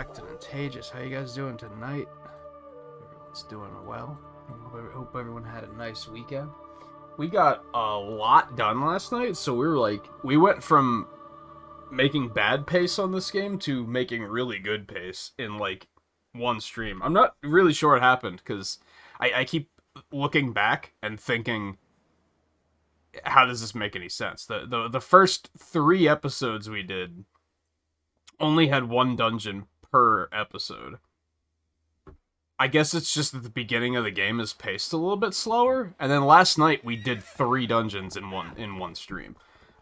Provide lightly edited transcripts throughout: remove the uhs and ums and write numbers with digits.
back to Nintagious. How you guys doing tonight? Everyone's doing well. I hope everyone had a nice weekend. We got a lot done last night, so we went from making bad pace on this game to making really good pace in like one stream. I'm not really sure what happened because I keep looking back and thinking, how does this make any sense? The first 3 episodes we did only had 1 dungeon per episode. I guess it's just that the beginning of the game is paced a little bit slower, and then last night we did 3 dungeons in one stream.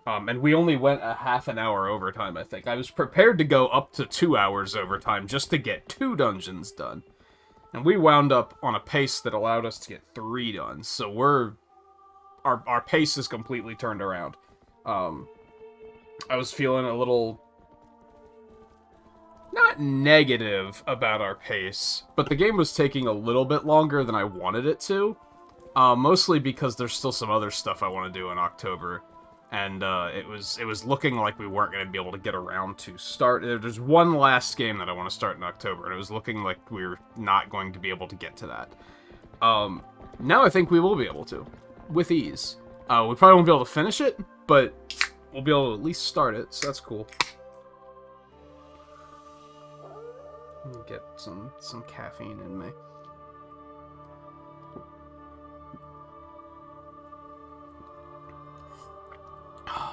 And we only went a half an hour overtime, I think. I was prepared to go up to 2 hours overtime just to get 2 dungeons done. And we wound up on a pace that allowed us to get 3 done. So our pace is completely turned around. I was feeling a little, not negative about our pace, but the game was taking a little bit longer than I wanted it to. Mostly because there's still some other stuff I want to do in October. And it was looking like we weren't going to be able to get around to start. There's one last game that I want to start in October, and it was looking like we were not going to be able to get to that. Now I think we will be able to, with ease. We probably won't be able to finish it, but we'll be able to at least start it, so that's cool. Get some caffeine in me.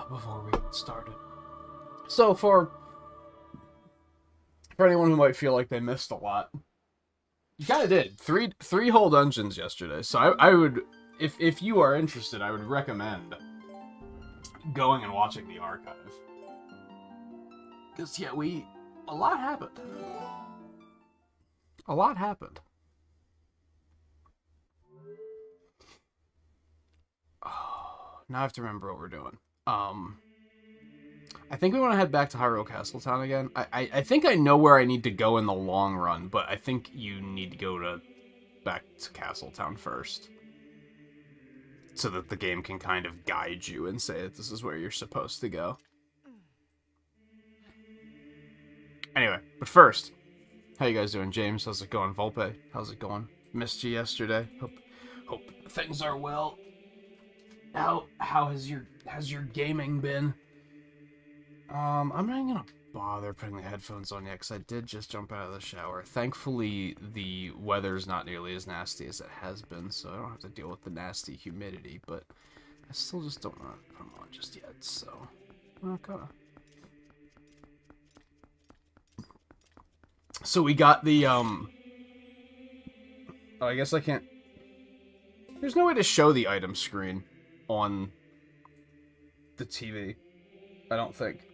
Before we get started. So for anyone who might feel like they missed a lot, you kind of did. Three whole dungeons yesterday. So I would, if you are interested, I would recommend going and watching the archive. Because yeah, a lot happened. A lot happened. Oh, now I have to remember what we're doing. I think we want to head back to Hyrule Castletown again. I think I know where I need to go in the long run, but I think you need to go back to Castletown first. So that the game can kind of guide you and say that this is where you're supposed to go. Anyway, but first, how you guys doing? James, how's it going? Volpe, how's it going? Missed you yesterday. Hope things are well. How has your gaming been? I'm not gonna bother putting the headphones on yet because I did just jump out of the shower. Thankfully, the weather's not nearly as nasty as it has been, so I don't have to deal with the nasty humidity, but I still just don't want to put them on just yet, so I'm not gonna. So we got the, oh, I guess I can't. There's no way to show the item screen on the TV, I don't think.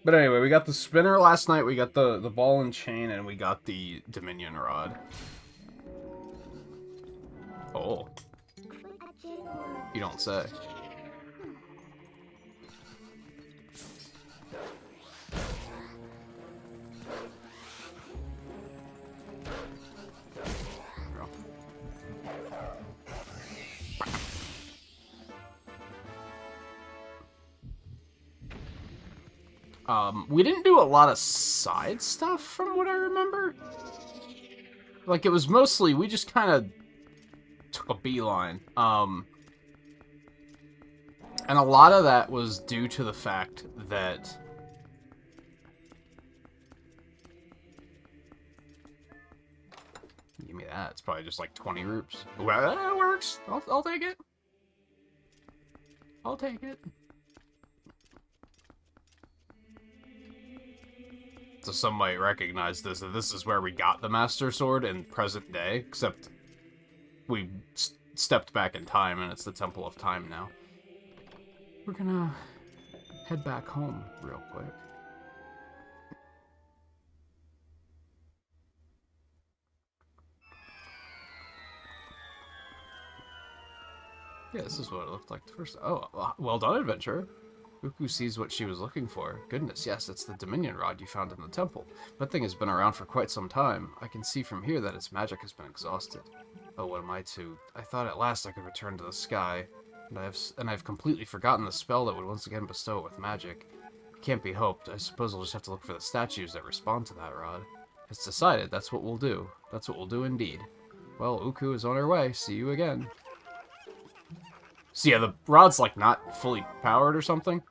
But anyway, we got the spinner last night, we got the ball and chain, and we got the Dominion Rod. Oh. You don't say. We didn't do a lot of side stuff from what I remember. Like, it was mostly, we just kind of took a beeline. And a lot of that was due to the fact that give me that. It's probably just like 20 roops. Well, that works. I'll take it. I'll take it. So some might recognize this, that this is where we got the Master Sword in present day, except we stepped back in time and it's the Temple of Time now. We're gonna head back home real quick. Yeah, this is what it looked like the first. Oh, well done, adventurer. Uku sees what she was looking for. Goodness, yes, it's the Dominion Rod you found in the temple. That thing has been around for quite some time. I can see from here that its magic has been exhausted. Oh, what am I to? I thought at last I could return to the sky, and I've completely forgotten the spell that would once again bestow it with magic. It can't be hoped. I suppose I'll just have to look for the statues that respond to that rod. It's decided. That's what we'll do. That's what we'll do indeed. Well, Uku is on her way. See you again. So yeah, the rod's like not fully powered or something.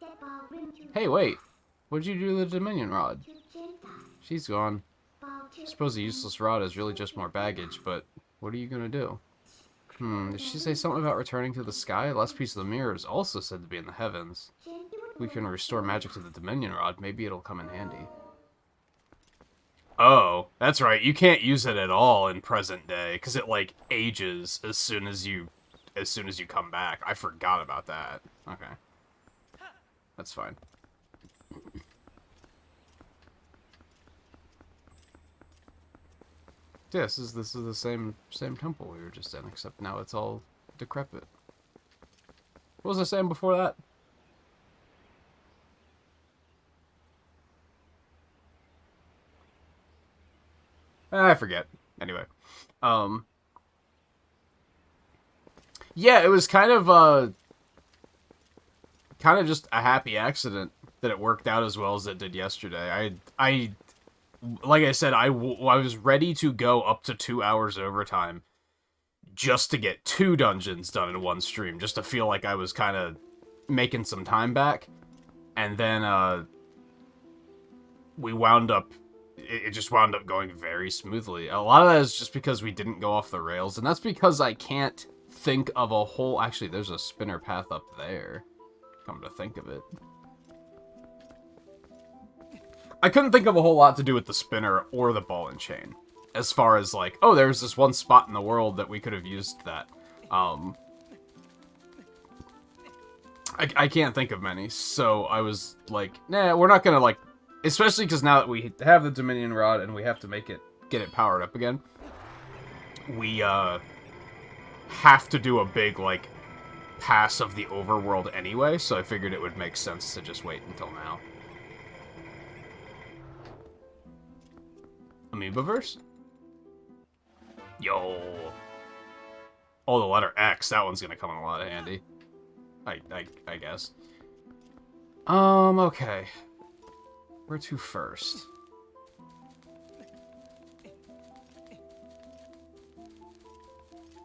Hey, wait. What'd you do to the Dominion rod? She's gone. I suppose the useless rod is really just more baggage, but what are you gonna do? Did she say something about returning to the sky? The last piece of the mirror is also said to be in the heavens. If we can restore magic to the Dominion rod, maybe it'll come in handy. Oh, that's right. You can't use it at all in present day because it like ages as soon as you come back. I forgot about that. Okay, that's fine. Yeah, this is the same temple we were just in, except now it's all decrepit. What was I saying before that? I forget. Anyway. Yeah, it was kind of just a happy accident that it worked out as well as it did yesterday. Like I said, I was ready to go up to 2 hours overtime just to get 2 dungeons done in one stream, just to feel like I was kind of making some time back. And then, it just wound up going very smoothly. A lot of that is just because we didn't go off the rails, and that's because I can't think of a whole... Actually, there's a spinner path up there, come to think of it. I couldn't think of a whole lot to do with the spinner or the ball and chain. As far as, like, oh, there's this one spot in the world that we could have used that. I can't think of many, so I was like, nah, we're not gonna, like... Especially because now that we have the Dominion Rod and we have to get it powered up again, we have to do a big, like, pass of the overworld anyway, so I figured it would make sense to just wait until now. Amoebaverse? Yo. Oh, the letter X. That one's gonna come in a lot of handy. I guess. Okay. Where to first?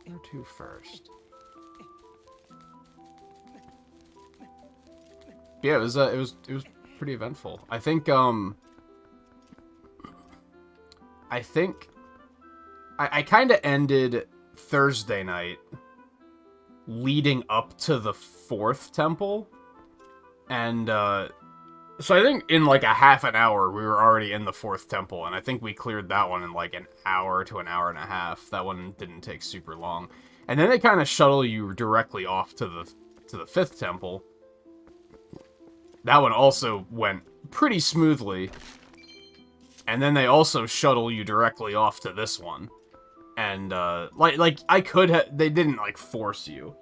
Where to first? Yeah, it was pretty eventful. I think I kind of ended Thursday night leading up to the 4th temple, and so I think in like a half an hour we were already in the 4th temple, and I think we cleared that one in like an hour to an hour and a half. That one didn't take super long, and then they kind of shuttle you directly off to the 5th temple. That one also went pretty smoothly. And then they also shuttle you directly off to this one. And, like I could have... They didn't, like, force you.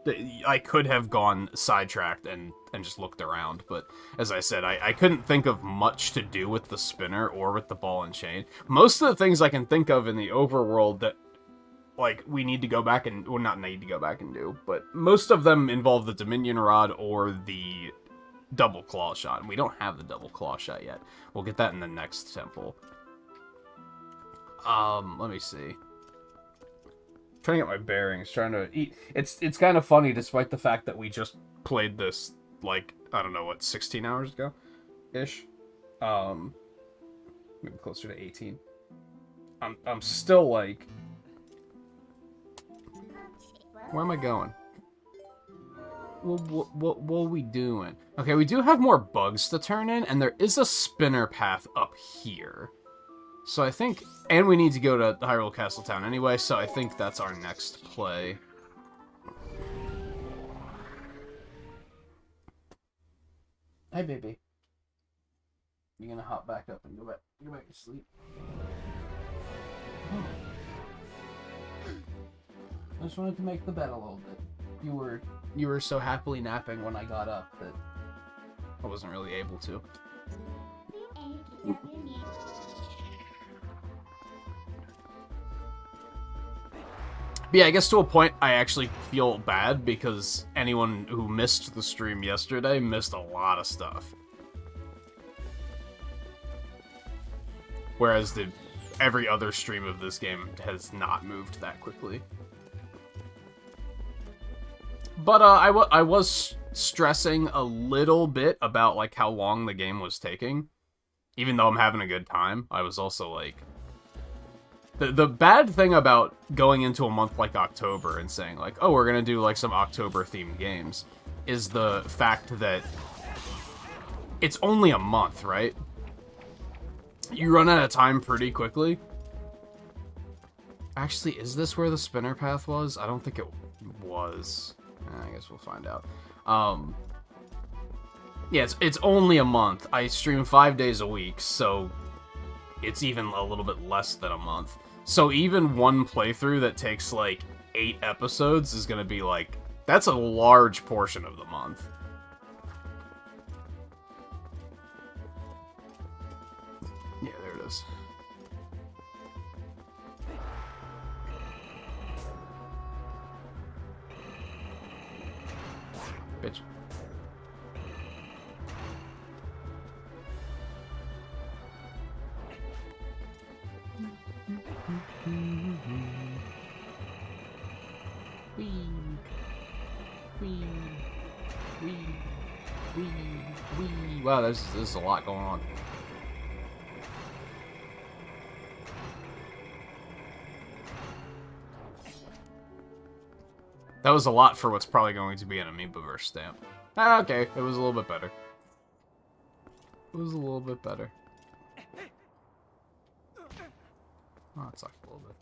I could have gone sidetracked and just looked around. But, as I said, I couldn't think of much to do with the spinner or with the ball and chain. Most of the things I can think of in the overworld that, like, we need to go back and... Well, not need to go back and do. But most of them involve the Dominion Rod or the double claw shot. And we don't have the double claw shot yet. We'll get that in the next temple. Let me see. Trying to get my bearings, trying to eat. It's kind of funny, despite the fact that we just played this, like, I don't know, what, 16 hours ago? Ish. Maybe closer to 18. I'm still, like... Where am I going? What are we doing? Okay, we do have more bugs to turn in, and there is a spinner path up here. So I think... And we need to go to the Hyrule Castle Town anyway, so I think that's our next play. Hey, baby. You gonna hop back up and go back to sleep? Oh. I just wanted to make the bed a little bit. You were so happily napping when I got up that I wasn't really able to. But yeah, I guess to a point I actually feel bad because anyone who missed the stream yesterday missed a lot of stuff. Whereas the every other stream of this game has not moved that quickly. But I was stressing a little bit about like how long the game was taking. Even though I'm having a good time, I was also like... The bad thing about going into a month like October and saying like, oh, we're gonna do like some October-themed games, is the fact that it's only a month, right? You run out of time pretty quickly. Actually, is this where the spinner path was? I don't think it was. I guess we'll find out. Yeah, it's only a month. I stream 5 days a week, so it's even a little bit less than a month. So even one playthrough that takes like 8 episodes is gonna be like, that's a large portion of the month. Yeah, there it is. Bitch. Wow, there's a lot going on. That was a lot for what's probably going to be an Amiiboverse stamp. Ah, okay, it was a little bit better. It was a little bit better. Oh, it sucked a little bit.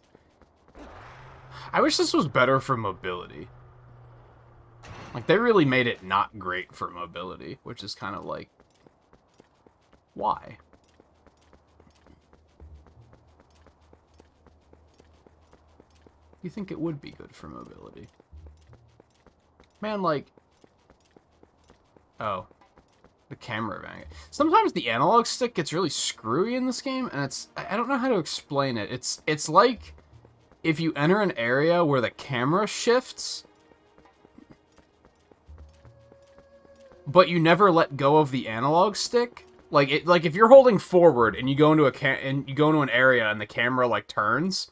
I wish this was better for mobility. Like, they really made it not great for mobility, which is kind of like... Why? You think it would be good for mobility? Man, like... Oh. The camera bang. Sometimes the analog stick gets really screwy in this game, and it's... I don't know how to explain it. It's like if you enter an area where the camera shifts, but you never let go of the analog stick. Like if you're holding forward and you go into an area and the camera like turns,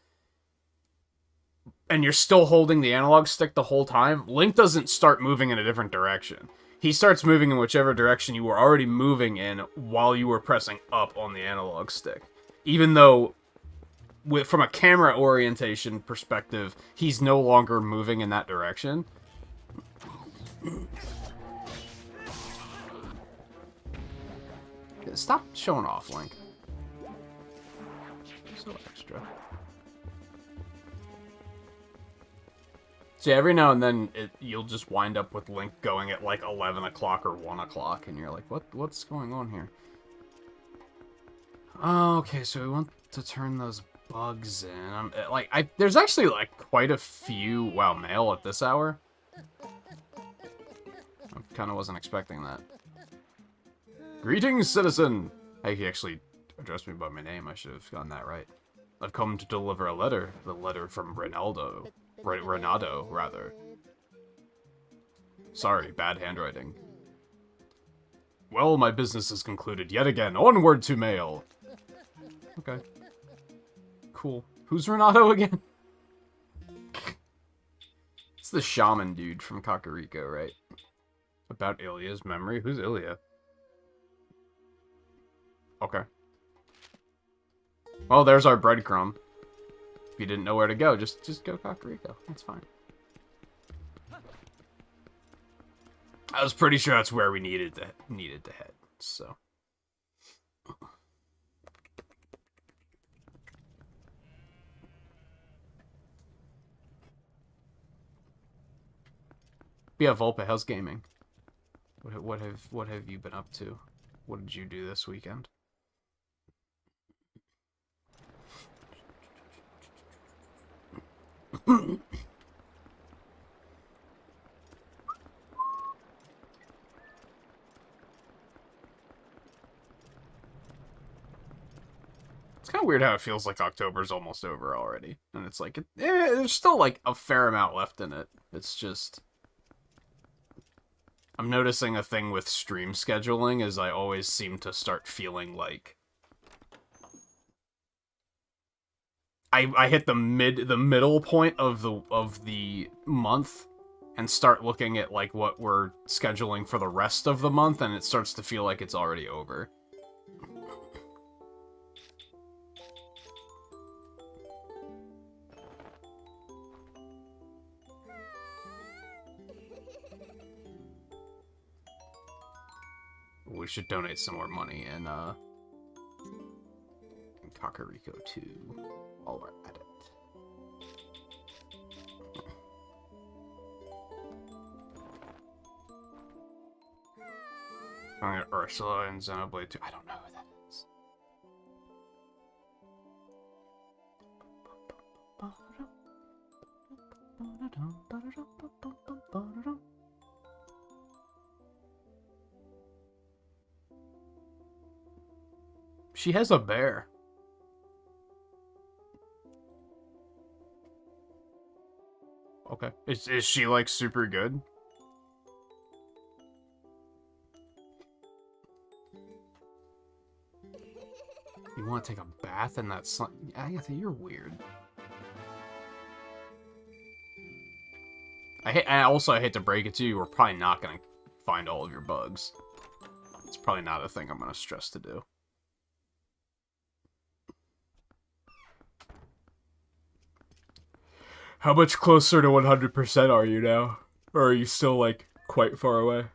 and you're still holding the analog stick the whole time, Link doesn't start moving in a different direction. He starts moving in whichever direction you were already moving in while you were pressing up on the analog stick. Even though, from a camera orientation perspective, he's no longer moving in that direction. Stop showing off, Link. So extra. So every now and then, you'll just wind up with Link going at like 11 o'clock or 1 o'clock, and you're like, what's going on here? Oh, okay, so we want to turn those bugs in. There's actually like quite a few, wow, mail at this hour? I kind of wasn't expecting that. Greetings, citizen! He actually addressed me by my name. I should have gotten that right. I've come to deliver a letter. The letter from Renato, rather. Sorry, bad handwriting. Well, my business is concluded yet again. Onward to mail! Okay. Cool. Who's Renato again? It's the shaman dude from Kakariko, right? About Ilya's memory? Who's Ilya? Okay. Well, there's our breadcrumb. If you didn't know where to go, just go Kakariko. That's fine. I was pretty sure that's where we needed to head. So. But yeah, Volpe, how's gaming? What have you been up to? What did you do this weekend? It's kind of weird how it feels like October's almost over already. And it's like, there's still like a fair amount left in it. It's just... I'm noticing a thing with stream scheduling is I always seem to start feeling like I hit the middle point of the month and start looking at like what we're scheduling for the rest of the month, and it starts to feel like it's already over. We should donate some more money in Kakariko too, while we're at it. Ursula and Xenoblade 2. I don't know who that is. She has a bear. Okay. Is she like super good? You want to take a bath in that sun? Agatha, you're weird. I hate to break it to you, we're probably not gonna find all of your bugs. It's probably not a thing I'm gonna stress to do. How much closer to 100% are you now? Or are you still, like, quite far away?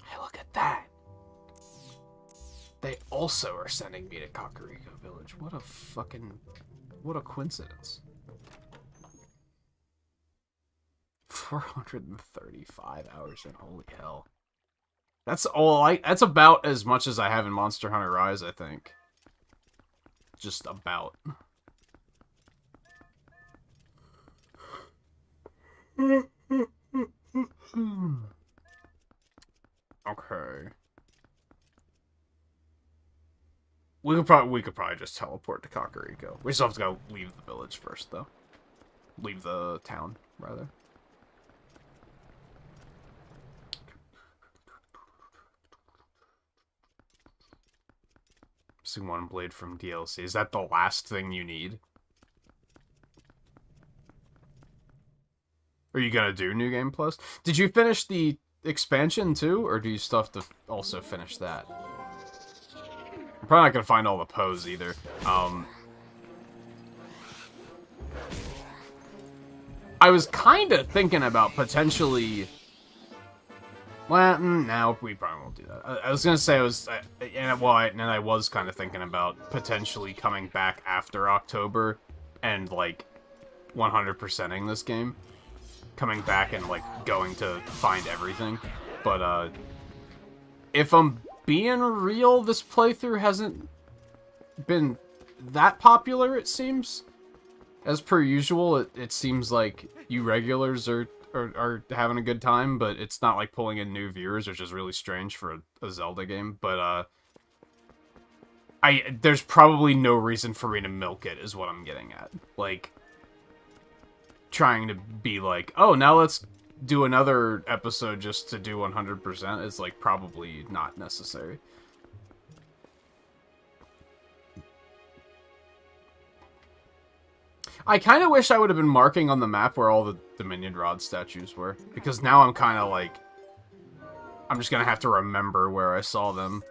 Hey, look at that. They also are sending me to Kakariko Village. What a coincidence. 435 hours in, holy hell. That's about as much as I have in Monster Hunter Rise, I think. Just about. Okay. We could probably just teleport to Kakariko. We still have to go leave the village first, though. Leave the town, rather. Missing one blade from DLC. Is that the last thing you need? Are you gonna do New Game Plus? Did you finish the expansion too, or do you still have to also finish that? I'm probably not gonna find all the pose either. I was kind of thinking about potentially. Well, no, we probably won't do that. I was gonna say and I was kind of thinking about potentially coming back after October and like 100%ing this game, coming back and like going to find everything. But if I'm being real, this playthrough hasn't been that popular. It seems, as per usual, it seems like you regulars are having a good time, but it's not like pulling in new viewers, which is really strange for a Zelda game. But there's probably no reason for me to milk it, is what I'm getting at. Like, trying to be like, oh, now let's do another episode just to do 100% is like probably not necessary. I kind of wish I would have been marking on the map where all the Dominion Rod statues were, because now I'm kind of like, I'm just gonna have to remember where I saw them.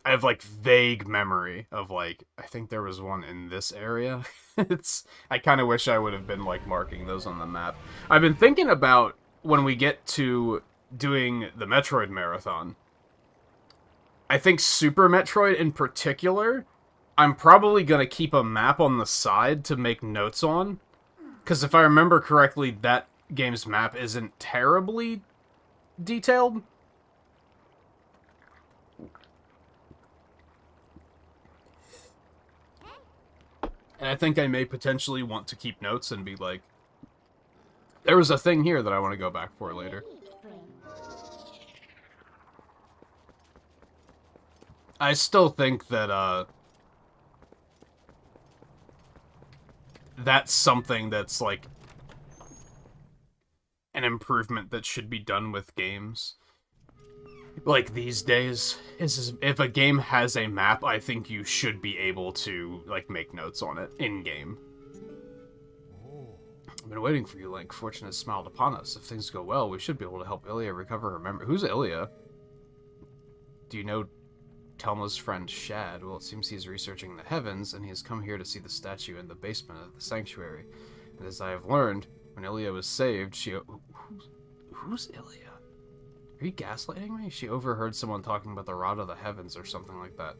I have like vague memory of like, I think there was one in this area. I kind of wish I would have been like marking those on the map. I've been thinking about when we get to doing the Metroid Marathon. I think Super Metroid in particular, I'm probably going to keep a map on the side to make notes on. Because if I remember correctly, that game's map isn't terribly detailed. And I think I may potentially want to keep notes and be like, there was a thing here that I want to go back for later. I still think that, that's something that's, like, an improvement that should be done with games. Like, these days, is if a game has a map, I think you should be able to, like, make notes on it in-game. I've been waiting for you, Link. Fortune has smiled upon us. If things go well, we should be able to help Ilya recover her memory. Who's Ilya? Do you know Telma's friend Shad? Well, it seems he's researching the heavens, and he has come here to see the statue in the basement of the sanctuary. And as I have learned, when Ilya was saved, she... Who's Ilya? Are you gaslighting me? She overheard someone talking about the Rod of the Heavens or something like that.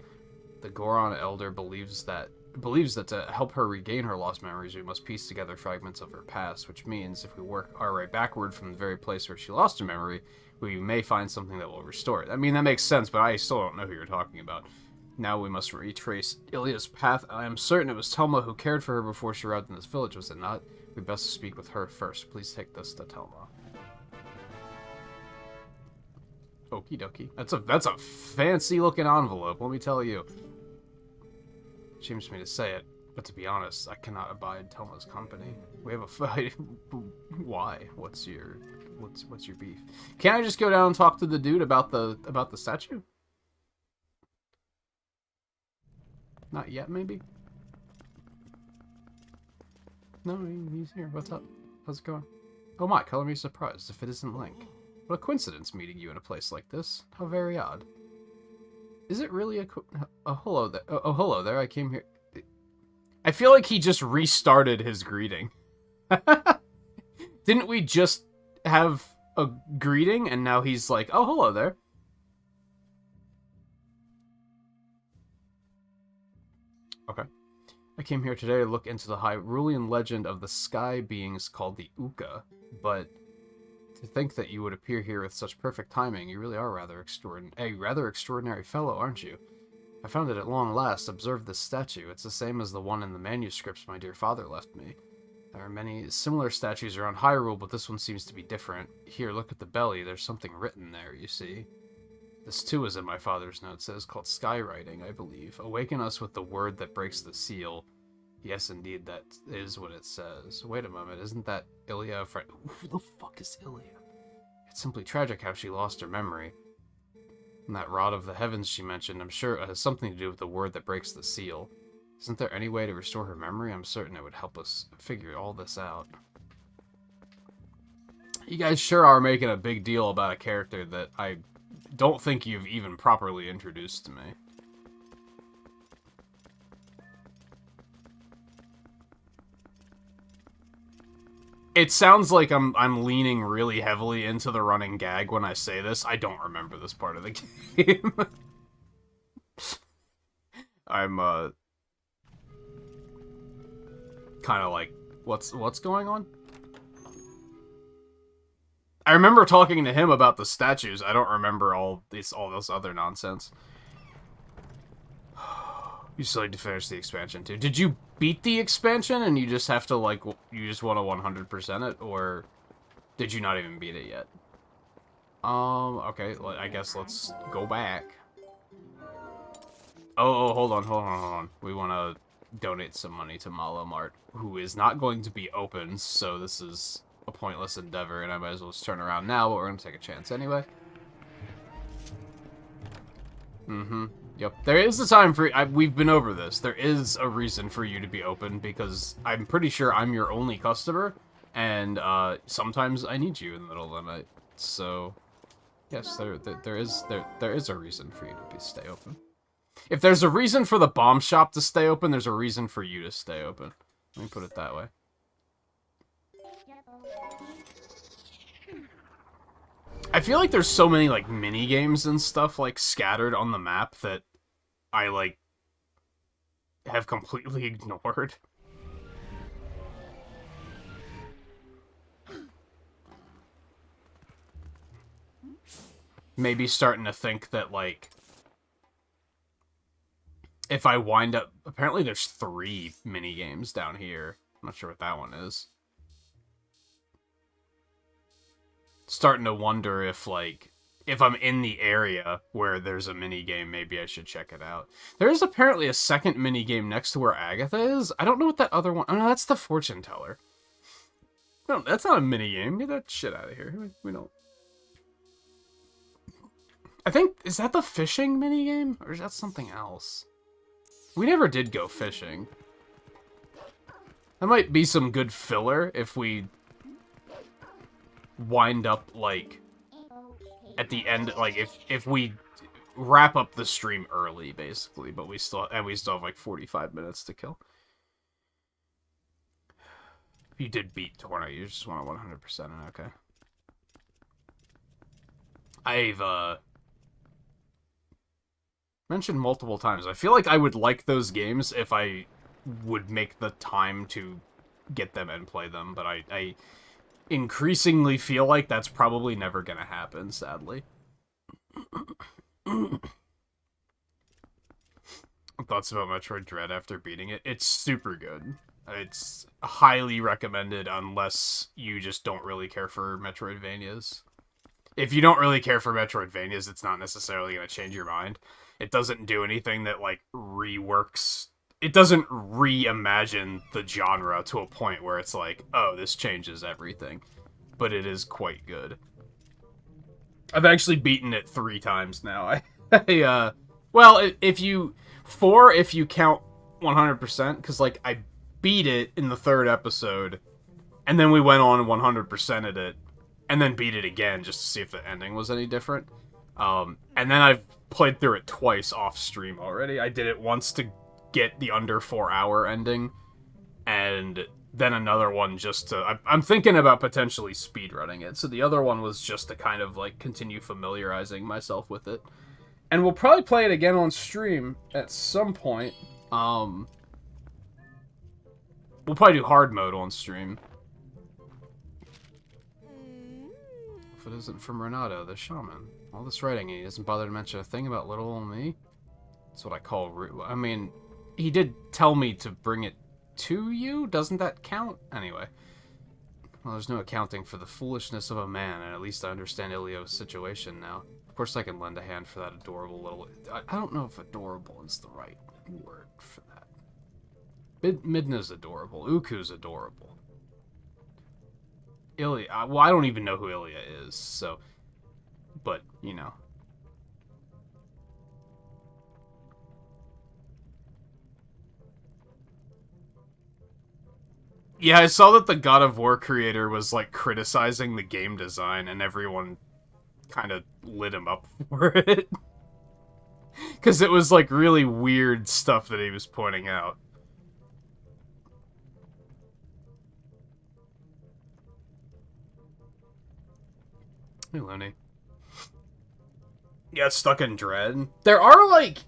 The Goron Elder believes that to help her regain her lost memories, we must piece together fragments of her past, which means if we work our way backward from the very place where she lost her memory, we may find something that will restore it. I mean, that makes sense, but I still don't know who you're talking about. Now we must retrace Ilya's path. I am certain it was Telma who cared for her before she arrived in this village, was it not? We best speak with her first. Please take this to Telma. Okie dokie. That's a fancy looking envelope, let me tell you. Shames me to say it, but to be honest, I cannot abide Telma's company. We have a fight. Why? What's your beef? Can't I just go down and talk to the dude about the statue? Not yet, maybe? No, he's here. What's up? How's it going? Oh my, color me surprised if it isn't Link. What a coincidence meeting you in a place like this. How very odd. Is it really a hello there? Oh, hello there. I came here. I feel like he just restarted his greeting. Didn't we just have a greeting and now he's like, oh, hello there. Okay. I came here today to look into the Hyrulean legend of the sky beings called the Uka, but to think that you would appear here with such perfect timing, you really are a rather extraordinary fellow, aren't you? I found it at long last. Observe this statue. It's the same as the one in the manuscripts my dear father left me. There are many similar statues around Hyrule, but this one seems to be different. Here, look at the belly. There's something written there, you see. This too is in my father's notes. It is called skywriting, I believe. Awaken us with the word that breaks the seal. Yes, indeed, that is what it says. Wait a moment, isn't that Ilya a friend? Who the fuck is Ilya? It's simply tragic how she lost her memory. And that Rod of the Heavens she mentioned, I'm sure it has something to do with the word that breaks the seal. Isn't there any way to restore her memory? I'm certain it would help us figure all this out. You guys sure are making a big deal about a character that I don't think you've even properly introduced to me. It sounds like I'm leaning really heavily into the running gag when I say this. I don't remember this part of the game. I'm kind of like, what's going on? I remember talking to him about the statues. I don't remember all this other nonsense. You still need to finish the expansion too. Did you beat the expansion and you just have to, like, you just want to 100% it, or did you not even beat it yet? Okay, I guess let's go back. Oh, hold on. We want to donate some money to Malo Mart, who is not going to be open, so this is a pointless endeavor, and I might as well just turn around now, but we're going to take a chance anyway. Yep. There is a time for... we've been over this. There is a reason for you to be open, because I'm pretty sure I'm your only customer, and sometimes I need you in the middle of the night. So, yes, there is a reason for you to stay open. If there's a reason for the bomb shop to stay open, there's a reason for you to stay open. Let me put it that way. I feel like there's so many, like, mini games and stuff, like, scattered on the map that I, like, have completely ignored. Maybe starting to think that, like, if I wind up... Apparently there's 3 mini games down here. I'm not sure what that one is. Starting to wonder if, like, if I'm in the area where there's a mini game, maybe I should check it out. There is apparently a second mini game next to where Agatha is. I don't know what that other one... Oh, no, that's the fortune teller. No, that's not a mini game. Get that shit out of here. We don't... I think... Is that the fishing mini game? Or is that something else? We never did go fishing. That might be some good filler if we wind up, like, at the end, like, if we wrap up the stream early, basically, but we still have, like, 45 minutes to kill. You did beat Torno, you just want 100%, okay. I've, mentioned multiple times, I feel like I would like those games if I would make the time to get them and play them, but I increasingly feel like that's probably never gonna happen, sadly. Thoughts about Metroid Dread after beating it? It's super good. It's highly recommended unless you just don't really care for Metroidvanias. If you don't really care for Metroidvanias, it's not necessarily going to change your mind. It doesn't do anything that, like, reworks... It doesn't reimagine the genre to a point where it's like, oh, this changes everything. But it is quite good. I've actually beaten it 3 times now. Well, if you... 4 if you count 100%, because, like, I beat it in the 3rd episode, and then we went on and 100%ed it, and then beat it again just to see if the ending was any different. And then I've played through it twice off stream already. I did it once to get the under 4-hour ending, and then another one just to... I'm thinking about potentially speedrunning it, so the other one was just to kind of, like, continue familiarizing myself with it. And we'll probably play it again on stream at some point. We'll probably do hard mode on stream. If it isn't from Renato, the shaman. All this writing, he doesn't bother to mention a thing about little old me. That's what I call rude. I mean, he did tell me to bring it to you? Doesn't that count? Anyway. Well, there's no accounting for the foolishness of a man, and at least I understand Ilio's situation now. Of course I can lend a hand for that adorable little... I don't know if adorable is the right word for that. Midna's adorable. Uku's adorable. Ilia... Well, I don't even know who Ilia is, so... But, you know. Yeah, I saw that the God of War creator was, like, criticizing the game design, and everyone kind of lit him up for it. Because it was, like, really weird stuff that he was pointing out. Hey, Looney. Yeah, stuck in Dread. There are, like,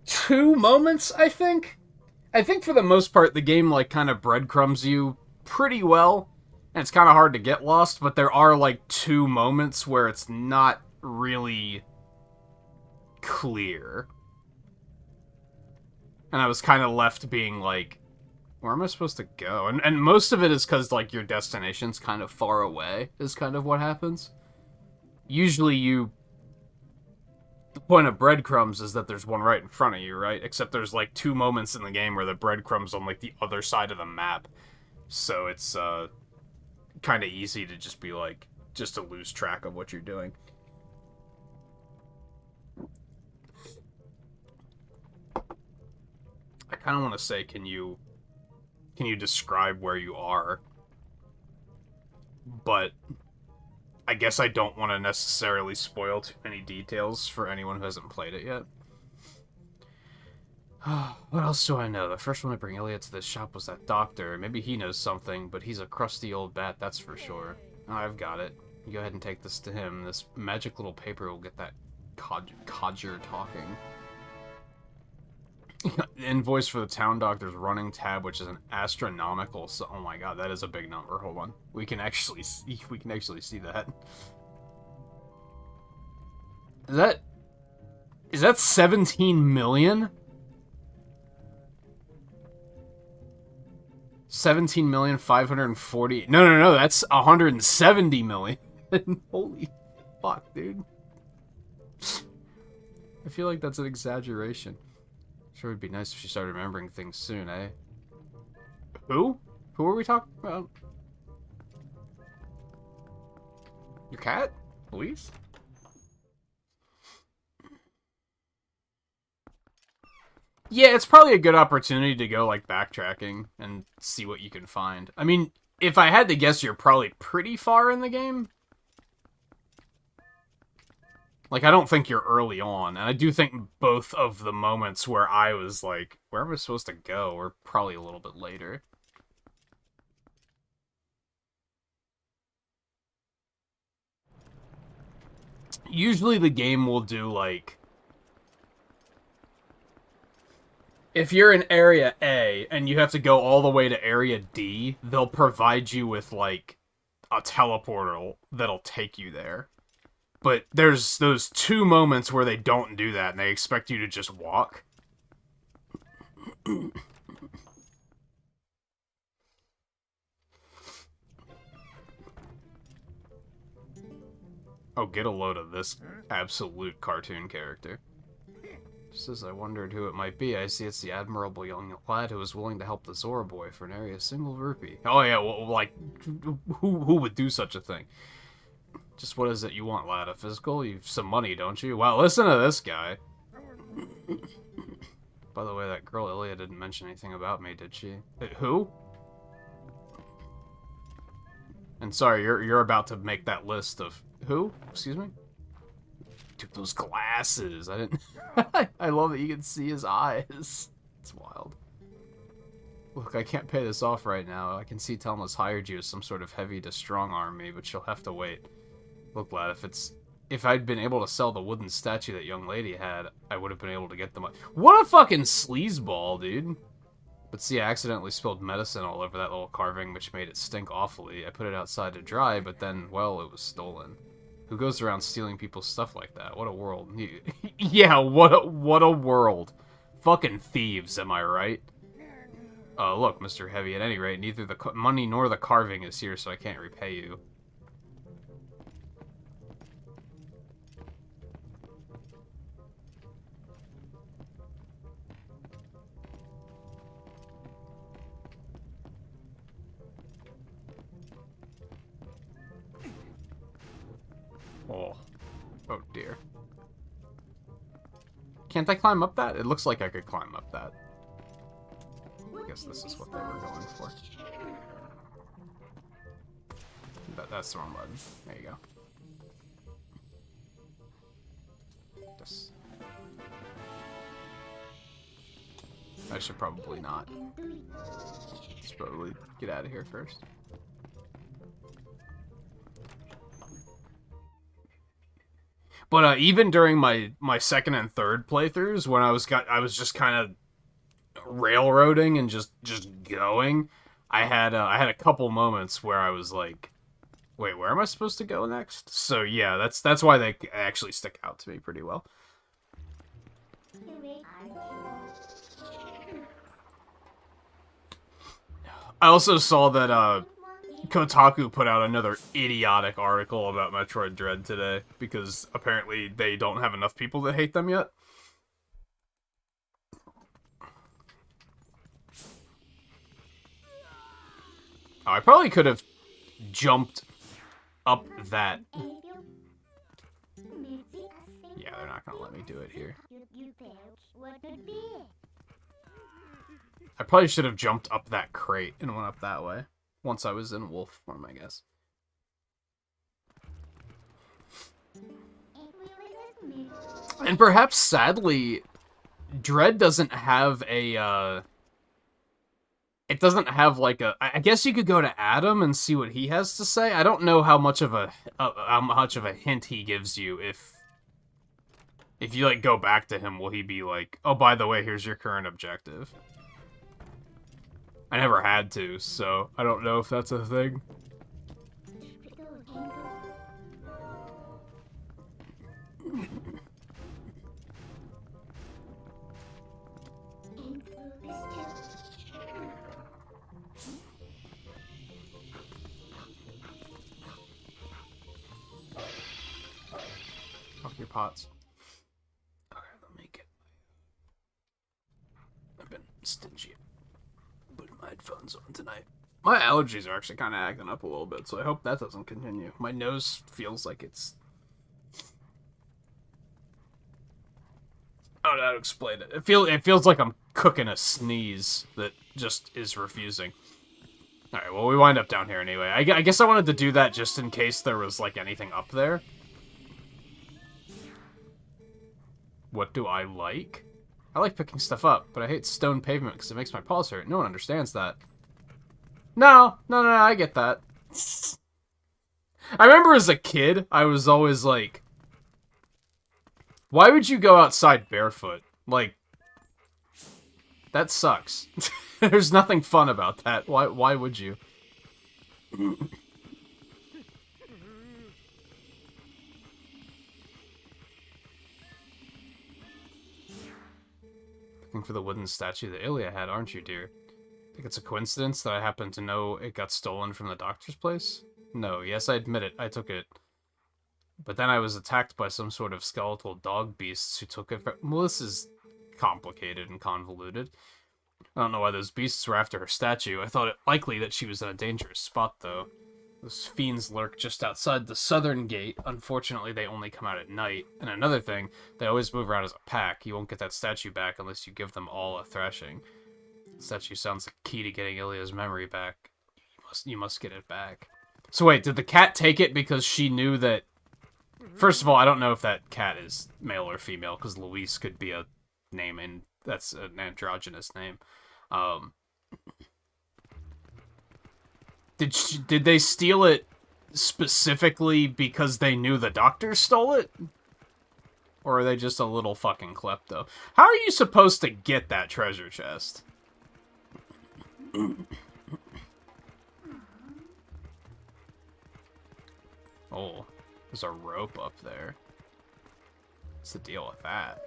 2 moments, I think. I think for the most part, the game, like, kind of breadcrumbs you pretty well. And it's kind of hard to get lost, but there are, like, 2 moments where it's not really clear. And I was kind of left being like, where am I supposed to go? And most of it is because, like, your destination's kind of far away, is kind of what happens. Usually the point of breadcrumbs is that there's one right in front of you, right? Except there's, like, 2 moments in the game where the breadcrumb's on, like, the other side of the map. So it's, kind of easy to just be, like, just to lose track of what you're doing. I kind of want to say, can you describe where you are? But I guess I don't want to necessarily spoil too many details for anyone who hasn't played it yet. What else do I know? The first one to bring Elliot to this shop was that doctor. Maybe he knows something, but he's a crusty old bat, that's for sure. Oh, I've got it. You go ahead and take this to him. This magic little paper will get that codger talking. Invoice for the town doctor's running tab, which is an astronomical... Oh my god, that is a big number. Hold on. We can actually see that. Is that 17 million? 17,540,000. No, that's 170 million. Holy fuck, dude. I feel like that's an exaggeration. Sure would be nice if she started remembering things soon, eh? Who? Who are we talking about? Your cat? Louise? Yeah, it's probably a good opportunity to go, like, backtracking and see what you can find. I mean, if I had to guess, you're probably pretty far in the game. Like, I don't think you're early on, and I do think both of the moments where I was like, where am I supposed to go, were probably a little bit later. Usually the game will do, like, if you're in Area A and you have to go all the way to Area D, they'll provide you with, like, a teleporter that'll take you there. But there's those two moments where they don't do that and they expect you to just walk. Oh, get a load of this absolute cartoon character. Just as I wondered who it might be, I see it's the admirable young lad who is willing to help the Zora boy for nary a single rupee. Oh yeah, well, like, who would do such a thing? Just what is it you want, lad? A physical? You've some money, don't you? Wow, listen to this guy. By the way, that girl Ilya didn't mention anything about me, did she? Who? And sorry, you're about to make that list of who? Excuse me? Dude, those glasses. I didn't... I love that you can see his eyes. It's wild. Look, I can't pay this off right now. I can see Telma's hired you as some sort of heavy to strong-arm me, but you'll have to wait. Look, lad, if I'd been able to sell the wooden statue that young lady had, I would have been able to get the money. What a fucking sleazeball, dude. But see, I accidentally spilled medicine all over that little carving, which made it stink awfully. I put it outside to dry, but then, well, it was stolen. Who goes around stealing people's stuff like that? What a world. Yeah, what a world. Fucking thieves, am I right? Look, Mr. Heavy, at any rate, neither the money nor the carving is here, so I can't repay you. Oh dear. Can't I climb up that? It looks like I could climb up that. I guess this is what they were going for. That's the wrong button. There you go. Just... I should probably not. Let's probably get out of here first. But even during my second and third playthroughs, when I was just kind of railroading and just going, I had a couple moments where I was like, wait, where am I supposed to go next? So yeah, that's why they actually stick out to me pretty well. I also saw that Kotaku put out another idiotic article about Metroid Dread today, because apparently they don't have enough people that hate them yet. Oh, I probably could have jumped up that. Yeah, they're not gonna let me do it here. I probably should have jumped up that crate and went up that way. Once I was in wolf form, I guess. And perhaps, sadly, Dread doesn't have a, it doesn't have, like, a... I guess you could go to Adam and see what he has to say. I don't know how much of a hint he gives you. If you, like, go back to him, will he be like, oh, by the way, here's your current objective? I never had to, so I don't know if that's a thing. pots. Okay, let me get... I've been stingy putting my headphones on tonight. My allergies are actually kind of acting up a little bit, so I hope that doesn't continue. My nose feels like it's... I don't know how to explain it. It feels like I'm cooking a sneeze that just is refusing. Alright, well, we wind up down here anyway. I guess I wanted to do that just in case there was, like, anything up there. What do I like? I like picking stuff up, but I hate stone pavement because it makes my paws hurt. No one understands that. No, I get that. I remember as a kid, I was always like, why would you go outside barefoot? Like, that sucks. There's nothing fun about that. Why would you? Looking for the wooden statue that Ilya had, aren't you, dear? Think it's a coincidence that I happen to know it got stolen from the doctor's place? No, yes, I admit it. I took it. But then I was attacked by some sort of skeletal dog beasts who took it from... Well, this is complicated and convoluted. I don't know why those beasts were after her statue. I thought it likely that she was in a dangerous spot, though. Those fiends lurk just outside the southern gate. Unfortunately, they only come out at night. And another thing, they always move around as a pack. You won't get that statue back unless you give them all a thrashing. The statue sounds like key to getting Ilya's memory back. You must get it back. So wait, did the cat take it because she knew that... First of all, I don't know if that cat is male or female, because Luis could be a name, and that's an androgynous name. Did they steal it specifically because they knew the doctor stole it? Or are they just a little fucking klepto? How are you supposed to get that treasure chest? Oh, there's a rope up there. What's the deal with that?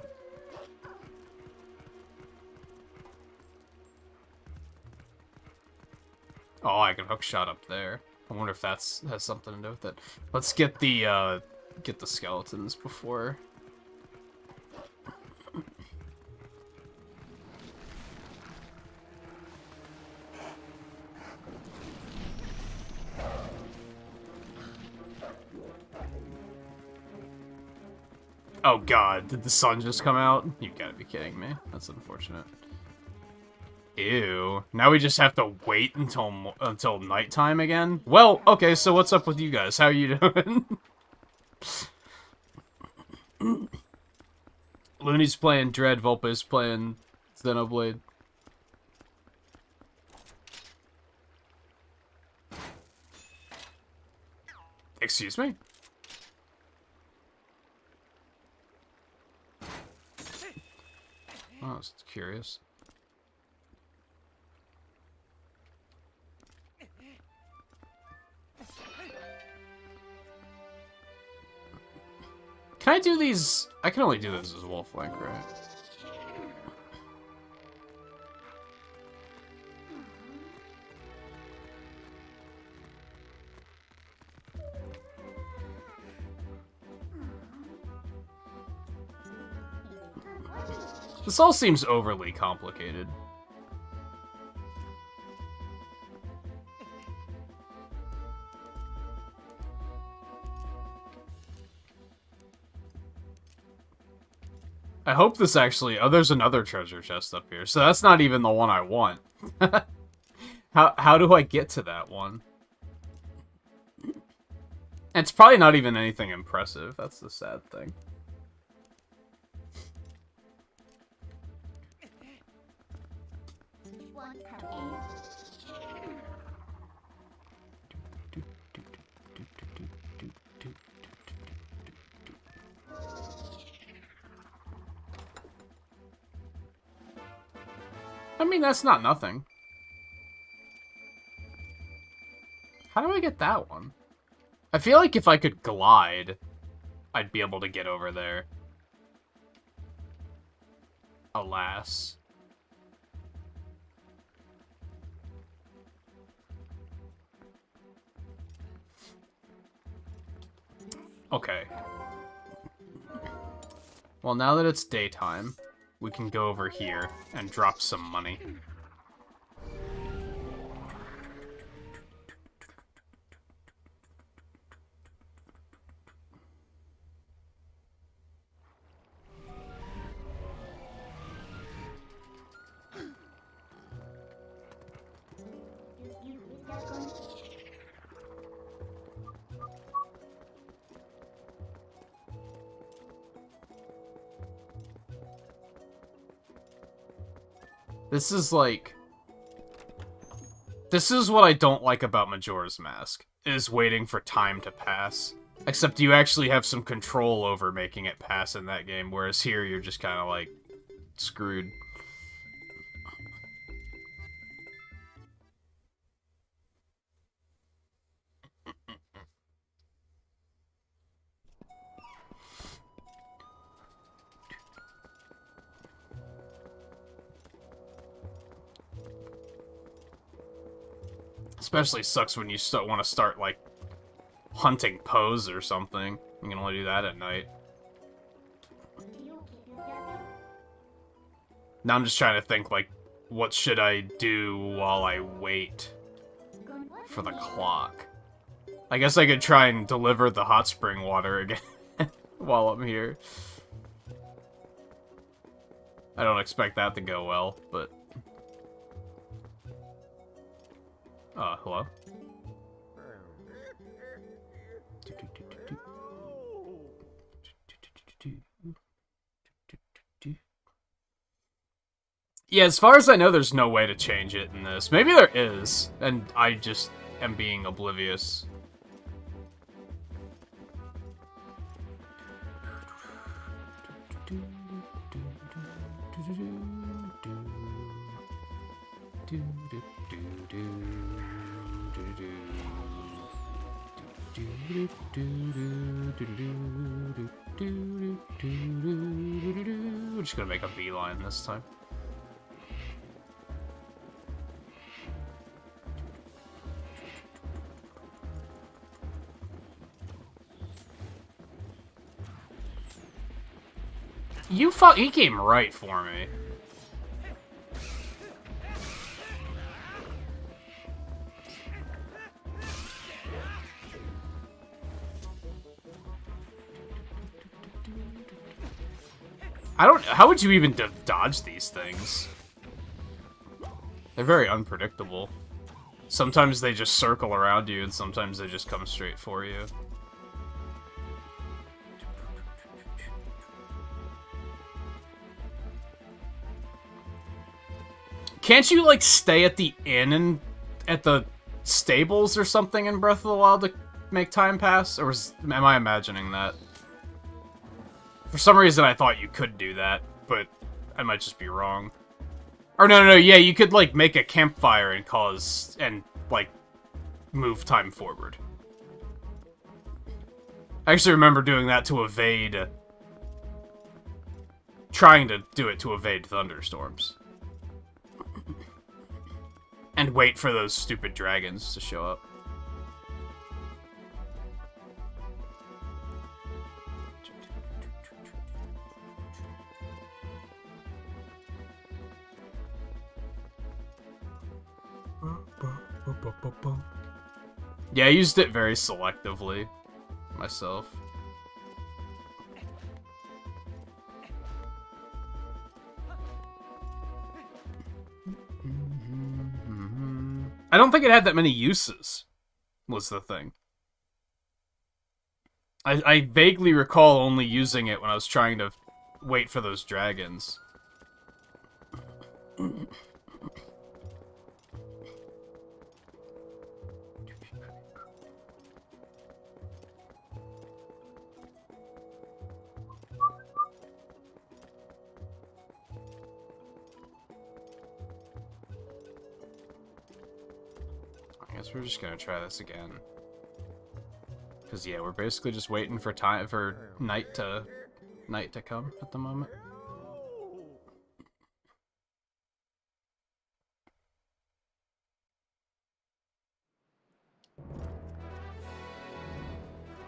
Oh, I can hookshot up there. I wonder if that's has something to do with it. Let's get the skeletons before. Oh god, did the sun just come out? You gotta be kidding me. That's unfortunate. Ew. Now we just have to wait until nighttime again? Well, okay, so what's up with you guys? How are you doing? Looney's playing Dread, Volpe's playing Xenoblade. Excuse me? Oh, I was curious. Can I do these? I can only do this as Wolflink, right? This all seems overly complicated. I hope this actually... Oh, there's another treasure chest up here. So that's not even the one I want. How do I get to that one? It's probably not even anything impressive. That's the sad thing. I mean, that's not nothing. How do I get that one? I feel like if I could glide, I'd be able to get over there. Alas. Okay. Well, now that it's daytime, we can go over here and drop some money. This is like... This is what I don't like about Majora's Mask, is waiting for time to pass. Except you actually have some control over making it pass in that game, whereas here you're just kind of like, screwed. Especially sucks when you want to start, like, hunting Poes or something. You can only do that at night. Now I'm just trying to think, like, what should I do while I wait for the clock? I guess I could try and deliver the hot spring water again while I'm here. I don't expect that to go well, but... hello? Yeah, as far as I know, there's no way to change it in this. Maybe there is, and I just am being oblivious. We're just gonna make a beeline this time. He came right for me. How would you even dodge these things? They're very unpredictable. Sometimes they just circle around you, and sometimes they just come straight for you. Can't you, like, stay at the inn and at the stables or something in Breath of the Wild to make time pass? Or am I imagining that? For some reason, I thought you could do that, but I might just be wrong. Or no, yeah, you could, like, make a campfire and like, move time forward. I actually remember doing that to evade... trying to do it to evade thunderstorms. And wait for those stupid dragons to show up. Yeah, I used it very selectively myself. I don't think it had that many uses, was the thing. I vaguely recall only using it when I was trying to wait for those dragons. I guess we're just gonna try this again. Cause yeah, we're basically just waiting for night to come at the moment.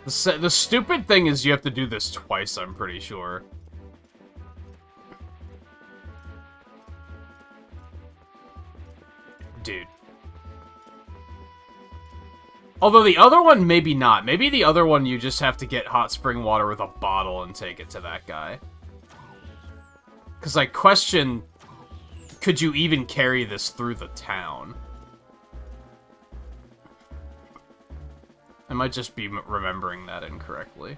The stupid thing is you have to do this twice, I'm pretty sure. dude. Although the other one, maybe not. Maybe the other one, you just have to get hot spring water with a bottle and take it to that guy. Because I question, could you even carry this through the town? I might just be remembering that incorrectly.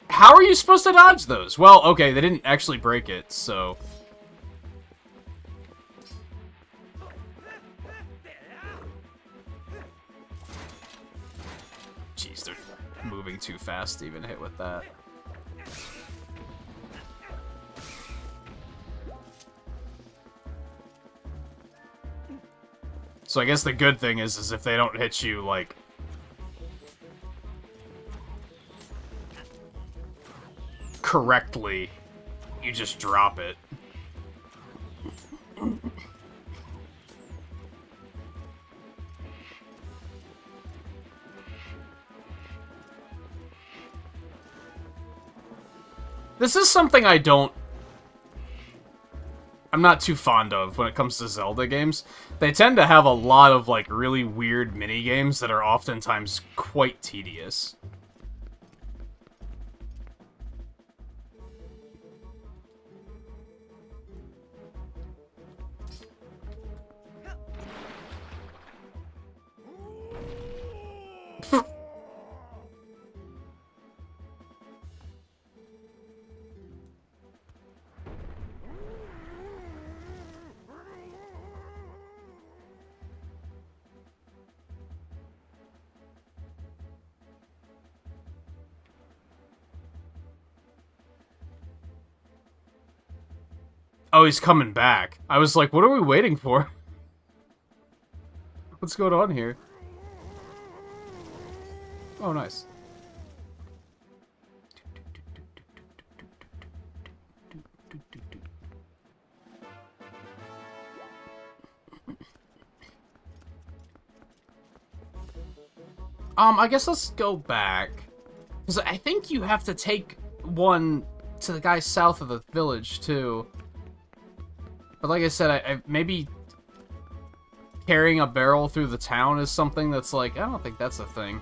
How are you supposed to dodge those? Well, okay, they didn't actually break it, so... Jeez, they're moving too fast to even hit with that. So I guess the good thing is if they don't hit you, like... correctly, you just drop it. This is something I'm not too fond of when it comes to Zelda games. They tend to have a lot of, like, really weird mini-games that are oftentimes quite tedious. Oh, he's coming back. I was like, what are we waiting for? What's going on here? Oh, nice. I guess let's go back. Because I think you have to take one to the guy south of the village, too. But like I said, I maybe carrying a barrel through the town is something that's like, I don't think that's a thing.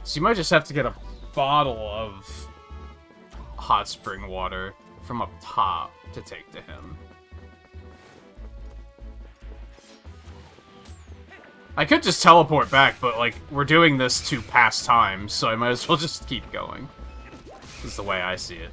So you might just have to get a bottle of hot spring water from up top to take to him. I could just teleport back, but like, we're doing this to pass time, so I might as well just keep going. This is the way I see it.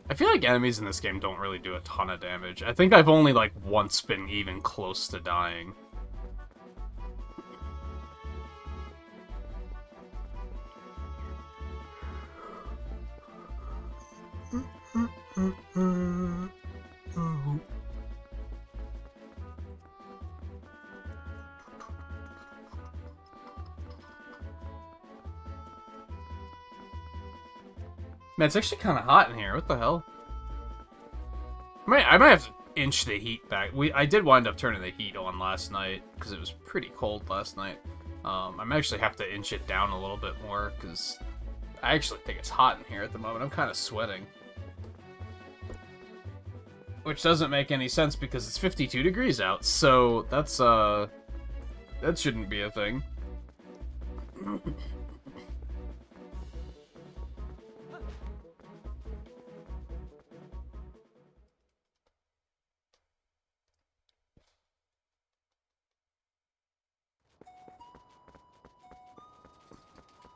I feel like enemies in this game don't really do a ton of damage. I think I've only, like, once been even close to dying. Man, it's actually kind of hot in here. What the hell? I might have to inch the heat back. I did wind up turning the heat on last night because it was pretty cold last night. I might actually have to inch it down a little bit more because I actually think it's hot in here at the moment. I'm kind of sweating. Which doesn't make any sense because it's 52 degrees out, so that's, that shouldn't be a thing.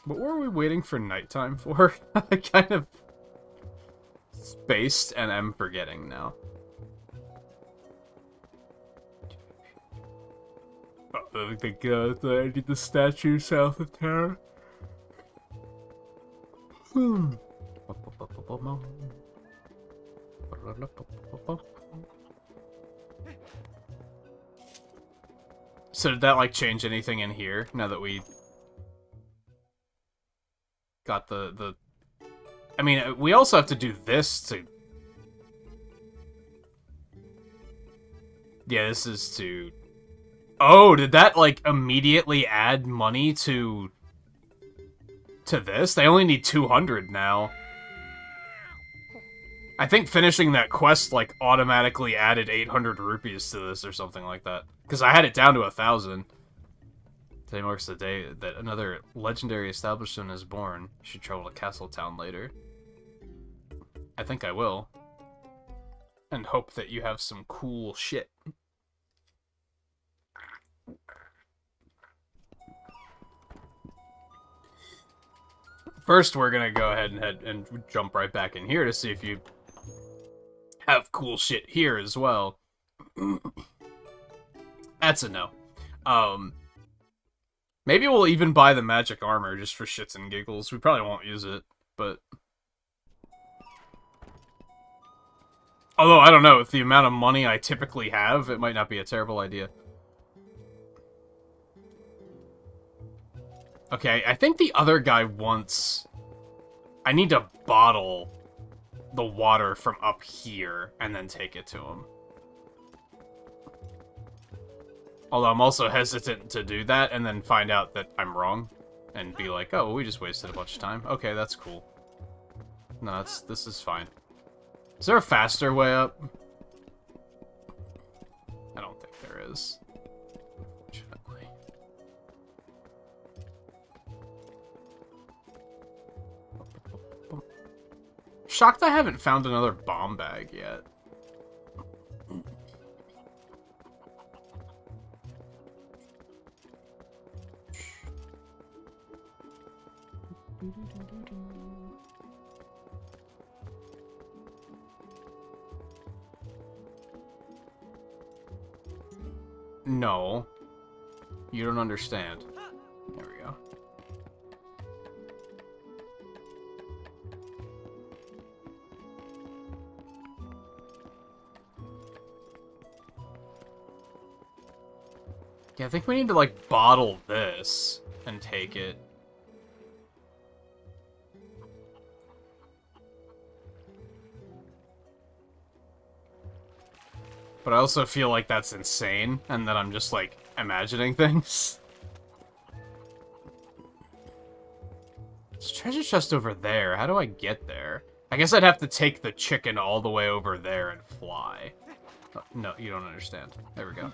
What were we waiting for nighttime for? I kind of spaced and am forgetting now. I think I did the statue south of town. So did that, like, change anything in here, now that we got the... I mean, we also have to do this to... Yeah, this is to... Oh, did that, like, immediately add money to this? They only need 200 now. I think finishing that quest, like, automatically added 800 rupees to this or something like that. Because I had it down to 1,000. Today marks the day that another legendary establishment is born. You should travel to Castletown later. I think I will. And hope that you have some cool shit. First, we're gonna go ahead and jump right back in here to see if you have cool shit here as well. That's a no. Maybe we'll even buy the magic armor just for shits and giggles. We probably won't use it, but... Although, I don't know, with the amount of money I typically have, it might not be a terrible idea. Okay, I think the other guy wants... I need to bottle the water from up here and then take it to him. Although I'm also hesitant to do that and then find out that I'm wrong. And be like, oh, well, we just wasted a bunch of time. Okay, that's cool. No, this is fine. Is there a faster way up? I don't think there is. Unfortunately. Shocked I haven't found another bomb bag yet. No. You don't understand. There we go. Yeah, I think we need to, like, bottle this and take it. But I also feel like that's insane, and that I'm just, like, imagining things. There's a treasure chest over there. How do I get there? I guess I'd have to take the chicken all the way over there and fly. Oh, no, you don't understand. There we go.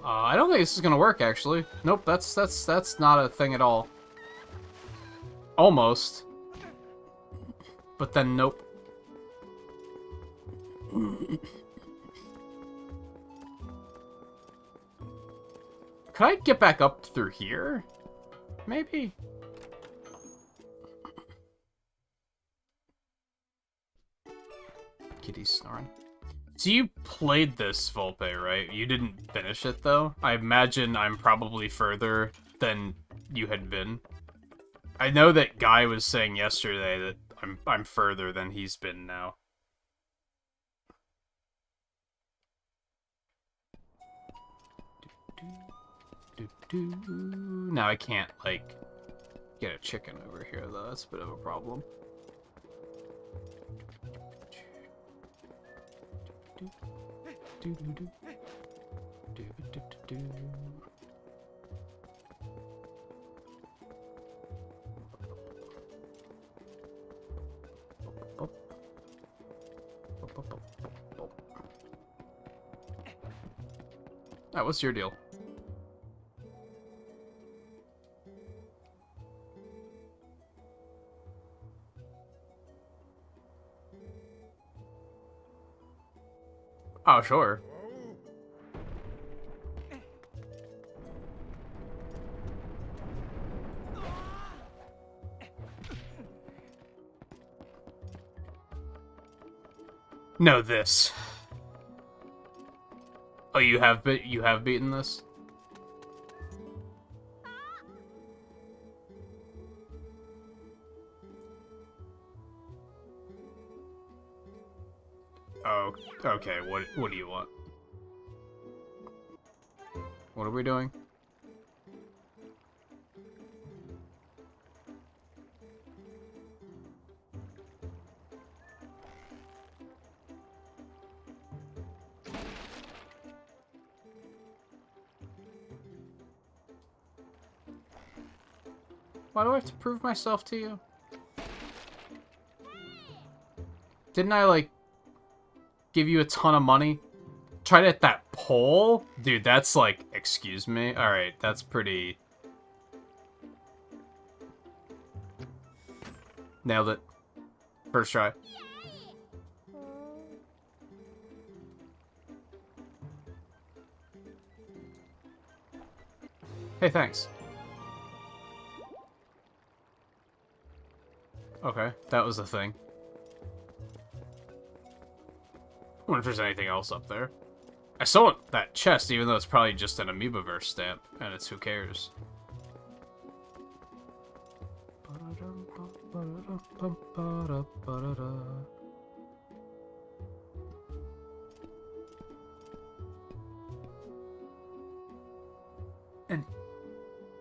I don't think this is gonna work, actually. Nope, that's not a thing at all. Almost. But then, nope. Could I get back up through here? Maybe? Kitty's snoring. So you played this, Volpe, right? You didn't finish it, though? I imagine I'm probably further than you had been. I know that Guy was saying yesterday that I'm further than he's been now. Now I can't, like, get a chicken over here, though. That's a bit of a problem. What's your deal? Oh, sure. No, this. Oh, you have beaten this? Oh, okay. What do you want? What are we doing? Why do I have to prove myself to you? Didn't I, like, give you a ton of money? Try to hit that pole? Dude, that's like, excuse me? Alright, that's pretty... Nailed it. First try. Hey, thanks. Okay, that was the thing. I wonder if there's anything else up there. I still want that chest, even though it's probably just an Amoebaverse stamp, and it's who cares. An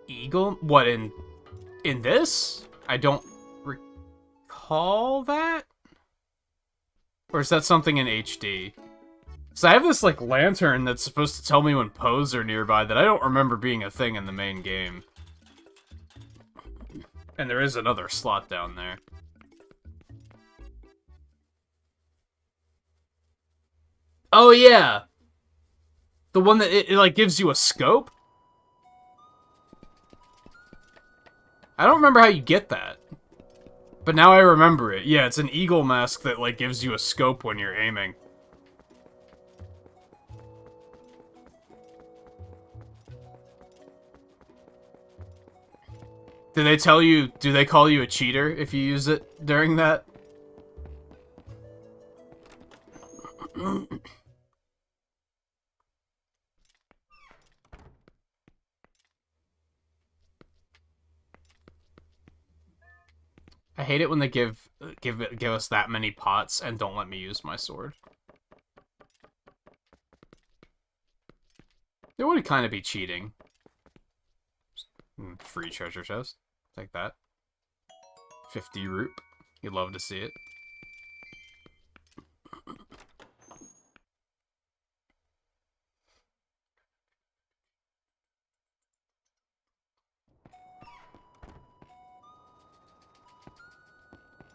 eagle? What, in this? I don't recall that? Or is that something in HD? So I have this, like, lantern that's supposed to tell me when Poes are nearby that I don't remember being a thing in the main game. And there is another slot down there. Oh, yeah! The one that, it like, gives you a scope? I don't remember how you get that. But now I remember it. Yeah, it's an eagle mask that, like, gives you a scope when you're aiming. Do they call you a cheater if you use it during that? I hate it when they give us that many pots and don't let me use my sword. It would kind of be cheating. Free treasure chest. Take that. 50 root. You'd love to see it.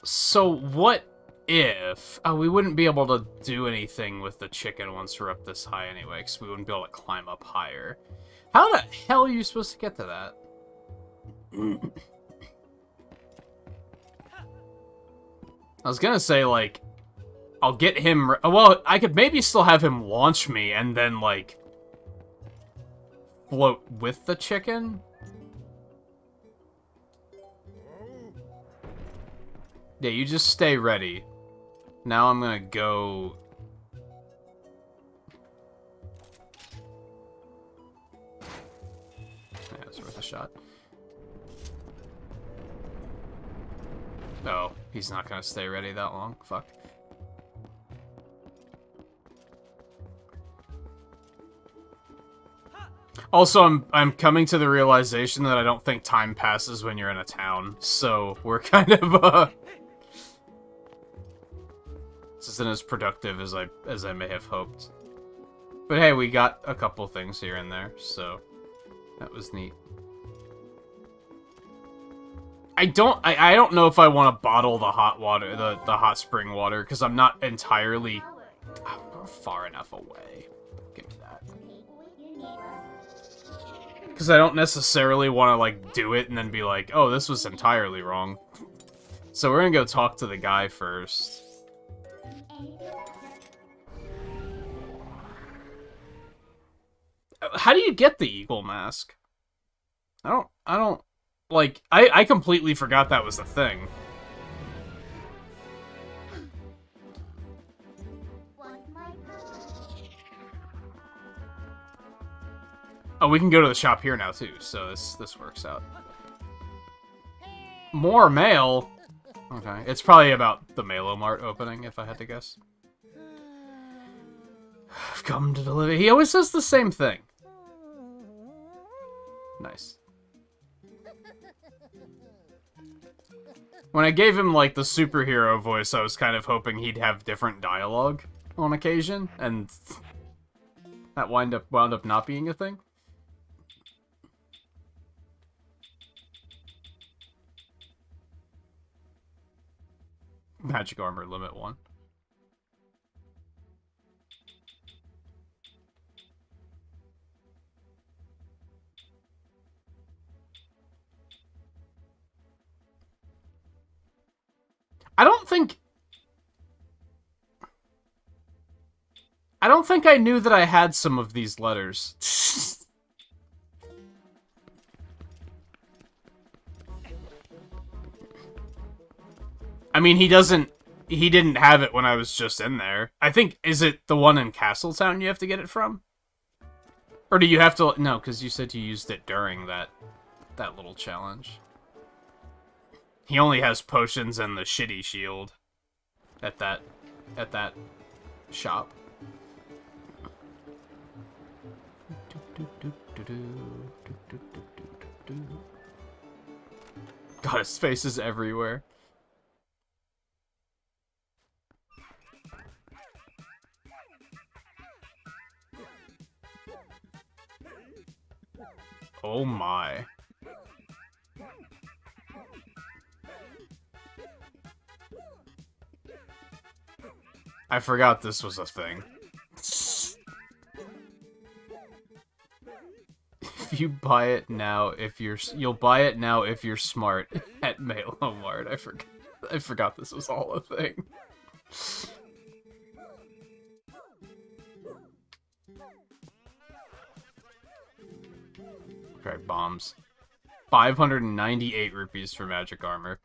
So what if... Oh, we wouldn't be able to do anything with the chicken once we're up this high anyway, because we wouldn't be able to climb up higher. How the hell are you supposed to get to that? I was gonna say, like, I'll get him... Well, I could maybe still have him launch me and then, like, float with the chicken? Yeah, you just stay ready. Now I'm gonna go... Yeah, it's worth a shot. Oh, he's not gonna stay ready that long. Fuck. Also, I'm coming to the realization that I don't think time passes when you're in a town, so we're kind of, this isn't as productive as I may have hoped. But hey, we got a couple things here and there, so that was neat. I don't know if I want to bottle the hot water, the hot spring water, because I'm not entirely far enough away. Give me that. Because I don't necessarily want to, like, do it and then be like, oh, this was entirely wrong. So we're gonna go talk to the guy first. How do you get the eagle mask? I don't, like, I completely forgot that was the thing. Oh, we can go to the shop here now, too, so this works out. More mail? Okay, it's probably about the Mail-O-Mart opening, if I had to guess. I've come to deliver. He always says the same thing. Nice. When I gave him, like, the superhero voice, I was kind of hoping he'd have different dialogue on occasion, and that wound up not being a thing. Magic armor limit 1. I don't think I knew that I had some of these letters. I mean, he didn't have it when I was just in there. I think, is it the one in Castletown you have to get it from? Or do you have to, no, because you said you used it during that little challenge. He only has potions and the shitty shield at that shop. God, his face is everywhere. Oh my. I forgot this was a thing. If you buy it now, you'll buy it now if you're smart at Mail-O-Mart. I forgot this was all a thing. Okay, bombs. 598 rupees for magic armor.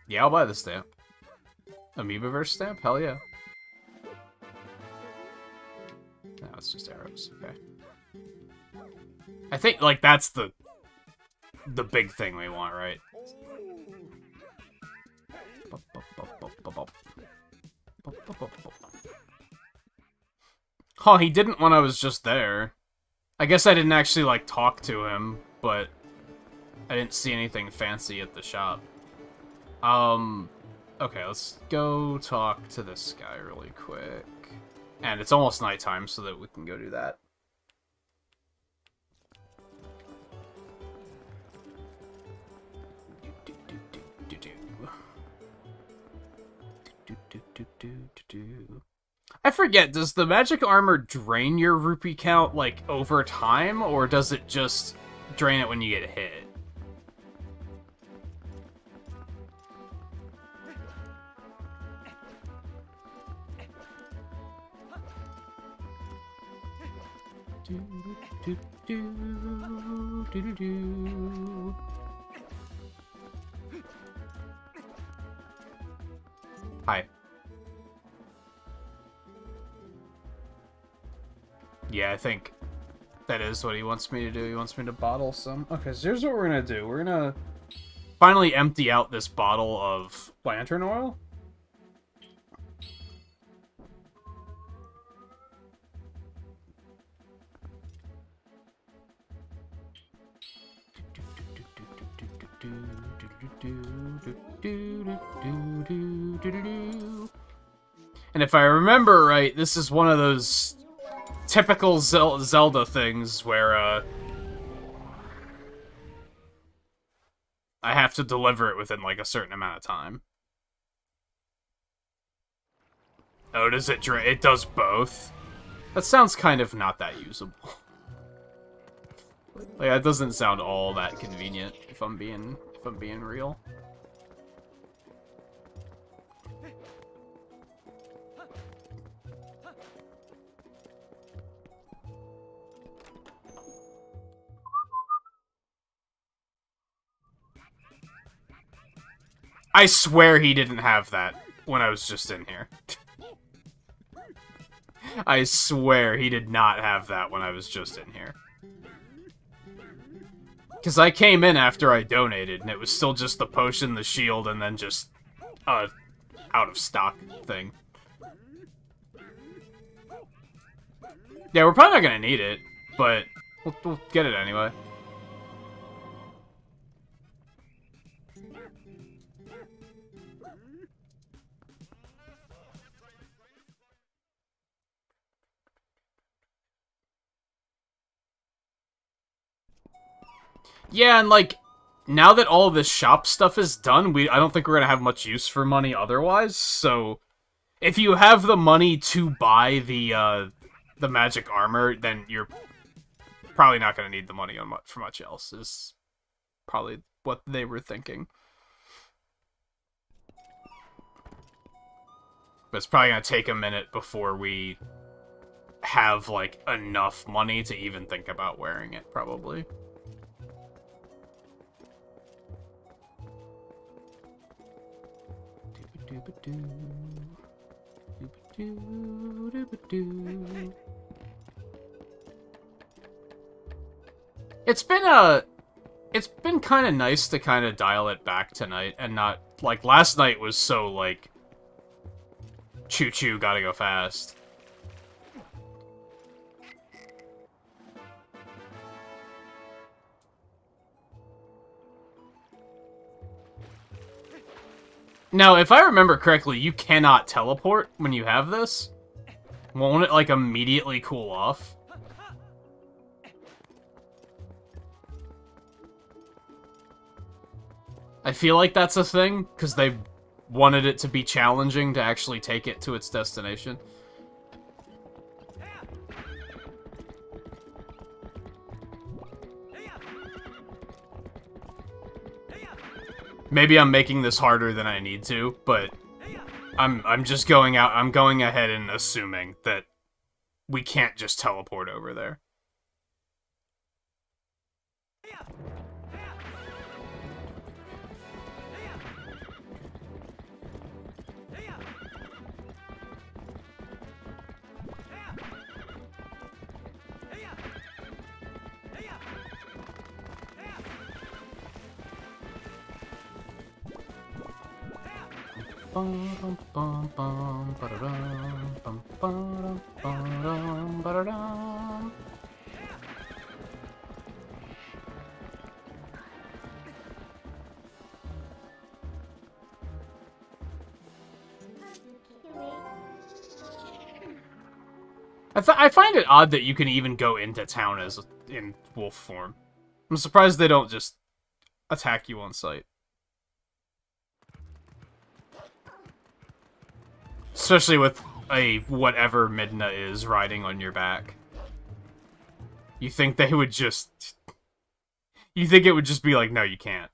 Yeah, I'll buy the stamp. Amoebaverse stamp? Hell yeah. No, it's just arrows. Okay. I think, like, that's the big thing we want, right? Oh, he didn't when I was just there. I guess I didn't actually, like, talk to him, but I didn't see anything fancy at the shop. Okay, let's go talk to this guy really quick. And it's almost nighttime, so that we can go do that. I forget, does the magic armor drain your rupee count, like, over time, or does it just drain it when you get hit? Hi. Yeah, I think that is what he wants me to do. He wants me to bottle some. Okay, so here's what we're gonna do. We're gonna finally empty out this bottle of lantern oil. And if I remember right, this is one of those typical Zelda things where I have to deliver it within like a certain amount of time. Oh, does it drain? It does both. That sounds kind of not that usable. Like, that doesn't sound all that convenient if I'm being real. I swear he didn't have that when I was just in here. I swear he did not have that when I was just in here. Because I came in after I donated, and it was still just the potion, the shield, and then just a out-of-stock thing. Yeah, we're probably not gonna need it, but we'll get it anyway. Yeah, and like, now that all of this shop stuff is done, I don't think we're gonna have much use for money otherwise, so if you have the money to buy the magic armor, then you're probably not gonna need the money on for much else, is probably what they were thinking. But it's probably gonna take a minute before we have, like, enough money to even think about wearing it, probably. It's been kind of nice to kind of dial it back tonight and not, like, last night was so, like, choo-choo, gotta go fast. Now, if I remember correctly, you cannot teleport when you have this. Won't it, like, immediately cool off? I feel like that's a thing, because they wanted it to be challenging to actually take it to its destination. Maybe I'm making this harder than I need to, but I'm just going out. I'm going ahead and assuming that we can't just teleport over there. I find it odd that you can even go into town in wolf form. I'm surprised they don't just attack you on sight. Especially with a whatever Midna is riding on your back. You think they would just... You think it would just be like, no, you can't.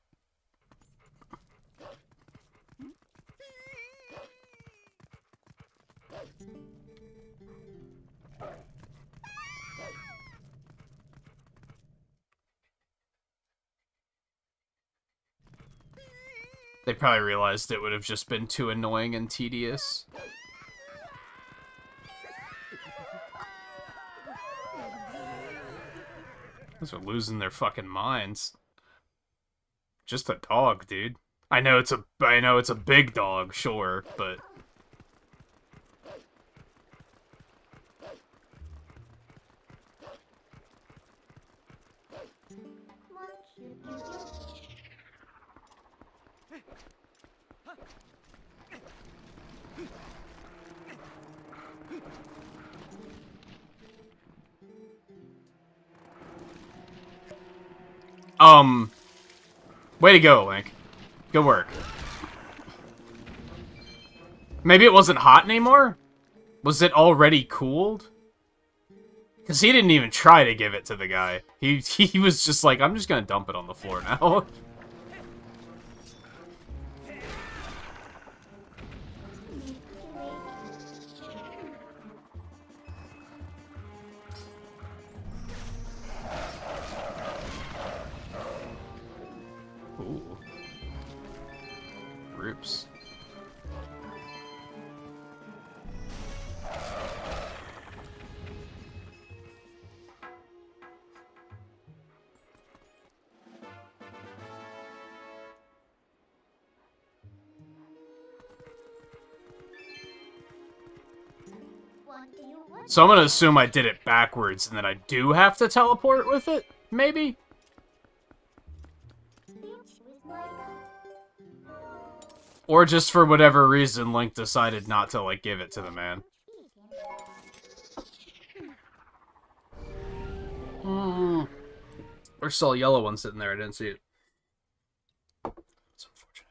They probably realized it would have just been too annoying and tedious. Those are losing their fucking minds. Just a dog, dude. I know it's a big dog, sure, but way to go, Link. Good work. Maybe it wasn't hot anymore? Was it already cooled? Because he didn't even try to give it to the guy. He was just like, I'm just gonna dump it on the floor now. groups. So I'm gonna assume I did it backwards, and then I do have to teleport with it? Maybe? Or just for whatever reason, Link decided not to, like, give it to the man. There's still a yellow one sitting there, I didn't see it. It's unfortunate.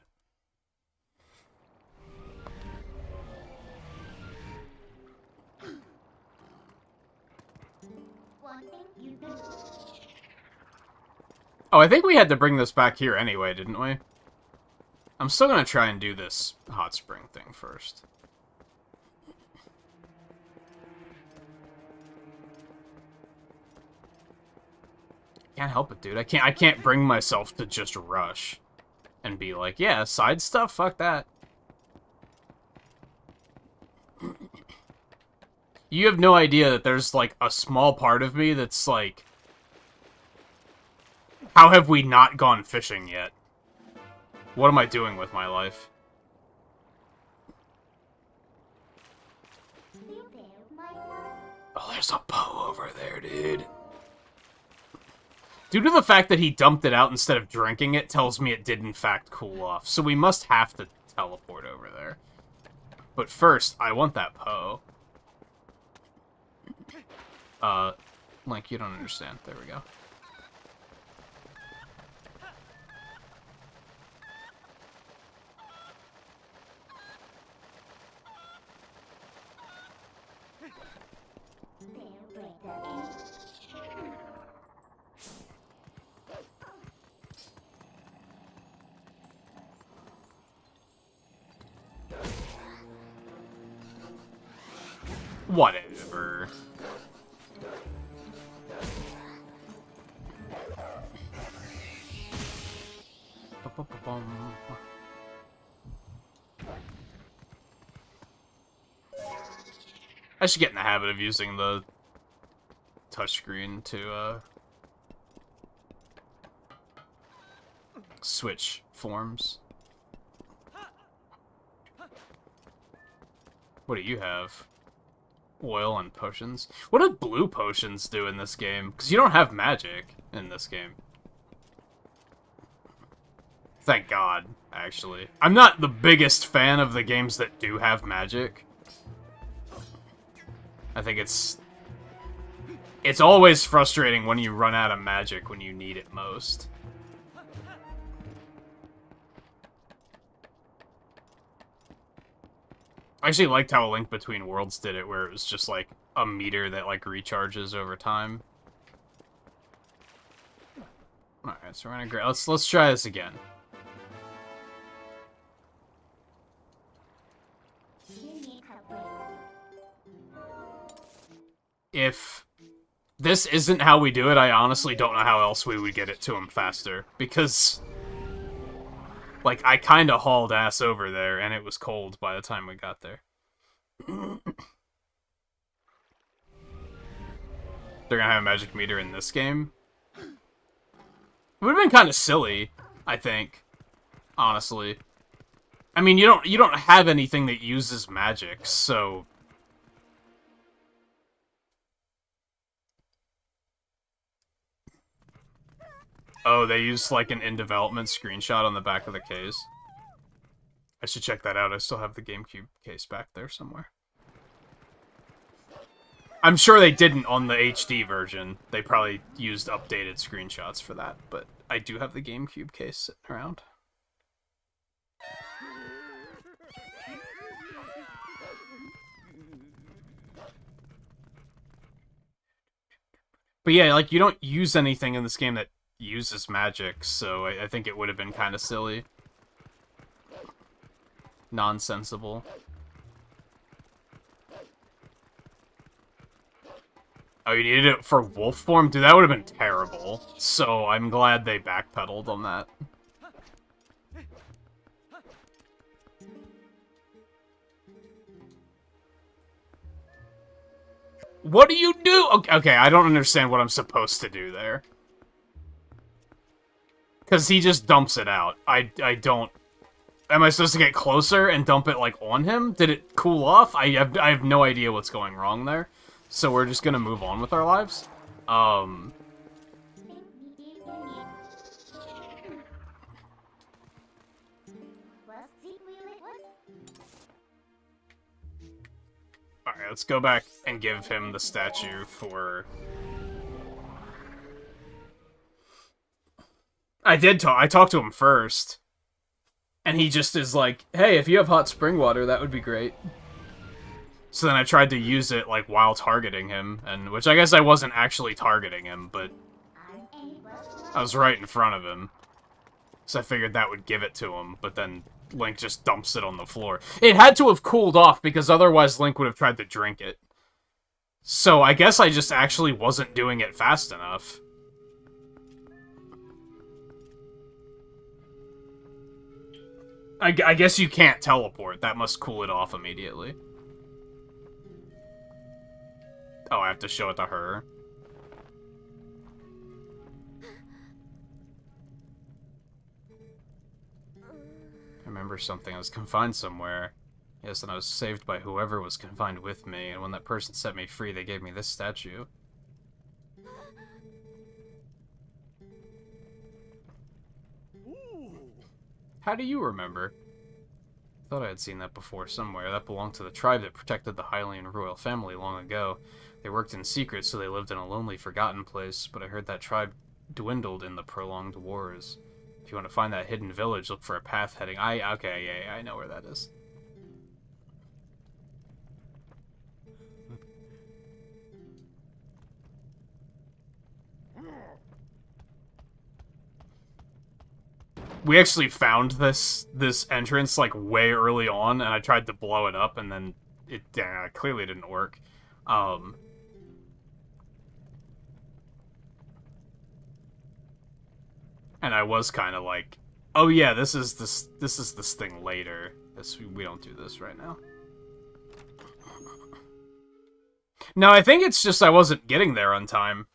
Oh, I think we had to bring this back here anyway, didn't we? I'm still gonna try and do this hot spring thing first. Can't help it, dude. I can't bring myself to just rush and be like, yeah, side stuff, fuck that. You have no idea that there's, like, a small part of me that's like, how have we not gone fishing yet? What am I doing with my life? Oh, there's a bow over there, dude. Due to the fact that he dumped it out instead of drinking it tells me it did in fact cool off. So we must have to teleport over there. But first, I want that Poe. Link, you don't understand. There we go. Whatever. I should get in the habit of using the touchscreen to switch forms. What do you have? Oil and potions. What do blue potions do in this game? Because you don't have magic in this game. Thank God, actually. I'm not the biggest fan of the games that do have magic. I think it's always frustrating when you run out of magic when you need it most. I actually liked how A Link Between Worlds did it, where it was just like a meter that like recharges over time. All right, so we're gonna let's try this again. If this isn't how we do it, I honestly don't know how else we would get it to him faster, because like, I kinda hauled ass over there, and it was cold by the time we got there. They're gonna have a magic meter in this game? It would've been kinda silly, I think. Honestly. I mean, you don't have anything that uses magic, so... Oh, they used, like, an in-development screenshot on the back of the case. I should check that out. I still have the GameCube case back there somewhere. I'm sure they didn't on the HD version. They probably used updated screenshots for that, but I do have the GameCube case sitting around. But yeah, like, you don't use anything in this game that uses magic, so I think it would have been kind of silly. Nonsensible. Oh, you needed it for wolf form? Dude, that would have been terrible. So I'm glad they backpedaled on that. What do you do? Okay, I don't understand what I'm supposed to do there. Because he just dumps it out. I don't... Am I supposed to get closer and dump it, like, on him? Did it cool off? I have no idea what's going wrong there. So we're just gonna move on with our lives. Alright, let's go back and give him the statue for... I talked to him first. And he just is like, hey, if you have hot spring water, that would be great. So then I tried to use it, like, while targeting him, and which I guess I wasn't actually targeting him, but I was right in front of him. So I figured that would give it to him, but then Link just dumps it on the floor. It had to have cooled off, because otherwise Link would have tried to drink it. So I guess I just actually wasn't doing it fast enough. I guess you can't teleport. That must cool it off immediately. Oh, I have to show it to her. I remember something. I was confined somewhere. Yes, and I was saved by whoever was confined with me, and when that person set me free, they gave me this statue. How do you remember? I thought I had seen that before somewhere. That belonged to the tribe that protected the Hylian royal family long ago. They worked in secret, so they lived in a lonely, forgotten place, but I heard that tribe dwindled in the prolonged wars. If you want to find that hidden village, look for a path heading... Okay, yeah, I know where that is. We actually found this entrance, like, way early on, and I tried to blow it up, and then it clearly didn't work. And I was kind of like, oh yeah, this is this thing later. We don't do this right now. No, I think it's just I wasn't getting there on time.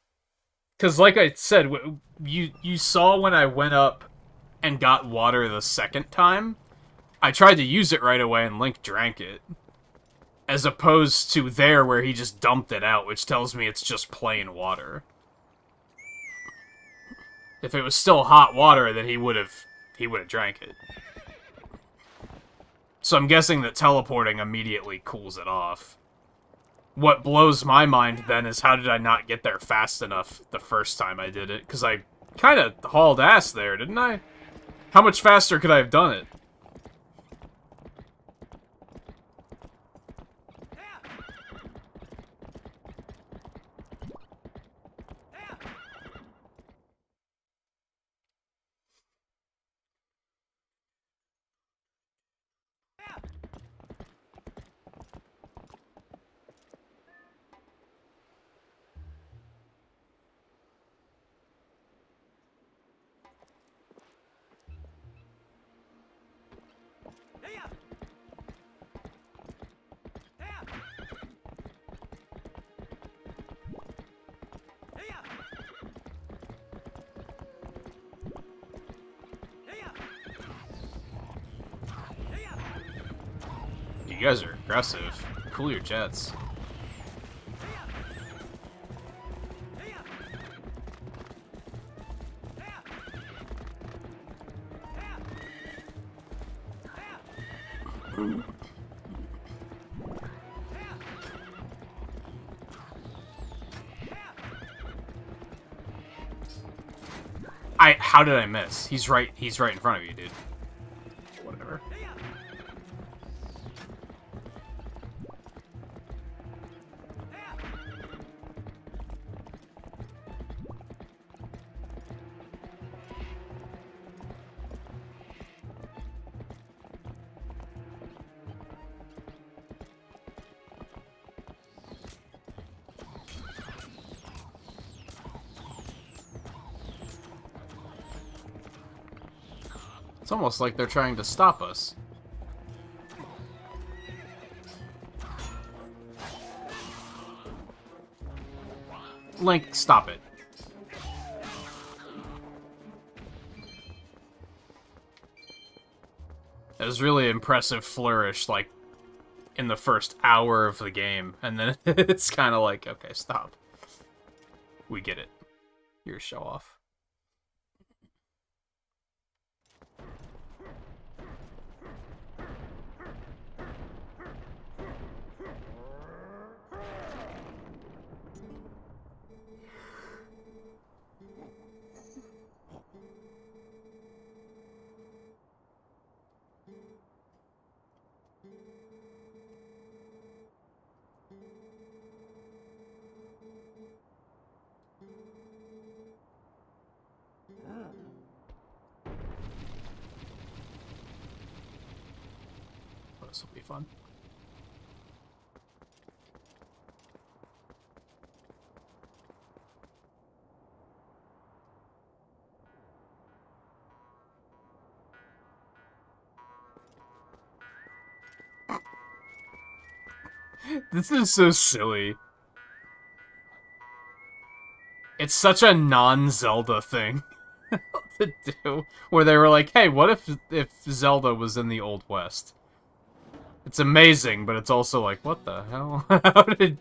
Because like I said, you saw when I went up and got water the second time, I tried to use it right away and Link drank it. As opposed to there where he just dumped it out, which tells me it's just plain water. If it was still hot water, then he would have drank it. So I'm guessing that teleporting immediately cools it off. What blows my mind then is how did I not get there fast enough the first time I did it? Because I kind of hauled ass there, didn't I? How much faster could I have done it? You guys are aggressive. Cool your jets. How did I miss? He's right in front of you, dude. Whatever. It's almost like they're trying to stop us. Link, stop it. It was really impressive flourish, like, in the first hour of the game, and then it's kind of like, okay, stop. We get it. You're a show-off. This will be fun. This is so silly. It's such a non-Zelda thing to do, where they were like, hey, what if Zelda was in the Old West? It's amazing, but it's also like, what the hell? How did...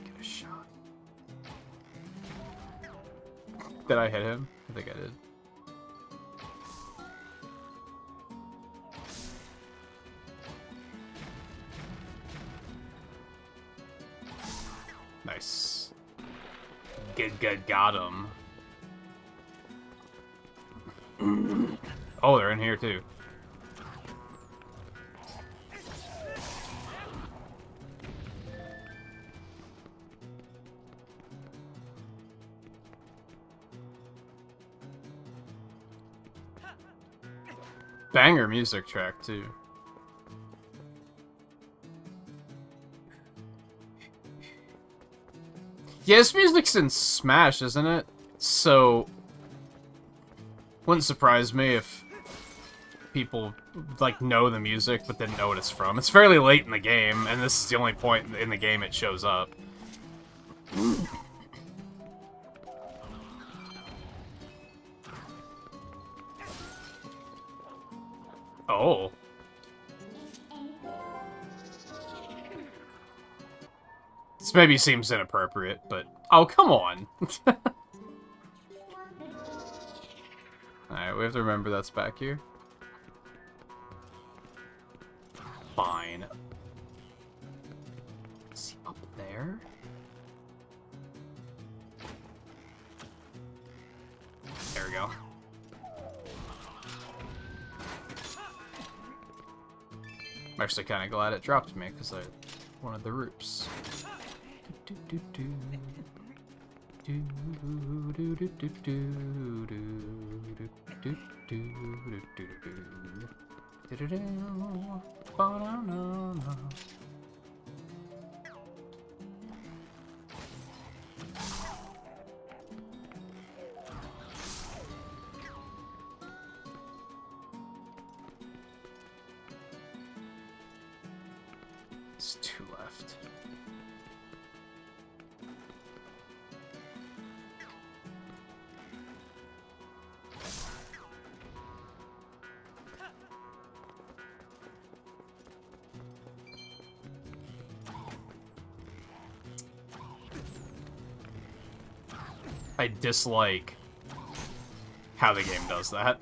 Get a shot. Did I hit him? I think I did. Nice. Good, got him. Oh, they're in here too. Banger music track too. Yeah, this music's in Smash, isn't it? So, wouldn't surprise me if people, like, know the music, but didn't know what it's from. It's fairly late in the game, and this is the only point in the game it shows up. Oh. This maybe seems inappropriate, but... Oh, come on! Alright, we have to remember that's back here. Fine. Is he up there? There we go. I'm actually kind of glad it dropped me, because I wanted the roops. It's 2 left. I dislike how the game does that.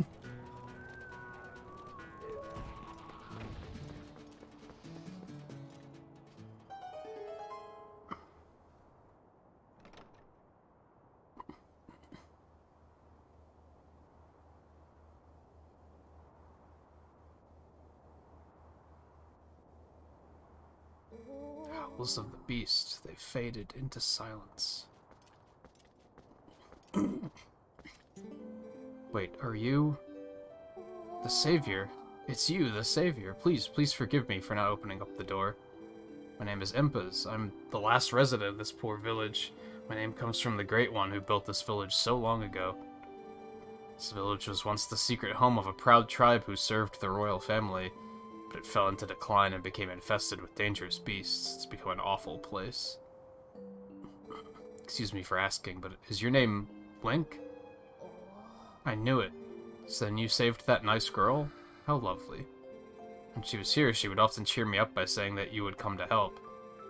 Howls of the beast, they faded into silence. Wait, are you... the Savior? It's you, the Savior. Please forgive me for not opening up the door. My name is Impaz. I'm the last resident of this poor village. My name comes from the Great One who built this village so long ago. This village was once the secret home of a proud tribe who served the royal family, but it fell into decline and became infested with dangerous beasts. It's become an awful place. Excuse me for asking, but is your name Link? I knew it. So then you saved that nice girl? How lovely. When she was here, she would often cheer me up by saying that you would come to help.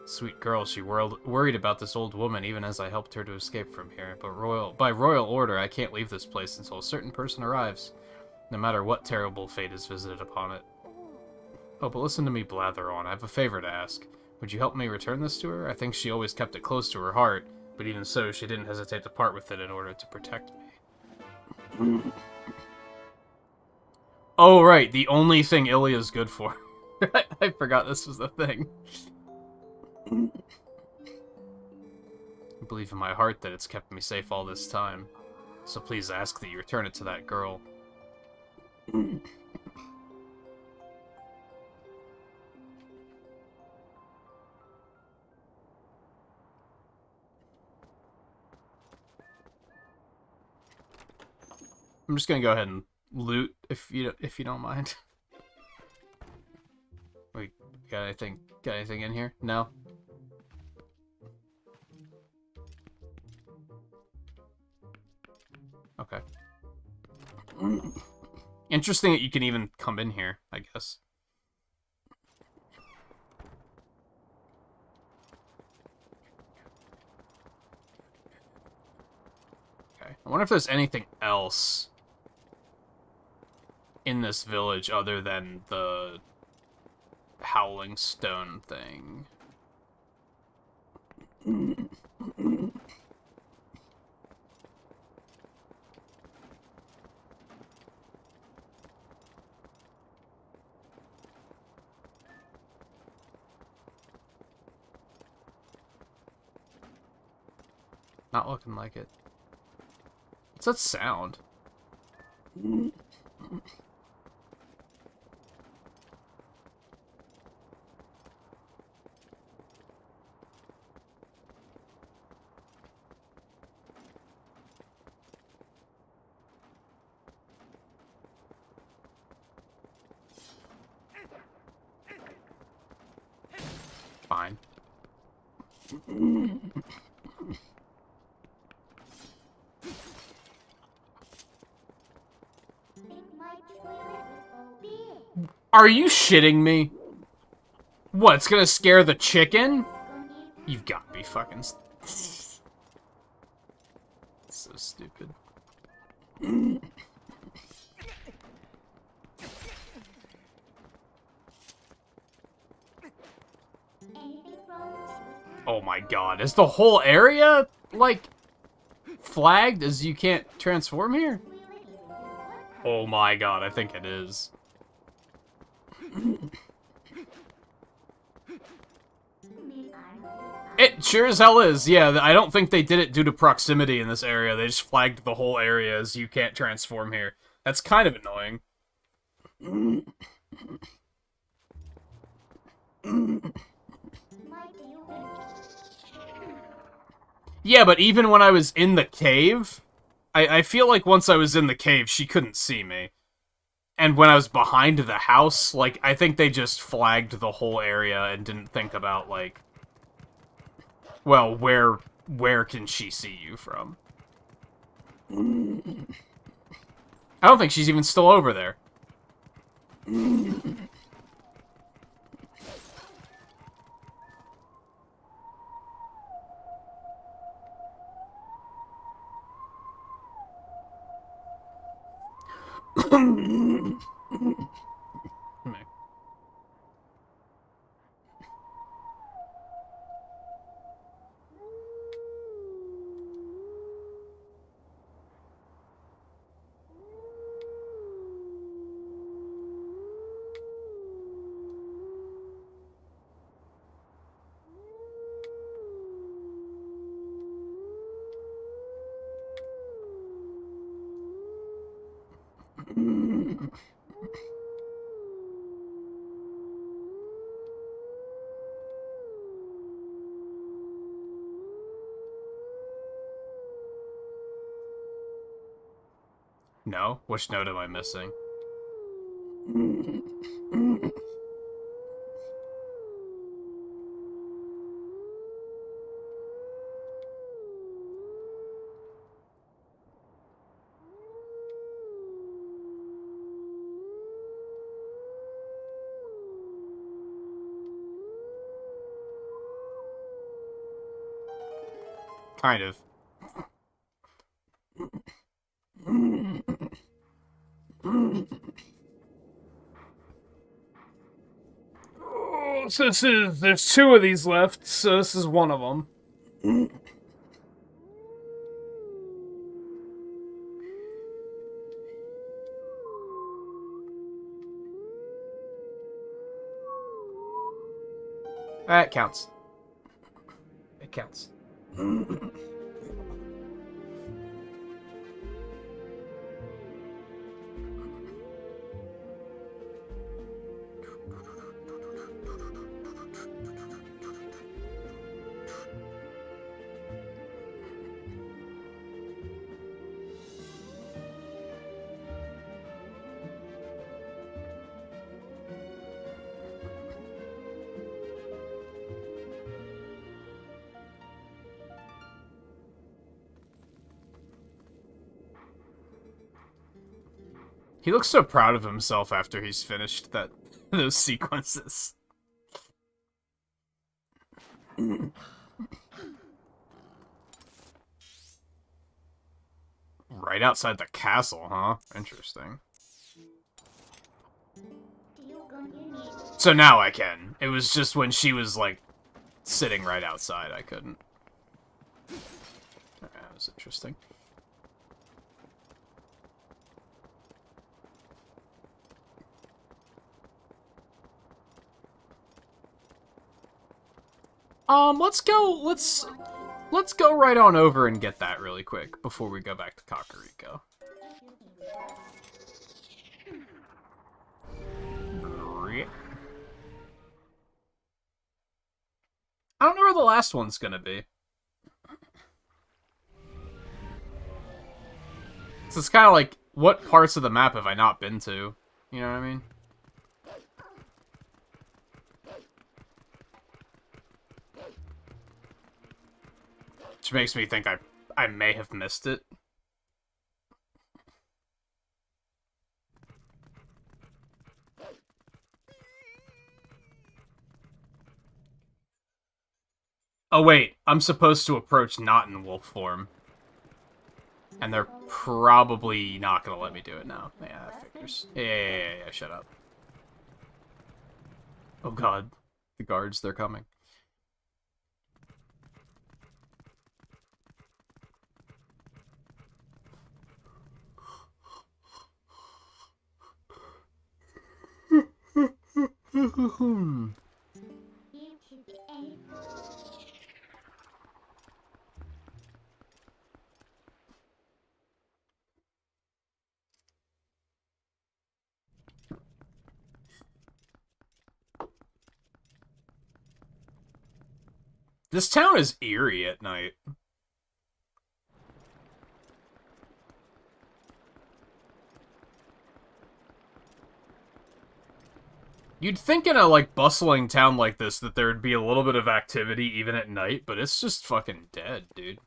Sweet girl, she worried about this old woman even as I helped her to escape from here. But by royal order, I can't leave this place until a certain person arrives, no matter what terrible fate is visited upon it. Oh, but listen to me blather on. I have a favor to ask. Would you help me return this to her? I think she always kept it close to her heart, but even so, she didn't hesitate to part with it in order to protect me. Oh, right, the only thing Ilya's good for. I forgot this was the thing. I believe in my heart that it's kept me safe all this time. So please ask that you return it to that girl. I'm just gonna go ahead and loot if you don't mind. Wait, got anything in here? No. Okay. Interesting that you can even come in here, I guess. Okay. I wonder if there's anything else in this village other than the Howling Stone thing. Not looking like it. What's that sound? Fine. Are you shitting me? What, it's gonna scare the chicken? You've got to be fucking... So stupid. Oh my god, is the whole area, like, flagged as you can't transform here? Oh my god, I think it is. It sure as hell is, yeah. I don't think they did it due to proximity in this area. They just flagged the whole area as you can't transform here. That's kind of annoying. Yeah, but even when I was in the cave, I feel like once I was in the cave, she couldn't see me. And when I was behind the house, like, I think they just flagged the whole area and didn't think about, like, well, where can she see you from? I don't think she's even still over there. No? Which note am I missing? Kind of. Oh, so there's two of these left, so this is one of them. That counts. It counts. He looks so proud of himself after he's finished those sequences. Right outside the castle, huh? Interesting. So now I can. It was just when she was, like, sitting right outside I couldn't. That was interesting. Let's go right on over and get that really quick before we go back to Kakariko. I don't know where the last one's gonna be. So it's kind of like, what parts of the map have I not been to? You know what I mean? Which makes me think I may have missed it. Oh wait, I'm supposed to approach not in wolf form. And they're probably not gonna let me do it now. Yeah, that figures. Yeah, shut up. Oh god. The guards, they're coming. This town is eerie at night. You'd think in a, like, bustling town like this that there would be a little bit of activity even at night, but it's just fucking dead, dude.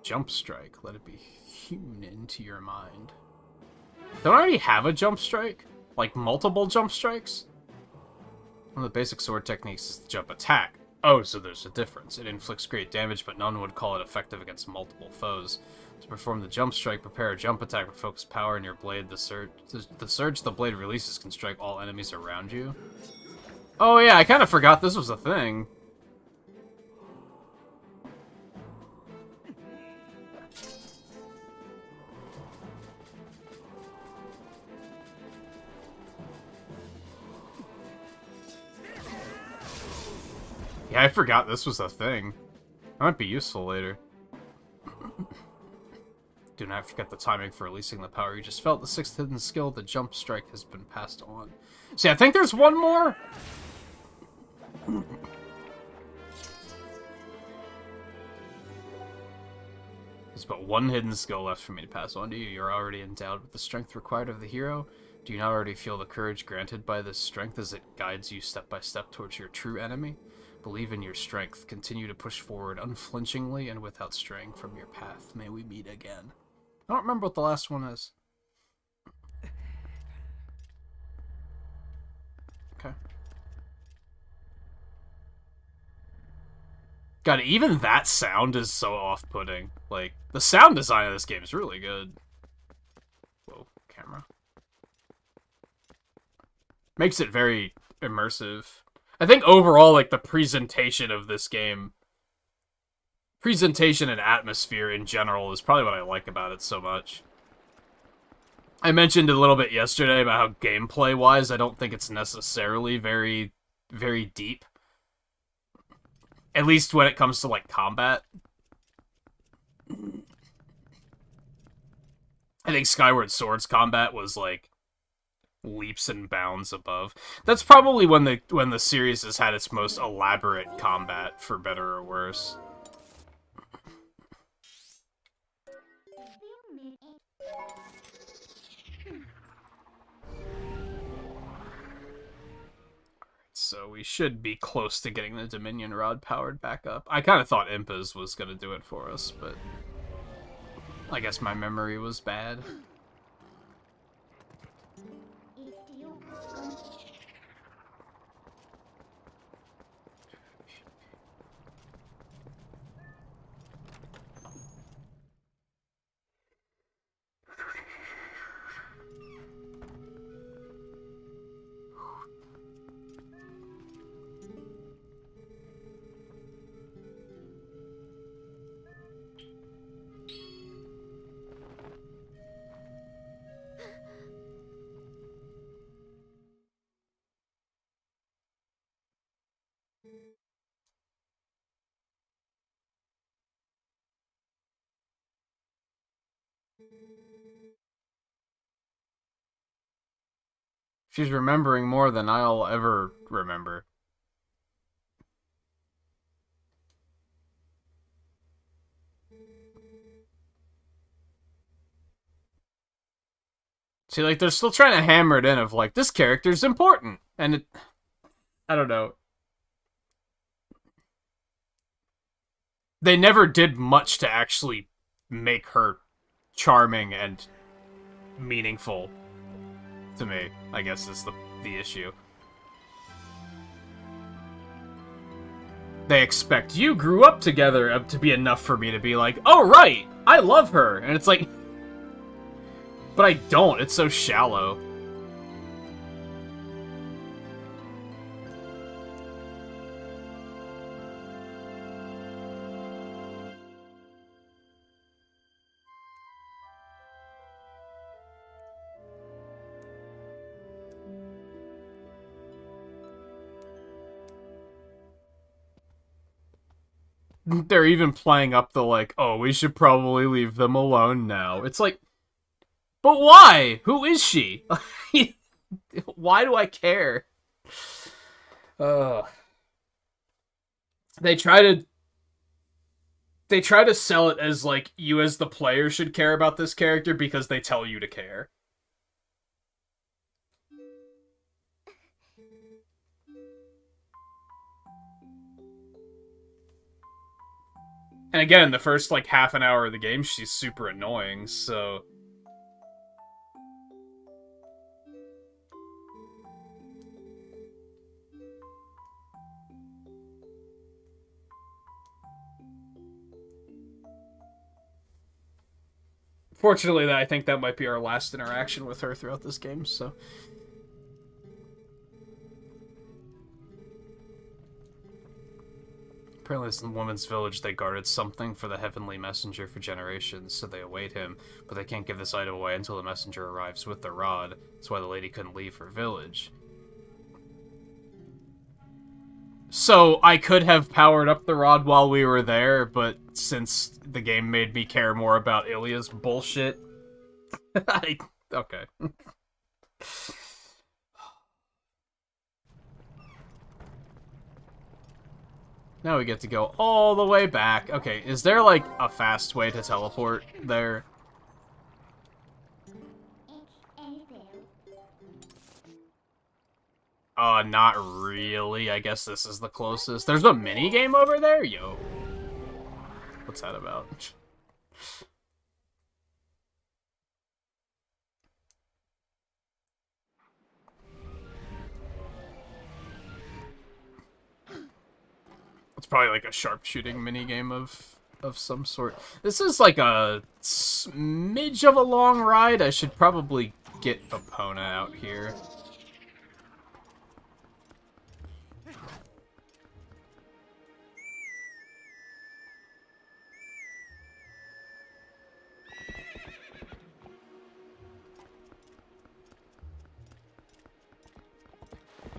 Jump strike. Let it be hewn into your mind. Don't I already have a jump strike? Like multiple jump strikes? One of the basic sword techniques is the jump attack. Oh, so there's a difference. It inflicts great damage, but none would call it effective against multiple foes. To perform the jump strike, prepare a jump attack with focused power in your blade. The surge the blade releases can strike all enemies around you. Oh yeah, I kind of forgot this was a thing. Yeah, I forgot this was a thing. That might be useful later. Do not forget the timing for releasing the power you just felt. The 6th hidden skill, the jump strike, has been passed on. See, I think there's one more! There's but one hidden skill left for me to pass on to you. You're already endowed with the strength required of the hero. Do you not already feel the courage granted by this strength as it guides you step by step towards your true enemy? Believe in your strength. Continue to push forward unflinchingly and without straying from your path. May we meet again. I don't remember what the last one is. Okay. God, even that sound is so off-putting. Like, the sound design of this game is really good. Whoa, camera. Makes it very immersive. I think overall, like, the presentation of this game, presentation and atmosphere in general is probably what I like about it so much. I mentioned a little bit yesterday about how gameplay-wise, I don't think it's necessarily very, very deep. At least when it comes to, like, combat. I think Skyward Sword's combat was, like, leaps and bounds above. That's probably when the series has had its most elaborate combat, for better or worse. So we should be close to getting the Dominion Rod powered back up. I kind of thought Impas was going to do it for us, but I guess my memory was bad. She's remembering more than I'll ever remember. See, like, they're still trying to hammer it in of, like, this character's important. And it... I don't know. They never did much to actually make her charming and meaningful to me, I guess, is the issue. They expect you grew up together to be enough for me to be like, oh, right, I love her. And it's like... But I don't, it's so shallow. They're even playing up the, like, oh, we should probably leave them alone now. It's like, but why? Who is she? Why do I care? They try to sell it as, like, you as the player should care about this character because they tell you to care. And again, the first, like, half an hour of the game, she's super annoying, so... Fortunately, I think that might be our last interaction with her throughout this game, so... Apparently, in the woman's village, they guarded something for the heavenly messenger for generations, so they await him, but they can't give this item away until the messenger arrives with the rod. That's why the lady couldn't leave her village. So, I could have powered up the rod while we were there, but since the game made me care more about Ilya's bullshit... Okay. Now we get to go all the way back. Okay, is there, like, a fast way to teleport there? Not really. I guess this is the closest. There's a mini-game over there? Yo. What's that about? It's probably like a sharpshooting minigame of some sort. This is like a smidge of a long ride. I should probably get Epona out here.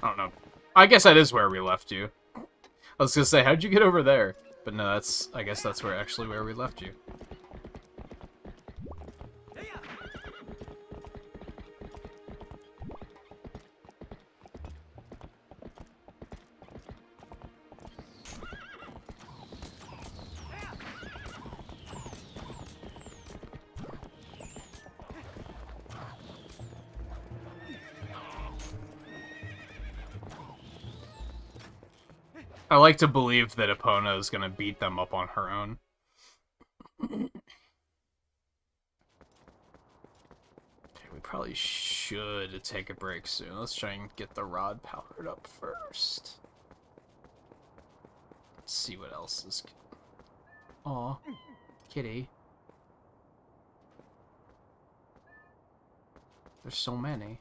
I don't know. I guess that is where we left you. I was gonna say, how'd you get over there? But no, that's... I guess that's actually where we left you. I like to believe that Epona is gonna beat them up on her own. Okay, we probably should take a break soon. Let's try and get the rod powered up first. Let's see what else is... Aw, kitty. There's so many.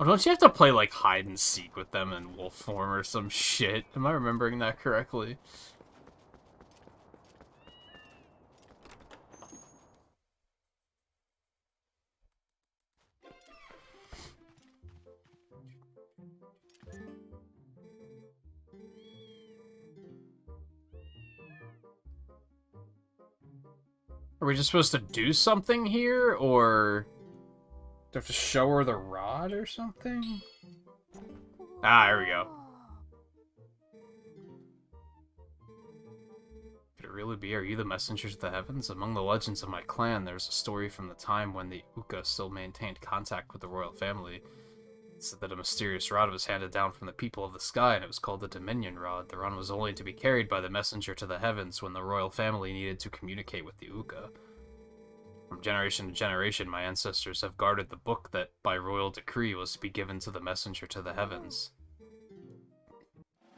Oh, don't you have to play, like, hide-and-seek with them in wolf form or some shit? Am I remembering that correctly? Are we just supposed to do something here, or... Do I have to show her the rod or something? Ah, here we go. Could it really be? Are you the messengers of the heavens? Among the legends of my clan, there's a story from the time when the Uka still maintained contact with the royal family. It said that a mysterious rod was handed down from the people of the sky, and it was called the Dominion Rod. The rod was only to be carried by the messenger to the heavens when the royal family needed to communicate with the Uka. From generation to generation, my ancestors have guarded the book that, by royal decree, was to be given to the messenger to the heavens.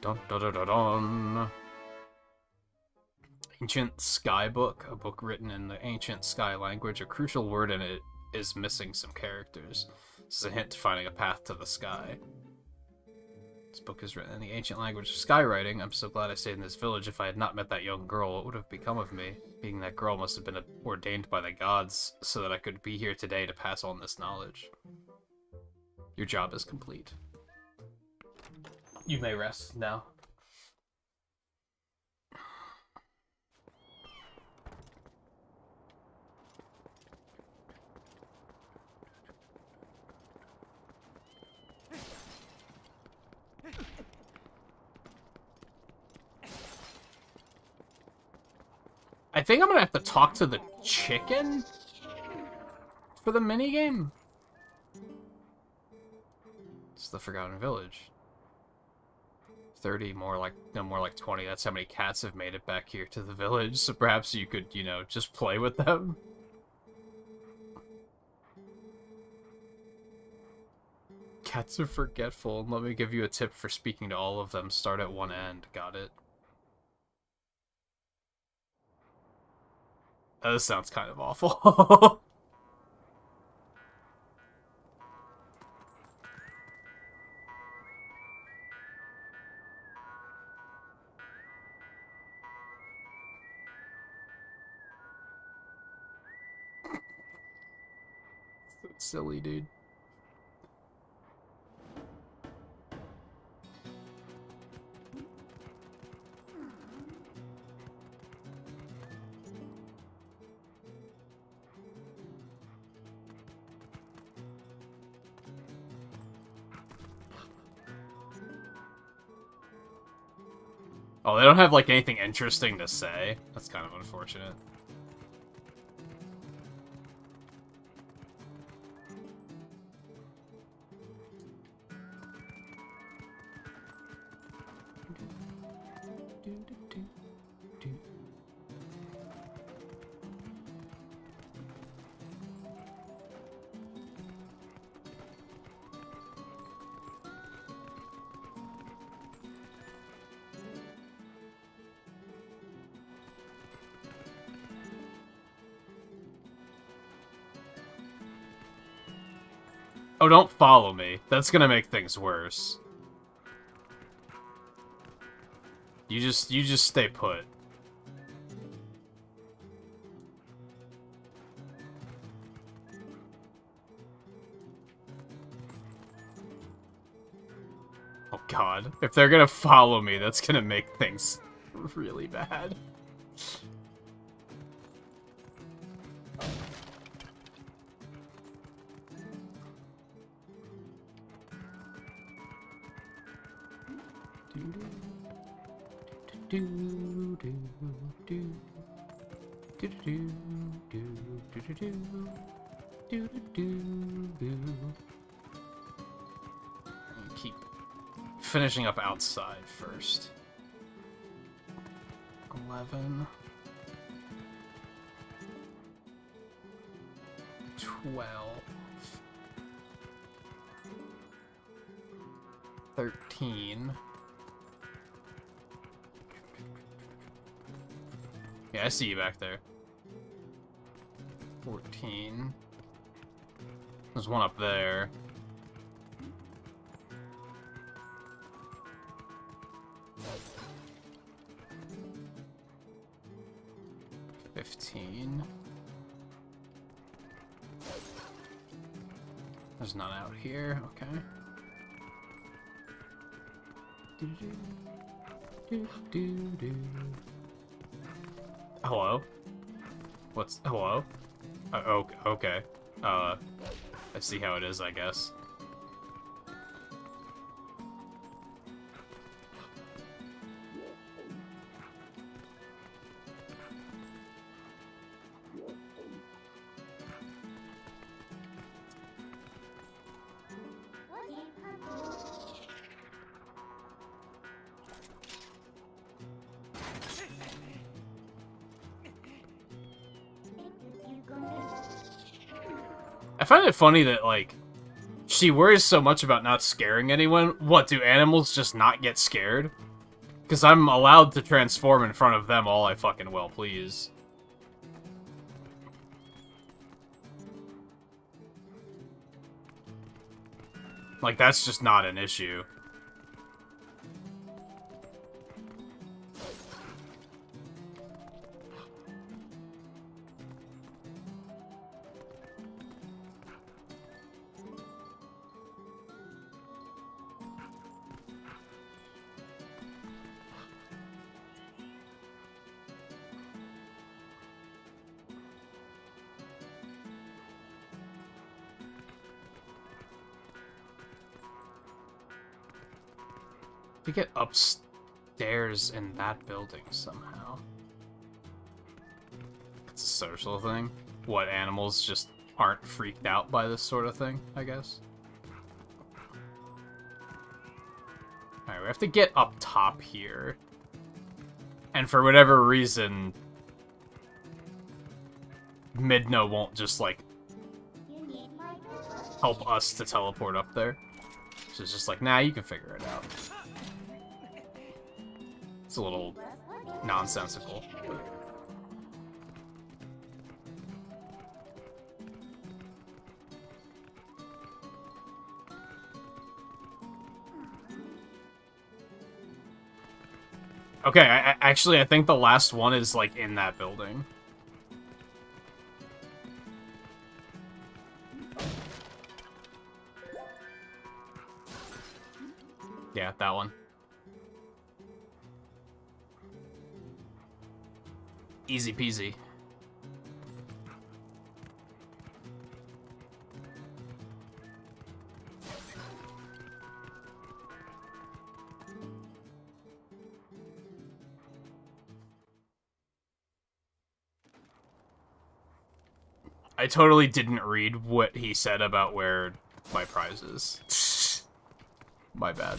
Dun dun dun dun dun. Ancient Sky Book, a book written in the ancient Sky language. A crucial word in it is missing some characters. This is a hint to finding a path to the sky. This book is written in the ancient language of skywriting. I'm so glad I stayed in this village. If I had not met that young girl, what would have become of me? Being that girl must have been ordained by the gods so that I could be here today to pass on this knowledge. Your job is complete. You may rest now. I think I'm gonna have to talk to the chicken for the minigame. It's the Forgotten Village. 30, more like 20. That's how many cats have made it back here to the village. So perhaps you could, you know, just play with them. Cats are forgetful. Let me give you a tip for speaking to all of them. Start at one end. Got it. That sounds kind of awful. So silly, dude. Oh, they don't have, like, anything interesting to say? That's kind of unfortunate. Oh, don't follow me. That's gonna make things worse. You just stay put. Oh god. If they're gonna follow me, that's gonna make things really bad. Keep finishing up outside first. 11. 12. 13. Yeah, I see you back there. 14. There's one up there. 15. There's none out here, okay. Hello? What's... hello? Okay. I see how it is, I guess. I find it funny that, like, she worries so much about not scaring anyone. What, do animals just not get scared? Because I'm allowed to transform in front of them all I fucking well please. Like, that's just not an issue. To get upstairs in that building somehow. It's a social thing. What, animals just aren't freaked out by this sort of thing, I guess? Alright, we have to get up top here. And for whatever reason, Midna won't just, like, help us to teleport up there. She's just like, nah, you can figure it out. It's a little nonsensical. Okay, actually, I think the last one is, like, in that building. Yeah, that one. Easy peasy. I totally didn't read what he said about where my prize is. My bad.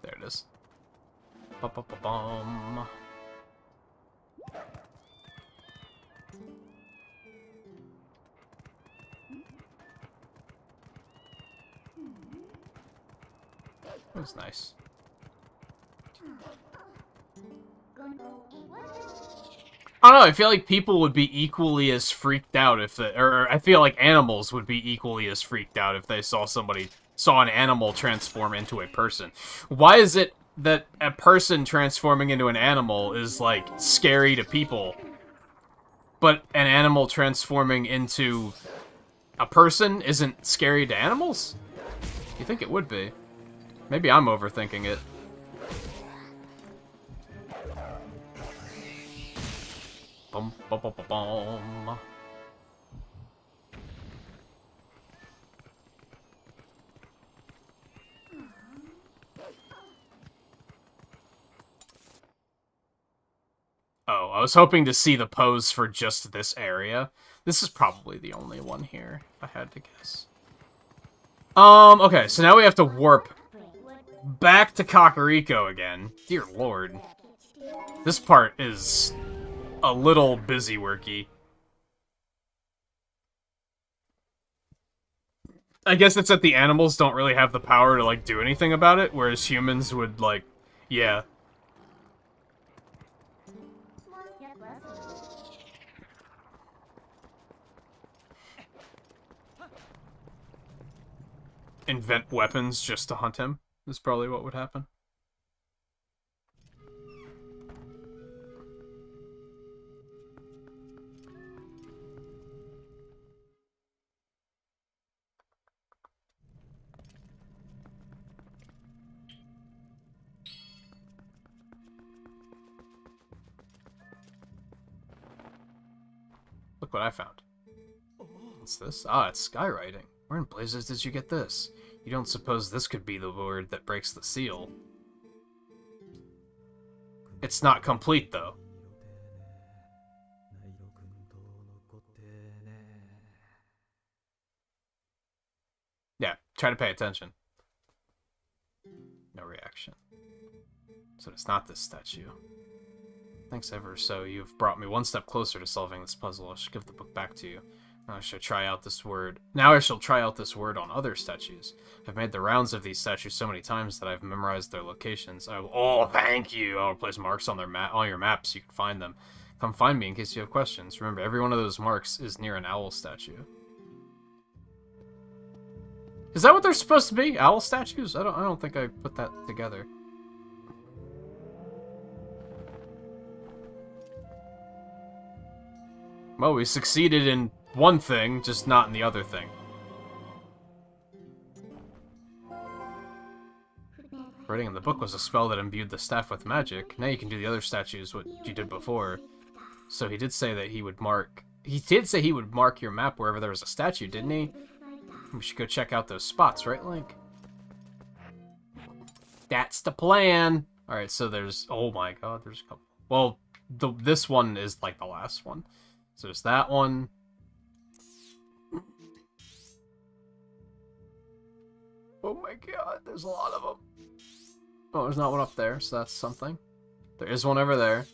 There it is. Ba-ba-ba-bum. That was nice. I don't know, I feel like people would be equally as freaked out if or I feel like animals would be equally as freaked out if they saw an animal transform into a person. Why is it that a person transforming into an animal is, like, scary to people, but an animal transforming into a person isn't scary to animals? You think it would be. Maybe I'm overthinking it. Bum, bum, bum, bum, bum. Oh, I was hoping to see the pose for just this area. This is probably the only one here, if I had to guess. Okay, so now we have to warp back to Kakariko again. Dear lord. This part is a little busy-worky. I guess it's that the animals don't really have the power to, like, do anything about it, whereas humans would, like, yeah. Invent weapons just to hunt him is probably what would happen. Look what I found. What's this? Ah, it's skywriting. Where in blazes did you get this? You don't suppose this could be the word that breaks the seal? It's not complete, though. Yeah, try to pay attention. No reaction. So it's not this statue. Thanks ever so. You've brought me one step closer to solving this puzzle. I should give the book back to you. Now I shall try out this word. Now I shall try out this word on other statues. I've made the rounds of these statues so many times that I've memorized their locations. Oh, thank you! I'll place marks on all your maps so you can find them. Come find me in case you have questions. Remember, every one of those marks is near an owl statue. Is that what they're supposed to be? Owl statues? I don't think I put that together. Well, we succeeded in one thing, just not in the other thing. Writing in the book was a spell that imbued the staff with magic. Now you can do the other statues what you did before. So he did say that he would mark... He did say he would mark your map wherever there was a statue, didn't he? We should go check out those spots, right, Link? That's the plan! Alright, so there's... Oh my god, there's a couple... Well, this one is like the last one. So there's that one. Oh my god, there's a lot of them. Oh, there's not one up there, so that's something. There is one over there.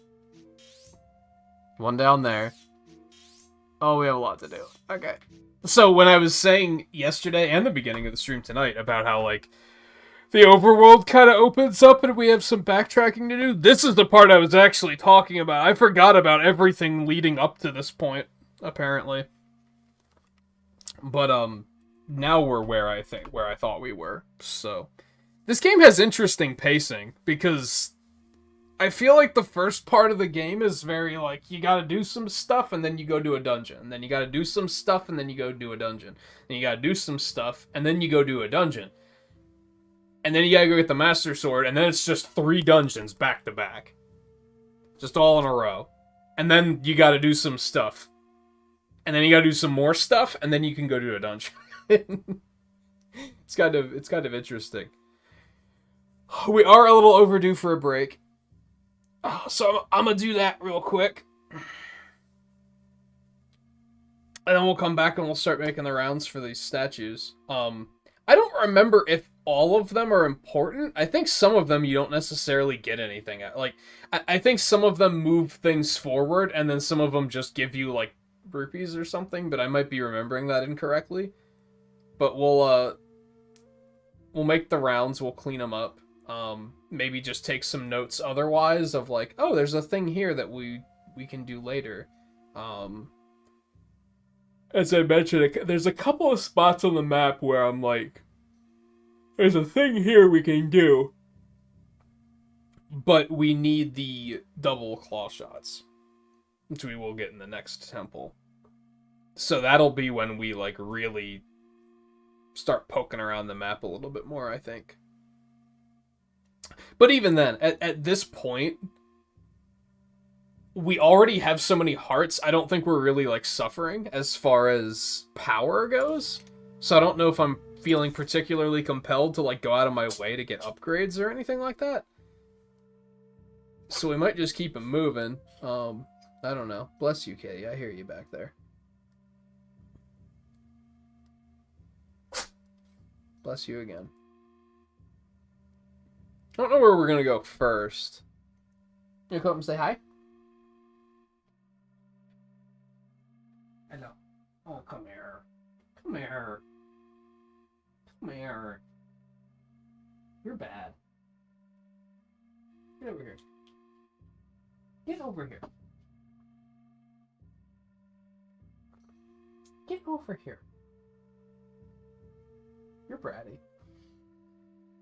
One down there. Oh, we have a lot to do. Okay. So when I was saying yesterday and the beginning of the stream tonight about how, like, the overworld kind of opens up and we have some backtracking to do, this is the part I was actually talking about. I forgot about everything leading up to this point, apparently. But, now we're where I thought we were. So this game has interesting pacing because I feel like the first part of the game is very like you gotta do some stuff and then you go do a dungeon, and then you gotta do some stuff and then you go do a dungeon, and you gotta do some stuff and then you go do a dungeon, and then you gotta go get the Master Sword, and then it's just 3 dungeons back to back, just all in a row, and then you gotta do some stuff, and then you gotta do some more stuff, and then you can go do a dungeon. It's kind of interesting. We are a little overdue for a break. So I'm going to do that real quick. And then we'll come back and we'll start making the rounds for these statues. I don't remember if all of them are important. I think some of them you don't necessarily get anything at. Like, I think some of them move things forward, and then some of them just give you, like, rupees or something, but I might be remembering that incorrectly. But we'll make the rounds, we'll clean them up. Maybe just take some notes otherwise of like, oh, there's a thing here that we can do later. As I mentioned, there's a couple of spots on the map where I'm like, there's a thing here we can do, but we need the double claw shots, which we will get in the next temple. So that'll be when we like really start poking around the map a little bit more, I think. But even then, at this point, we already have so many hearts, I don't think we're really, like, suffering as far as power goes. So I don't know if I'm feeling particularly compelled to, like, go out of my way to get upgrades or anything like that. So we might just keep it moving. I don't know. Bless you, Kitty. I hear you back there. Bless you again. I don't know where we're going to go first. You come up and say hi? Hello. Oh, come here. Come here. Come here. You're bad. Get over here. Get over here. Get over here. You're bratty.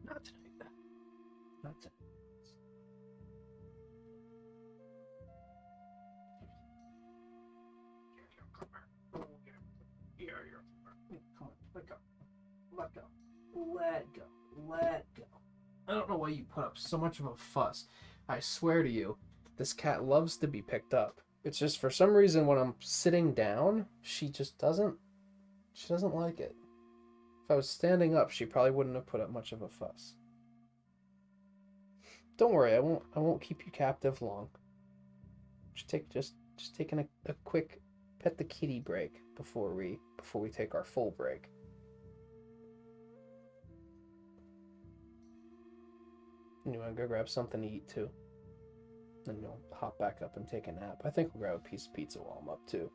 Not tonight. Not tonight. Come on, let go. Let go. Let go. Let go. I don't know why you put up so much of a fuss. I swear to you, this cat loves to be picked up. It's just for some reason when I'm sitting down, she doesn't like it. If I was standing up, she probably wouldn't have put up much of a fuss. Don't worry, I won't keep you captive long. Just taking a quick pet the kitty break before we take our full break. And you want to go grab something to eat too. Then you'll hop back up and take a nap. I think we'll grab a piece of pizza while I'm up too.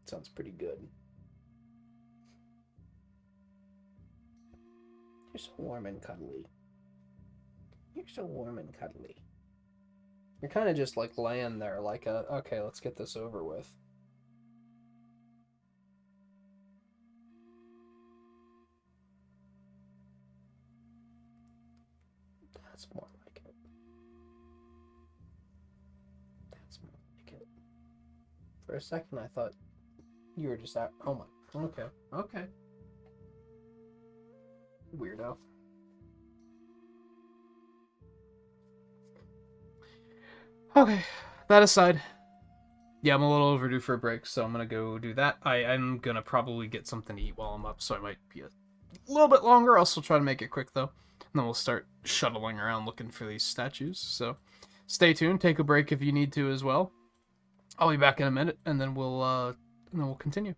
Sounds pretty good. You're so warm and cuddly. You're so warm and cuddly. You're kind of just like laying there like okay, let's get this over with. That's more like it. That's more like it. For a second I thought you were just out. Oh my. Okay. Okay. Weirdo. Okay, that aside, yeah, I'm a little overdue for a break, so I'm gonna go do that. I'm gonna probably get something to eat while I'm up, so I might be a little bit longer. I'll still try to make it quick, though. And then we'll start shuttling around looking for these statues. So stay tuned, take a break if you need to as well. I'll be back in a minute, and then we'll continue.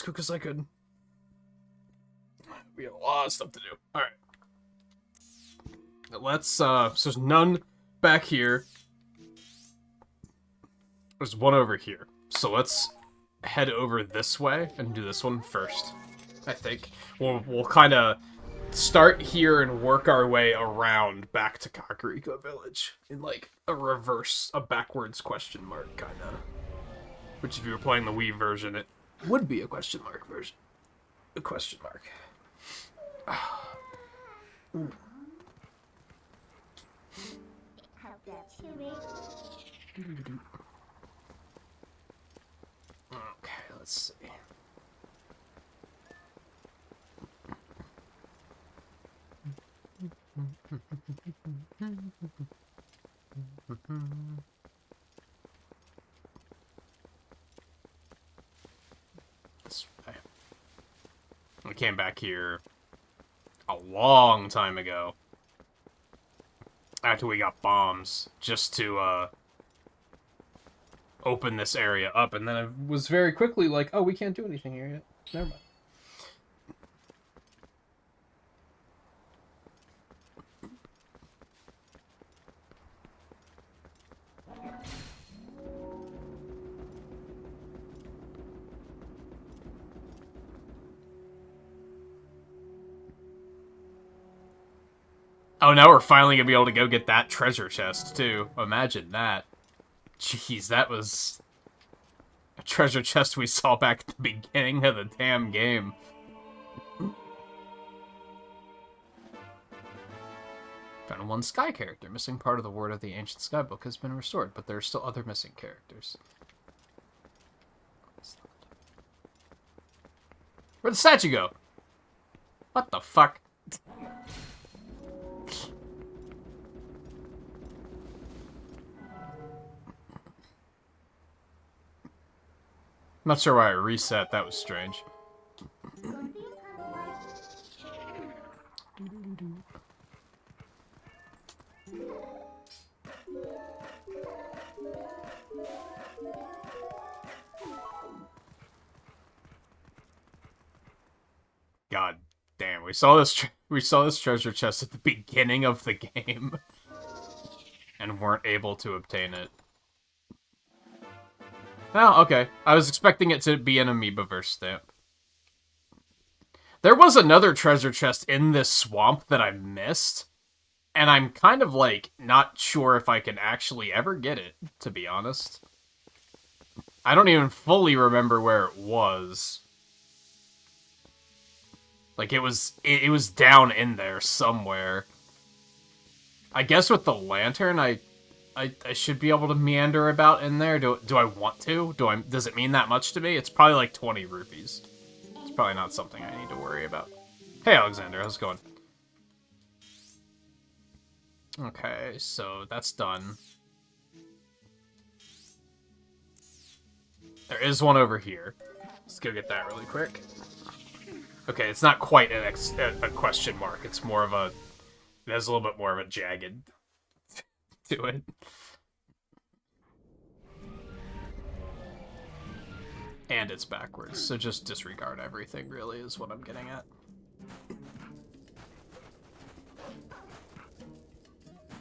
quick as I could. We have a lot of stuff to do. Alright. Let's, so there's none back here. There's one over here. So let's head over this way and do this one first, I think. We'll kind of start here and work our way around back to Kakariko Village in, like, a backwards question mark, kind of. Which, if you were playing the Wii version, it would be a question mark version. A question mark. Okay, let's see. This way. We came back here a long time ago. After we got bombs, just to, open this area up, and then it was very quickly like, oh, we can't do anything here yet. Never mind. Oh, now we're finally gonna be able to go get that treasure chest, too. Imagine that. Jeez, that was a treasure chest we saw back at the beginning of the damn game. Found one sky character. Missing part of the word of the ancient sky book has been restored, but there are still other missing characters. Where'd the statue go? What the fuck? Not sure why I reset. That was strange. God damn, we saw this treasure chest at the beginning of the game and weren't able to obtain it. Oh, okay. I was expecting it to be an Amoebaverse stamp. There was another treasure chest in this swamp that I missed, and I'm kind of, like, not sure if I can actually ever get it, to be honest. I don't even fully remember where it was. Like, it was down in there somewhere. I guess with the lantern, I should be able to meander about in there. Do I want to? Does it mean that much to me? It's probably like 20 rupees. It's probably not something I need to worry about. Hey, Alexander, how's it going? Okay, so that's done. There is one over here. Let's go get that really quick. Okay, it's not quite a question mark. It's more of a... It has a little bit more of a jagged to it. And it's backwards, so just disregard everything, really, is what I'm getting at.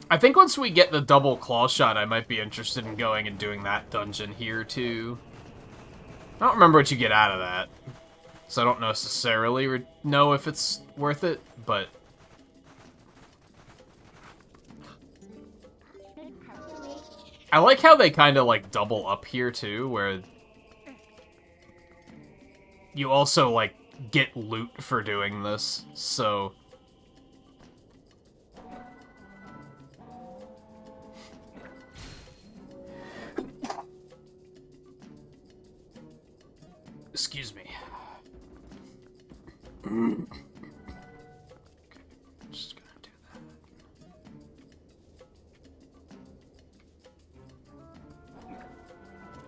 I think once we get the double claw shot, I might be interested in going and doing that dungeon here, too. I don't remember what you get out of that, so I don't necessarily know if it's worth it, but... I like how they kind of, like, double up here, too, where you also, like, get loot for doing this, so... Excuse me. Okay, just gonna do that.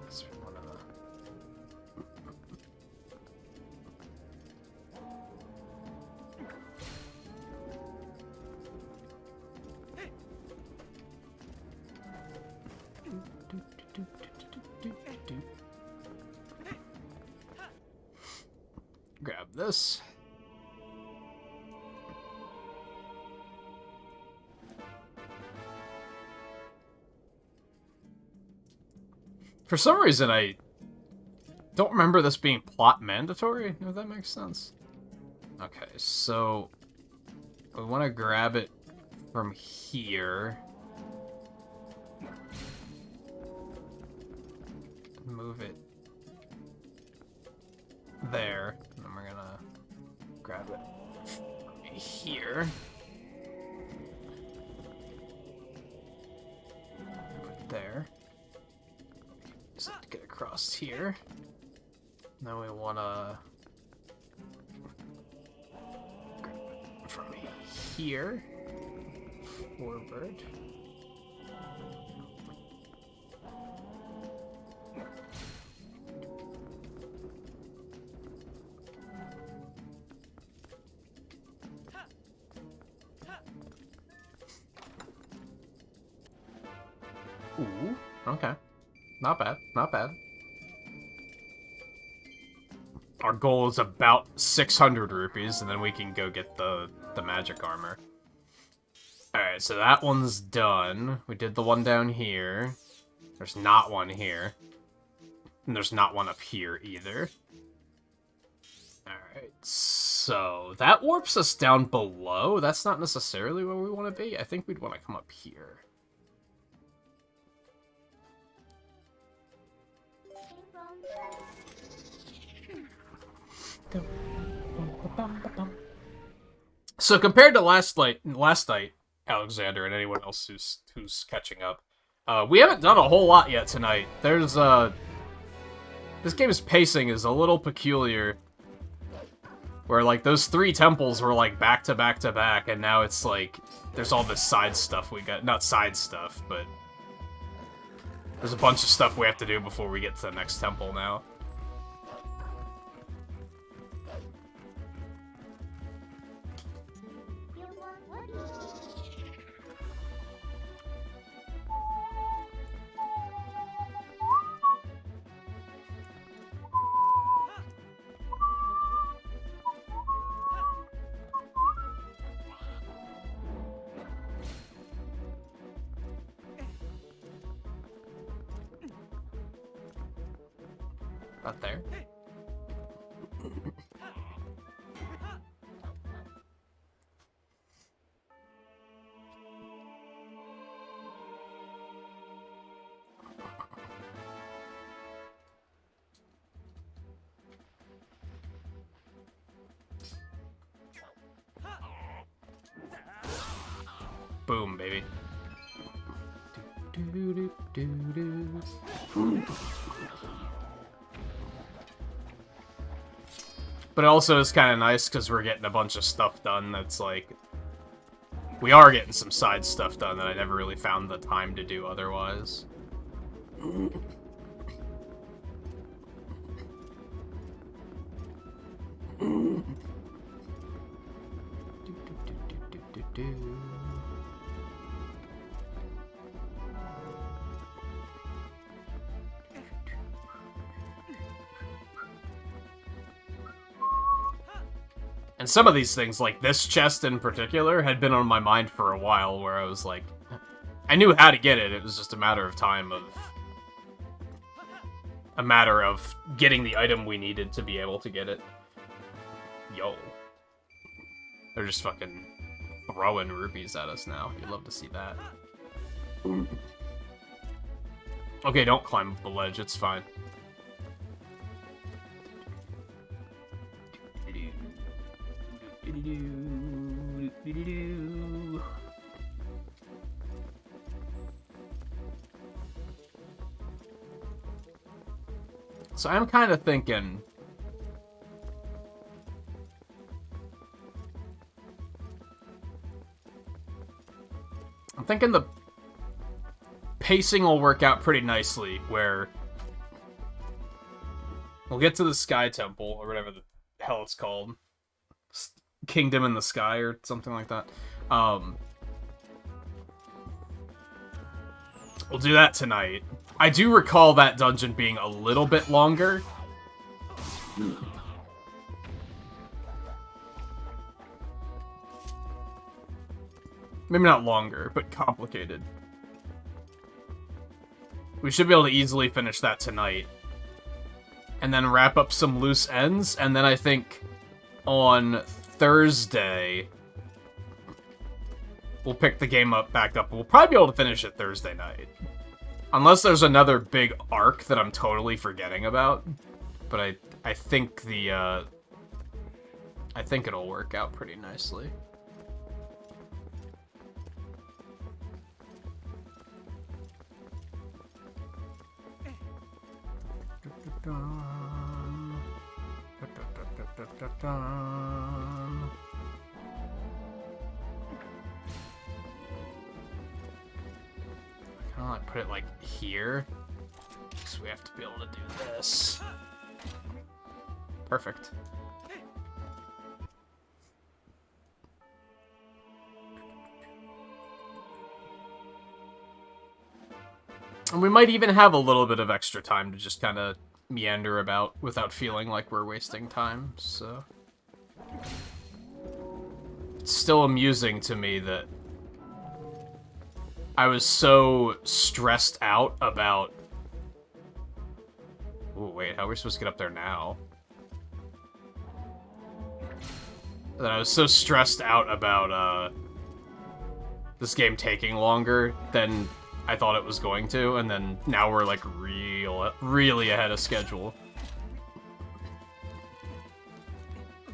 That's one of the... this. For some reason, I don't remember this being plot mandatory, if that makes sense. Okay, so we want to grab it from here. Move it there. And then we're gonna grab it from here. Put it there. Just have to get across here. Now we wanna grab it from here. Forward. Ooh, okay. Not bad, not bad. Our goal is about 600 rupees, and then we can go get the magic armor. Alright, so that one's done. We did the one down here. There's not one here. And there's not one up here either. Alright, so that warps us down below. That's not necessarily where we want to be. I think we'd want to come up here. So compared to last night, Alexander, and anyone else who's catching up, we haven't done a whole lot yet tonight. There's this game's pacing is a little peculiar, where like those 3 temples were like back to back to back, and now it's like there's all this side stuff we got. Not side stuff, but there's a bunch of stuff we have to do before we get to the next temple now. Not there. Boom, baby. But it also is kind of nice because we're getting a bunch of stuff done that's like... We are getting some side stuff done that I never really found the time to do otherwise. And some of these things, like this chest in particular, had been on my mind for a while, where I was like... I knew how to get it, it was just a matter of time of... A matter of getting the item we needed to be able to get it. Yo. They're just fucking throwing rupees at us now. You'd love to see that. Okay, don't climb up the ledge, it's fine. So I'm kind of thinking... I'm thinking the pacing will work out pretty nicely, where we'll get to the Sky Temple, or whatever the hell it's called. Kingdom in the Sky, or something like that. We'll do that tonight. I do recall that dungeon being a little bit longer. Maybe not longer, but complicated. We should be able to easily finish that tonight. And then wrap up some loose ends, and then I think on Thursday we'll pick the game back up. We'll probably be able to finish it Thursday night. Unless there's another big arc that I'm totally forgetting about. But I think I think it'll work out pretty nicely. Kind of like put it like here, so we have to be able to do this. Perfect. And we might even have a little bit of extra time to just kind of meander about without feeling like we're wasting time, so... It's still amusing to me that I was so stressed out about... Oh, wait, how are we supposed to get up there now? That I was so stressed out about, this game taking longer than I thought it was going to, and then now we're, like, really ahead of schedule.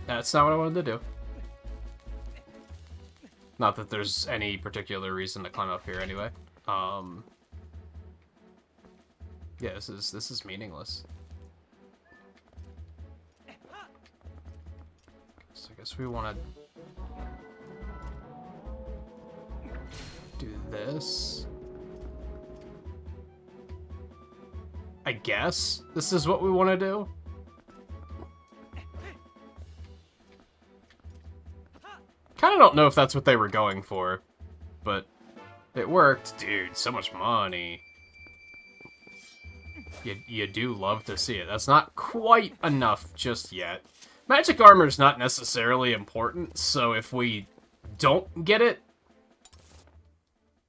That's not what I wanted to do. Not that there's any particular reason to climb up here anyway. Yeah, this is meaningless. So I guess we want to do this. I guess this is what we want to do. Kind of don't know if that's what they were going for, but it worked. Dude, so much money. You do love to see it. That's not quite enough just yet. Magic armor is not necessarily important, so if we don't get it,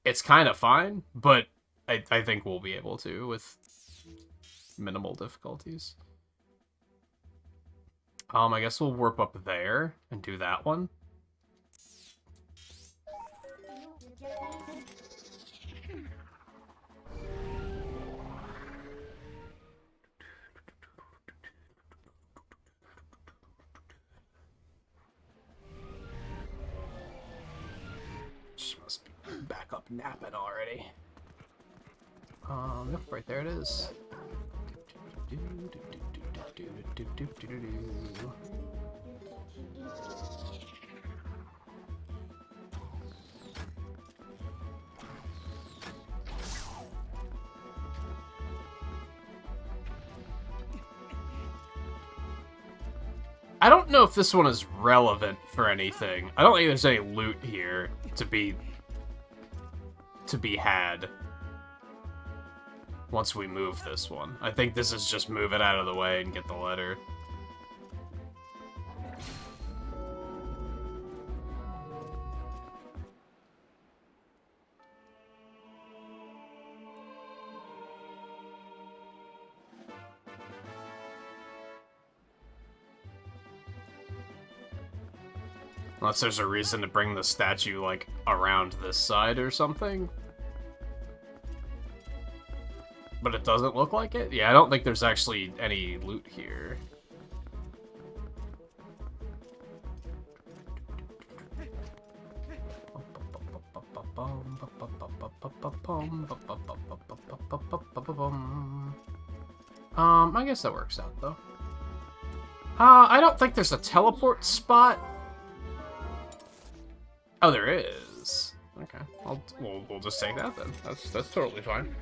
it's kind of fine, but I think we'll be able to with minimal difficulties. I guess we'll warp up there and do that one. She must be back up napping already. Yep, right there it is. I don't know if this one is relevant for anything. I don't think there's any loot here to be had once we move this one. I think this is just move it out of the way and get the letter. Unless there's a reason to bring the statue, like, around this side or something. But it doesn't look like it? Yeah, I don't think there's actually any loot here. I guess that works out, though. I don't think there's a teleport spot. Oh, there is. Okay, we'll just take that then. That's totally fine.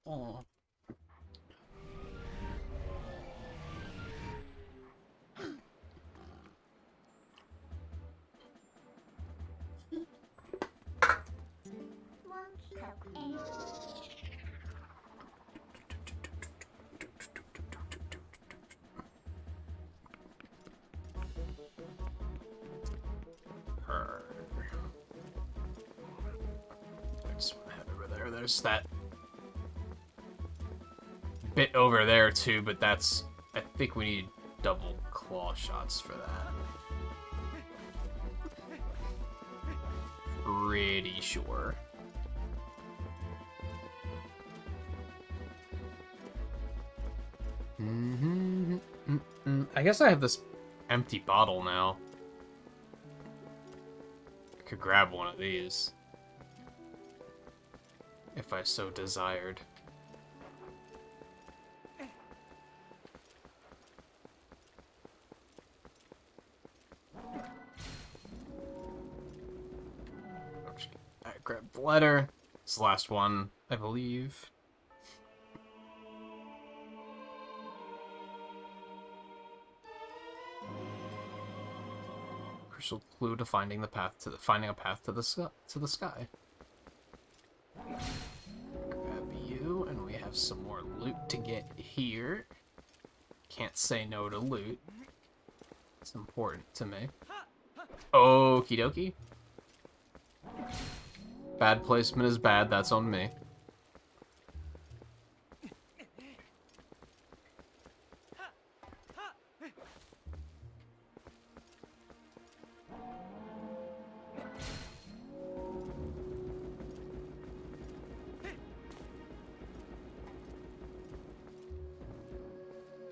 Oh. there's that bit over there too, but that's... I think we need double claw shots for that. Pretty sure. I guess I have this empty bottle now. I could grab one of these. If I so desired. I grabbed the letter. It's the last one, I believe. Crucial clue to finding a path to the sky. Grab you, and we have some more loot to get here. Can't say no to loot. It's important to me. Okie dokie. Bad placement is bad, that's on me.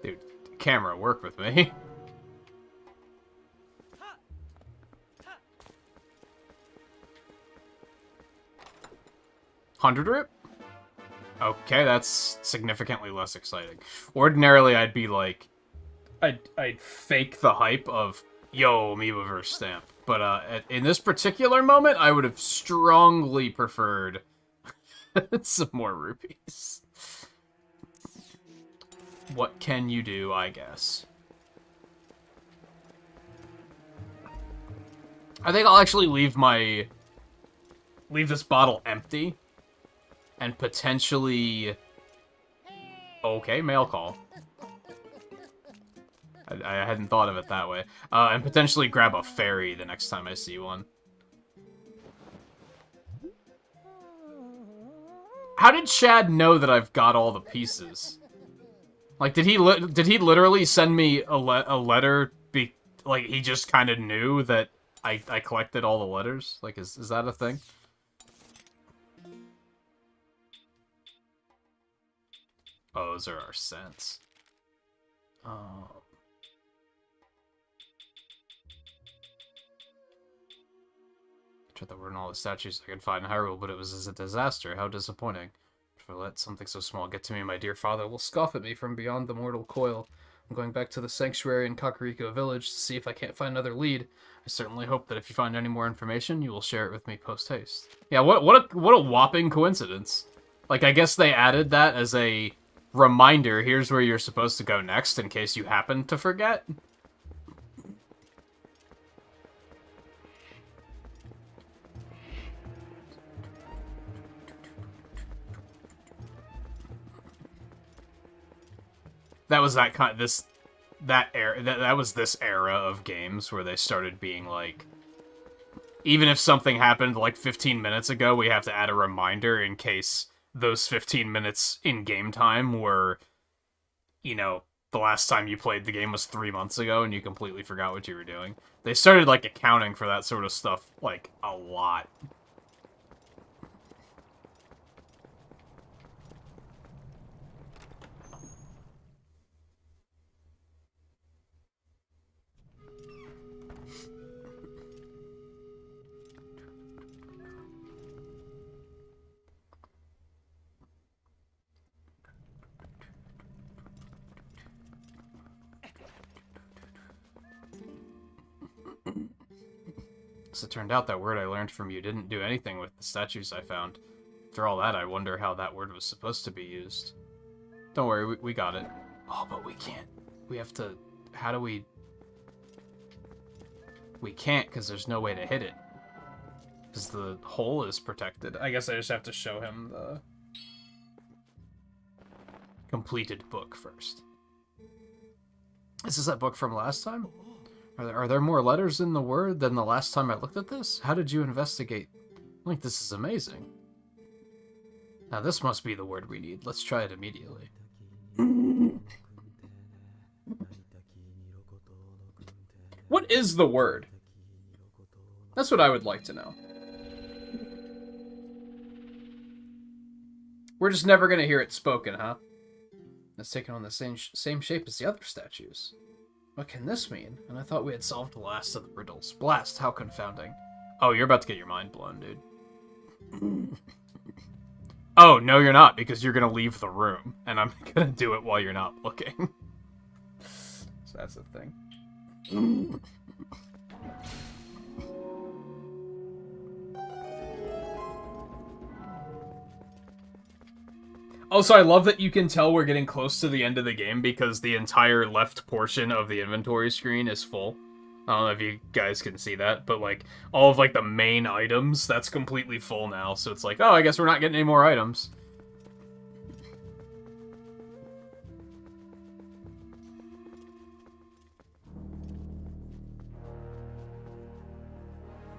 Dude, camera, work with me. 100 rip? Okay, that's significantly less exciting. Ordinarily, I'd be like... I'd fake the hype of, yo, Amoebaverse stamp. But in this particular moment, I would have strongly preferred some more rupees. What can you do, I guess? I think I'll actually leave this bottle empty. And potentially... Okay, mail call. I hadn't thought of it that way. And potentially grab a fairy the next time I see one. How did Chad know that I've got all the pieces? Like, did he literally send me a letter? Like, he just kind of knew that I collected all the letters? Like, is that a thing? Oh, those are our scents. Tried that word in all the statues I could find in Hyrule, but it was a disaster. How disappointing. If I let something so small get to me, my dear father will scoff at me from beyond the mortal coil. I'm going back to the sanctuary in Kakariko Village to see if I can't find another lead. I certainly hope that if you find any more information, you will share it with me post-haste. Yeah, what a whopping coincidence. Like, I guess they added that as a reminder, here's where you're supposed to go next in case you happen to forget. That was that kind of that was this era of games where they started being like, even if something happened like 15 minutes ago, we have to add a reminder in case those 15 minutes in game time were, you know, the last time you played the game was 3 months ago and you completely forgot what you were doing. They started like accounting for that sort of stuff like a lot. As it turned out, that word I learned from you didn't do anything with the statues I found. After all that, I wonder how that word was supposed to be used. Don't worry, we got it. Oh, but we can't. We have to... How do we... We can't, because there's no way to hit it. Because the hole is protected. I guess I just have to show him the completed book first. Is this that book from last time? Are there more letters in the word than the last time I looked at this? How did you investigate? Link, this is amazing. Now this must be the word we need. Let's try it immediately. What is the word? That's what I would like to know. We're just never going to hear it spoken, huh? It's taken on the same shape as the other statues. What can this mean? And I thought we had solved the last of the riddles. Blast, how confounding. Oh, you're about to get your mind blown, dude. Oh, no you're not, because you're going to leave the room. And I'm going to do it while you're not looking. So that's the thing. Also, I love that you can tell we're getting close to the end of the game because the entire left portion of the inventory screen is full. I don't know if you guys can see that, but like all of like the main items, that's completely full now. So it's like, oh, I guess we're not getting any more items.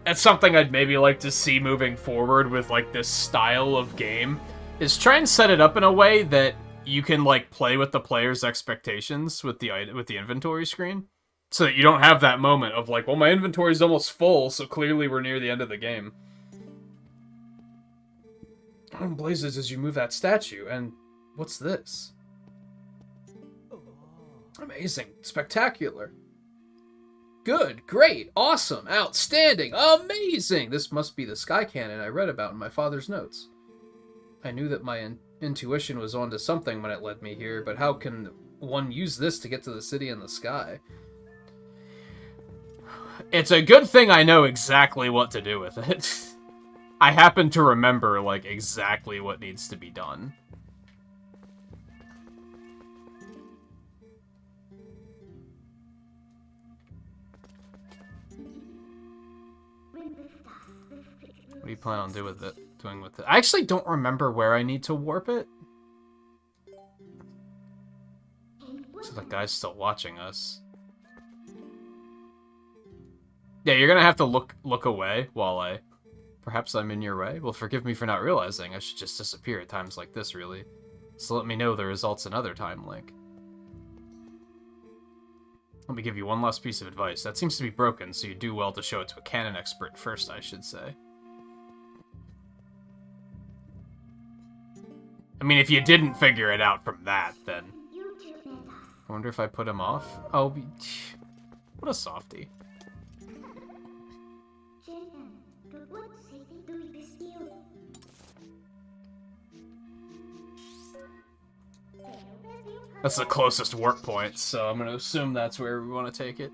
That's something I'd maybe like to see moving forward with like this style of game. Is try and set it up in a way that you can like play with the player's expectations with the inventory screen, so that you don't have that moment of like, well, my inventory's almost full, so clearly we're near the end of the game. What in blazes as you move that statue? And what's this? Amazing, spectacular, good, great, awesome, outstanding, amazing. This must be the sky cannon I read about in my father's notes. I knew that my intuition was onto something when it led me here, but how can one use this to get to the city in the sky? It's a good thing I know exactly what to do with it. I happen to remember, like, exactly what needs to be done. What do you plan on doing with it? I actually don't remember where I need to warp it. So that guy's still watching us. Yeah, you're gonna have to look away while I... Perhaps I'm in your way? Well, forgive me for not realizing. I should just disappear at times like this, really. So let me know the results another time, Link. Let me give you one last piece of advice. That seems to be broken, so you do well to show it to a canon expert first, I should say. I mean, if you didn't figure it out from that, then... I wonder if I put him off? Oh, what a softie. That's the closest work point, so I'm going to assume that's where we want to take it.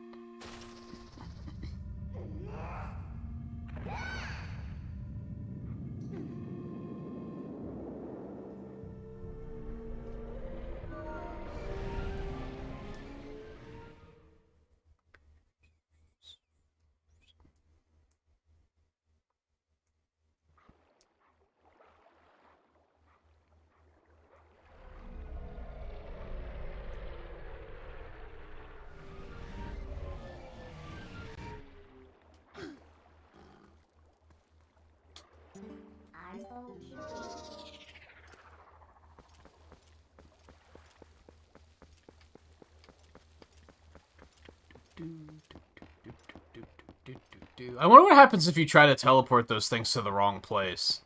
I wonder what happens if you try to teleport those things to the wrong place.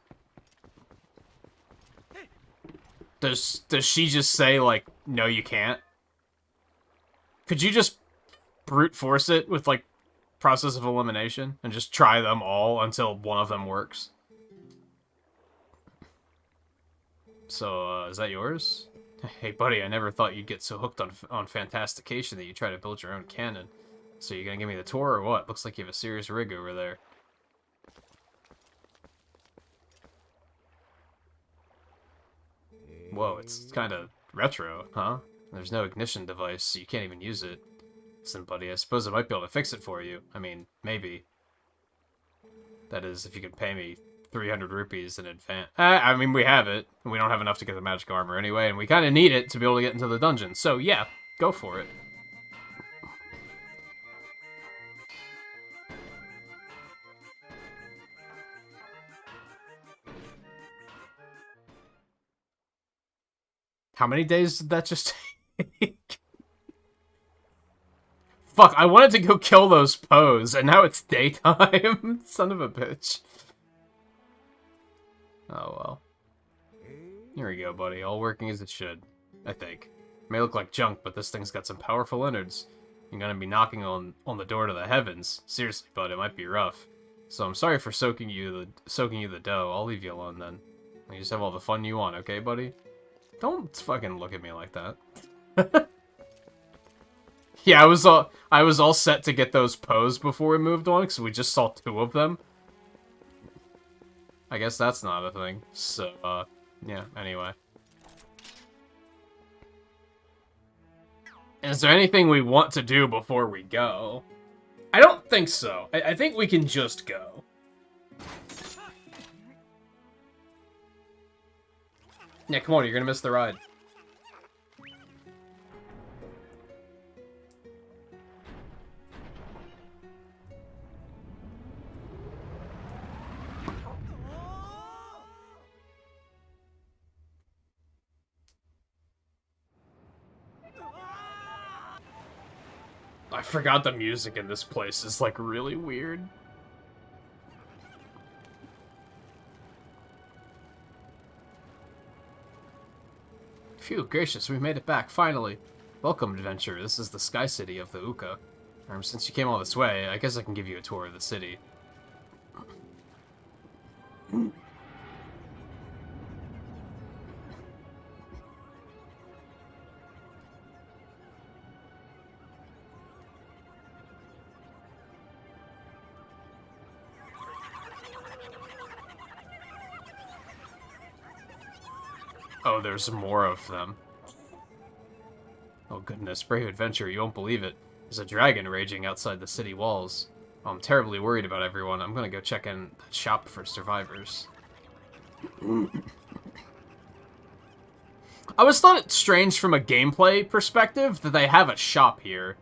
Does she just say, like, no, you can't? Could you just brute force it with, like, process of elimination and just try them all until one of them works? So, is that yours? Hey, buddy, I never thought you'd get so hooked on fantastication that you try to build your own canon. So you gonna give me the tour or what? Looks like you have a serious rig over there. Whoa, it's kind of retro, huh? There's no ignition device, so you can't even use it. Listen, buddy, I suppose I might be able to fix it for you. I mean, maybe. That is, if you could pay me 300 rupees in advance. I mean, we have it, and we don't have enough to get the magic armor anyway, and we kind of need it to be able to get into the dungeon. So, yeah, go for it. How many days did that just take? Fuck, I wanted to go kill those Poes, and now it's daytime. Son of a bitch. Oh well. Here we go, buddy. All working as it should, I think. It may look like junk, but this thing's got some powerful innards. You're gonna be knocking on the door to the heavens. Seriously, bud, it might be rough. So I'm sorry for soaking you the dough. I'll leave you alone then. You just have all the fun you want, okay, buddy? Don't fucking look at me like that. Yeah, I was all set to get those Poes before we moved on, because we just saw 2 of them. I guess that's not a thing. So, yeah, anyway. Is there anything we want to do before we go? I don't think so. I think we can just go. Yeah, come on, you're gonna miss the ride. I forgot the music in this place is, like, really weird. Phew, gracious, we made it back, finally. Welcome, adventurer. This is the Sky City of the Uka. Since you came all this way, I guess I can give you a tour of the city. Oh, there's more of them. Oh goodness, brave adventurer, you won't believe it. There's a dragon raging outside the city walls. Oh, I'm terribly worried about everyone. I'm gonna go check in that shop for survivors. I always thought it strange from a gameplay perspective that they have a shop here.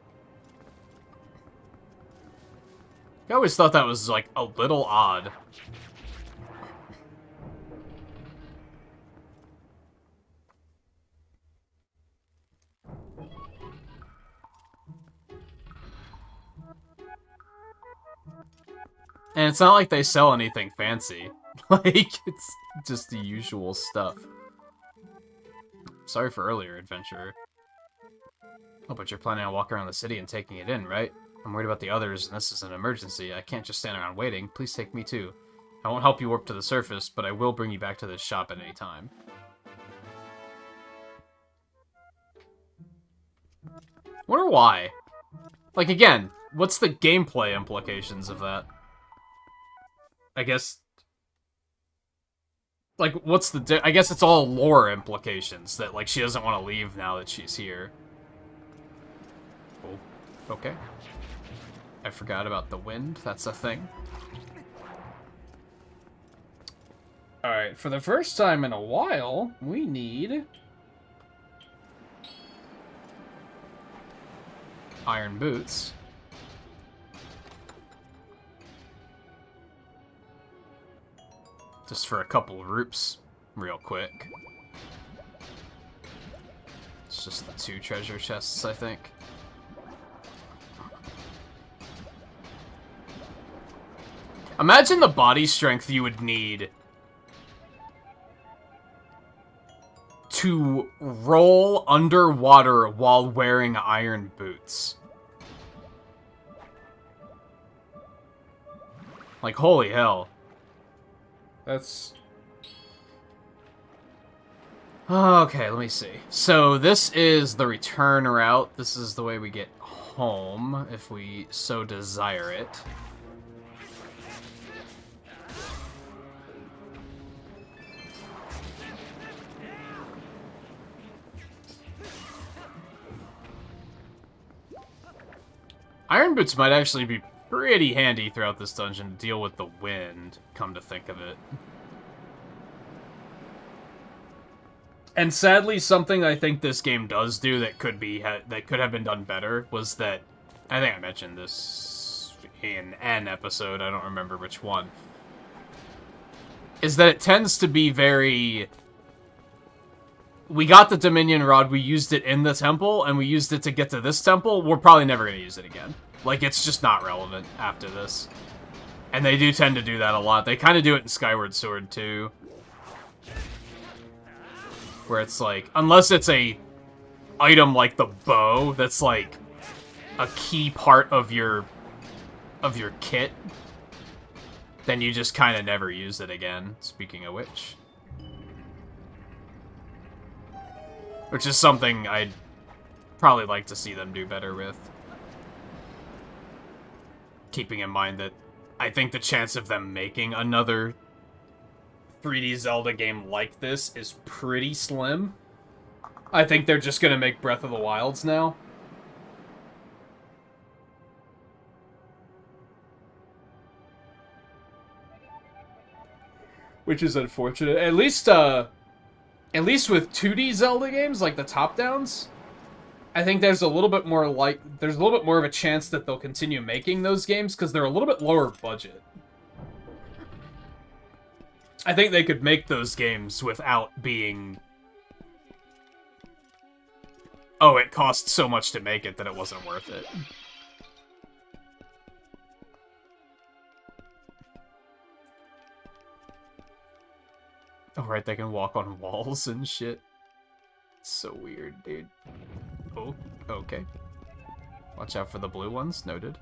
I always thought that was, like, a little odd. And it's not like they sell anything fancy. Like, it's just the usual stuff. Sorry for earlier, adventurer. Oh, but you're planning on walking around the city and taking it in, right? I'm worried about the others, and this is an emergency. I can't just stand around waiting. Please take me too. I won't help you warp to the surface, but I will bring you back to this shop at any time. Wonder why. Like, again, what's the gameplay implications of that? I guess... Like, what's the... I guess it's all lore implications, that, like, she doesn't want to leave now that she's here. Oh, okay. I forgot about the wind. That's a thing. Alright, for the first time in a while, we need... iron boots. Just for a couple of roops, real quick. It's just the 2 treasure chests, I think. Imagine the body strength you would need to roll underwater while wearing iron boots. Like, holy hell. That's... Okay, let me see. So this is the return route. This is the way we get home, if we so desire it. Iron boots might actually be pretty handy throughout this dungeon to deal with the wind, come to think of it. And sadly, something I think this game does do that could have been done better was that, I think I mentioned this in an episode, I don't remember which one, is that it tends to be very we got the Dominion Rod, we used it in the temple, and we used it to get to this temple, we're probably never going to use it again. Like, it's just not relevant after this. And they do tend to do that a lot. They kind of do it in Skyward Sword, too. Where it's like, unless it's a item like the bow, that's like a key part of your kit, then you just kind of never use it again, speaking of which. Which is something I'd probably like to see them do better with. Keeping in mind that I think the chance of them making another 3D Zelda game like this is pretty slim. I think they're just gonna make Breath of the Wilds now. Which is unfortunate. At least with 2D Zelda games, like the top-downs, I think there's a little bit more of a chance that they'll continue making those games, because they're a little bit lower budget. I think they could make those games without being... oh, it cost so much to make it that it wasn't worth it. Oh, right, they can walk on walls and shit. So weird, dude. Oh, okay. Watch out for the blue ones, noted.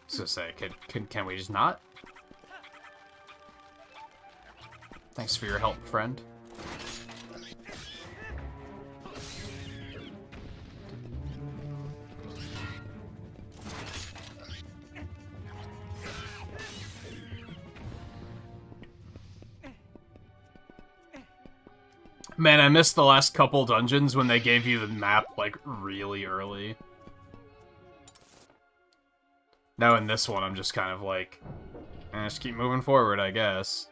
So say, can we just not? Thanks for your help, friend. Man, I missed the last couple dungeons when they gave you the map, like, really early. Now in this one, I'm just kind of like, just keep moving forward, I guess.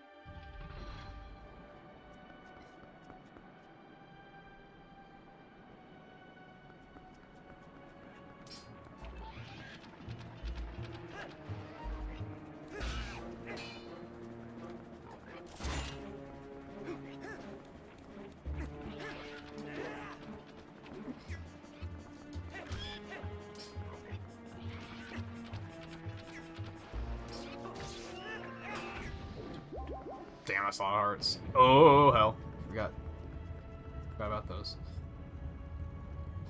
Damn, that's a lot of hearts. Oh, hell. Forgot about those.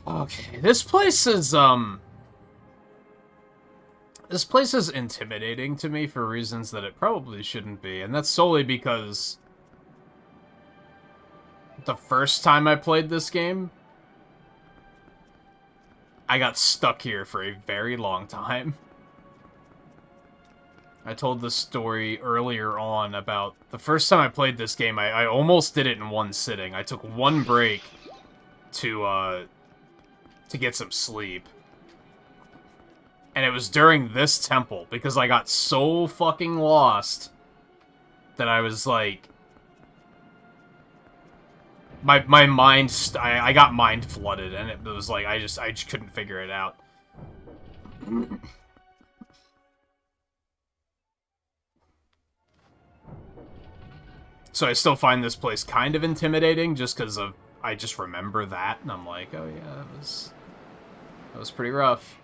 Okay, this place is intimidating to me for reasons that it probably shouldn't be, and that's solely because the first time I played this game, I got stuck here for a very long time. I told this story earlier on about the first time I played this game, I almost did it in one sitting. I took one break to get some sleep. And it was during this temple, because I got so fucking lost that I was like... My mind... I got mind flooded, and it was like, I just couldn't figure it out. So I still find this place kind of intimidating, just because of I just remember that, and I'm like, oh yeah, that was pretty rough.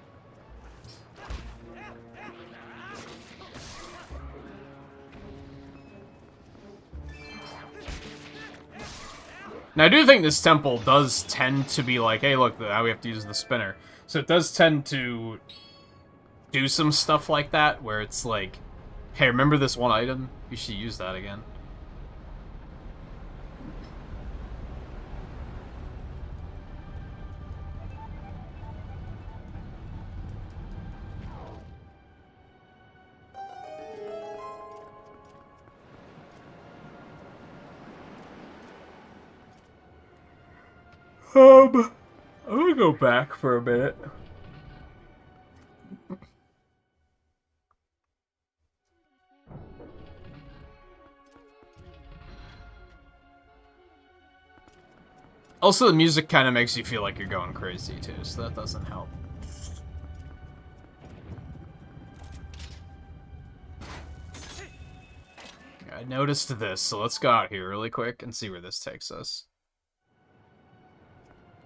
Now I do think this temple does tend to be like, hey, look, now we have to use the spinner. So it does tend to do some stuff like that, where it's like, hey, remember this one item? You should use that again. I'm gonna go back for a minute. Also, the music kind of makes you feel like you're going crazy, too, so that doesn't help. I noticed this, so let's go out here really quick and see where this takes us.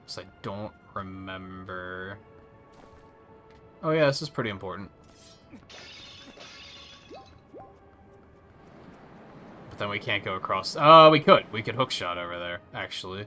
Because I don't remember... Oh yeah, this is pretty important. But then we can't go across... Oh, we could. We could hookshot over there, actually.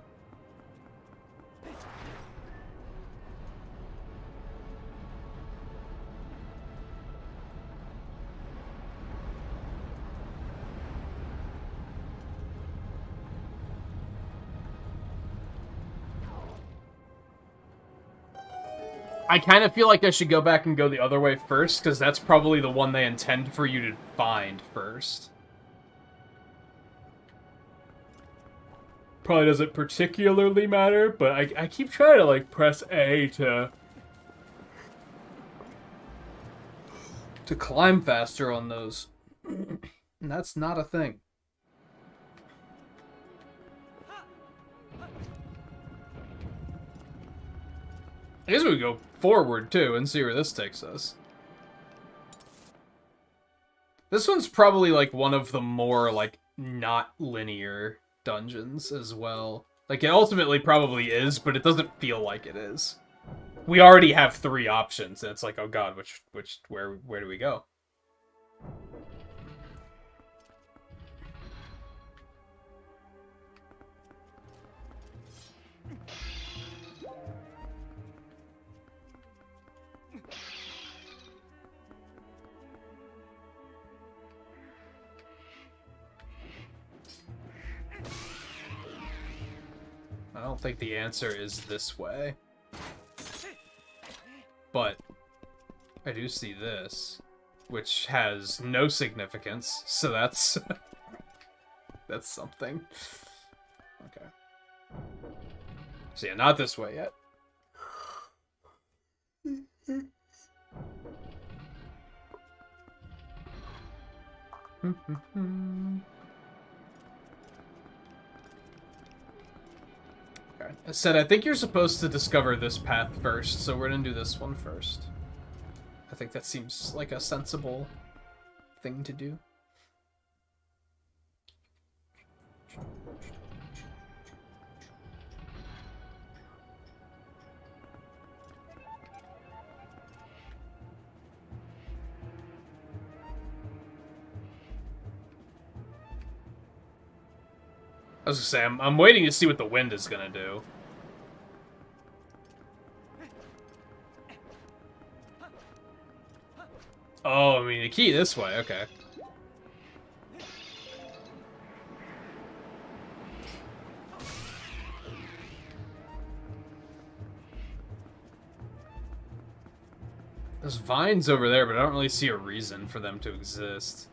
I kind of feel like I should go back and go the other way first, because that's probably the one they intend for you to find first. Probably doesn't particularly matter, but I keep trying to, like, press A to climb faster on those. And that's not a thing. I guess we go forward, too, and see where this takes us. This one's probably, like, one of the more, like, not linear dungeons as well. Like, it ultimately probably is, but it doesn't feel like it is. We already have 3 options, and it's like, oh god, where do we go? I don't think the answer is this way. But I do see this, which has no significance, so that's... that's something. Okay. So yeah, not this way yet. Okay. I said, I think you're supposed to discover this path first, so we're gonna do this one first. I think that seems like a sensible thing to do. I was gonna say, I'm waiting to see what the wind is gonna do. Oh, I mean, the key this way, okay. There's vines over there, but I don't really see a reason for them to exist.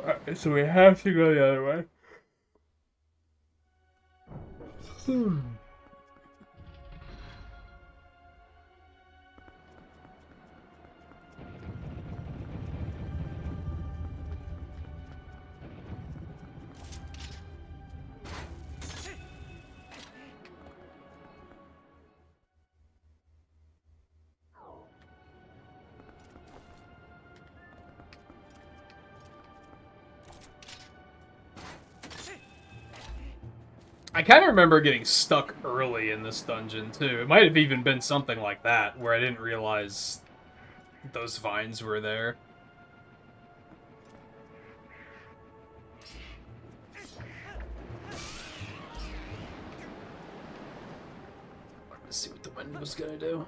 Alright, so we have to go the other way. I kind of remember getting stuck early in this dungeon, too. It might have even been something like that, where I didn't realize those vines were there. Let's see what the wind was gonna do.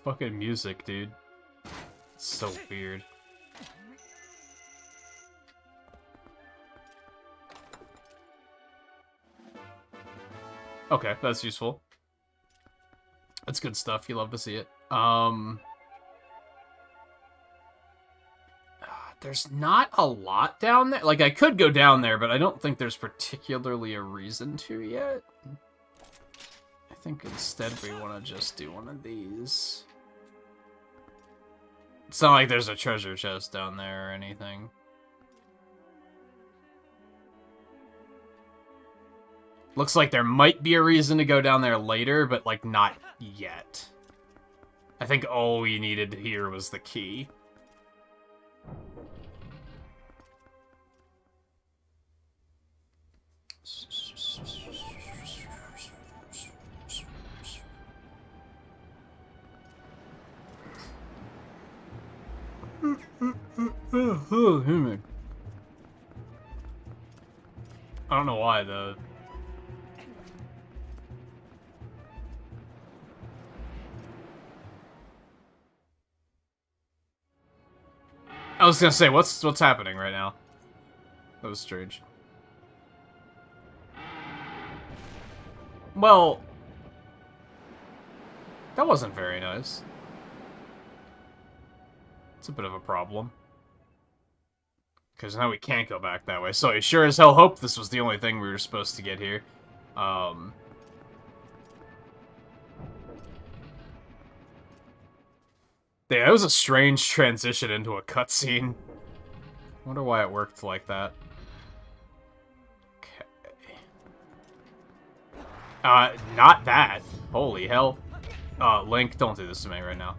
fucking music, dude. It's so weird. Okay, that's useful. That's good stuff. You love to see it. There's not a lot down there. Like, I could go down there, but I don't think there's particularly a reason to yet. I think instead we want to just do one of these. It's not like there's a treasure chest down there or anything. Looks like there might be a reason to go down there later, but, like, not yet. I think all we needed here was the key. I don't know why, though. I was gonna say, what's happening right now? That was strange. Well, that wasn't very nice. It's a bit of a problem. Because now we can't go back that way. So I sure as hell hope this was the only thing we were supposed to get here. Yeah, it was a strange transition into a cutscene. Wonder why it worked like that. Okay. Not that. Holy hell. Link, don't do this to me right now.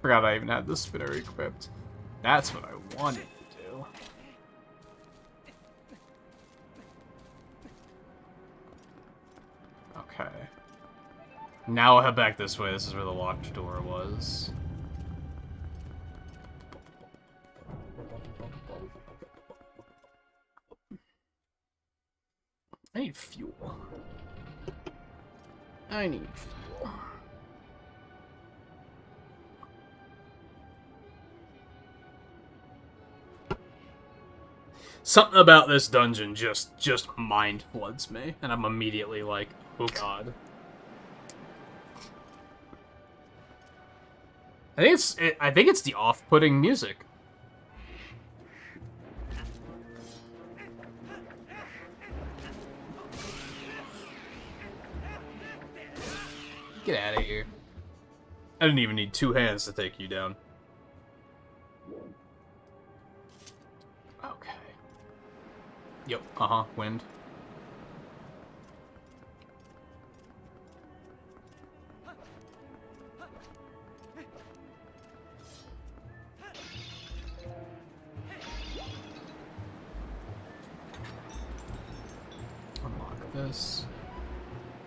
Forgot I even had the spinner equipped. That's what I wanted to do. Okay. Now I'll head back this way. This is where the locked door was. I need fuel. I need fuel. Something about this dungeon just mind floods me, and I'm immediately like, oh god. I think it's the off-putting music. Get out of here. I didn't even need 2 hands to take you down. Okay. Yep, wind. Unlock this.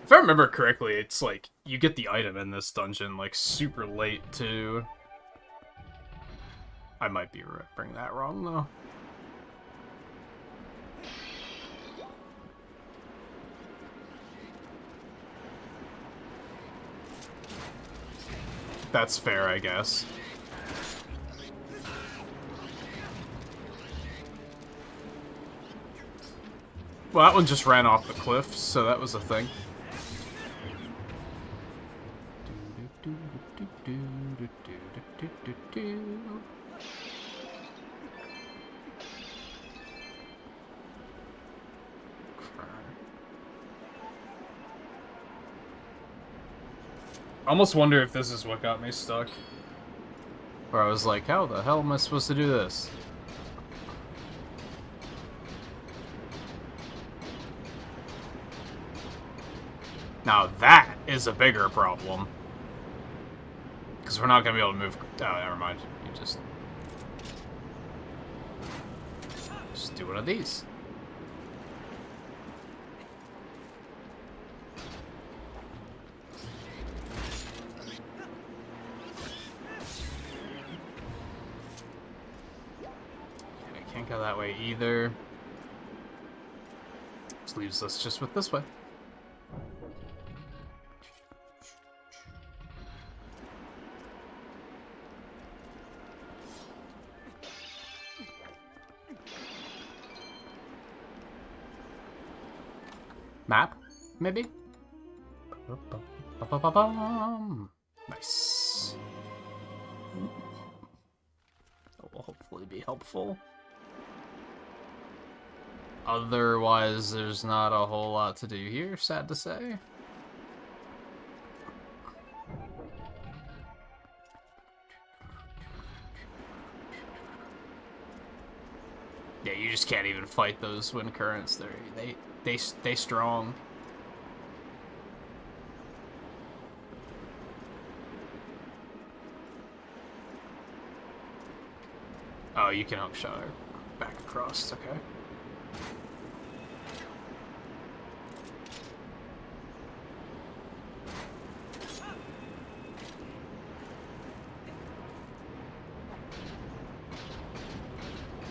If I remember correctly, it's like, you get the item in this dungeon, like, super late, too. I might be remembering that wrong, though. That's fair, I guess. Well, that one just ran off the cliff, so that was a thing. I almost wonder if this is what got me stuck. Where I was like, how the hell am I supposed to do this? Now that is a bigger problem. Because we're not going to be able to move... Oh, never mind. You just do one of these. I can't go that way either. Which leaves us just with this way. Map, maybe? Nice. That will hopefully be helpful. Otherwise, there's not a whole lot to do here, sad to say. Yeah, you just can't even fight those wind currents. They stay strong. Oh, you can hookshot her back across. Okay.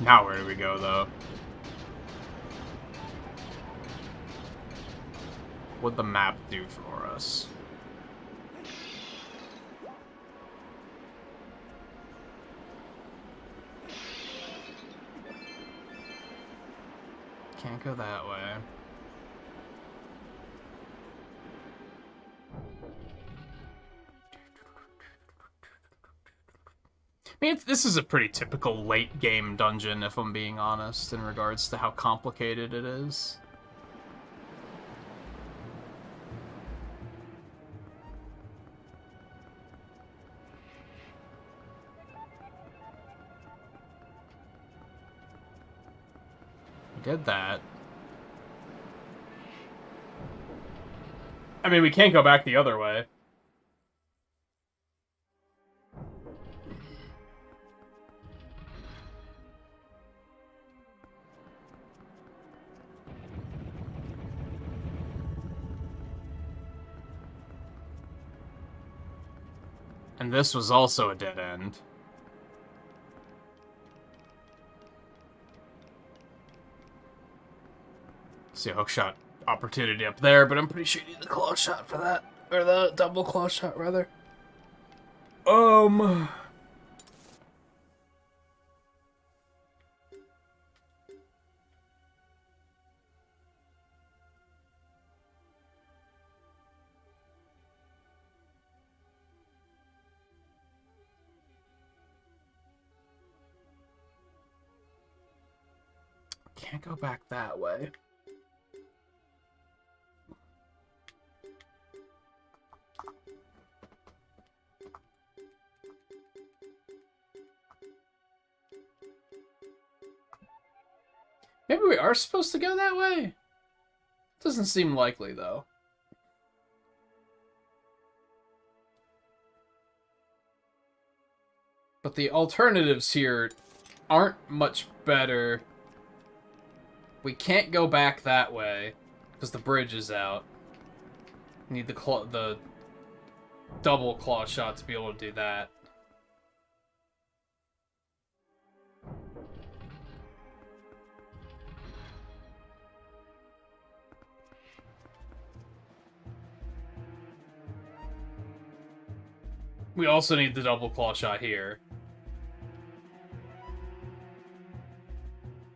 Now where do we go, though? What'd the map do for us? Can't go that way. I mean, this is a pretty typical late-game dungeon, if I'm being honest, in regards to how complicated it is. We did that. I mean, we can't go back the other way. And this was also a dead end. See a hookshot opportunity up there, but I'm pretty sure you need the claw shot for that. Or the double claw shot, rather. Can't go back that way. Maybe we are supposed to go that way? Doesn't seem likely, though. But the alternatives here aren't much better. We can't go back that way, because the bridge is out. Need the double claw shot to be able to do that. We also need the double claw shot here.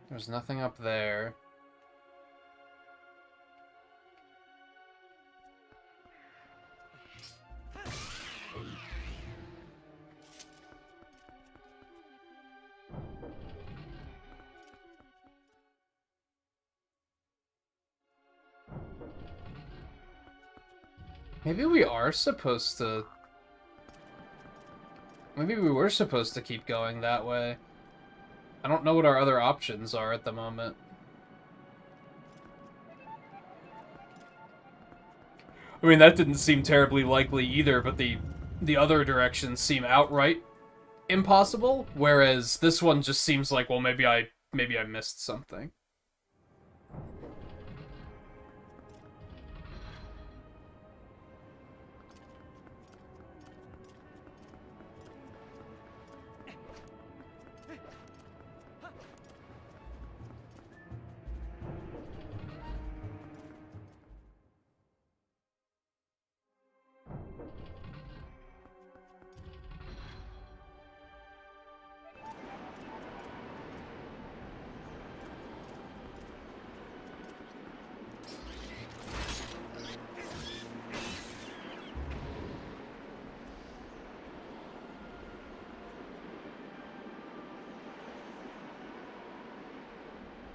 There's nothing up there. Maybe we are supposed to... Maybe we were supposed to keep going that way. I don't know what our other options are at the moment. I mean, that didn't seem terribly likely either, but the other directions seem outright impossible, whereas this one just seems like, well, maybe I missed something.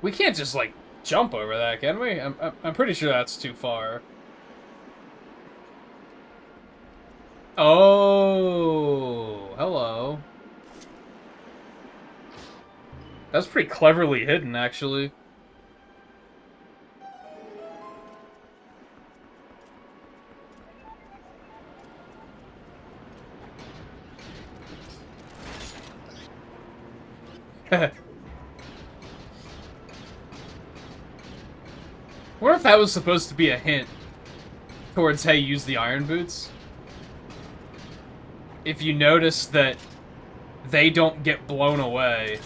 We can't just, like, jump over that, can we? I'm pretty sure that's too far. Oh, hello. That's pretty cleverly hidden, actually. What if that was supposed to be a hint towards how you use the iron boots? If you notice that they don't get blown away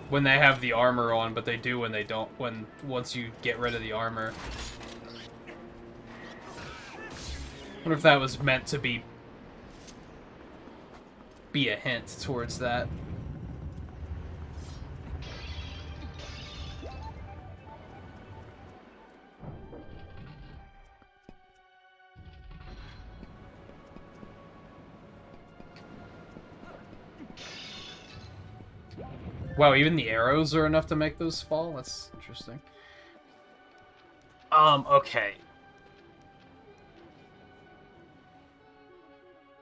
when they have the armor on, but they do when they don't, once you get rid of the armor. What if that was meant to be a hint towards that? Wow, even the arrows are enough to make those fall? That's interesting. Okay.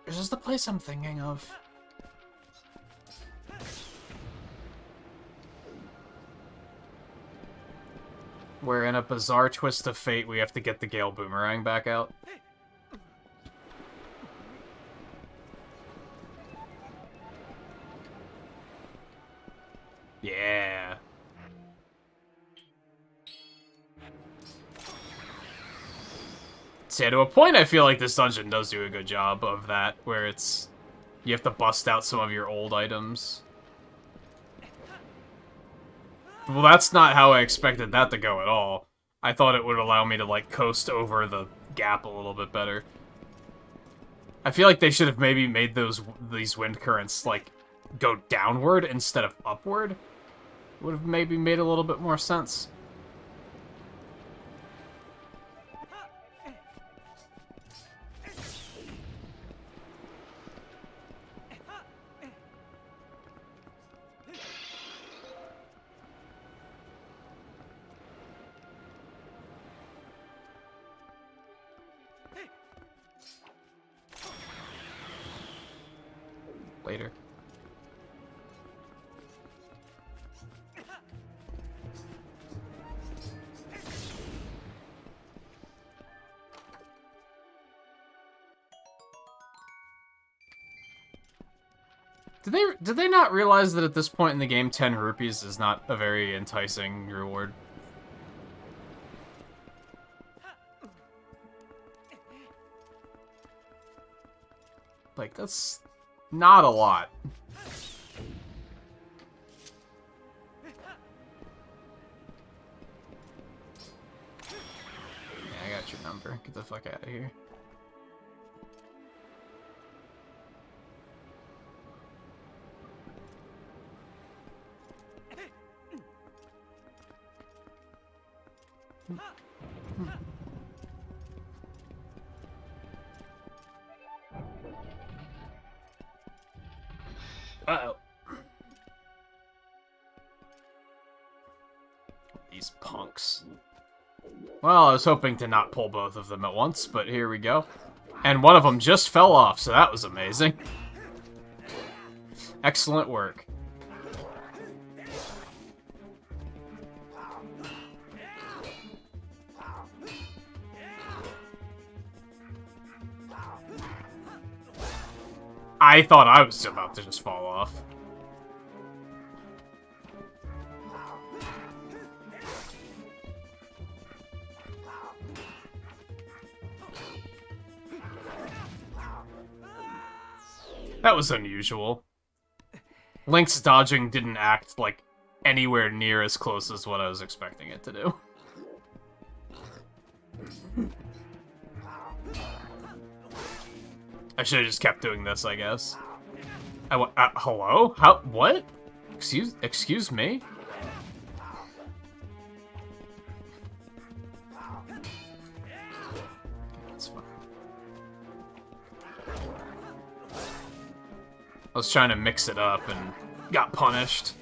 Is this the place I'm thinking of? Where in a bizarre twist of fate, we have to get the Gale Boomerang back out. Yeah. So yeah, to a point, I feel like this dungeon does do a good job of that, where it's... you have to bust out some of your old items. Well, that's not how I expected that to go at all. I thought it would allow me to, like, coast over the gap a little bit better. I feel like they should have maybe made these wind currents, like, go downward instead of upward. Would have maybe made a little bit more sense. Later. Did they not realize that at this point in the game 10 rupees is not a very enticing reward? Like, that's not a lot. Yeah, I got your number. Get the fuck out of here. Uh-oh. These punks. Well, I was hoping to not pull both of them at once, but here we go. And one of them just fell off, so that was amazing. Excellent work. I thought I was about to just fall off. That was unusual. Link's dodging didn't act, like, anywhere near as close as what I was expecting it to do. I should have just kept doing this, I guess. Hello? How? What? Excuse me? That's fine. I was trying to mix it up and got punished.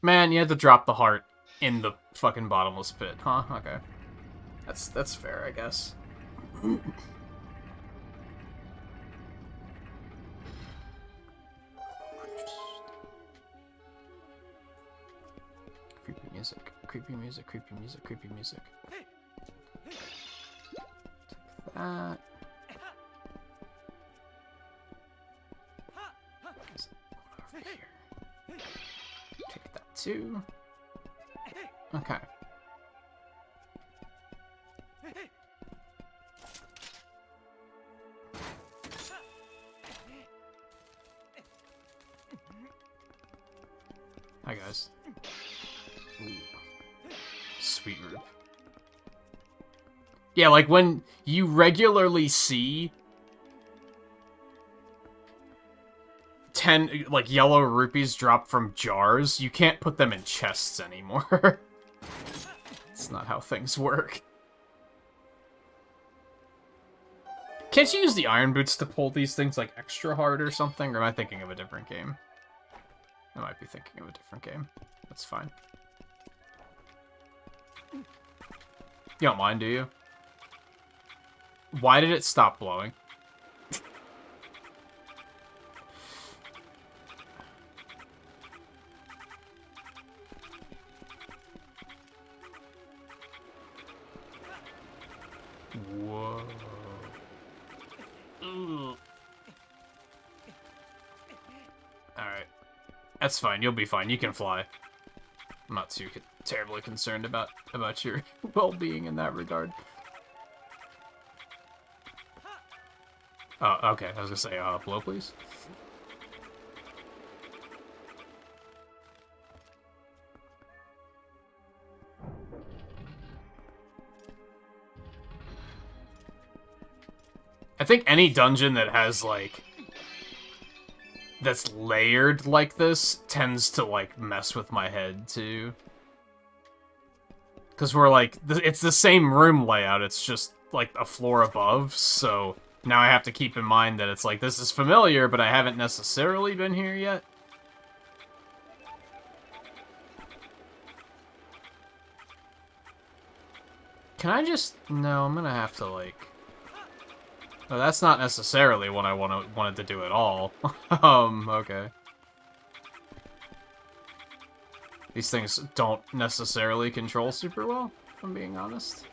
Man, you had to drop the heart in the fucking bottomless pit, huh? Okay. That's fair, I guess. Creepy music, creepy music, creepy music, creepy music. Take that. Over here. Take that too. Okay. Hi guys. Ooh. Sweet root. Yeah, like when you regularly see 10 like yellow rupees drop from jars, you can't put them in chests anymore. That's not how things work. Can't you use the iron boots to pull these things like extra hard or something? Or am I thinking of a different game? I might be thinking of a different game. That's fine. You don't mind, do you? Why did it stop blowing? Whoa. Alright. That's fine. You'll be fine. You can fly. I'm not too terribly concerned about your well-being in that regard. Oh, okay. I was gonna say, blow, please. I think any dungeon that has, like, that's layered like this tends to, like, mess with my head, too. Because we're, like, it's the same room layout, it's just, like, a floor above, so now I have to keep in mind that it's, like, this is familiar, but I haven't necessarily been here yet. Can I just... No, I'm gonna have to, like... No, that's not necessarily what I wanted to do at all. Okay. These things don't necessarily control super well, if I'm being honest.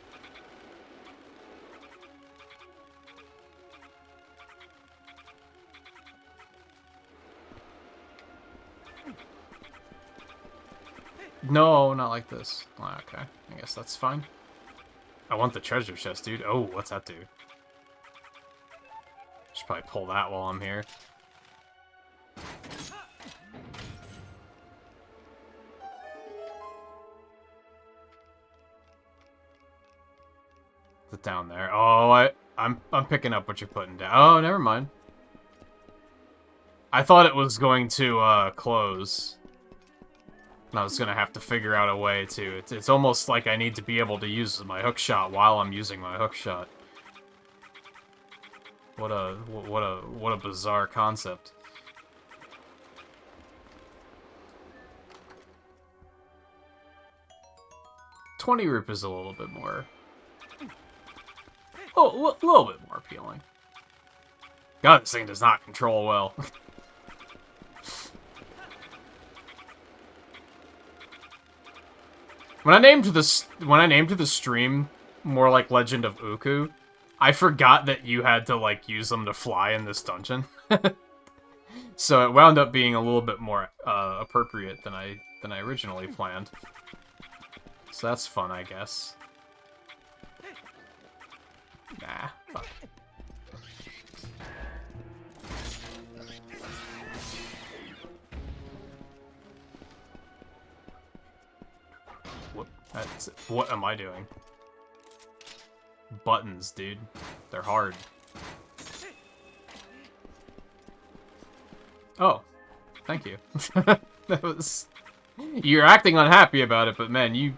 No, not like this. Oh, okay, I guess that's fine. I want the treasure chest, dude. Oh, what's that do? Should probably pull that while I'm here. Is it down there? Oh, I'm picking up what you're putting down. Oh, never mind. I thought it was going to close. And I was gonna have to figure out a way to. It's almost like I need to be able to use my hook shot while I'm using my hook shot. What a bizarre concept. $20 is a little bit more. Oh, a little bit more appealing. God, this thing does not control well. When I named the stream more like Legend of Uku, I forgot that you had to, like, use them to fly in this dungeon. So it wound up being a little bit more appropriate than I originally planned. So that's fun, I guess. Nah, fuck. What am I doing? Buttons, dude. They're hard. Oh, thank you. That was... You're acting unhappy about it, but man, you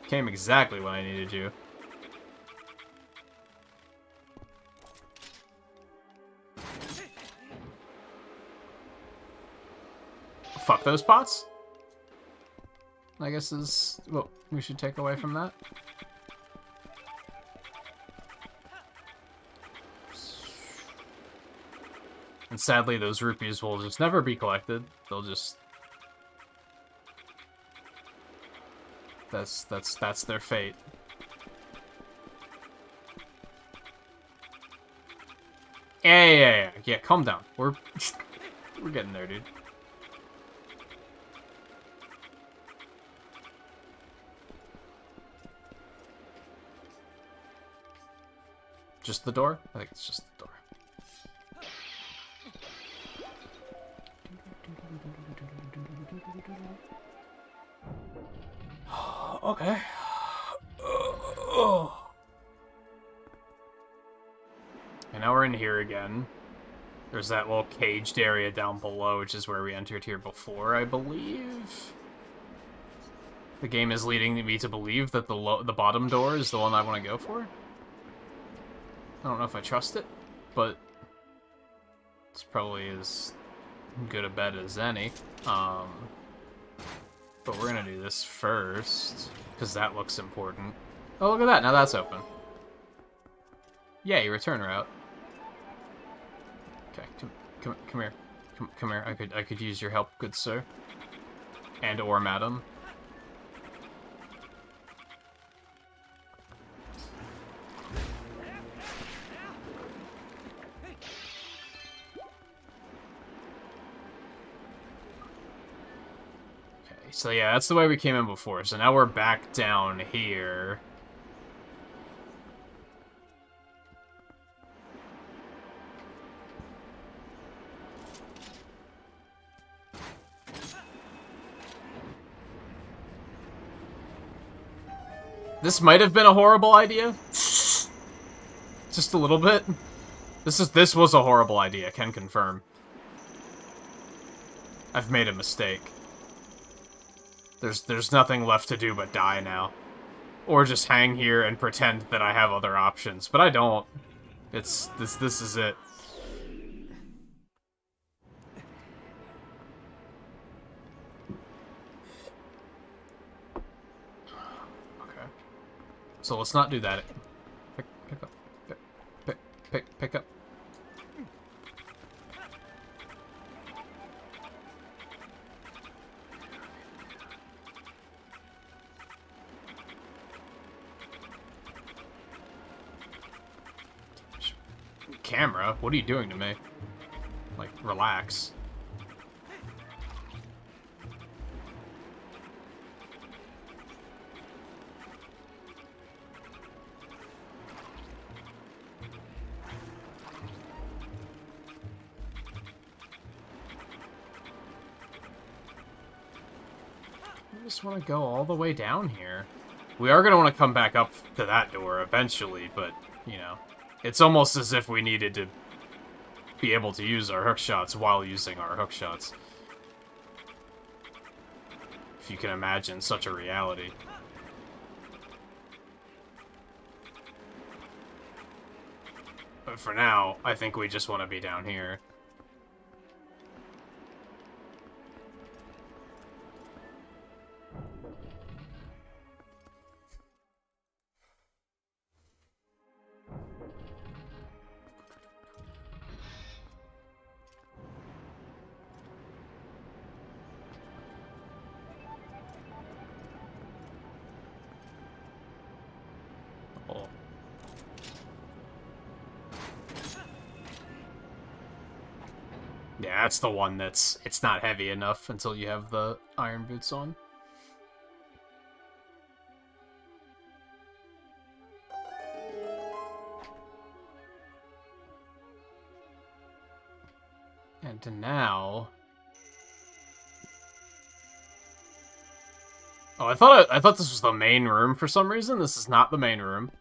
came exactly when I needed you. fuck those pots, I guess is what we should take away from that. And sadly, those rupees will just never be collected. They'll just... That's their fate. Yeah, calm down. We're getting there, dude. Just the door? I think it's just the door. Okay. And now we're in here again. There's that little caged area down below, which is where we entered here before, I believe. The game is leading me to believe that the bottom door is the one I want to go for. I don't know if I trust it, but it's probably as good a bet as any. But we're gonna do this first, because that looks important. Oh, look at that, now that's open. Yay, return route. Okay, come here. Come here, I could use your help, good sir. And or madam. So yeah, that's the way we came in before. So now we're back down here. This might have been a horrible idea. Just a little bit. This was a horrible idea, can confirm. I've made a mistake. There's nothing left to do but die now. Or just hang here and pretend that I have other options. But I don't. This is it. Okay. So let's not do that. Pick up. Pick up. Camera? What are you doing to me? Like, relax. I just want to go all the way down here. We are going to want to come back up to that door eventually, but, you know. It's almost as if we needed to be able to use our hook shots while using our hook shots. If you can imagine such a reality. But for now, I think we just want to be down here. Yeah, that's the one it's not heavy enough until you have the iron boots on. And now... Oh, I thought this was the main room for some reason. This is not the main room.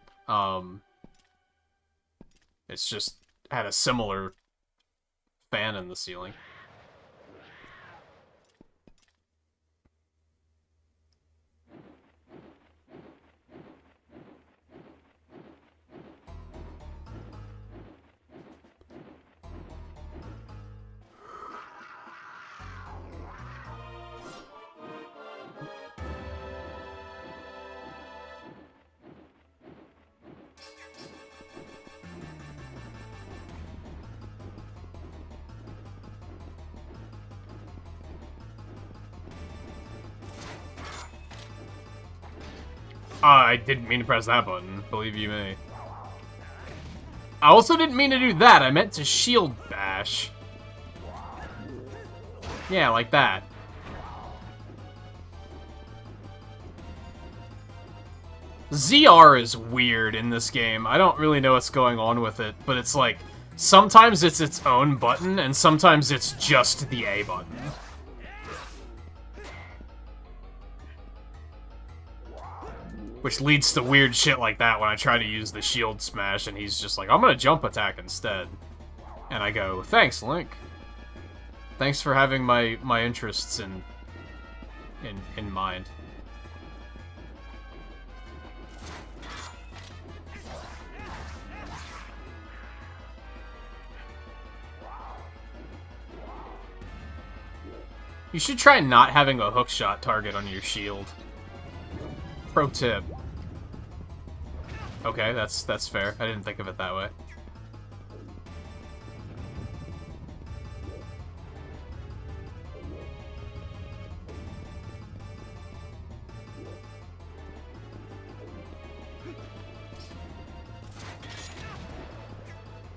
It's just had a similar fan in the ceiling. I didn't mean to press that button, believe you me. I also didn't mean to do that, I meant to shield bash. Yeah, like that. ZR is weird in this game. I don't really know what's going on with it, but it's like, sometimes it's its own button, and sometimes it's just the A button. Which leads to weird shit like that when I try to use the shield smash, and he's just like, I'm gonna jump attack instead. And I go, thanks, Link. Thanks for having my interests in mind. You should try not having a hookshot target on your shield. Pro tip. Okay, that's fair. I didn't think of it that way.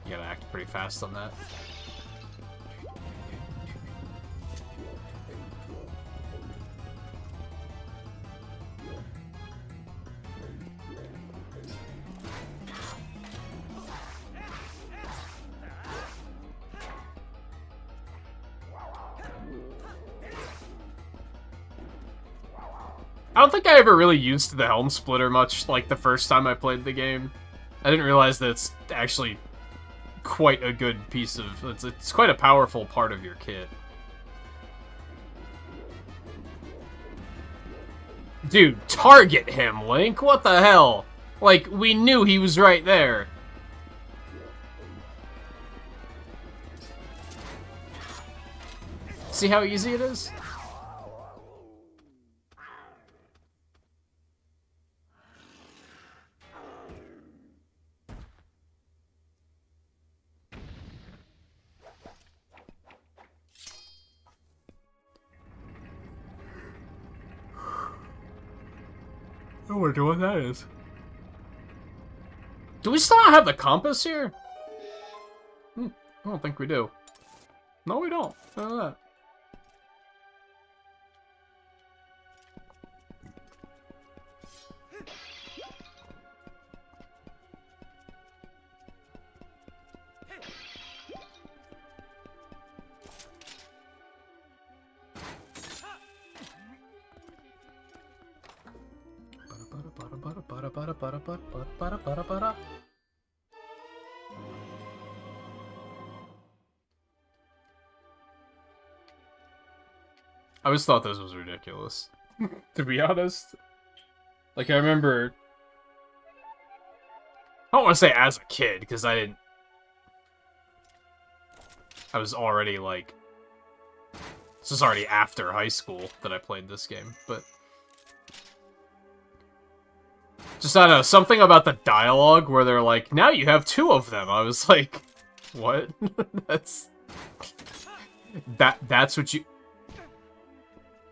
You gotta act pretty fast on that. I don't think I ever really used the Helm Splitter much, like, the first time I played the game. I didn't realize that it's actually quite a good piece of... It's quite a powerful part of your kit. Dude, target him, Link! What the hell? Like, we knew he was right there. See how easy it is? I wonder what that is. Do we still not have the compass here? I don't think we do. No, we don't. None of that. I always thought this was ridiculous, to be honest. Like, I remember... I don't want to say as a kid, because I was already, like... This was already after high school that I played this game, but... Just, I don't know, something about the dialogue where they're like, now you have 2 of them. I was like, what? That's what you...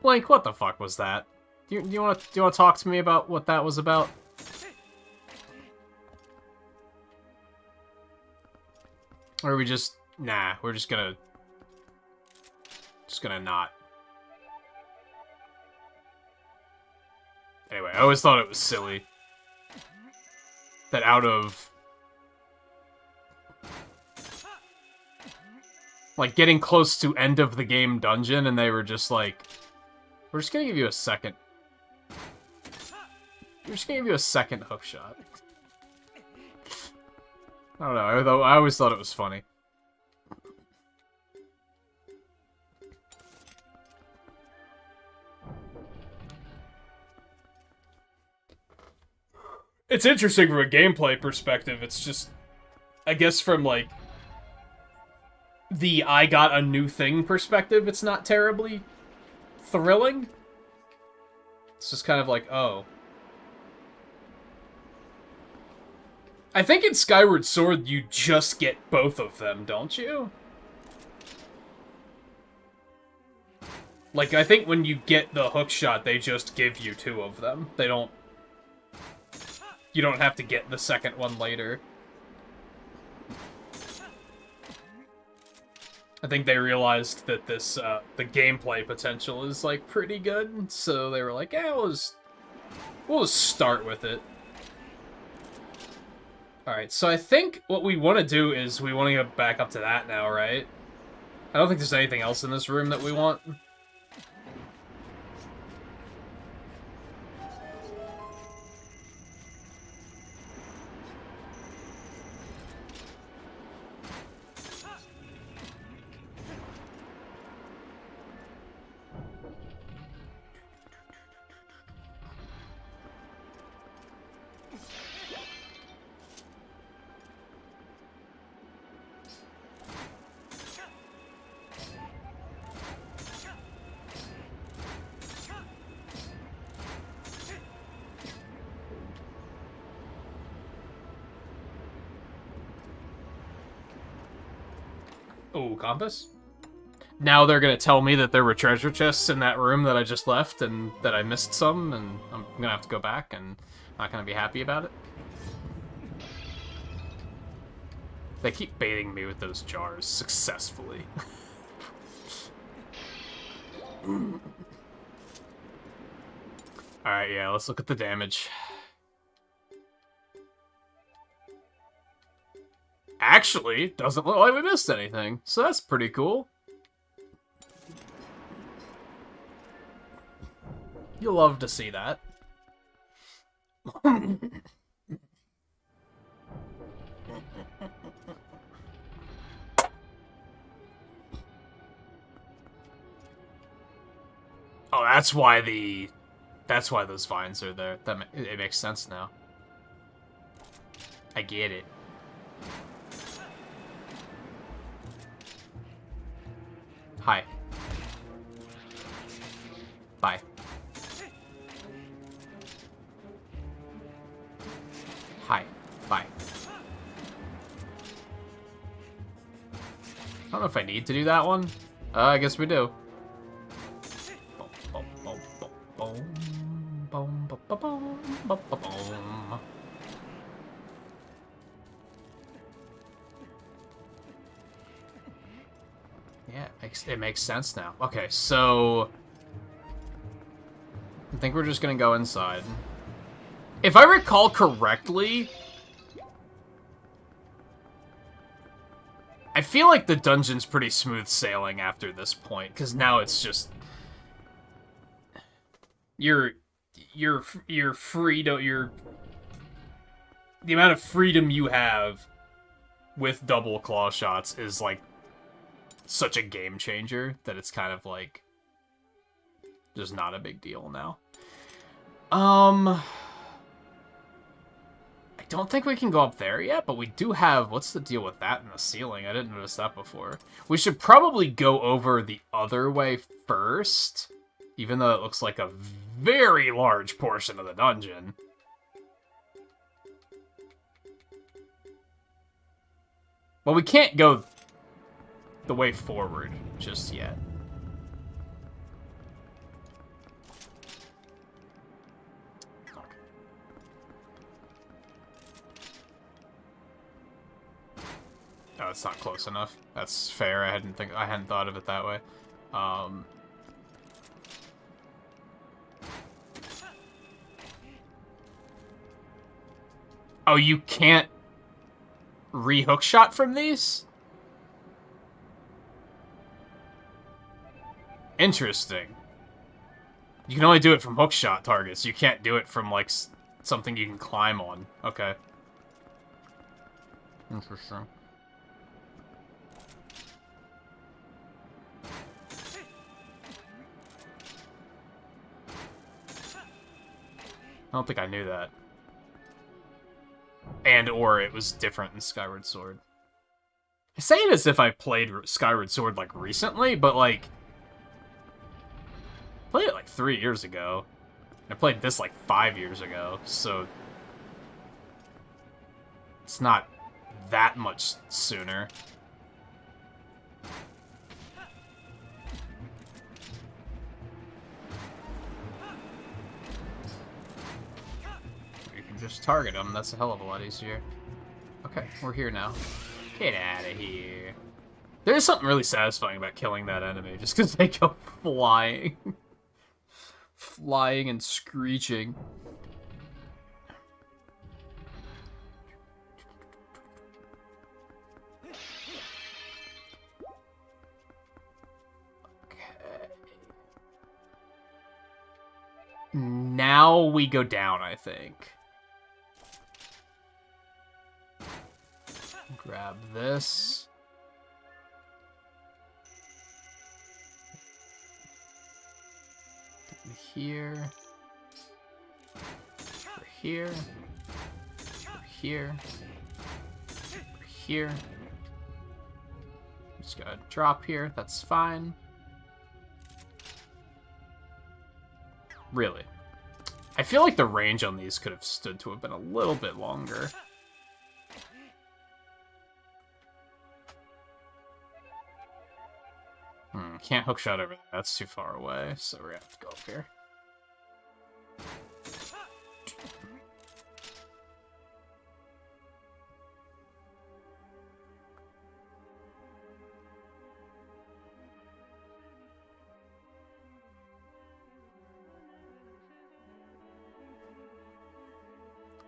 Link, what the fuck was that? Do you want to talk to me about what that was about? Or are we just... Nah, we're just gonna not. Anyway, I always thought it was silly that out of... like, getting close to end of the game dungeon, and they were just like... We're just gonna give you a second. We're just gonna give you a second hookshot. I don't know, I always thought it was funny. It's interesting from a gameplay perspective, it's just... I guess from, like... the I got a new thing perspective, it's not terribly... thrilling. It's just kind of like, oh. I think in Skyward Sword you just get both of them, don't you? Like, I think when you get the hookshot, they just give you 2 of them. They don't... you don't have to get the second one later. I think they realized that this, the gameplay potential is, like, pretty good, so they were like, yeah, we'll just start with it. Alright, so I think what we want to do is we want to go back up to that now, right? I don't think there's anything else in this room that we want. Oh, compass? Now they're gonna tell me that there were treasure chests in that room that I just left and that I missed some, and I'm gonna have to go back and not gonna be happy about it. They keep baiting me with those jars successfully. Alright, yeah, let's look at the damage. Actually, doesn't look like we missed anything, so that's pretty cool. You'll love to see that. Oh, that's why those vines are there. It makes sense now. I get it. Hi. Bye. Hi. Bye. I don't know if I need to do that one. I guess we do. Yeah, it makes sense now. Okay, so I think we're just gonna go inside. If I recall correctly, I feel like the dungeon's pretty smooth sailing after this point, because now it's just the amount of freedom you have with double claw shots is like such a game changer that it's kind of like just not a big deal now. I don't think we can go up there yet, but we do have... What's the deal with that in the ceiling? I didn't notice that before. We should probably go over the other way first, even though it looks like a very large portion of the dungeon. Well, we can't go the way forward just yet. Oh, it's not close enough. That's fair. I hadn't thought of it that way. Oh, you can't re-hook shot from these? Interesting. You can only do it from hook shot targets. You can't do it from, like, something you can climb on. Okay. Interesting. I don't think I knew that. And/or it was different in Skyward Sword. I say it as if I played Skyward Sword, like, recently, but, like... I played it, like, 3 years ago. I played this, like, 5 years ago, so... It's not that much sooner. just target them. That's a hell of a lot easier. Okay, we're here now. Get out of here. There's something really satisfying about killing that enemy, just because they go flying. Flying and screeching. Now we go down, I think. Grab this. Here. Over here. Over here. Over here. Just gotta drop here. That's fine. Really. I feel like the range on these could have stood to have been a little bit longer. Can't hookshot over there. That's too far away, so we're gonna have to go up here.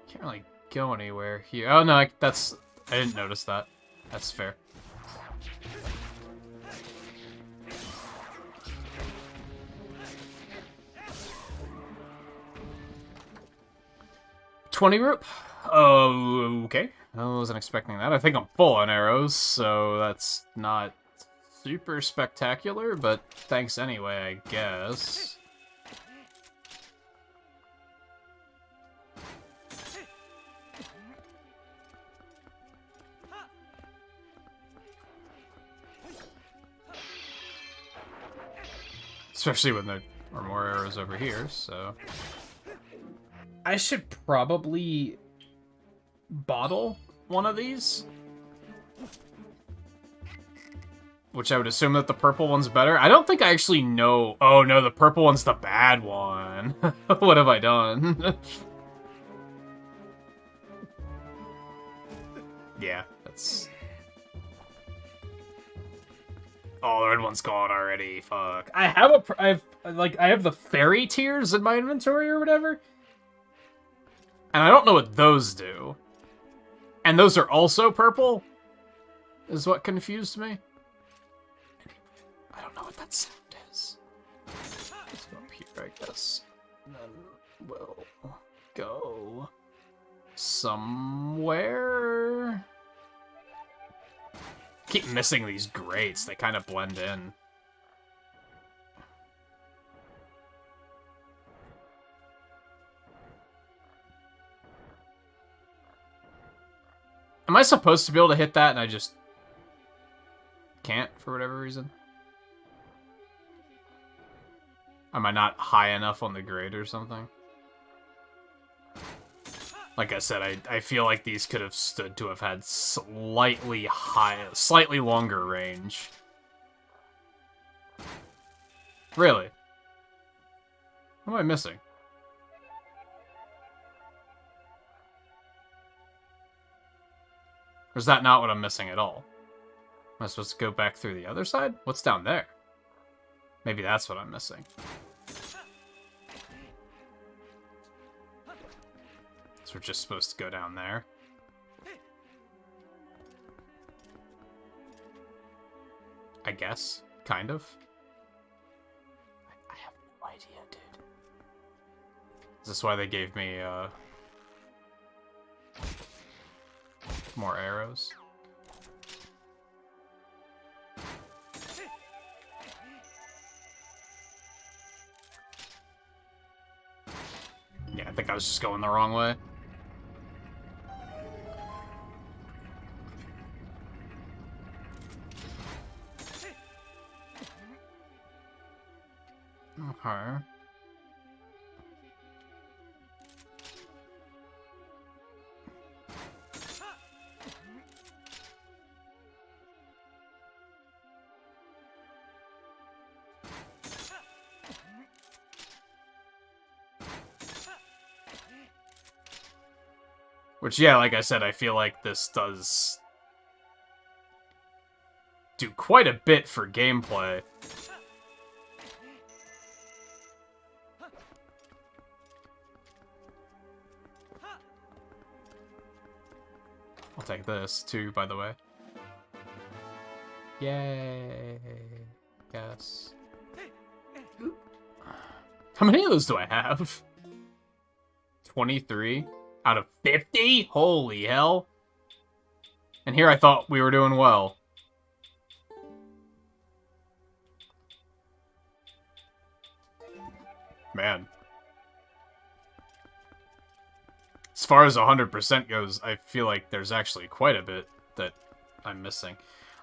Can't really go anywhere here. Oh no, I didn't notice that. That's fair. $20 rope? Oh, okay. I wasn't expecting that. I think I'm full on arrows, so that's not super spectacular, but thanks anyway, I guess. Especially when there are more arrows over here, so... I should probably bottle one of these. Which I would assume that the purple one's better. I don't think I actually know... Oh no, the purple one's the bad one. What have I done? Yeah, that's... Oh, the red one's gone already. Fuck. I have the fairy tears in my inventory or whatever. And I don't know what those do. And those are also purple? Is what confused me. I don't know what that sound is. Let's go up here, I guess. And then we'll go somewhere. Keep missing these grates. They kind of blend in. Am I supposed to be able to hit that and I just can't for whatever reason? Am I not high enough on the grade or something? Like I said, I feel like these could have stood to have had slightly longer range. Really? What am I missing? Or is that not what I'm missing at all? Am I supposed to go back through the other side? What's down there? Maybe that's what I'm missing. So we're just supposed to go down there. I guess. Kind of. I have no idea, dude. Is this why they gave me, more arrows? Yeah, I think I was just going the wrong way. Okay. Which, yeah, like I said, I feel like this does do quite a bit for gameplay. I'll take this, too, by the way. Yay. Yes. How many of those do I have? 23 out of 50? Holy hell. And here I thought we were doing well. Man. As far as 100% goes, I feel like there's actually quite a bit that I'm missing.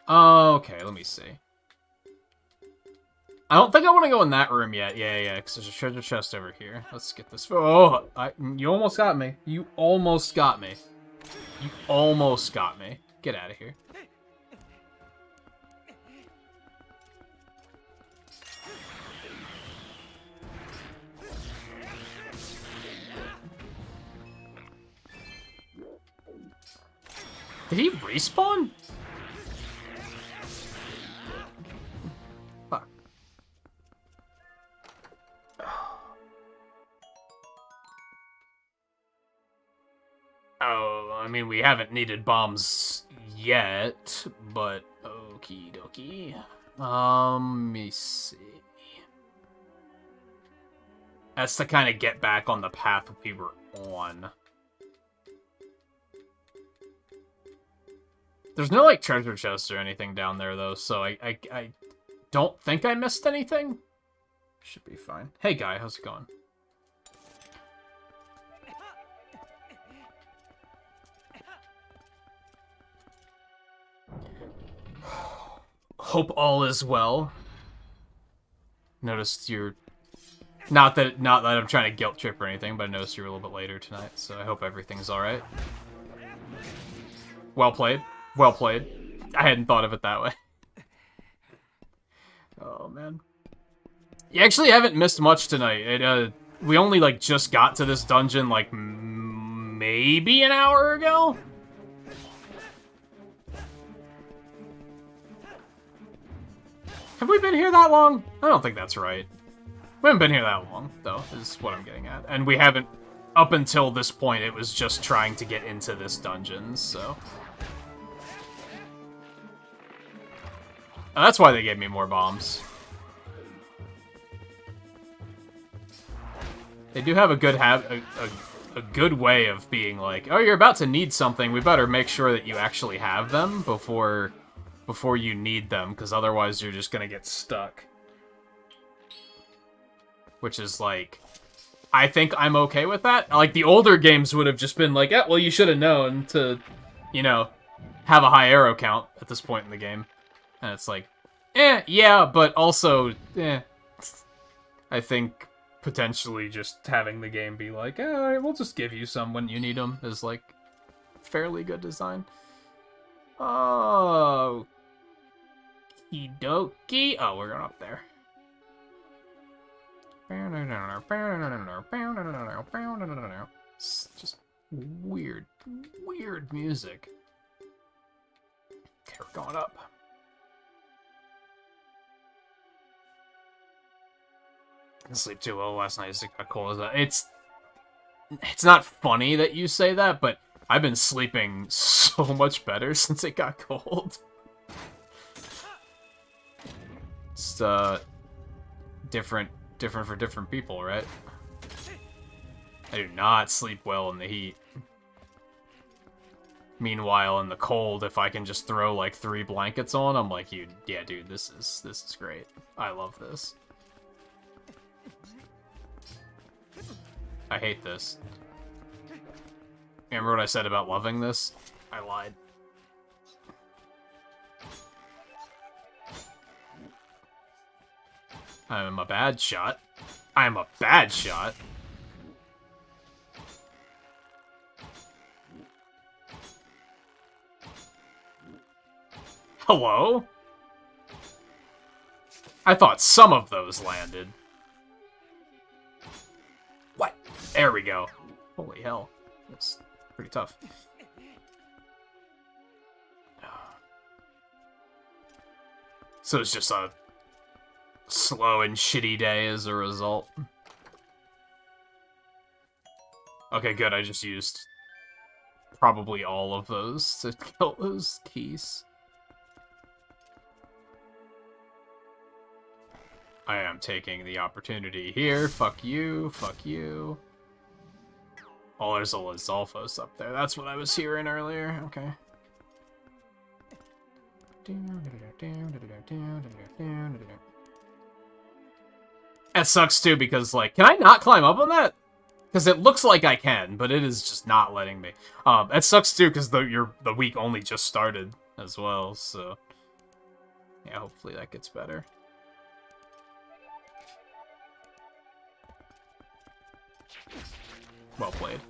Okay, let me see. I don't think I want to go in that room yet. Yeah, because there's a treasure chest over here. Let's get this. Oh, you almost got me. You almost got me. You almost got me. Get out of here. Did he respawn? Fuck. Oh, I mean, we haven't needed bombs yet, but okie dokie. Let me see. That's to kind of get back on the path we were on. There's no, like, treasure chests or anything down there, though, so I don't think I missed anything. Should be fine. Hey, guy, how's it going? Hope all is well. Noticed you're... Not that I'm trying to guilt trip or anything, but I noticed you were a little bit later tonight, so I hope everything's alright. Well played. Well played. I hadn't thought of it that way. Oh, man. You actually haven't missed much tonight. We only, like, just got to this dungeon, like, maybe an hour ago? Have we been here that long? I don't think that's right. We haven't been here that long, though, is what I'm getting at. And we haven't, up until this point, it was just trying to get into this dungeon, so... That's why they gave me more bombs. They do have a good a good way of being like, oh, you're about to need something. We better make sure that you actually have them before you need them, because otherwise you're just gonna get stuck. Which is like, I think I'm okay with that. Like the older games would have just been like, yeah, well, you should have known to, you know, have a high arrow count at this point in the game. And it's like, yeah, but also, I think potentially just having the game be like, alright, we'll just give you some when you need them is, like, fairly good design. Oh, okie-dokie. Oh, we're going up there. It's just weird music. Okay, we're going up. I didn't sleep too well last night. It got cold. It's not funny that you say that, but I've been sleeping so much better since it got cold. It's different for different people, right? I do not sleep well in the heat. Meanwhile, in the cold, if I can just throw like 3 blankets on, I'm like, yeah, dude, this is great. I love this. I hate this. Remember what I said about loving this? I lied. I'm a bad shot. I'm a bad shot. Hello? I thought some of those landed. What? There we go. Holy hell. Pretty tough. So it's just a slow and shitty day as a result. Okay, good. I just used probably all of those to kill those keys. I am taking the opportunity here. Fuck you. Fuck you. Oh, there's a Lizalfos up there. That's what I was hearing earlier. Okay. That sucks too because, like, can I not climb up on that? Because it looks like I can, but it is just not letting me. That sucks too because the week only just started as well. So yeah, hopefully that gets better. Well played.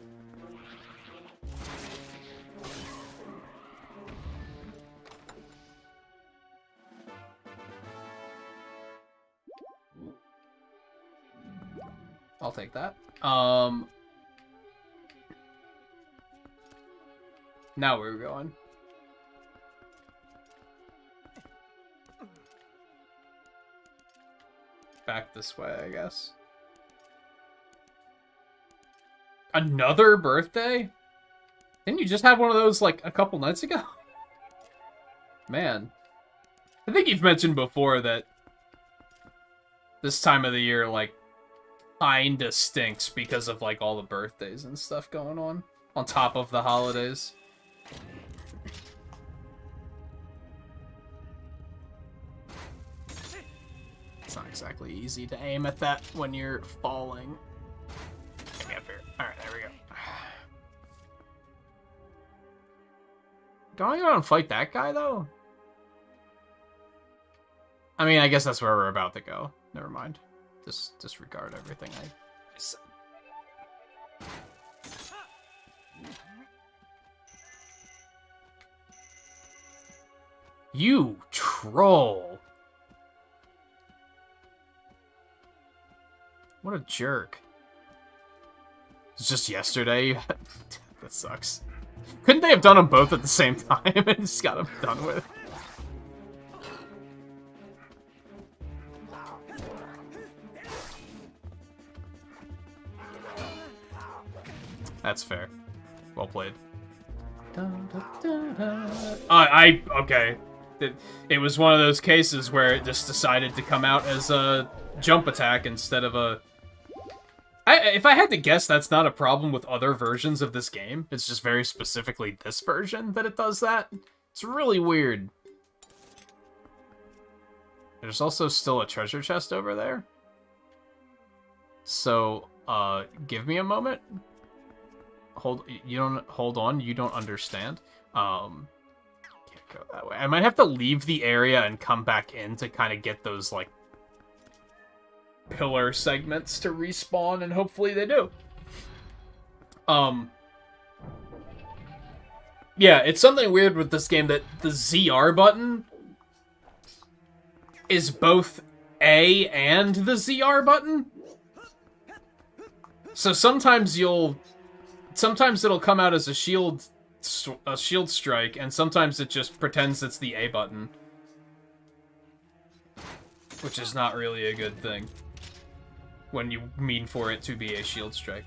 I'll take that. Now where are we going? Back this way, I guess. Another birthday? Didn't you just have one of those, like, a couple nights ago? Man. I think you've mentioned before that this time of the year, like, kinda stinks because of, like, all the birthdays and stuff going on top of the holidays. It's not exactly easy to aim at that when you're falling. Get me up here. Alright, there we go. Don't I go and fight that guy, though? I mean, I guess that's where we're about to go. Never mind. Just disregard everything I said. You troll! What a jerk. It's just yesterday. That sucks. Couldn't they have done them both at the same time and just got them done with? That's fair. Well played. Okay. It was one of those cases where it just decided to come out as a jump attack instead of a... if I had to guess, that's not a problem with other versions of this game. It's just very specifically this version that it does that. It's really weird. There's also still a treasure chest over there. So, give me a moment. Hold on, you don't understand. Can't go that way. I might have to leave the area and come back in to kind of get those, like, pillar segments to respawn, and hopefully they do. Yeah, it's something weird with this game that the ZR button is both A and the ZR button. So sometimes it'll come out as a shield strike, and sometimes it just pretends it's the A button. Which is not really a good thing when you mean for it to be a shield strike.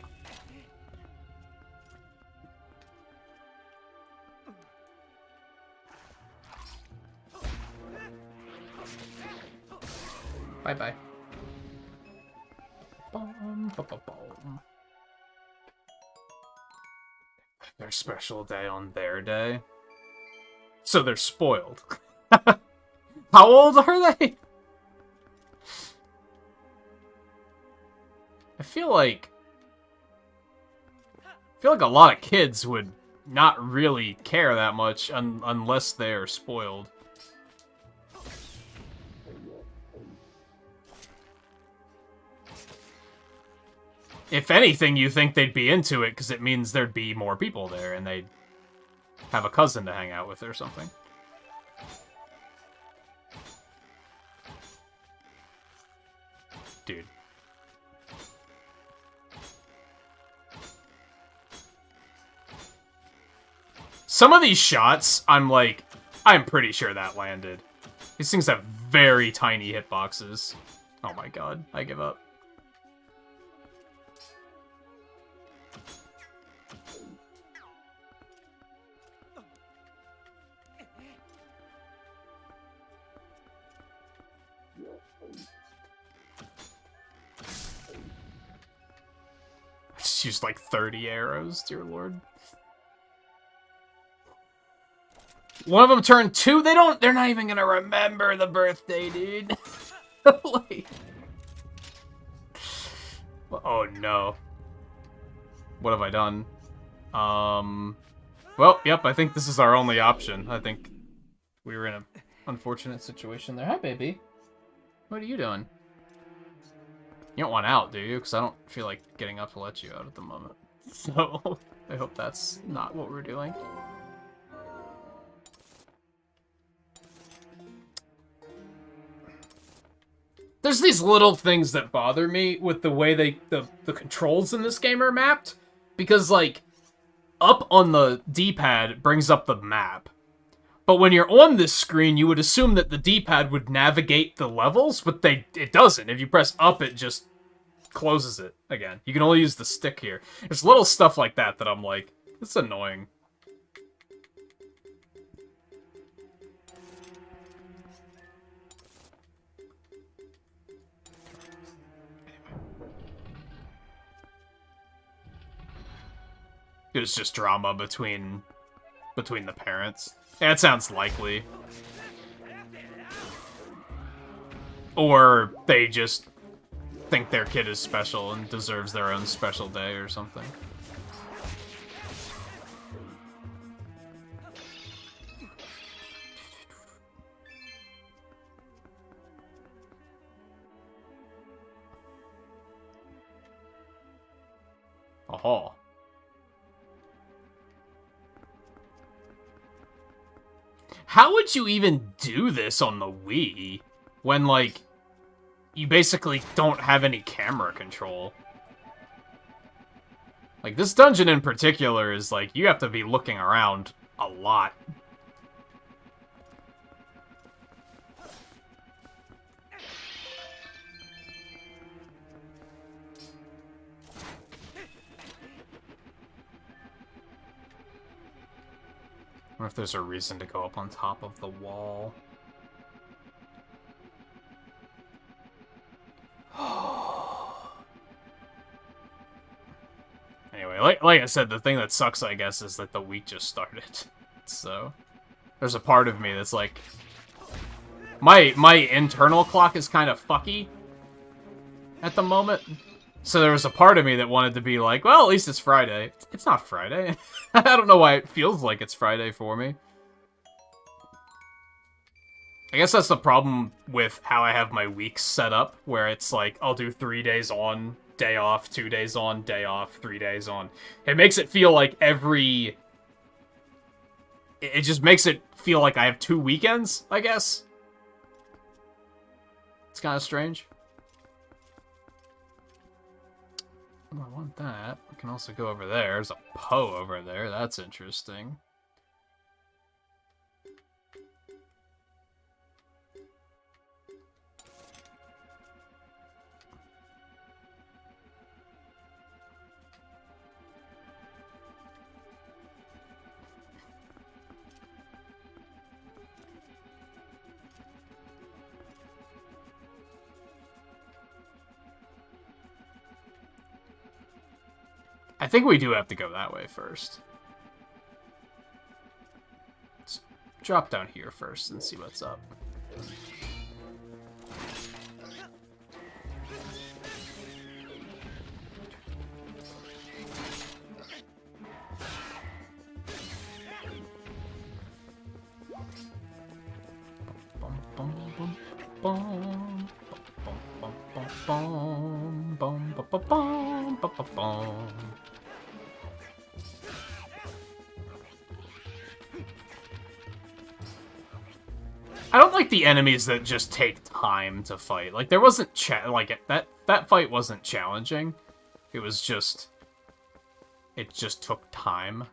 Bye-bye. Their special day on their day. So they're spoiled. How old are they? I feel like a lot of kids would not really care that much unless they're spoiled. If anything, you think they'd be into it because it means there'd be more people there and they'd have a cousin to hang out with or something. Dude. Some of these shots, I'm pretty sure that landed. These things have very tiny hitboxes. Oh my god, I give up. I just used like 30 arrows, dear lord. One of them turned 2. They're not even gonna remember the birthday, dude. Like, oh no. What have I done? Well, yep, I think this is our only option. I think we were in an unfortunate situation there. Hi, baby. What are you doing? You don't want out, do you? Because I don't feel like getting up to let you out at the moment. So, I hope that's not what we're doing. There's these little things that bother me with the way the controls in this game are mapped. Because, like, up on the D-pad brings up the map. But when you're on this screen, you would assume that the D-pad would navigate the levels, but it doesn't. If you press up, it just closes it again. You can only use the stick here. There's little stuff like that that I'm like, it's annoying. It was just drama between the parents. Yeah, it sounds likely. Or they just think their kid is special and deserves their own special day or something. Oh. How would you even do this on the Wii when, like, you basically don't have any camera control? Like, this dungeon in particular is, like, you have to be looking around a lot. I wonder if there's a reason to go up on top of the wall. Anyway, like I said, the thing that sucks, I guess, is that the week just started. So, there's a part of me that's like... My internal clock is kind of fucky at the moment. So there was a part of me that wanted to be like, well, at least it's Friday. It's not Friday. I don't know why it feels like it's Friday for me. I guess that's the problem with how I have my weeks set up, where it's like, I'll do 3 days on, day off, 2 days on, day off, 3 days on. It makes it feel like It just makes it feel like I have 2 weekends, I guess. It's kind of strange. Oh, I want that. I can also go over there. There's a Poe over there. That's interesting. I think we do have to go that way first. Let's drop down here first and see what's up. I don't like the enemies that just take time to fight. Like, there wasn't that fight wasn't challenging. It was just... It just took time.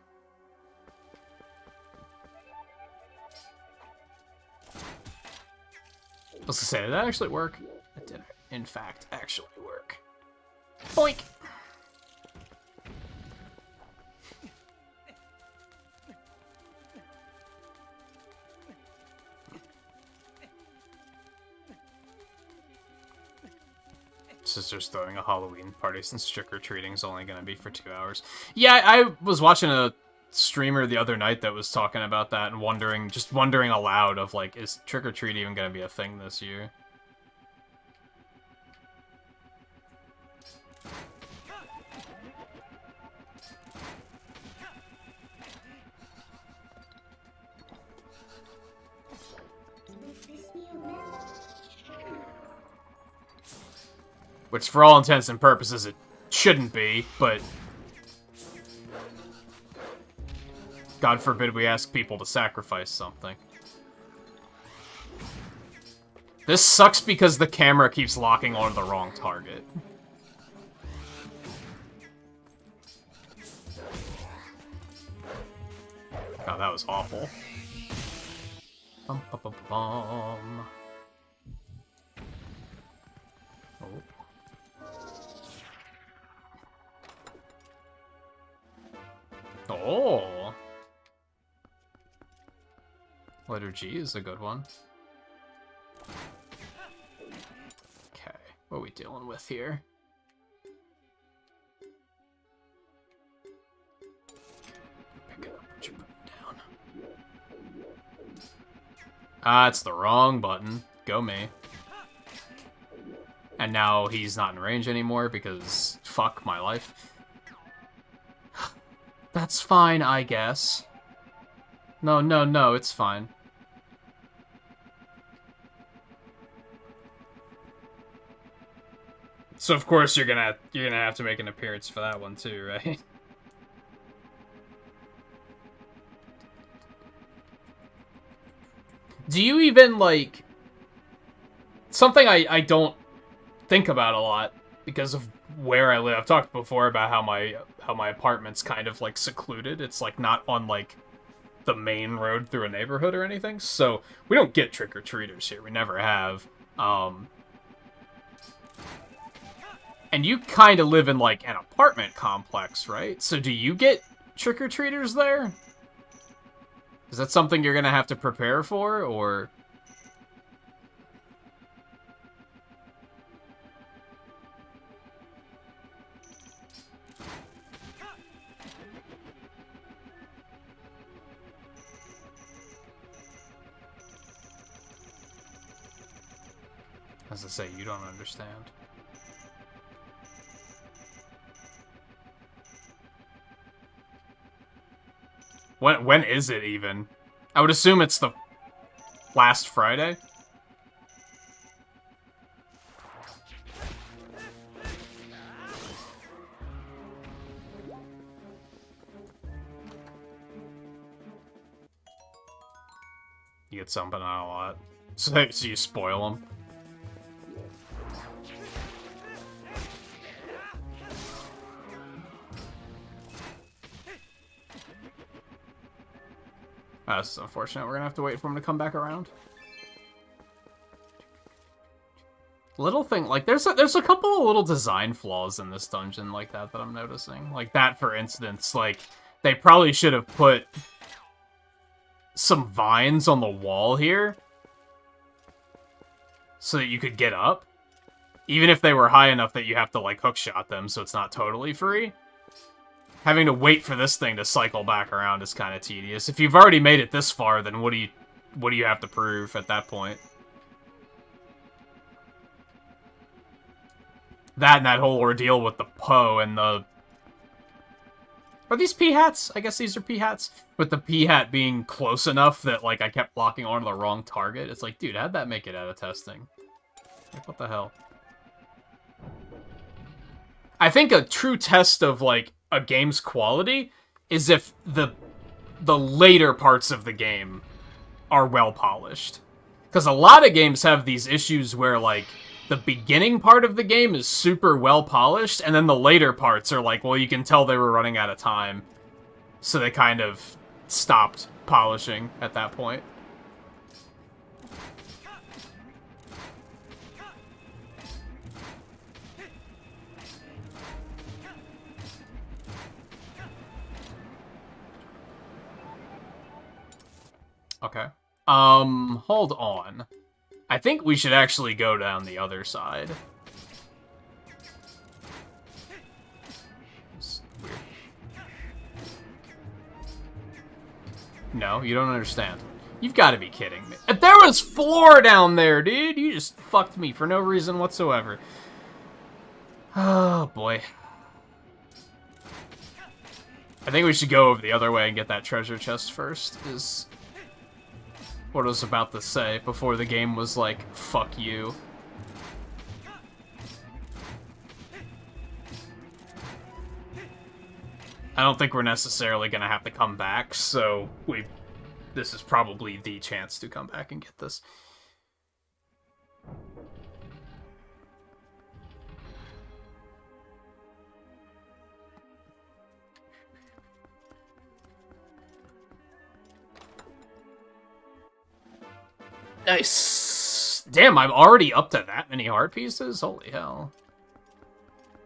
I was gonna say, did that actually work? It did, in fact, actually work. Boink! Sister's throwing a Halloween party since trick-or-treating's only gonna be for 2 hours. Yeah, I was watching a streamer the other night that was talking about that and wondering aloud of, like, is trick-or-treat even gonna be a thing this year? Which, for all intents and purposes, it shouldn't be, but God forbid we ask people to sacrifice something. This sucks because the camera keeps locking onto the wrong target. God, that was awful. Bum, bum, bum, bum. Oh. Oh! Letter G is a good one. Okay, what are we dealing with here? Pick it up, put your button down. Ah, it's the wrong button. Go me. And now he's not in range anymore because fuck my life. That's fine, I guess. No, no, no, it's fine. So of course you're gonna have to make an appearance for that one too, right? Do you even, like... Something I don't think about a lot because of where I live. I've talked before about how my apartment's kind of, like, secluded. It's, like, not on, like, the main road through a neighborhood or anything. So we don't get trick-or-treaters here. We never have. And you kind of live in, like, an apartment complex, right? So do you get trick-or-treaters there? Is that something you're gonna have to prepare for, or... As I say, you don't understand. When is it even? I would assume it's the last Friday. You get something out a lot. So you spoil them. That's unfortunate. We're gonna have to wait for him to come back around. Little thing, like, there's a couple of little design flaws in this dungeon like that I'm noticing. Like that, for instance, like, they probably should have put some vines on the wall here so that you could get up. Even if they were high enough that you have to, like, hookshot them so it's not totally free. Having to wait for this thing to cycle back around is kind of tedious. If you've already made it this far, then what do you have to prove at that point? That and that whole ordeal with the Poe and the... Are these P-hats? I guess these are P-hats. With the P-hat being close enough that, like, I kept locking onto the wrong target. It's like, dude, how'd that make it out of testing? Like, what the hell? I think a true test of, like, a game's quality is if the later parts of the game are well polished. Because a lot of games have these issues where, like, the beginning part of the game is super well polished, and then the later parts are like, well, you can tell they were running out of time, so they kind of stopped polishing at that point. Okay. Hold on. I think we should actually go down the other side. It's weird. No, you don't understand. You've got to be kidding me. There was floor down there, dude! You just fucked me for no reason whatsoever. Oh, boy. I think we should go over the other way and get that treasure chest first, is what I was about to say before the game was like, fuck you. I don't think we're necessarily gonna have to come back, so this is probably the chance to come back and get this. Nice. Damn, I'm already up to that many heart pieces? Holy hell.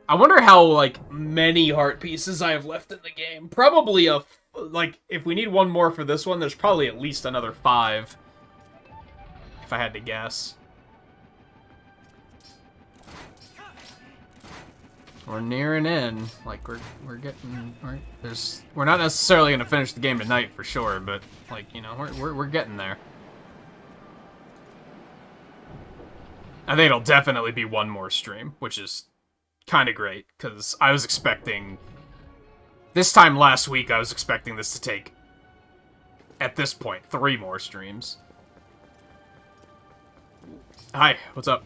I wonder how, like, many heart pieces I have left in the game. Probably like, if we need one more for this one, there's probably at least another 5. If I had to guess. We're nearing in. Like, we're getting... We're not necessarily going to finish the game tonight, for sure, but, like, you know, we're getting there. I think it'll definitely be one more stream, which is kind of great, because I was expecting... This time last week, I was expecting this to take, at this point, 3 more streams. Hi, what's up?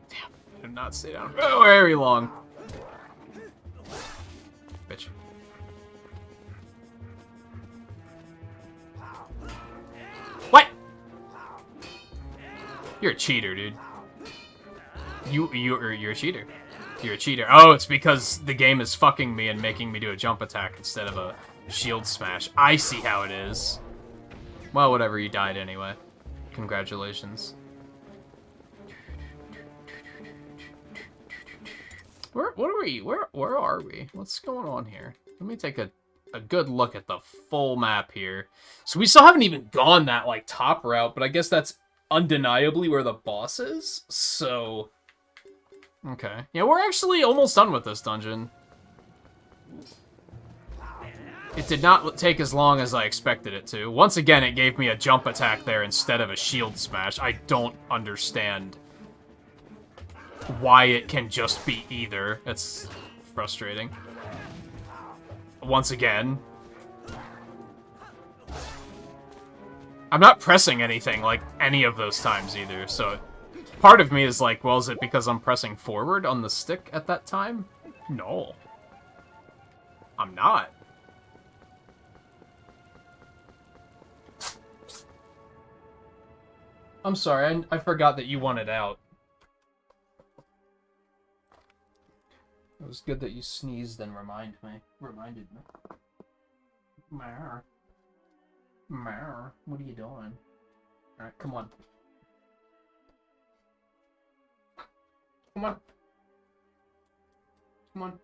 Damn, I did not stay down very long. Bitch. What? You're a cheater, dude. You're a cheater. You're a cheater. Oh, it's because the game is fucking me and making me do a jump attack instead of a shield smash. I see how it is. Well, whatever, you died anyway. Congratulations. Where are we? What's going on here? Let me take a good look at the full map here. So we still haven't even gone that, like, top route, but I guess that's undeniably where the boss is, so... Okay. Yeah, we're actually almost done with this dungeon. It did not take as long as I expected it to. Once again, it gave me a jump attack there instead of a shield smash. I don't understand why it can just be either. It's frustrating. Once again. I'm not pressing anything like any of those times either, so part of me is like, well, is it because I'm pressing forward on the stick at that time? No. I'm not. I'm sorry, I forgot that you wanted out. It was good that you sneezed and reminded me. Mar. What are you doing? Alright, come on. Come on. Come on.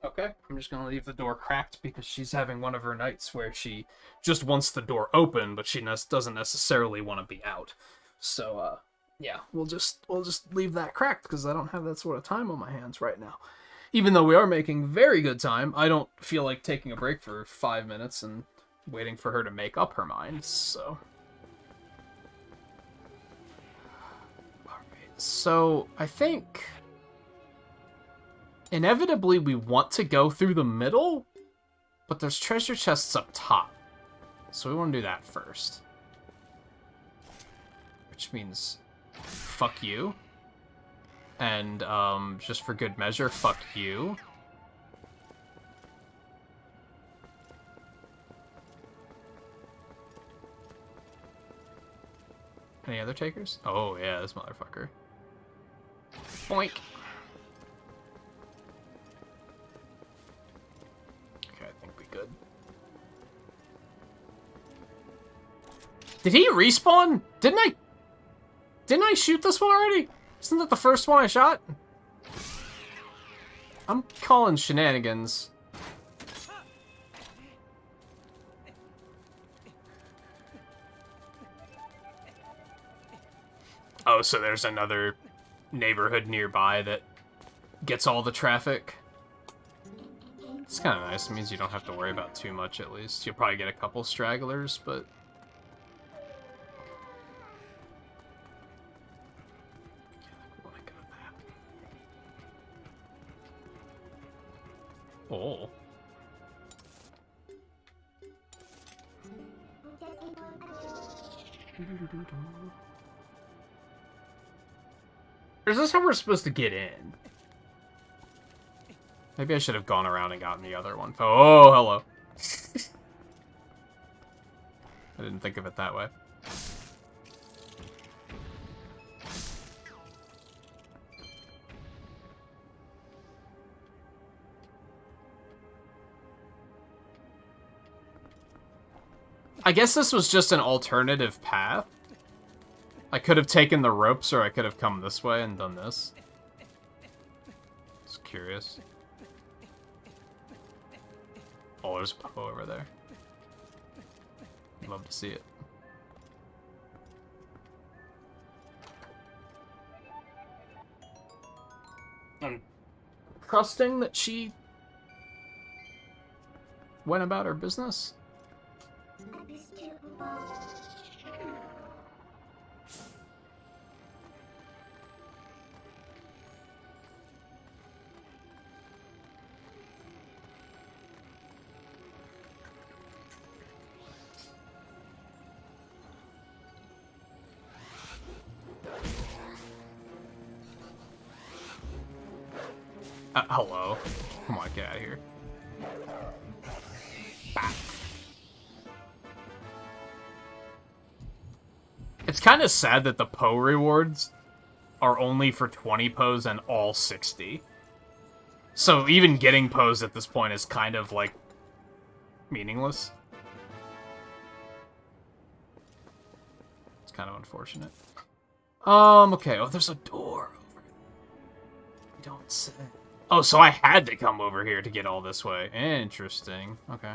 Okay, I'm just gonna leave the door cracked because she's having one of her nights where she just wants the door open, but she doesn't necessarily want to be out. So, yeah, we'll just leave that cracked because I don't have that sort of time on my hands right now. Even though we are making very good time, I don't feel like taking a break for 5 minutes and waiting for her to make up her mind, so... Alright, so I think... Inevitably, we want to go through the middle, but there's treasure chests up top. So we want to do that first. Which means, fuck you. And, just for good measure, fuck you. Any other takers? Oh, yeah, this motherfucker. Boink. Okay, I think we good. Did he respawn? Didn't I shoot this one already? Isn't that the first one I shot? I'm calling shenanigans. Oh, so there's another neighborhood nearby that gets all the traffic. It's kind of nice. It means you don't have to worry about too much, at least. You'll probably get a couple stragglers, but... Oh. Is this how we're supposed to get in? Maybe I should have gone around and gotten the other one. Oh, hello. I didn't think of it that way. I guess this was just an alternative path. I could have taken the ropes, or I could have come this way and done this. Just curious. Oh, there's a Poe over there. I'd love to see it. I'm trusting that she went about her business. Hello. Come on, get out of here. Bah. It's kind of sad that the Poe rewards are only for 20 Poes and all 60. So even getting Poes at this point is kind of, like, meaningless. It's kind of unfortunate. Okay. Oh, there's a door over there. Don't say. Oh, so I had to come over here to get all this way. Interesting. Okay.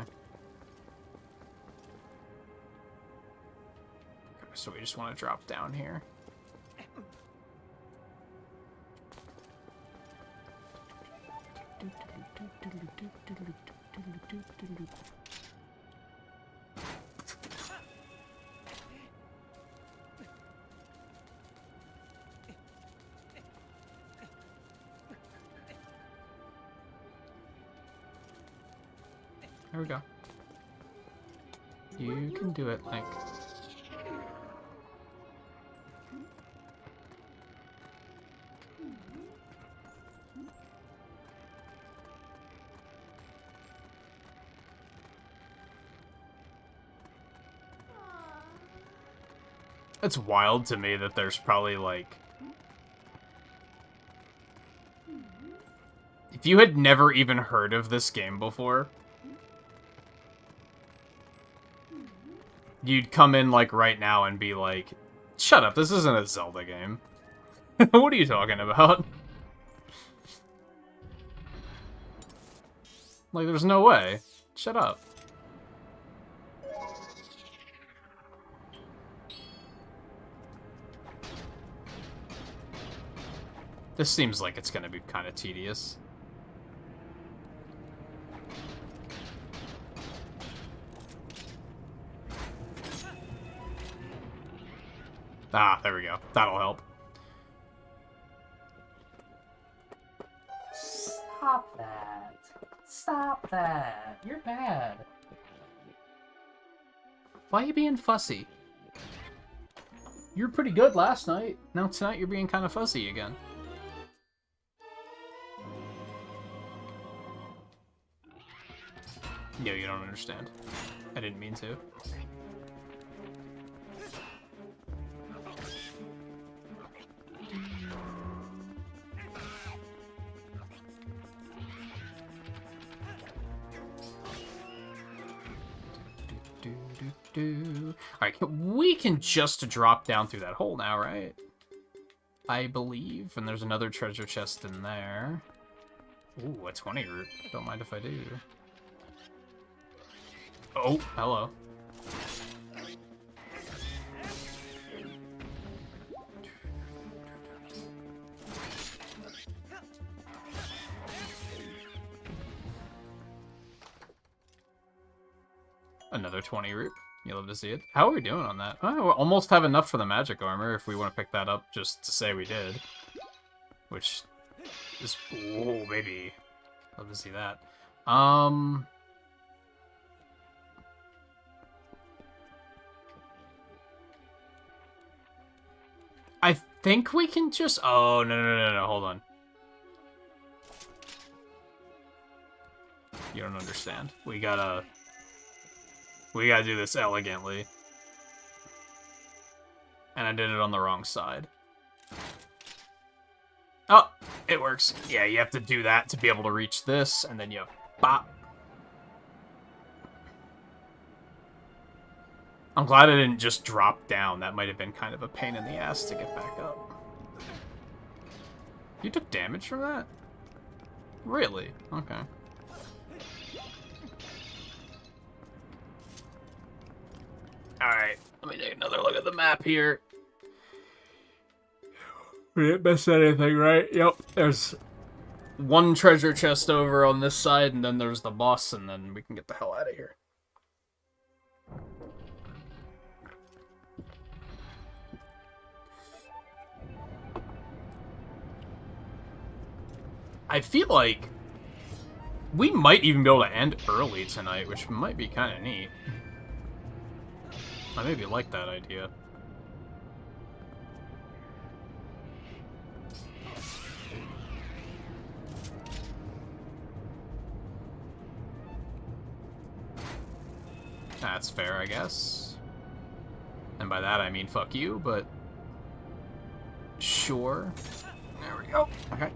So we just want to drop down here. There we go. You can do it, Link. It's wild to me that there's probably, like... If you had never even heard of this game before, you'd come in, like, right now and be like, shut up, this isn't a Zelda game. What are you talking about? Like, there's no way. Shut up. This seems like it's gonna be kind of tedious. Ah, there we go. That'll help. Stop that. Stop that. You're bad. Why are you being fussy? You were pretty good last night. Now tonight you're being kind of fussy again. No, you don't understand. I didn't mean to. Alright, we can just drop down through that hole now, right? I believe. And there's another treasure chest in there. Ooh, a 20 root. Don't mind if I do. Oh, hello. Another 20 root. You love to see it. How are we doing on that? Oh, we almost have enough for the magic armor if we want to pick that up just to say we did. Which is... Ooh, maybe. Love to see that. I think we can just... Oh, no, hold on. You don't understand. We gotta do this elegantly. And I did it on the wrong side. Oh, it works. Yeah, you have to do that to be able to reach this, and then you bop. I'm glad I didn't just drop down. That might have been kind of a pain in the ass to get back up. You took damage from that? Really? Okay. Alright, let me take another look at the map here. We didn't miss anything, right? Yep, there's one treasure chest over on this side, and then there's the boss, and then we can get the hell out of here. I feel like we might even be able to end early tonight, which might be kind of neat. I maybe like that idea. That's fair, I guess. And by that I mean fuck you, but... Sure. There we go. Okay.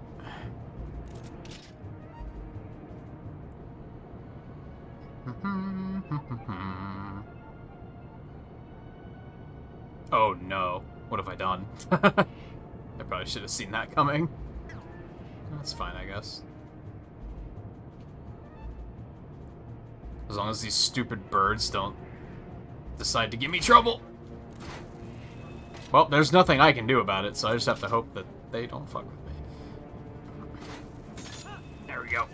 Oh no. What have I done? I probably should have seen that coming. That's fine, I guess. As long as these stupid birds don't decide to give me trouble. Well, there's nothing I can do about it, so I just have to hope that they don't fuck with me. There we go.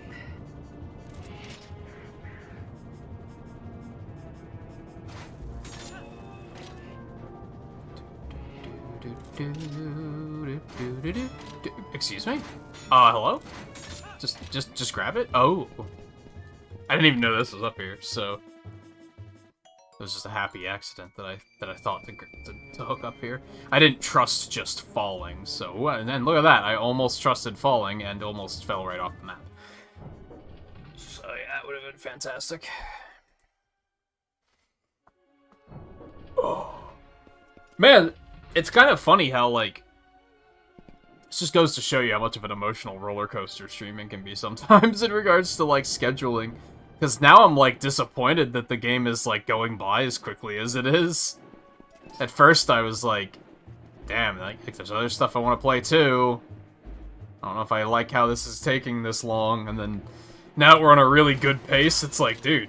Excuse me? Hello? Just grab it? Oh. I didn't even know this was up here, so... It was just a happy accident that I thought to hook up here. I didn't trust just falling, so... And then look at that, I almost trusted falling and almost fell right off the map. So yeah, that would have been fantastic. Oh. Man, it's kind of funny how, like... This just goes to show you how much of an emotional roller coaster streaming can be sometimes in regards to, like, scheduling. Because now I'm, like, disappointed that the game is, like, going by as quickly as it is. At first, I was like, damn, like, there's other stuff I want to play, too. I don't know if I like how this is taking this long. And then, now we're on a really good pace. It's like, dude.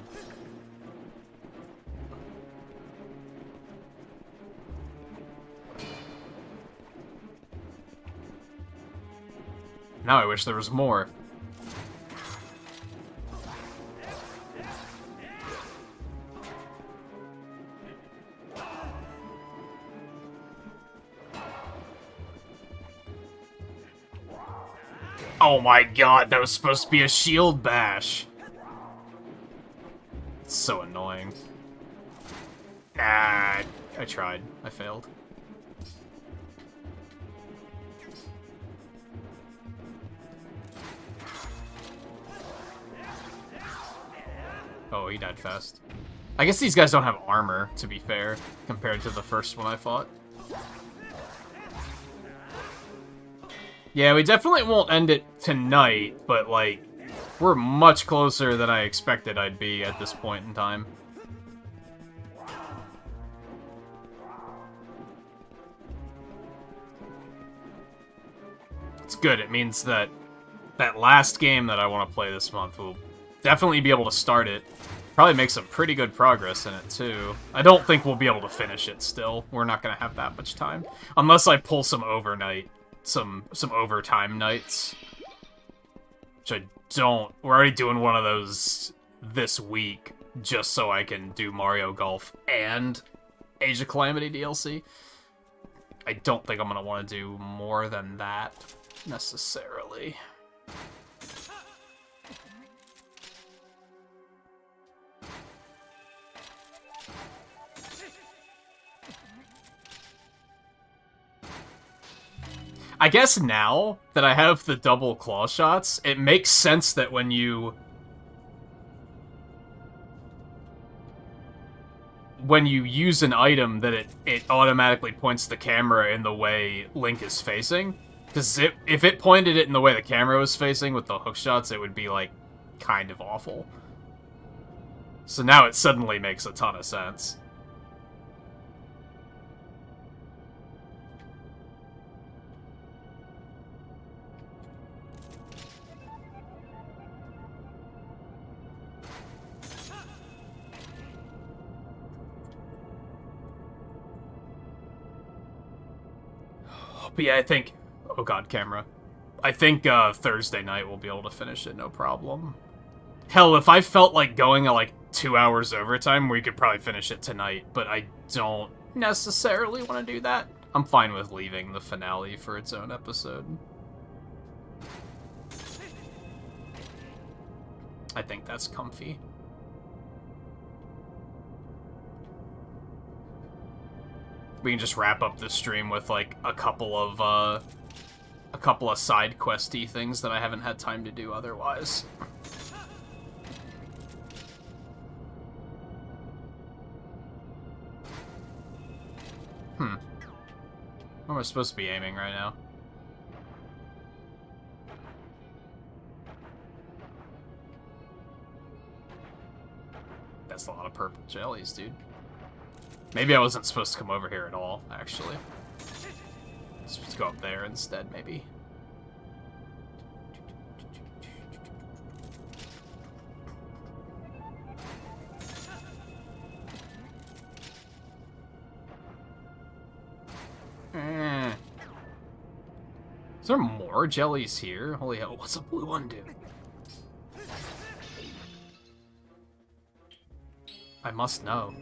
Now I wish there was more. Oh my god, that was supposed to be a shield bash. It's so annoying. Ah, I tried. I failed. Oh, he died fast. I guess these guys don't have armor, to be fair, compared to the first one I fought. Yeah, we definitely won't end it tonight, but, like, we're much closer than I expected I'd be at this point in time. good. It means that that last game that I want to play this month will definitely be able to start it. Probably make some pretty good progress in it, too. I don't think we'll be able to finish it still. We're not going to have that much time. Unless I pull some overnight, some overtime nights. Which I don't. We're already doing one of those this week, just so I can do Mario Golf and Age of Calamity DLC. I don't think I'm going to want to do more than that, necessarily. I guess now that I have the double claw shots, it makes sense that when you use an item that it automatically points the camera in the way Link is facing. Because if it pointed it in the way the camera was facing with the hook shots, it would be, like, kind of awful. So now it suddenly makes a ton of sense. But yeah, I think... Oh god, camera. I think Thursday night we'll be able to finish it, no problem. Hell, if I felt like going at like 2 hours overtime, we could probably finish it tonight, but I don't necessarily want to do that. I'm fine with leaving the finale for its own episode. I think that's comfy. We can just wrap up the stream with like a couple of side questy things that I haven't had time to do otherwise. Where am I supposed to be aiming right now? That's a lot of purple jellies, dude. Maybe I wasn't supposed to come over here at all, actually. Let's go up there instead, maybe. Is there more jellies here? Holy hell, what's a blue one do? I must know.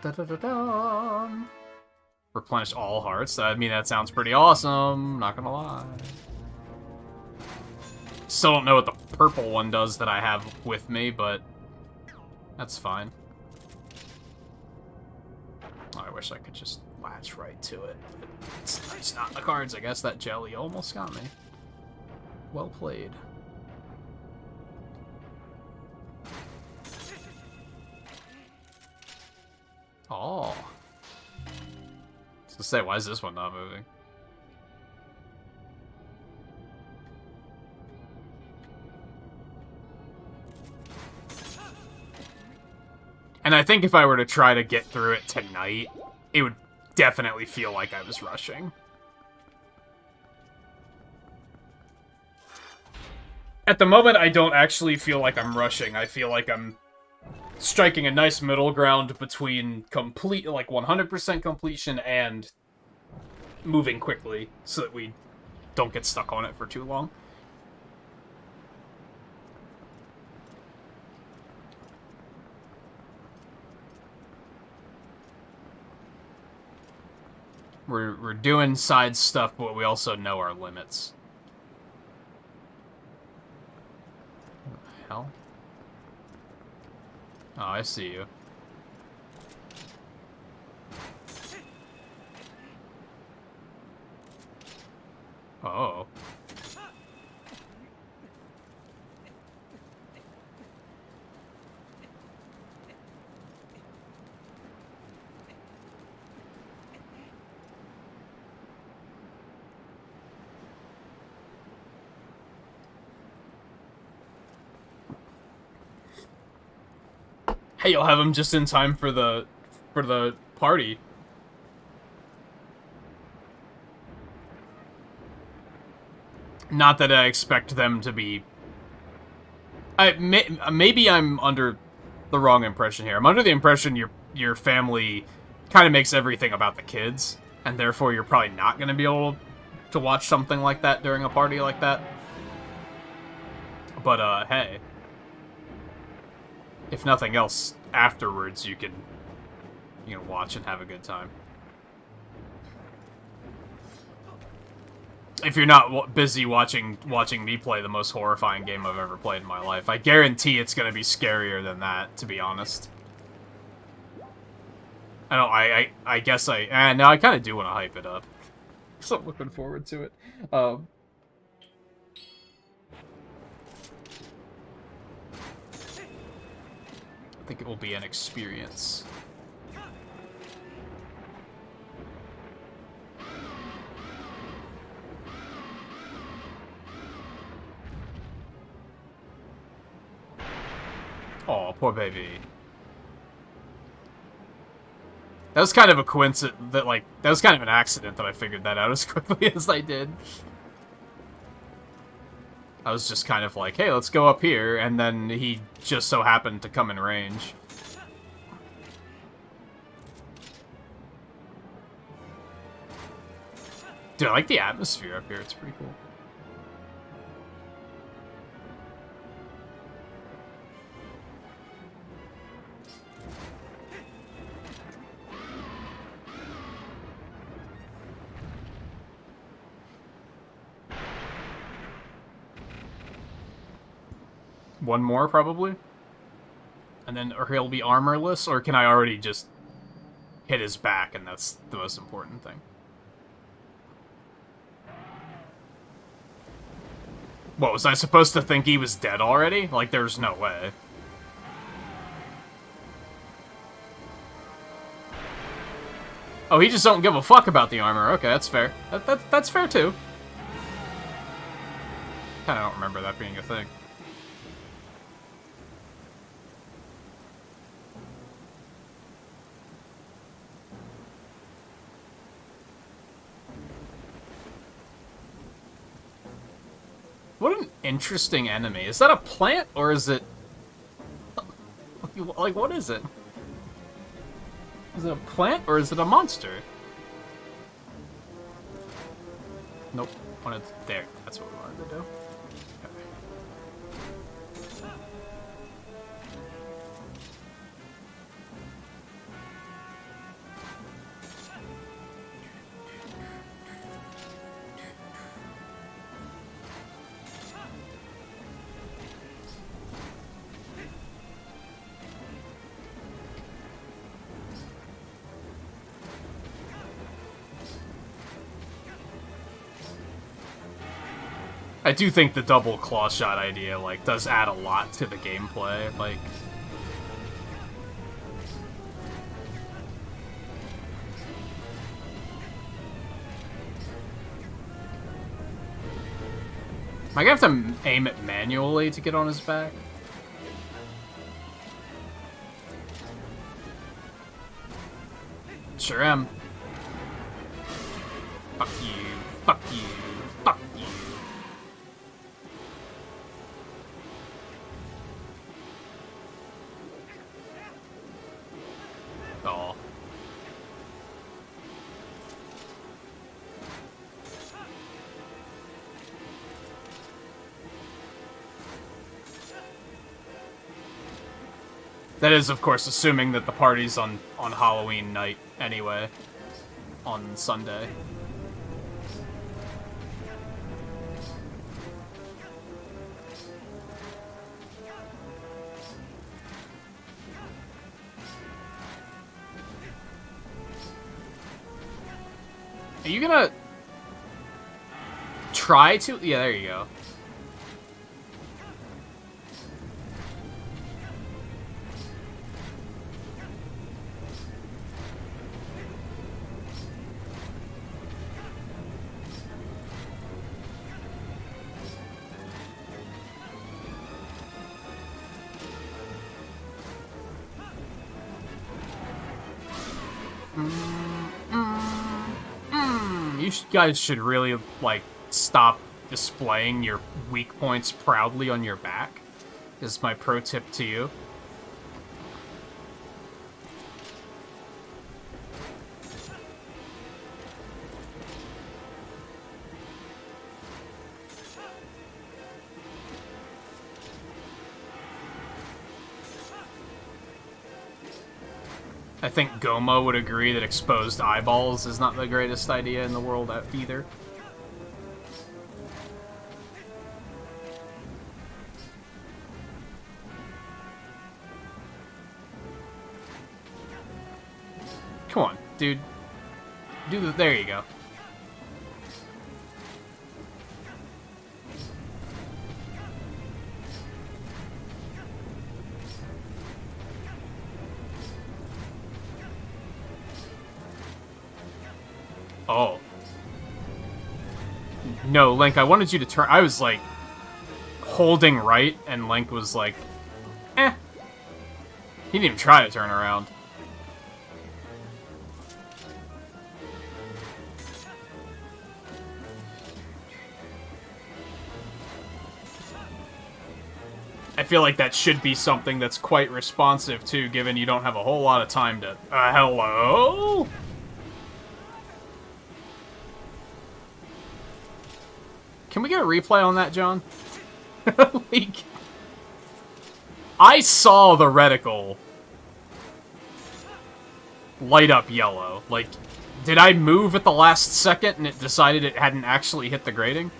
Da-da-da-da. Replenish all hearts. I mean, that sounds pretty awesome. Not gonna lie. Still don't know what the purple one does that I have with me, but that's fine. Oh, I wish I could just latch right to it. But it's not in the cards. I guess that jelly almost got me. Well played. Oh. I was gonna say, why is this one not moving? And I think if I were to try to get through it tonight, it would definitely feel like I was rushing. At the moment, I don't actually feel like I'm rushing. I feel like I'm striking a nice middle ground between complete, like 100% completion and moving quickly so that we don't get stuck on it for too long. We're doing side stuff, but we also know our limits. What the hell? Oh, I see you. Oh. Hey, you'll have him just in time for the party. Not that I expect them to be... maybe I'm under the wrong impression here. I'm under the impression your family kind of makes everything about the kids, and therefore you're probably not going to be able to watch something like that during a party like that. But, hey. If nothing else, afterwards you can watch and have a good time. If you're not busy watching me play the most horrifying game I've ever played in my life, I guarantee it's gonna be scarier than that, to be honest. I guess no, I kind of do want to hype it up. So I'm looking forward to it. I think it will be an experience. Oh, poor baby. That was kind of a coincidence that, that was kind of an accident that I figured that out as quickly as I did. I was just kind of like, hey, let's go up here, and then he just so happened to come in range. Dude, I like the atmosphere up here, it's pretty cool. One more, probably? And then, or he'll be armorless, or can I already just hit his back, and that's the most important thing? What, was I supposed to think he was dead already? Like, there's no way. Oh, he just don't give a fuck about the armor. Okay, that's fair. That's fair, too. Kinda don't remember that being a thing. What an interesting enemy. Is that a plant, or is it... Like, what is it? Is it a plant, or is it a monster? Nope. Wanted... There. That's what we wanted to do. I do think the double claw shot idea, like, does add a lot to the gameplay, like... Am I gonna have to aim it manually to get on his back? Sure am. Fuck you, fuck you, fuck you. Oh. That is, of course, assuming that the party's on Halloween night anyway, on Sunday. Are you gonna try to? Yeah, there you go. You guys should really, like, stop displaying your weak points proudly on your back is my pro tip to you. I think Goma would agree that exposed eyeballs is not the greatest idea in the world either. Come on, dude. There you go. Oh. No, Link, I wanted you to turn... I was, like, holding right, and Link was like, eh. He didn't even try to turn around. I feel like that should be something that's quite responsive, too, given you don't have a whole lot of time to... hello? Can we get a replay on that, John? Like, I saw the reticle light up yellow. Like, did I move at the last second and it decided it hadn't actually hit the grating?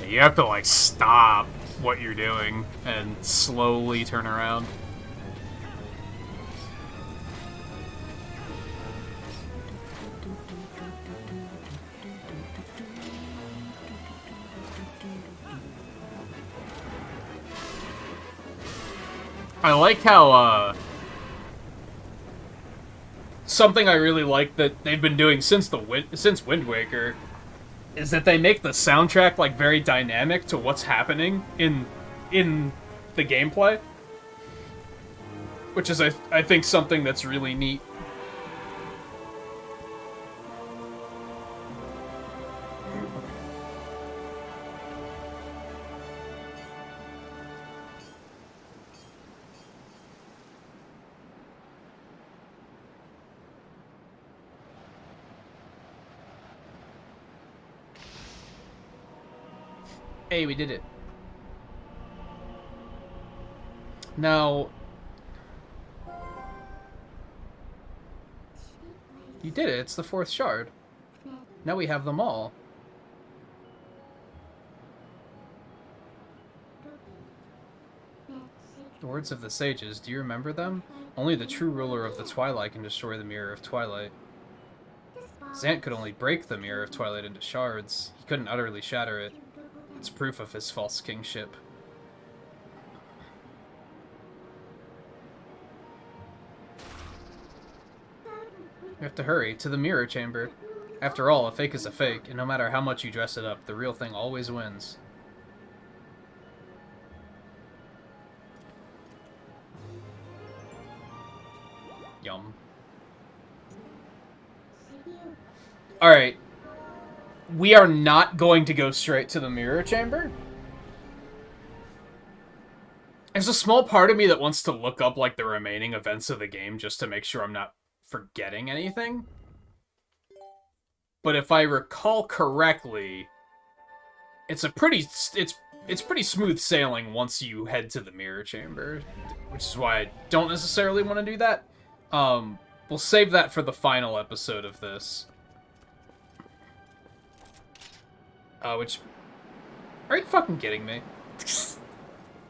You have to, like, stop what you're doing and slowly turn around. I like how, something I really like that they've been doing since Wind Waker is that they make the soundtrack, like, very dynamic to what's happening in the gameplay. Which is, I think, something that's really neat. Hey, we did it. Now... You did it, it's the 4th shard. Now we have them all. The words of the sages, do you remember them? Only the true ruler of the Twilight can destroy the Mirror of Twilight. Zant could only break the Mirror of Twilight into shards. He couldn't utterly shatter it. It's proof of his false kingship. You have to hurry, to the mirror chamber. After all, a fake is a fake, and no matter how much you dress it up, the real thing always wins. Yum. Alright. We are not going to go straight to the mirror chamber. There's a small part of me that wants to look up, like, the remaining events of the game just to make sure I'm not forgetting anything. But if I recall correctly, it's pretty smooth sailing once you head to the mirror chamber, which is why I don't necessarily want to do that. We'll save that for the final episode of this. Which... Are you fucking kidding me?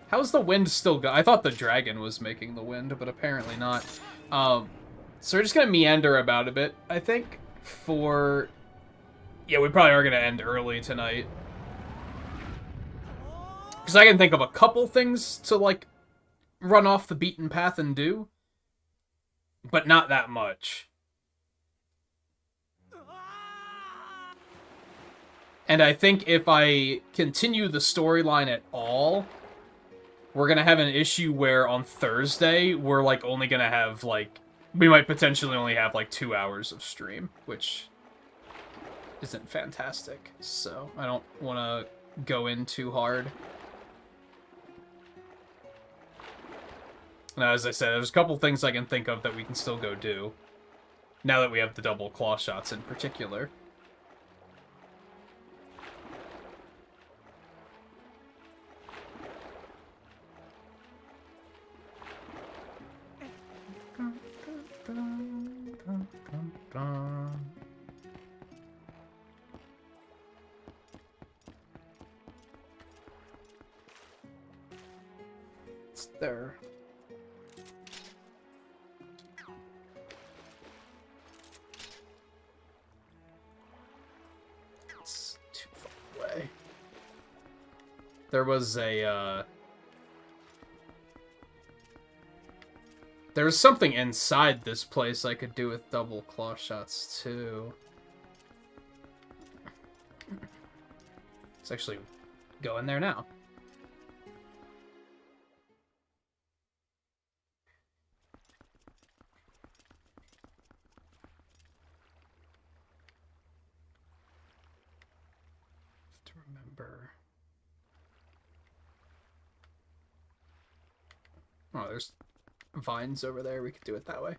How's the wind still go? I thought the dragon was making the wind, but apparently not. So we're just gonna meander about a bit, I think. for... Yeah, we probably are going to end early tonight. Because I can think of a couple things to, like, run off the beaten path and do. But not that much. And I think if I continue the storyline at all, we're going to have an issue where on Thursday, we're, like, only going to have, like... We might potentially only have, like, 2 hours of stream, which isn't fantastic. So, I don't want to go in too hard. Now, as I said, there's a couple things I can think of that we can still go do. Now that we have the double claw shots in particular. It's there. It's too far away. There was a, there was something inside this place I could do with double claw shots, too. Let's actually go in there now. To remember. Oh, there's vines over there. We could do it that way.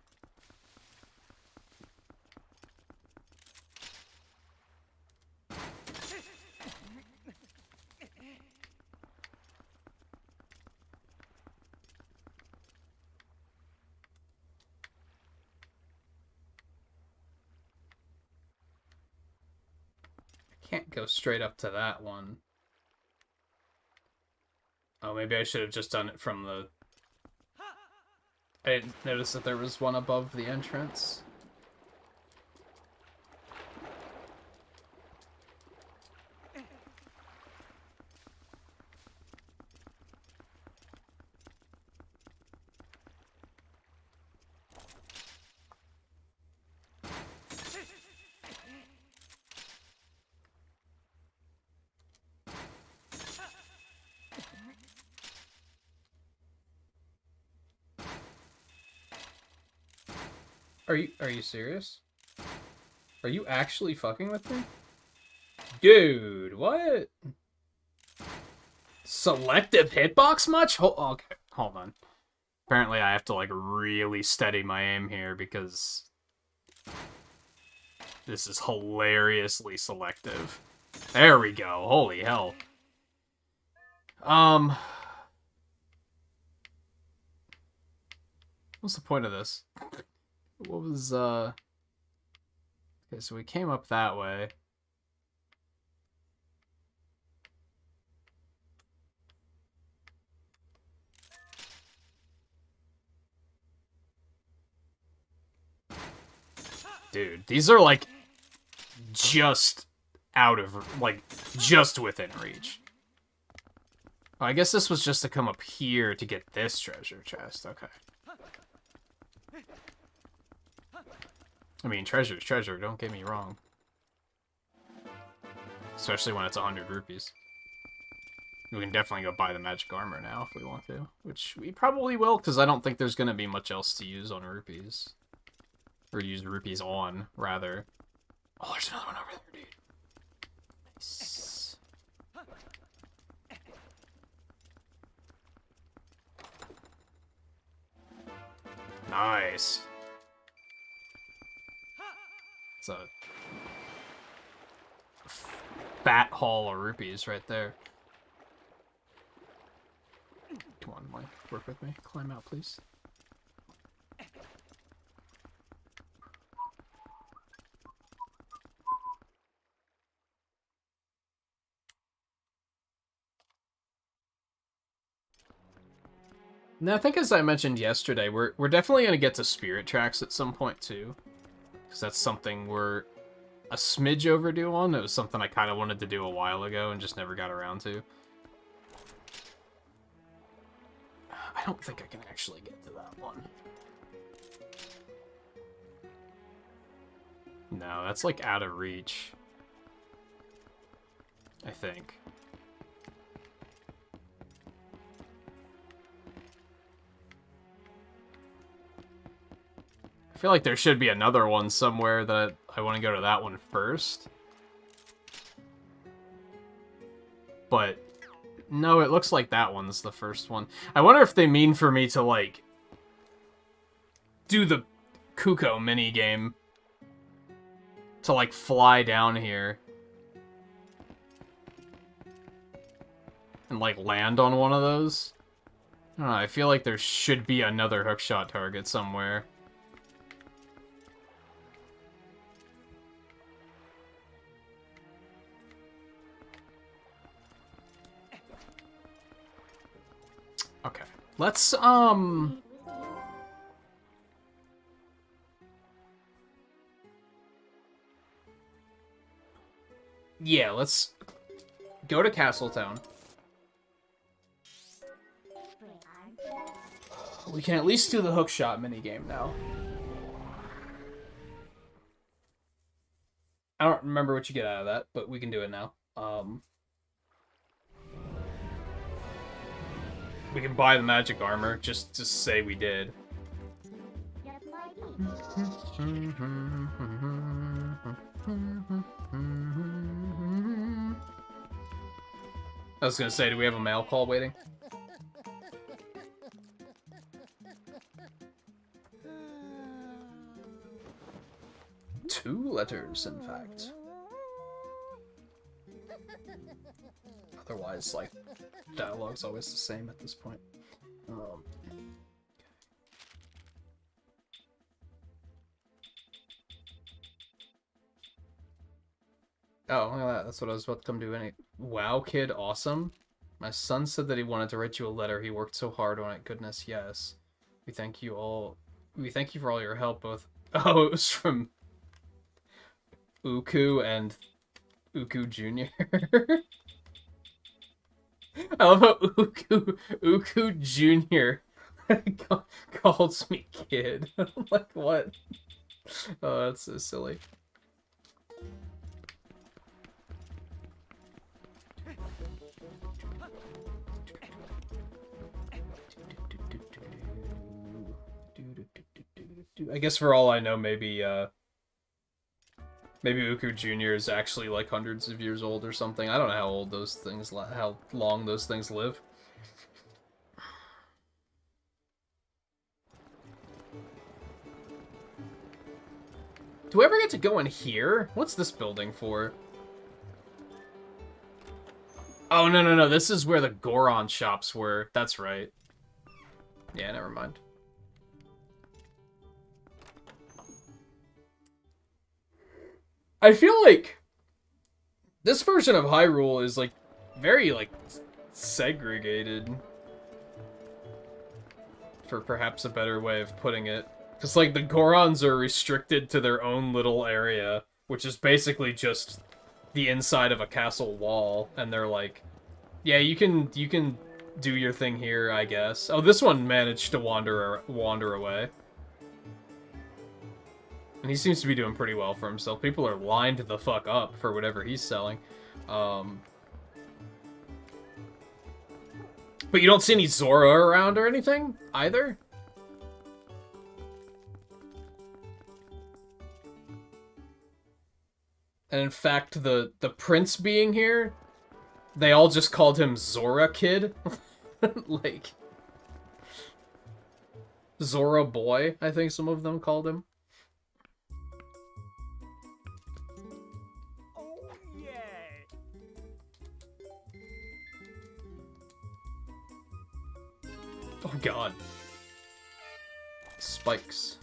I can't go straight up to that one. Oh, maybe I should have just done it from the... I didn't notice that there was one above the entrance. Are you serious? Are you actually fucking with me? Dude, what? Selective hitbox much? Okay, hold on. Apparently I have to, like, really steady my aim here because this is hilariously selective. There we go. Holy hell. What's the point of this? What was, okay, so we came up that way. Dude, these are, like, just out of, like, just within reach. Oh, I guess this was just to come up here to get this treasure chest. Okay. I mean, treasure's treasure, don't get me wrong. Especially when it's 100 rupees. We can definitely go buy the magic armor now if we want to. Which we probably will, because I don't think there's going to be much else to use on rupees. Or use rupees on, rather. Oh, there's another one over there, dude. Nice. Nice. It's a fat haul of rupees right there. Come on, Mike. Work with me. Climb out, please. Now, I think as I mentioned yesterday, we're definitely going to get to spirit tracks at some point, too. Because that's something we're a smidge overdue on. It was something I kind of wanted to do a while ago and just never got around to. I don't think I can actually get to that one. No, that's like out of reach. I think. I feel like there should be another one somewhere that I want to go to that one first. But no, it looks like that one's the first one. I wonder if they mean for me to, like, do the Kuko minigame to, like, fly down here and, like, land on one of those. I don't know, I feel like there should be another hookshot target somewhere. Okay, let's, yeah, let's go to Castletown. We can at least do the hookshot minigame now. I don't remember what you get out of that, but we can do it now. We can buy the magic armor, just to say we did. I was gonna say, do we have a mail call waiting? Two letters, in fact. Otherwise, like, dialogue's always the same at this point. Oh, look at that. That's what I was about to come to. Wow, kid, awesome. My son said that he wanted to write you a letter. He worked so hard on it. Goodness, yes. We thank you all. We thank you for all your help, both. Oh, it was from Uku and Uku Jr. I love how Uku Jr. calls me kid. I'm like, what? Oh, that's so silly. I guess for all I know, maybe Uku Jr. is actually like hundreds of years old or something. I don't know how old those things, how long those things live. Do we ever get to go in here? What's this building for? Oh, no. This is where the Goron shops were. That's right. Yeah, never mind. I feel like this version of Hyrule is, like, very, like, segregated. For perhaps a better way of putting it. Because, like, the Gorons are restricted to their own little area, which is basically just the inside of a castle wall, and they're like, yeah, you can do your thing here, I guess. Oh, this one managed to wander away. And he seems to be doing pretty well for himself. People are lined the fuck up for whatever he's selling. But you don't see any Zora around or anything, either? And in fact, the prince being here, they all just called him Zora Kid. Like, Zora Boy, I think some of them called him. Oh god. Spikes.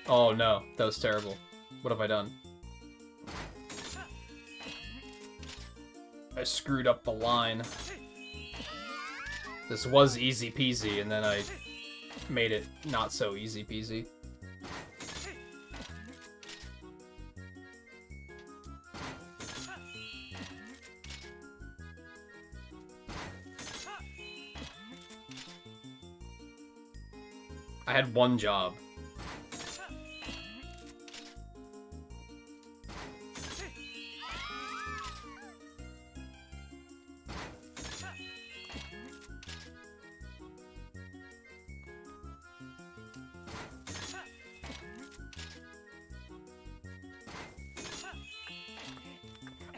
Oh no, that was terrible. What have I done? I screwed up the line. This was easy peasy, and then I made it not so easy peasy. I had one job.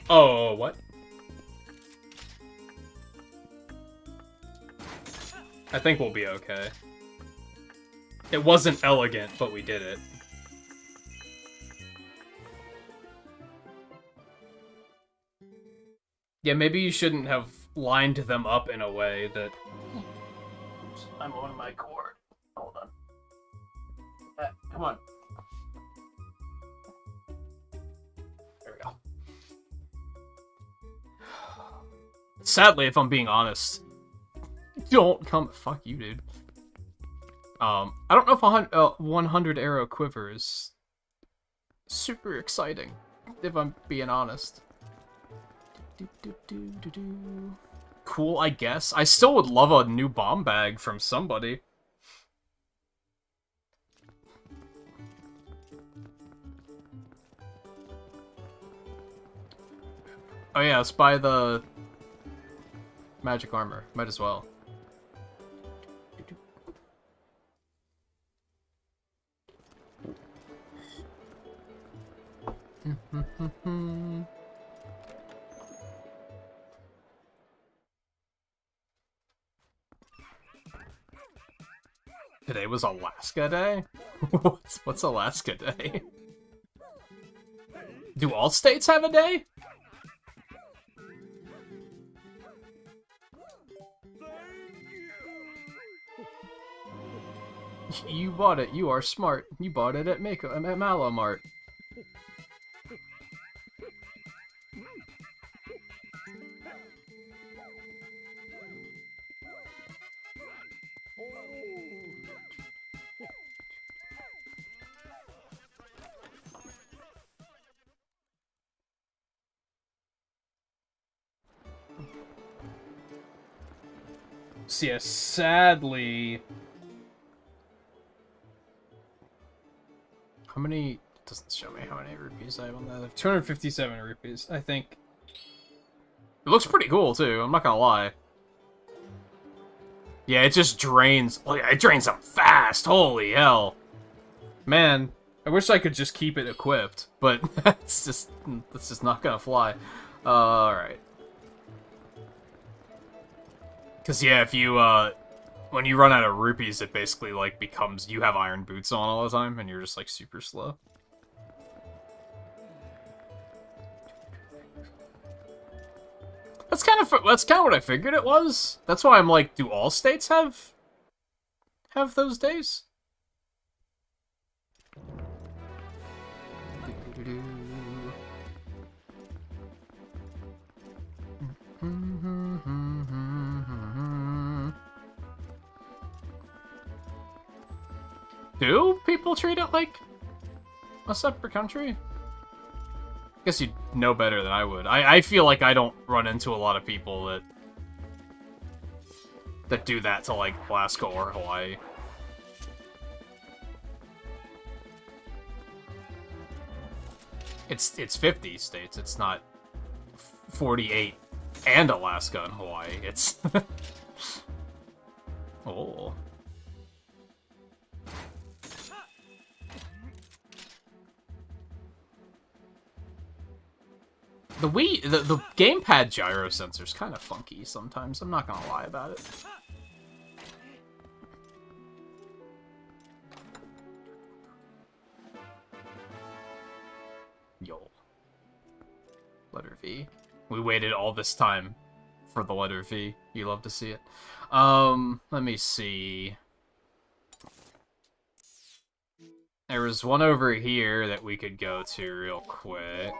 Oh, what? I think we'll be okay. It wasn't elegant, but we did it. Yeah, maybe you shouldn't have lined them up in a way that... Oops, I'm on my cord. Hold on. Come on. There we go. Sadly, if I'm being honest, don't come... Fuck you, dude. I don't know if 100 arrow quiver is super exciting, if I'm being honest. Cool, I guess. I still would love a new bomb bag from somebody. Oh yeah, let's buy the magic armor. Might as well. Today was Alaska Day? What's Alaska Day? Do all states have a day? You bought it. You are smart. You bought it at Malomart. So yeah, sadly... How many... It doesn't show me how many rupees I have on that. I have 257 rupees, I think. It looks pretty cool, too. I'm not gonna lie. Yeah, it just drains... Look, it drains them fast! Holy hell! Man, I wish I could just keep it equipped, but that's just not gonna fly. Alright. Because, yeah, if you, when you run out of rupees, it basically, like, becomes... You have iron boots on all the time, and you're just, like, super slow. That's kind of what I figured it was. That's why I'm like, do all states have those days? Do people treat it like a separate country? I guess you'd know better than I would. I feel like I don't run into a lot of people that do that to, like, Alaska or Hawaii. It's 50 states. It's not 48 and Alaska and Hawaii. It's... Oh... The gamepad gyro sensor's kind of funky sometimes. I'm not gonna lie about it. Yo. Letter V. We waited all this time for the letter V. You love to see it. Let me see. There was one over here that we could go to real quick.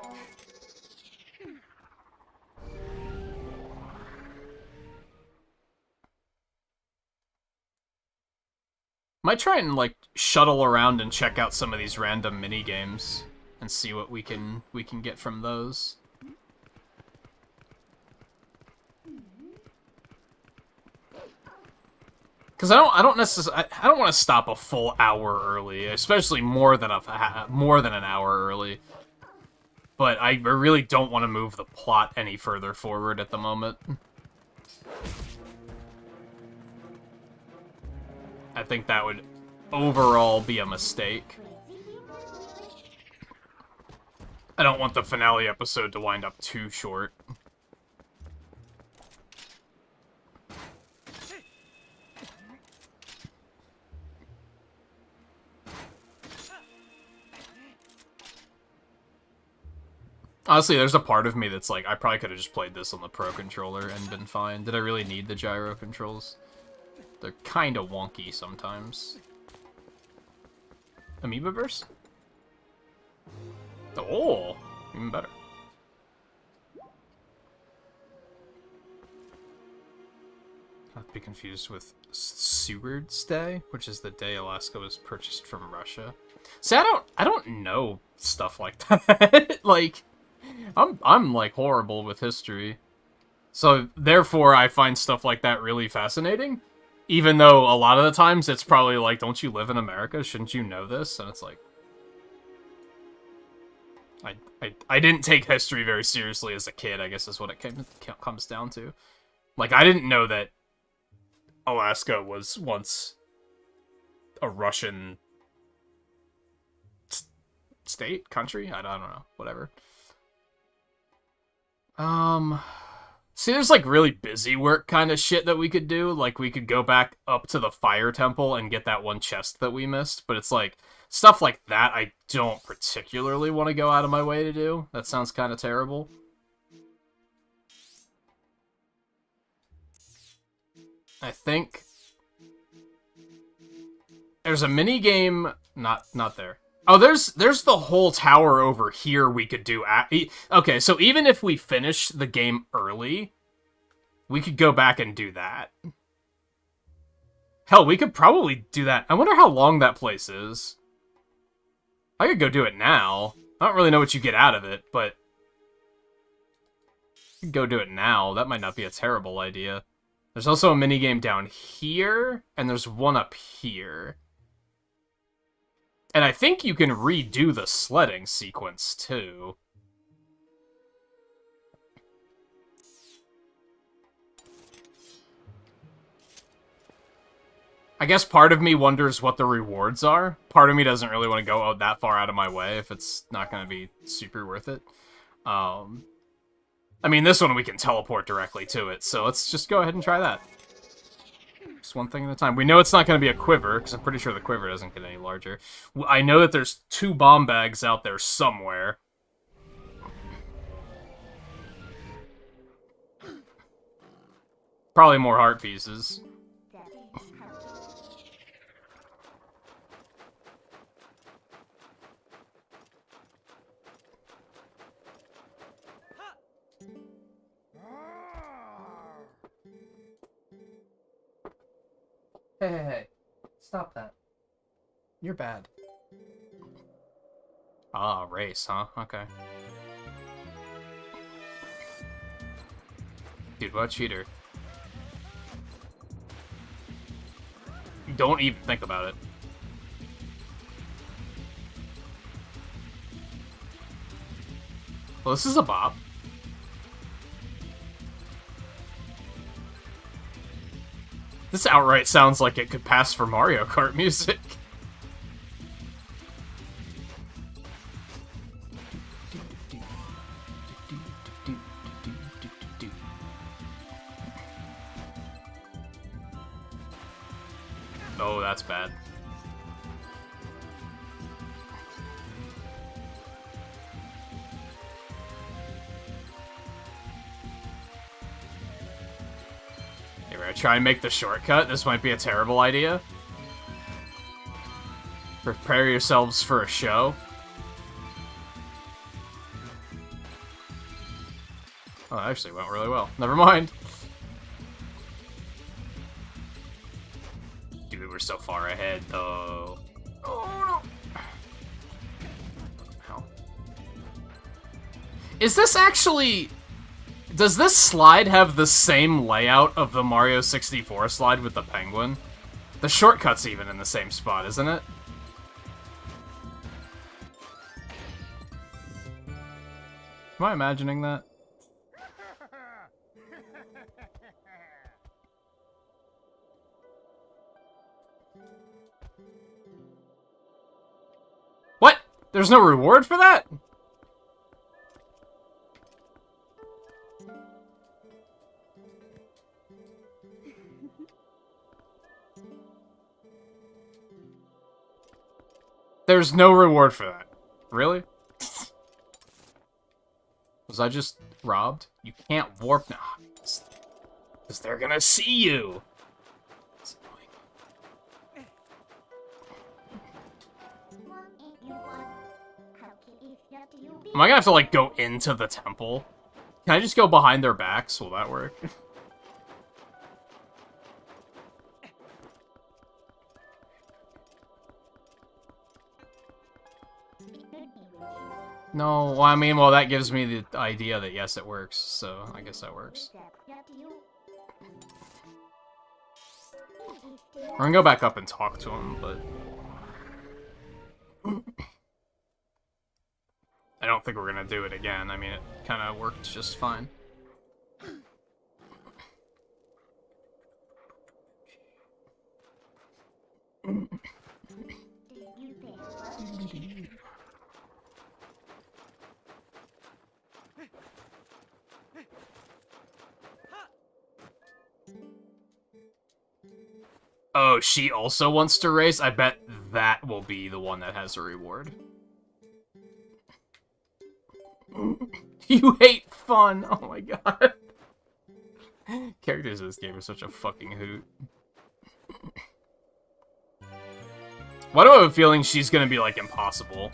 Might try and, like, shuttle around and check out some of these random mini games and see what we can get from those. Because I don't necessarily, I don't want to stop a full hour early, especially more than an hour early. But I really don't want to move the plot any further forward at the moment. I think that would overall be a mistake. I don't want the finale episode to wind up too short. Honestly, there's a part of me that's like, I probably could have just played this on the Pro Controller and been fine. Did I really need the gyro controls? They're kind of wonky sometimes. Amoebaverse? Oh, even better. Not to be confused with Seward's Day, which is the day Alaska was purchased from Russia. See, I don't know stuff like that. Like, I'm like horrible with history. So therefore I find stuff like that really fascinating. Even though a lot of the times it's probably like, don't you live in America? Shouldn't you know this? And it's like, I didn't take history very seriously as a kid, I guess is what it comes down to. Like, I didn't know that Alaska was once a Russian state, country? I don't know, whatever. See, there's, like, really busy work kind of shit that we could do. Like, we could go back up to the fire temple and get that one chest that we missed. But it's, like, stuff like that I don't particularly want to go out of my way to do. That sounds kind of terrible. I think there's a mini game. Not there. Oh, there's the whole tower over here we could do. Okay, so even if we finish the game early, we could go back and do that. Hell, we could probably do that. I wonder how long that place is. I could go do it now. I don't really know what you get out of it, but you could go do it now. That might not be a terrible idea. There's also a minigame down here, and there's one up here. And I think you can redo the sledding sequence, too. I guess part of me wonders what the rewards are. Part of me doesn't really want to go that far out of my way if it's not going to be super worth it. I mean, this one we can teleport directly to it, so let's just go ahead and try that. Just one thing at a time. We know it's not going to be a quiver, because I'm pretty sure the quiver doesn't get any larger. I know that there's 2 bomb bags out there somewhere. Probably more heart pieces. Hey. Stop that. You're bad. Ah, race, huh? Okay. Dude, what a cheater. Don't even think about it. Well, this is a bop. This outright sounds like it could pass for Mario Kart music. Oh, that's bad. Try and make the shortcut. This might be a terrible idea. Prepare yourselves for a show. Oh, that actually went really well. Never mind. Dude, we're so far ahead, though. Oh, no. Hell. Is this actually... Does this slide have the same layout of the Mario 64 slide with the penguin? The shortcut's even in the same spot, isn't it? Am I imagining that? What? There's no reward for that? There's no reward for that. Really? Was I just robbed? You can't warp now. Because they're gonna see you. That's annoying. Am I gonna have to, like, go into the temple? Can I just go behind their backs? Will that work? No, well, I mean, well, that gives me the idea that, yes, it works, so I guess that works. We're gonna go back up and talk to him, but... I don't think we're gonna do it again. I mean, it kind of worked just fine. Oh, she also wants to race? I bet that will be the one that has a reward. You hate fun! Oh my god. Characters in this game are such a fucking hoot. Why do I have a feeling she's gonna be, like, impossible?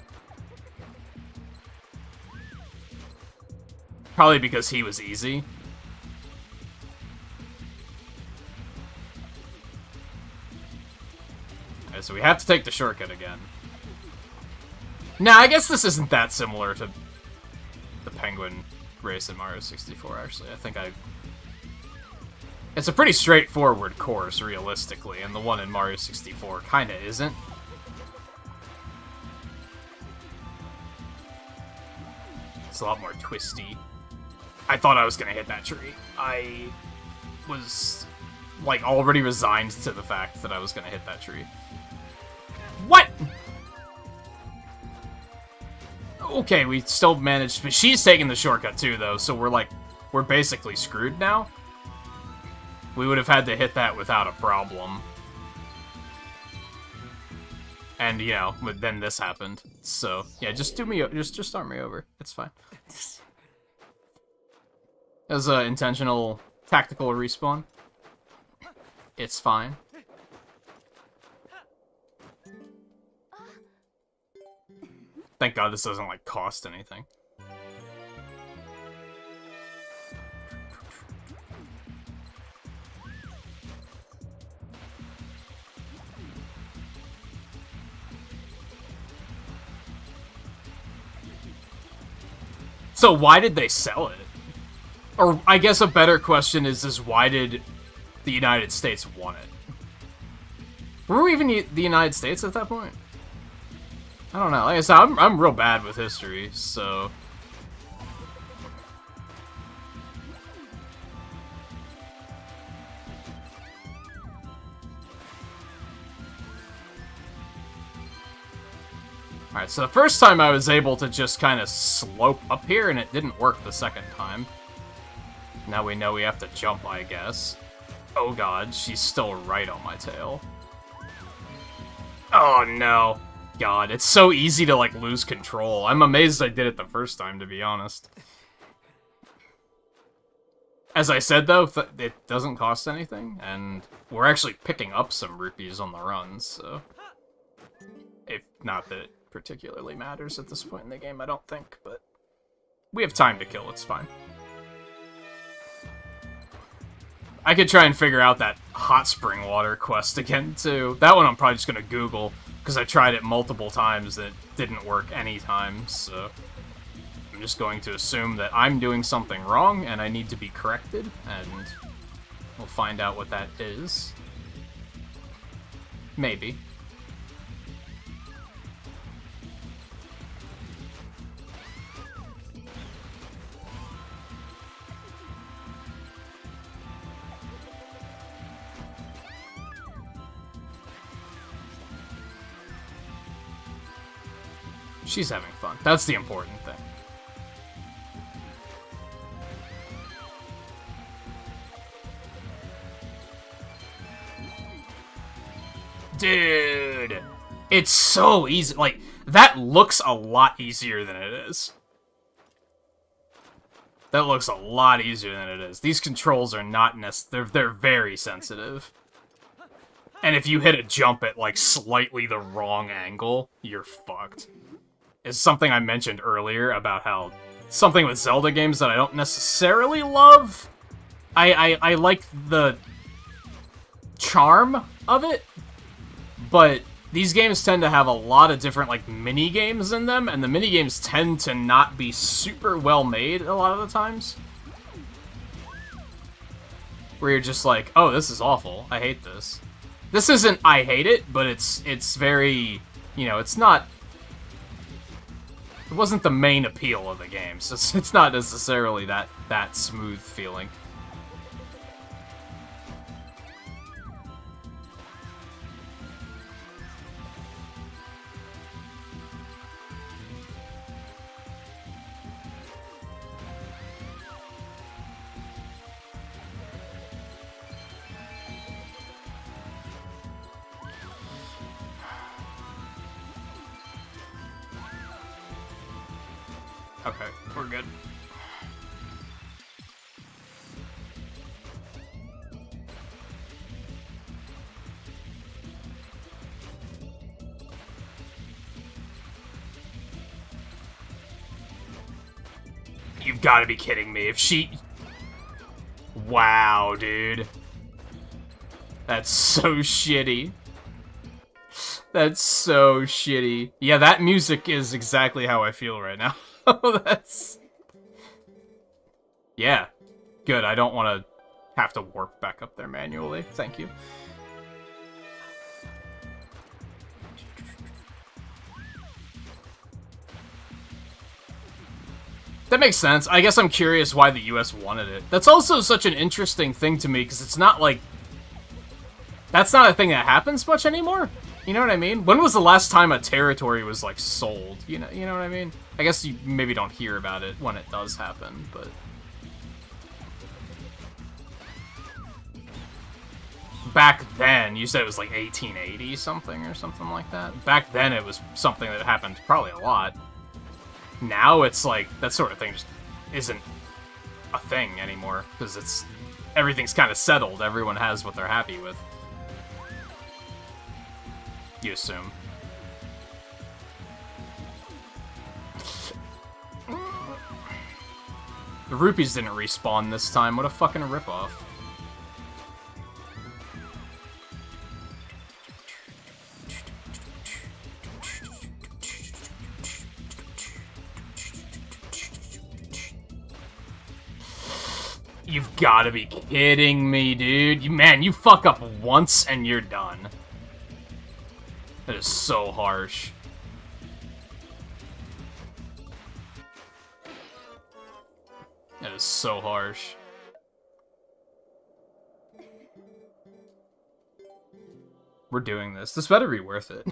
Probably because he was easy. Okay, so we have to take the shortcut again. Nah, I guess this isn't that similar to the penguin race in Mario 64, actually. I think It's a pretty straightforward course, realistically, and the one in Mario 64 kinda isn't. It's a lot more twisty. I thought I was gonna hit that tree. I was, like, already resigned to the fact that I was gonna hit that tree. What?! Okay, we still managed, but she's taking the shortcut too, though, so we're basically screwed now. We would have had to hit that without a problem. And, you know, but then this happened. So, yeah, just start me over. It's fine. That was an intentional tactical respawn. It's fine. Thank God this doesn't, like, cost anything. So why did they sell it? Or I guess a better question is why did the United States want it? Were we even the United States at that point? I don't know. Like I said, I'm real bad with history, so... Alright, so the first time I was able to just kind of slope up here, and it didn't work the second time. Now we know we have to jump, I guess. Oh god, she's still right on my tail. Oh no. God, it's so easy to, like, lose control. I'm amazed I did it the first time, to be honest. As I said, though, it doesn't cost anything, and we're actually picking up some rupees on the run, so... Not that it particularly matters at this point in the game, I don't think, but we have time to kill, it's fine. I could try and figure out that hot spring water quest again, too. That one I'm probably just gonna Google, because I tried it multiple times and it didn't work any time, so I'm just going to assume that I'm doing something wrong and I need to be corrected, and we'll find out what that is. Maybe. She's having fun. That's the important thing. Dude! It's so easy. Like, that looks a lot easier than it is. That looks a lot easier than it is. These controls are not necessary. They're very sensitive. And if you hit a jump at, like, slightly the wrong angle, you're fucked. Is something I mentioned earlier about how something with Zelda games that I don't necessarily love. I like the charm of it, but these games tend to have a lot of different, like, mini-games in them, and the mini-games tend to not be super well made a lot of the times. Where you're just like, oh, this is awful. I hate this. This isn't I hate it, but it's very, you know, it's not... It wasn't the main appeal of the game, so it's not necessarily that smooth feeling. Okay, we're good. You've got to be kidding me. If she... Wow, dude. That's so shitty. That's so shitty. Yeah, that music is exactly how I feel right now. That's... Yeah. Good, I don't want to have to warp back up there manually. Thank you. That makes sense. I guess I'm curious why the US wanted it. That's also such an interesting thing to me, because it's not like... That's not a thing that happens much anymore. You know what I mean? When was the last time a territory was, like, sold? You know what I mean? I guess you maybe don't hear about it when it does happen, but... Back then, you said it was, like, 1880 something or something like that? Back then, it was something that happened probably a lot. Now, it's like, that sort of thing just isn't a thing anymore, because it's... Everything's kind of settled. Everyone has what they're happy with. You assume. The rupees didn't respawn this time. What a fucking ripoff. You've gotta be kidding me, dude. Man, you fuck up once and you're done. That is so harsh. That is so harsh. We're doing this. This better be worth it.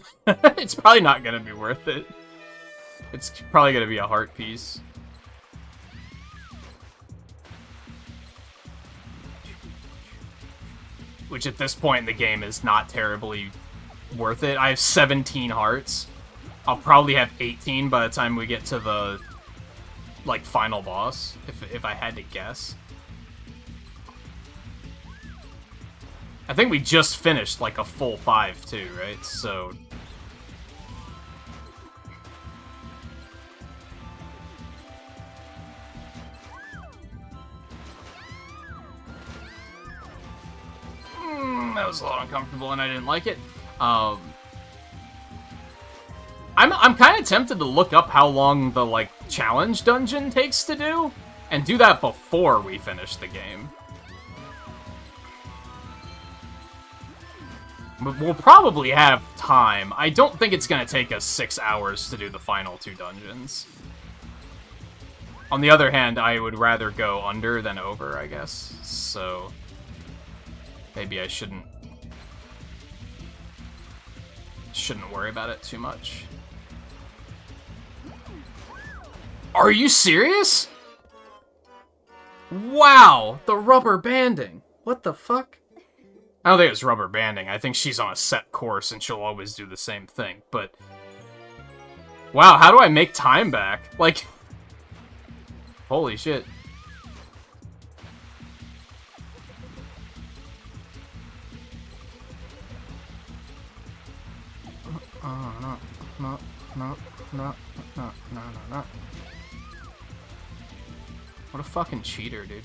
It's probably not gonna be worth it. It's probably gonna be a heart piece. Which at this point in the game is not terribly worth it. I have 17 hearts. I'll probably have 18 by the time we get to the, like, final boss, if I had to guess. I think we just finished, like, a full 5, too, right? So... That was a little uncomfortable, and I didn't like it. I'm kind of tempted to look up how long the, like, challenge dungeon takes to do, and do that before we finish the game. But we'll probably have time. I don't think it's going to take us 6 hours to do the final 2 dungeons. On the other hand, I would rather go under than over, I guess. So maybe I shouldn't worry about it too much. Are you serious? Wow, the rubber banding. What the fuck? I don't think it's rubber banding. I think she's on a set course and she'll always do the same thing. But wow, how do I make time back? Like, holy shit. No. What a fucking cheater, dude.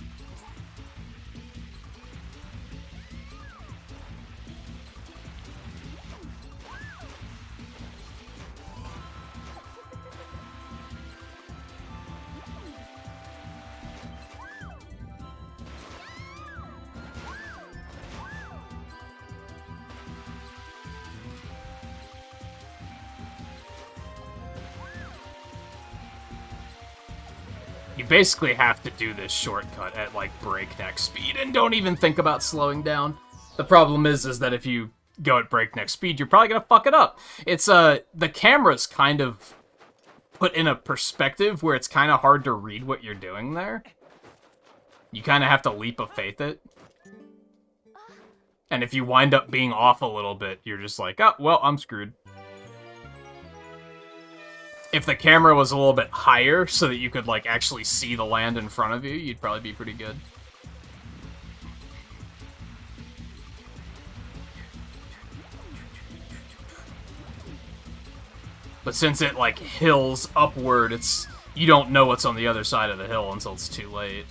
You basically have to do this shortcut at, like, breakneck speed, and don't even think about slowing down. The problem is that if you go at breakneck speed, you're probably gonna fuck it up. It's, the camera's kind of put in a perspective where it's kind of hard to read what you're doing there. You kind of have to leap of faith it. And if you wind up being off a little bit, you're just like, oh, well, I'm screwed. If the camera was a little bit higher so that you could, like, actually see the land in front of you, you'd probably be pretty good. But since it, like, hills upward, you don't know what's on the other side of the hill until it's too late.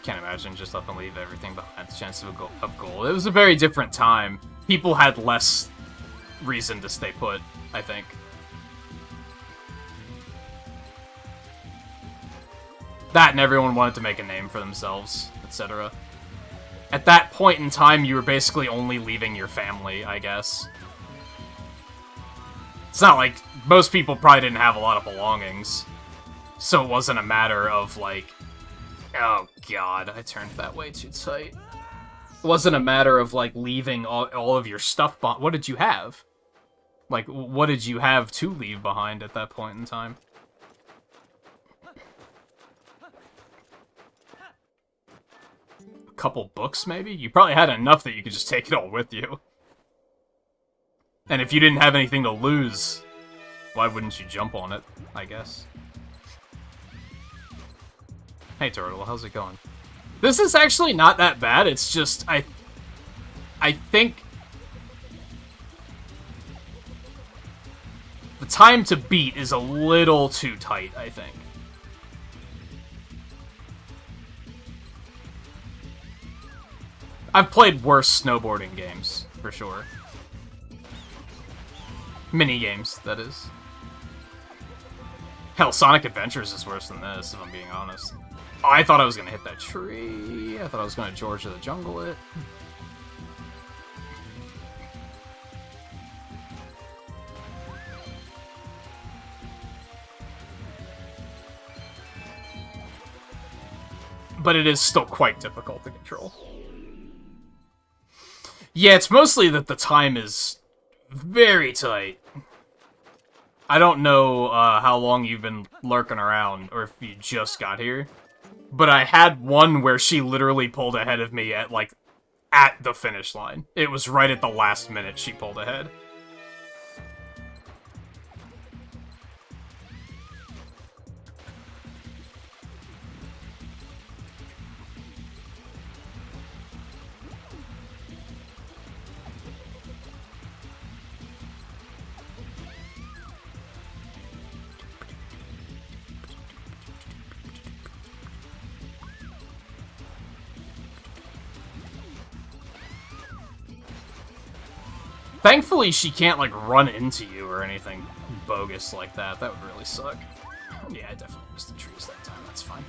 Can't imagine just up and leave everything behind the chance of goal. It was a very different time. People had less reason to stay put, I think. That and everyone wanted to make a name for themselves, etc. At that point in time, you were basically only leaving your family, I guess. It's not like most people probably didn't have a lot of belongings, so it wasn't a matter of, like, oh god, I turned that way too tight. It wasn't a matter of, like, leaving all of your stuff behind. What did you have? Like, what did you have to leave behind at that point in time? A couple books, maybe? You probably had enough that you could just take it all with you. And if you didn't have anything to lose, why wouldn't you jump on it, I guess? Hey, Turtle, how's it going? This is actually not that bad, it's just, I think the time to beat is a little too tight, I think. I've played worse snowboarding games, for sure. Mini-games, that is. Hell, Sonic Adventures is worse than this, if I'm being honest. Oh, I thought I was gonna hit that tree. I thought I was gonna George of the Jungle it. But it is still quite difficult to control. Yeah, it's mostly that the time is very tight. I don't know how long you've been lurking around, or if you just got here. But I had one where she literally pulled ahead of me at, like, at the finish line. It was right at the last minute she pulled ahead. Thankfully, she can't, like, run into you or anything bogus like that. That would really suck. Yeah, I definitely missed the trees that time. That's fine.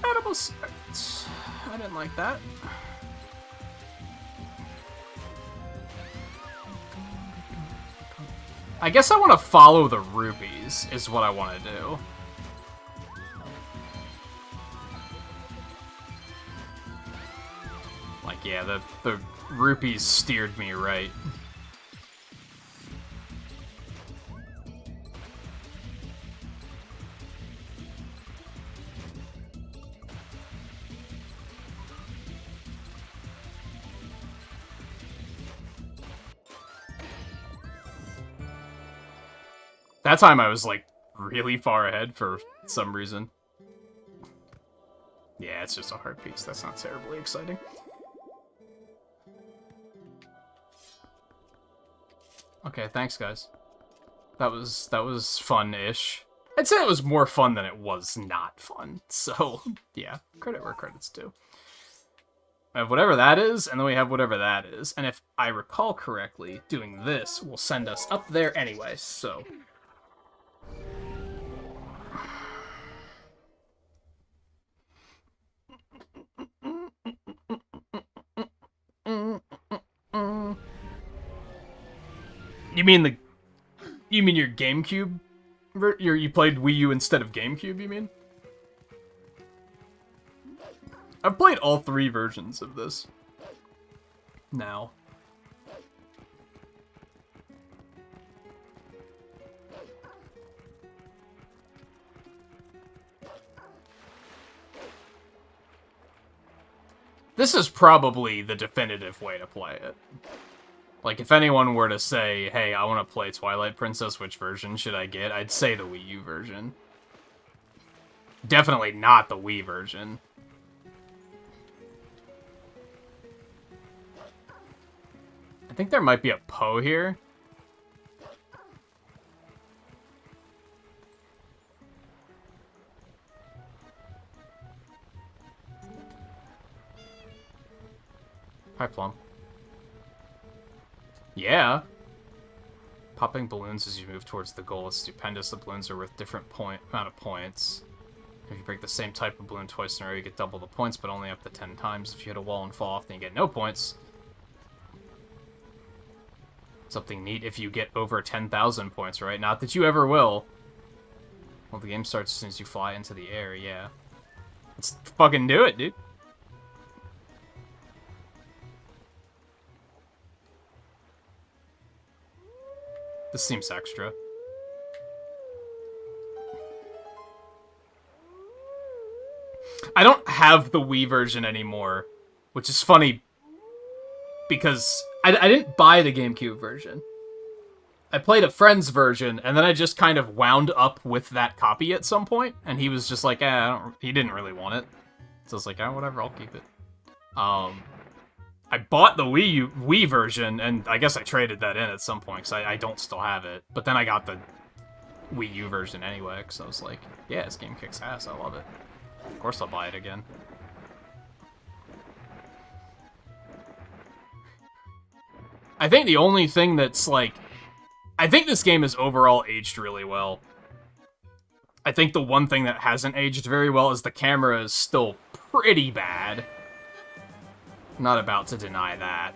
Edible cigarettes. I didn't like that. I guess I want to follow the rupees, is what I want to do. Like, yeah, the rupees steered me right. That time I was, like, really far ahead for some reason. Yeah, it's just a hard piece. That's not terribly exciting. Okay, thanks, guys. That was fun-ish. I'd say it was more fun than it was not fun. So, yeah, credit where credit's due. I have whatever that is, and then we have whatever that is. And if I recall correctly, doing this will send us up there anyway, so... You mean your GameCube? You played Wii U instead of GameCube, you mean? I've played all 3 versions of this. Now. This is probably the definitive way to play it. Like, if anyone were to say, hey, I want to play Twilight Princess, which version should I get? I'd say the Wii U version. Definitely not the Wii version. I think there might be a Poe here. Hi, Plum. Yeah. Popping balloons as you move towards the goal is stupendous. The balloons are worth different amount of points. If you break the same type of balloon twice in a row, you get double the points, but only up to 10 times. If you hit a wall and fall off, then you get no points. Something neat if you get over 10,000 points, right? Not that you ever will. Well, the game starts as soon as you fly into the air, yeah. Let's fucking do it, dude. This seems extra. I don't have the Wii version anymore, which is funny because I didn't buy the GameCube version. I played a friend's version, and then I just kind of wound up with that copy at some point, and he was just like, he didn't really want it. So I was like, whatever, I'll keep it. I bought the Wii version, and I guess I traded that in at some point, because I don't still have it. But then I got the Wii U version anyway, because I was like, yeah, this game kicks ass, I love it. Of course I'll buy it again. I think the only thing that's, like... I think this game is overall aged really well. I think the one thing that hasn't aged very well is the camera is still pretty bad. Not about to deny that.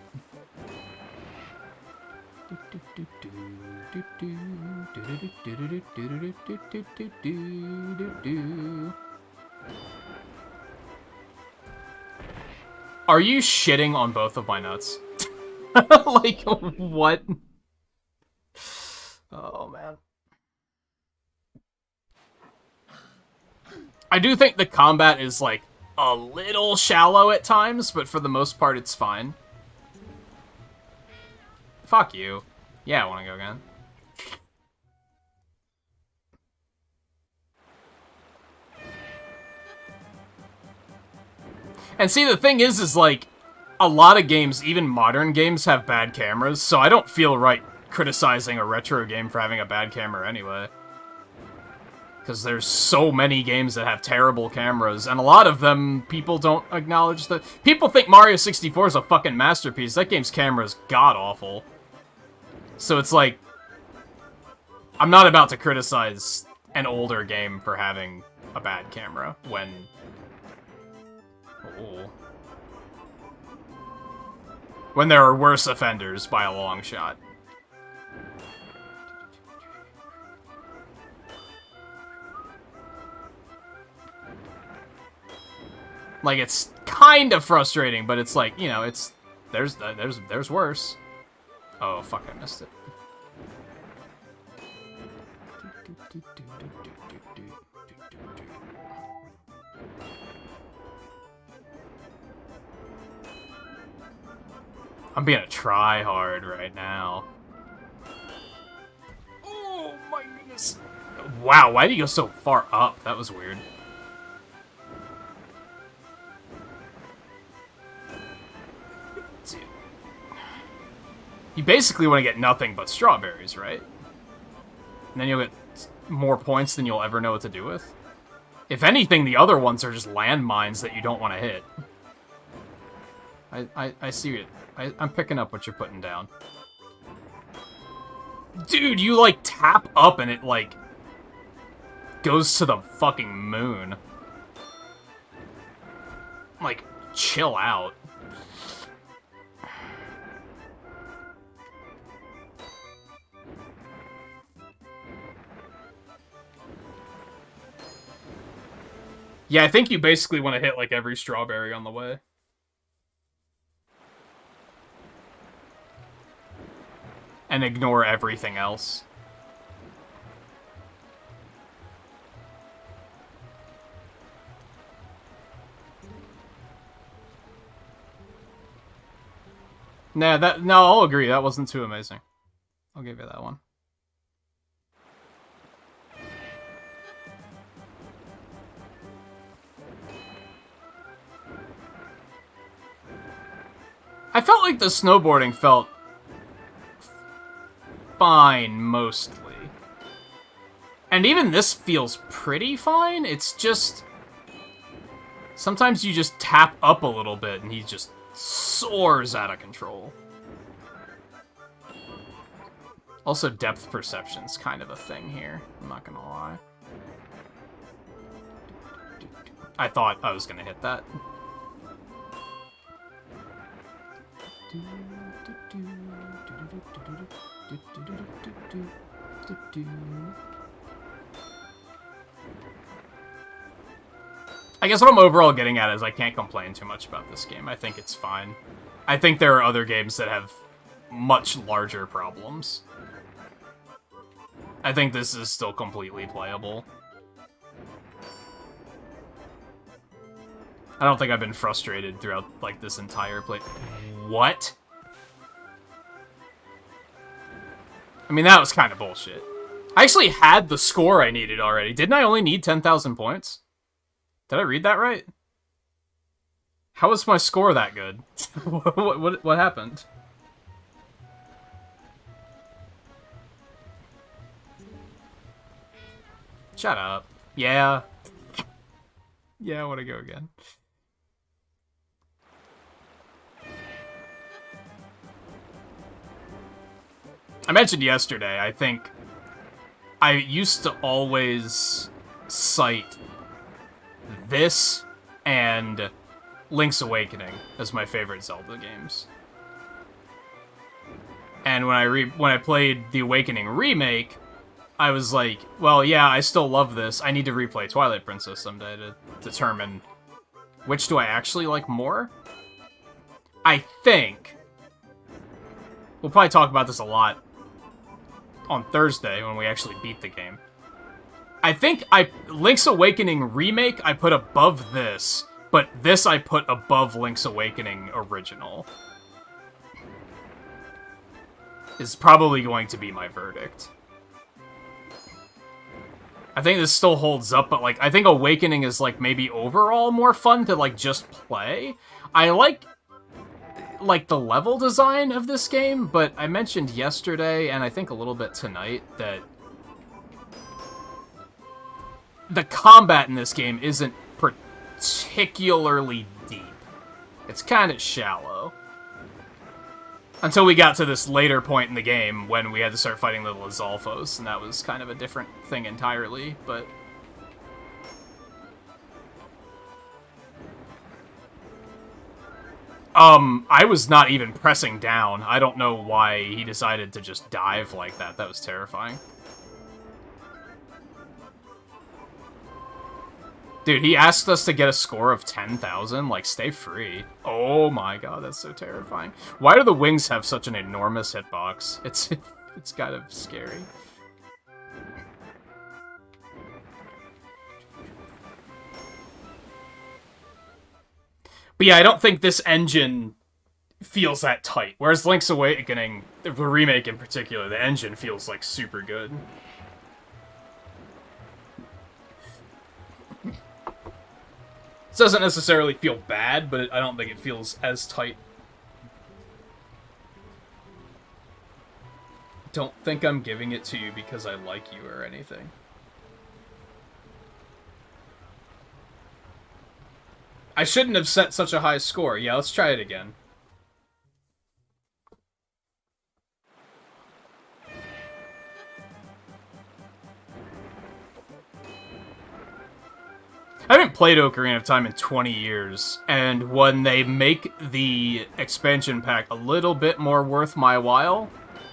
Are you shitting on both of my nuts? Like, what? Oh, man. I do think the combat is, like, a little shallow at times, but for the most part, it's fine. Fuck you. Yeah, I want to go again. And see, the thing is like, a lot of games, even modern games, have bad cameras, so I don't feel right criticizing a retro game for having a bad camera anyway. Because there's so many games that have terrible cameras, and a lot of them, people don't acknowledge that. People think Mario 64 is a fucking masterpiece. That game's camera is god-awful. So it's like, I'm not about to criticize an older game for having a bad camera, when... Oh. When there are worse offenders by a long shot. Like, it's kind of frustrating, but it's like, you know, it's... There's worse. Oh, fuck, I missed it. I'm being a try-hard right now. Oh, my goodness. Wow, why did he go so far up? That was weird. You basically want to get nothing but strawberries, right? And then you'll get more points than you'll ever know what to do with. If anything, the other ones are just landmines that you don't want to hit. I see it. I'm picking up what you're putting down. Dude, you, like, tap up and it, like, goes to the fucking moon. Like, chill out. Yeah, I think you basically want to hit, like, every strawberry on the way. And ignore everything else. No, I'll agree. That wasn't too amazing. I'll give you that one. I felt like the snowboarding felt fine, mostly. And even this feels pretty fine. It's just... sometimes you just tap up a little bit and he just soars out of control. Also, depth perception's kind of a thing here. I'm not gonna lie. I thought I was gonna hit that. I guess what I'm overall getting at is I can't complain too much about this game. I think it's fine. I think there are other games that have much larger problems. I think this is still completely playable. I don't think I've been frustrated throughout, like, this entire play. What? I mean, that was kind of bullshit. I actually had the score I needed already. Didn't I only need 10,000 points? Did I read that right? How was my score that good? What happened? Shut up. Yeah. Yeah, I want to go again. I mentioned yesterday, I think I used to always cite this and Link's Awakening as my favorite Zelda games. And when I played the Awakening remake, I was like, well, yeah, I still love this. I need to replay Twilight Princess someday to determine which do I actually like more. I think we'll probably talk about this a lot on Thursday when we actually beat the game. I think Link's Awakening remake I put above this, but this I put above Link's Awakening original. Is probably going to be my verdict. I think this still holds up, but, like, I think Awakening is, like, maybe overall more fun to, like, just play. I like the level design of this game, but I mentioned yesterday, and I think a little bit tonight, that the combat in this game isn't particularly deep. It's kind of shallow. Until we got to this later point in the game when we had to start fighting the Lizalfos, and that was kind of a different thing entirely, but... I was not even pressing down. I don't know why he decided to just dive like that. That was terrifying. Dude, he asked us to get a score of 10,000. Like, stay free. Oh my god, that's so terrifying. Why do the wings have such an enormous hitbox? It's kind of scary. But yeah, I don't think this engine feels that tight. Whereas Link's Awakening, the remake in particular, the engine feels, like, super good. This doesn't necessarily feel bad, but I don't think it feels as tight. Don't think I'm giving it to you because I like you or anything. I shouldn't have set such a high score. Yeah, let's try it again. I haven't played Ocarina of Time in 20 years, and when they make the expansion pack a little bit more worth my while,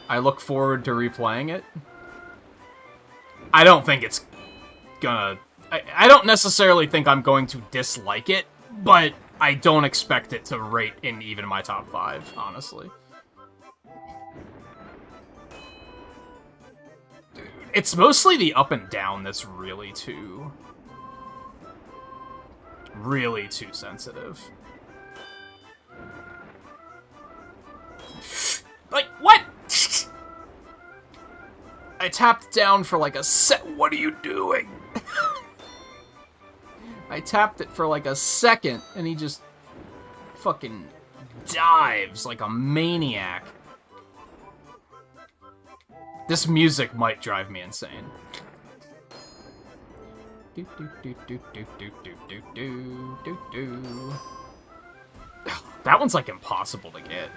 I look forward to replaying it. I don't think it's gonna... I don't necessarily think I'm going to dislike it, but I don't expect it to rate in even my top 5, honestly. Dude, it's mostly the up and down that's really too sensitive. Like, what? I tapped down for like a What are you doing? I tapped it for like a second, and he just fucking dives like a maniac. This music might drive me insane. That one's like impossible to get.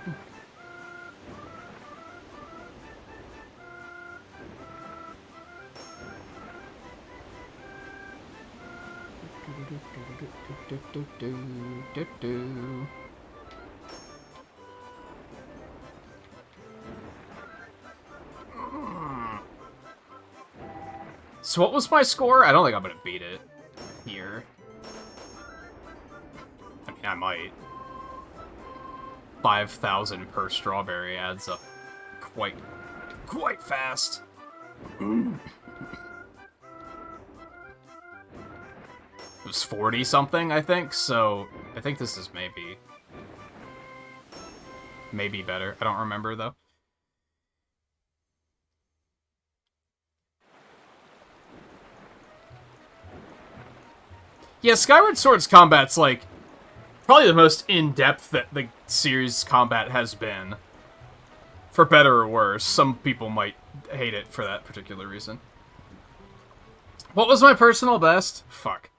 So what was my score? I don't think I'm gonna beat it here. I mean, I might. 5,000 per strawberry adds up quite fast. It was 40 something, I think, so I think this is maybe better. I don't remember though. Yeah, Skyward Sword's combat's, like, probably the most in-depth that the series' combat has been. For better or worse. Some people might hate it for that particular reason. What was my personal best? Fuck.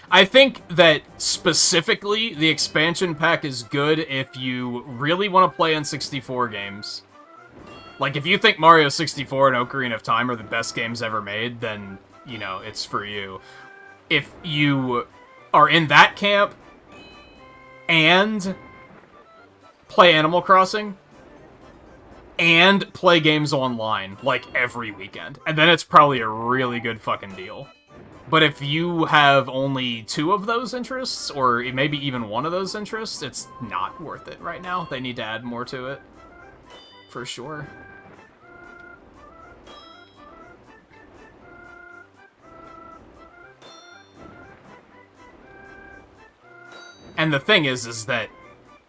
I think that, specifically, the expansion pack is good if you really want to play N64 games. Like, if you think Mario 64 and Ocarina of Time are the best games ever made, then, you know, it's for you. If you are in that camp and play Animal Crossing and play games online, like, every weekend, and then it's probably a really good fucking deal. But if you have only 2 of those interests, or maybe even 1 of those interests, it's not worth it right now. They need to add more to it. For sure. And the thing is that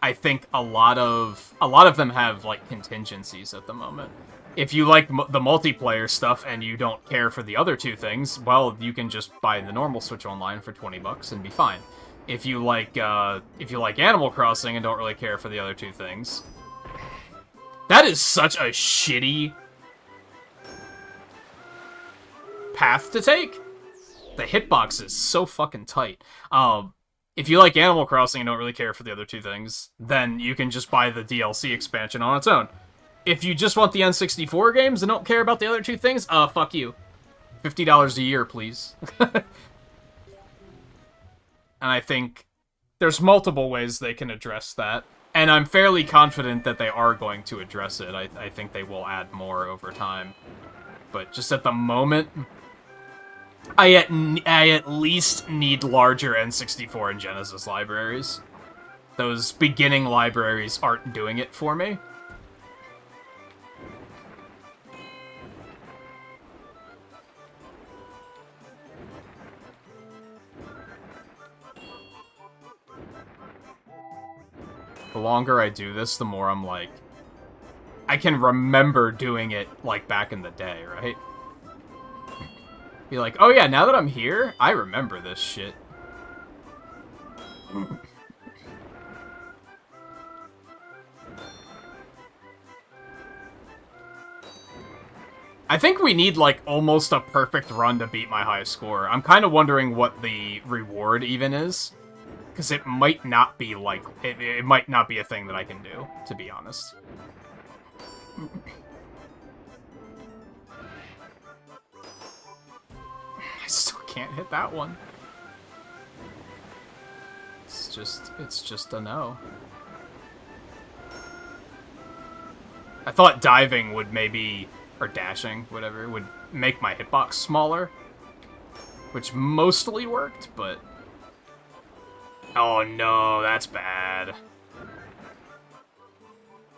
I think a lot of them have, like, contingencies at the moment. If you like the multiplayer stuff and you don't care for the other 2 things, well, you can just buy the normal Switch Online for $20 and be fine. If you like Animal Crossing and don't really care for the other 2 things, that is such a shitty path to take. The hitbox is so fucking tight. If you like Animal Crossing and don't really care for the other two things, then you can just buy the DLC expansion on its own. If you just want the N64 games and don't care about the other two things, fuck you. $50 a year, please. And I think there's multiple ways they can address that. And I'm fairly confident that they are going to address it. I think they will add more over time. But just at the moment, I at least need larger N64 and Genesis libraries. Those beginning libraries aren't doing it for me. The longer I do this, the more I'm like, I can remember doing it like back in the day, right? Be like, oh yeah, now that I'm here, I remember this shit. I think we need, like, almost a perfect run to beat my high score. I'm kind of wondering what the reward even is. Because it might not be, like, it might not be a thing that I can do, to be honest. I still can't hit that one. It's just a no. I thought diving would maybe, or dashing, whatever, would make my hitbox smaller. Which mostly worked, but... Oh no, that's bad.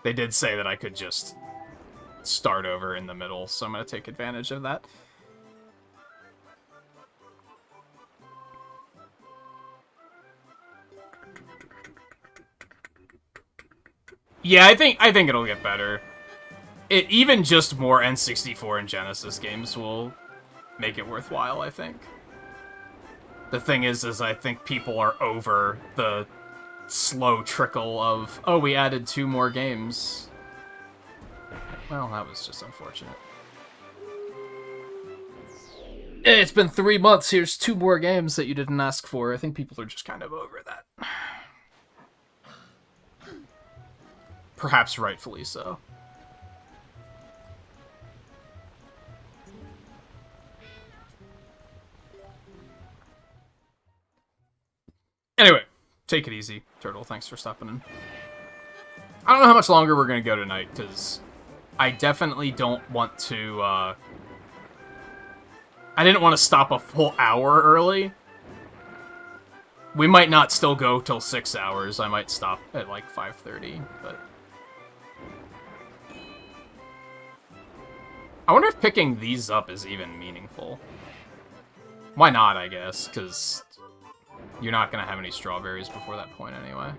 They did say that I could just start over in the middle, so I'm gonna take advantage of that. Yeah, I think it'll get better. Even just more N64 and Genesis games will make it worthwhile, I think. The thing is I think people are over the slow trickle of, oh, we added 2 more games. Well, that was just unfortunate. It's been 3 months, here's 2 more games that you didn't ask for. I think people are just kind of over that. Perhaps rightfully so. Anyway, take it easy, Turtle. Thanks for stopping in. I don't know how much longer we're going to go tonight, because I definitely don't want to, I didn't want to stop a full hour early. We might not still go till 6 hours. I might stop at, like, 5:30, but... I wonder if picking these up is even meaningful. Why not, I guess, because... You're not going to have any strawberries before that point anyway.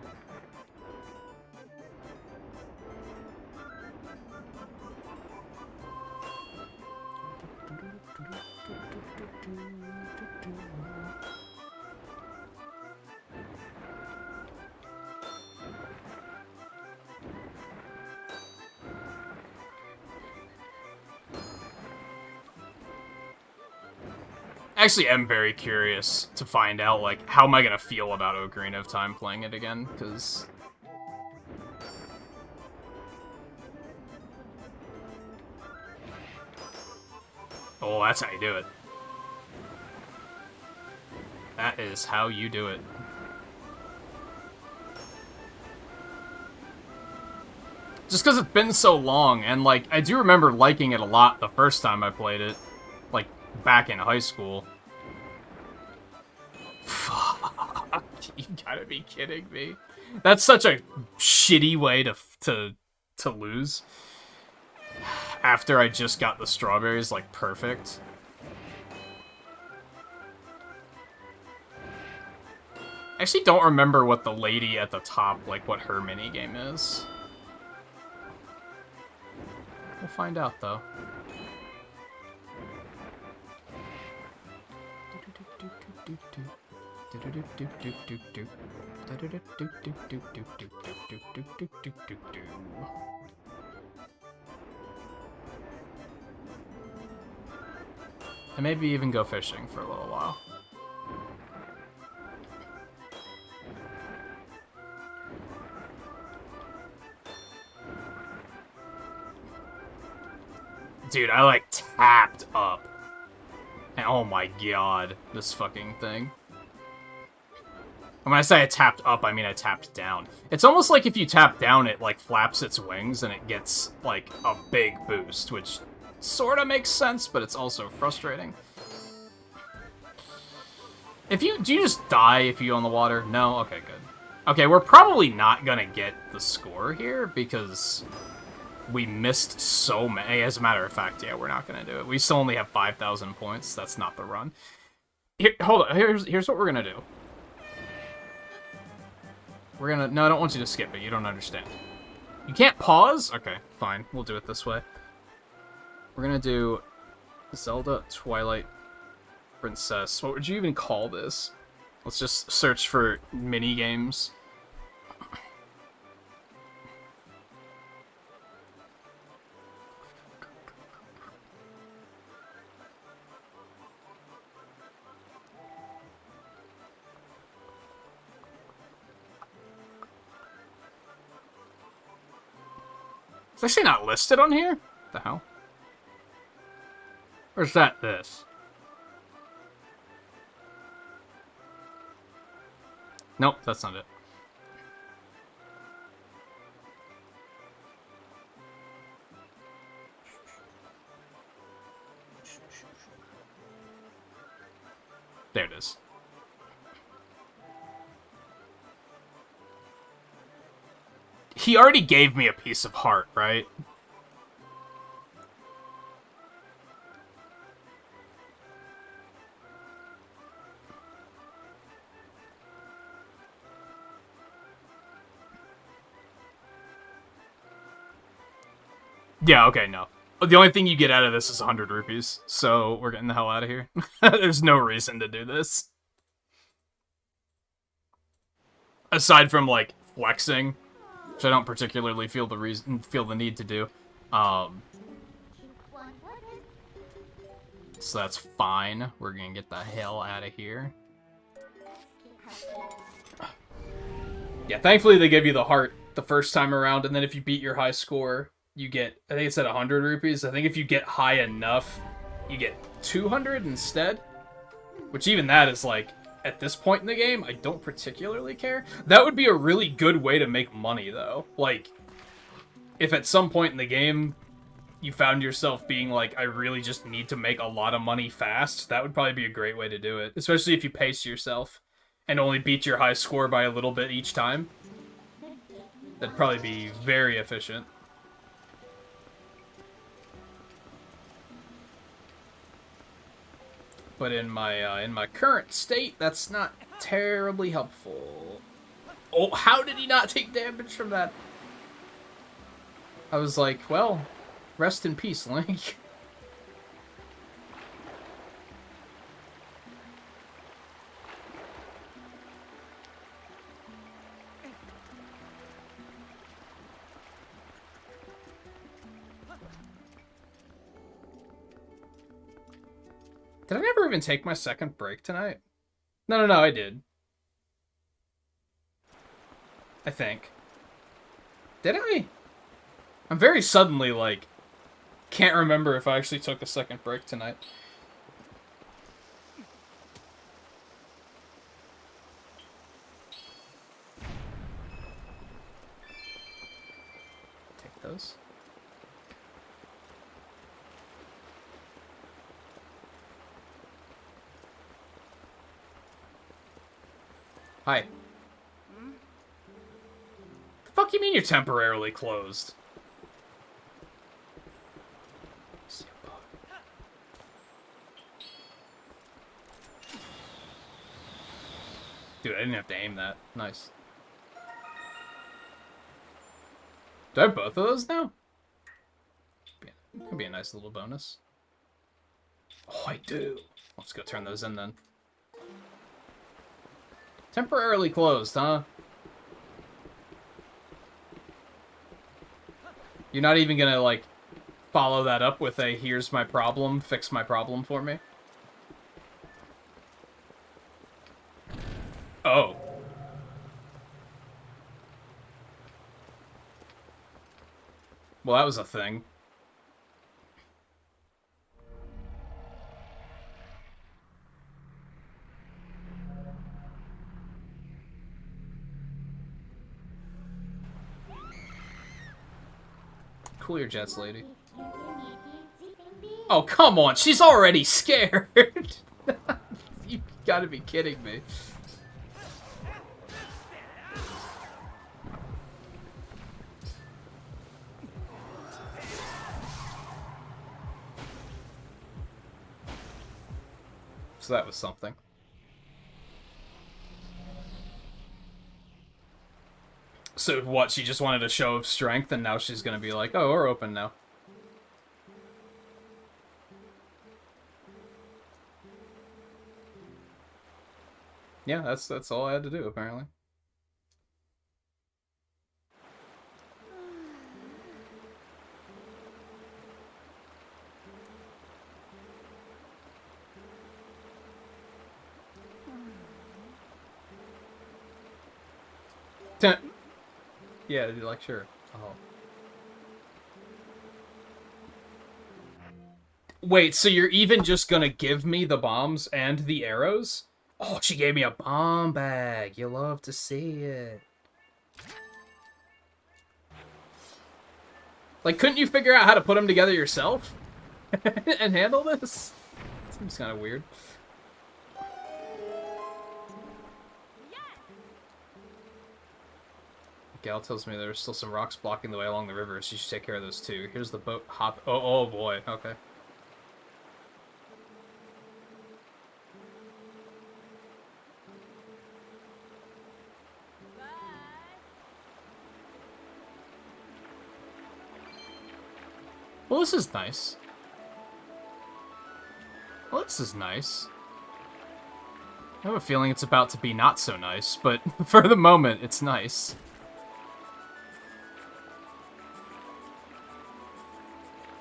Actually am very curious to find out, like, how am I gonna feel about Ocarina of Time playing it again, because... Oh, that's how you do it. That is how you do it. Just because it's been so long, and, like, I do remember liking it a lot the first time I played it. Like, back in high school. Fuck, you gotta be kidding me. That's such a shitty way to lose. After I just got the strawberries, like, perfect. I actually don't remember what the lady at the top, like, what her minigame is. We'll find out, though. And maybe even go fishing for a little while. Dude, I like tapped up. And oh my god, this fucking thing. And when I say I tapped up, I mean I tapped down. It's almost like if you tap down, it like flaps its wings and it gets like a big boost, which sort of makes sense, but it's also frustrating. Do you just die if you go in the water? No? Okay, good. Okay, we're probably not gonna get the score here because we missed so many. As a matter of fact, yeah, we're not gonna do it. We still only have 5,000 points. That's not the run. Here, hold on. Here's what we're gonna do. We're gonna... No, I don't want you to skip it. You don't understand. You can't pause? Okay, fine. We'll do it this way. We're gonna do Zelda, Twilight, Princess. What would you even call this? Let's just search for mini games. It's actually not listed on here? What the hell? Or is that this? Nope, that's not it. There it is. He already gave me a piece of heart, right? Yeah, okay, no. The only thing you get out of this is 100 rupees, so we're getting the hell out of here. There's no reason to do this. Aside from, like, flexing, which I don't particularly feel the need to do. So that's fine. We're gonna get the hell out of here. Yeah, thankfully they give you the heart the first time around, and then if you beat your high score, you get, I think it said 100 rupees. I think if you get high enough, you get 200 instead. Which even that is like, at this point in the game, I don't particularly care. That would be a really good way to make money, though. Like, if at some point in the game you found yourself being like, I really just need to make a lot of money fast, that would probably be a great way to do it. Especially if you pace yourself and only beat your high score by a little bit each time. That'd probably be very efficient. But in my current state, that's not terribly helpful. Oh, how did he not take damage from that? I was like, well, rest in peace, Link. Did I never even take my second break tonight? No, I did. I think. Did I? I'm very suddenly, like, can't remember if I actually took a second break tonight. Take those. Hi. The fuck you mean you're temporarily closed? Dude, I didn't have to aim that. Nice. Do I have both of those now? Could be a nice little bonus. Oh, I do. Let's go turn those in then. Temporarily closed, huh? You're not even gonna, like, follow that up with a, here's my problem, fix my problem for me? Oh. Well, that was a thing. Cool your jets, lady. Oh, come on. She's already scared. You gotta be kidding me. So that was something. So what, she just wanted a show of strength and now she's gonna be like, oh, we're open now. Yeah, that's all I had to do, apparently. Yeah, like, sure. Oh. Wait, so you're even just gonna give me the bombs and the arrows? Oh, she gave me a bomb bag. You love to see it. Like, couldn't you figure out how to put them together yourself? And handle this? Seems kind of weird. Gal tells me there's still some rocks blocking the way along the river, so you should take care of those too. Here's the boat hop. Oh boy. Okay. Well, this is nice. Well, this is nice. I have a feeling it's about to be not so nice, but for the moment, it's nice.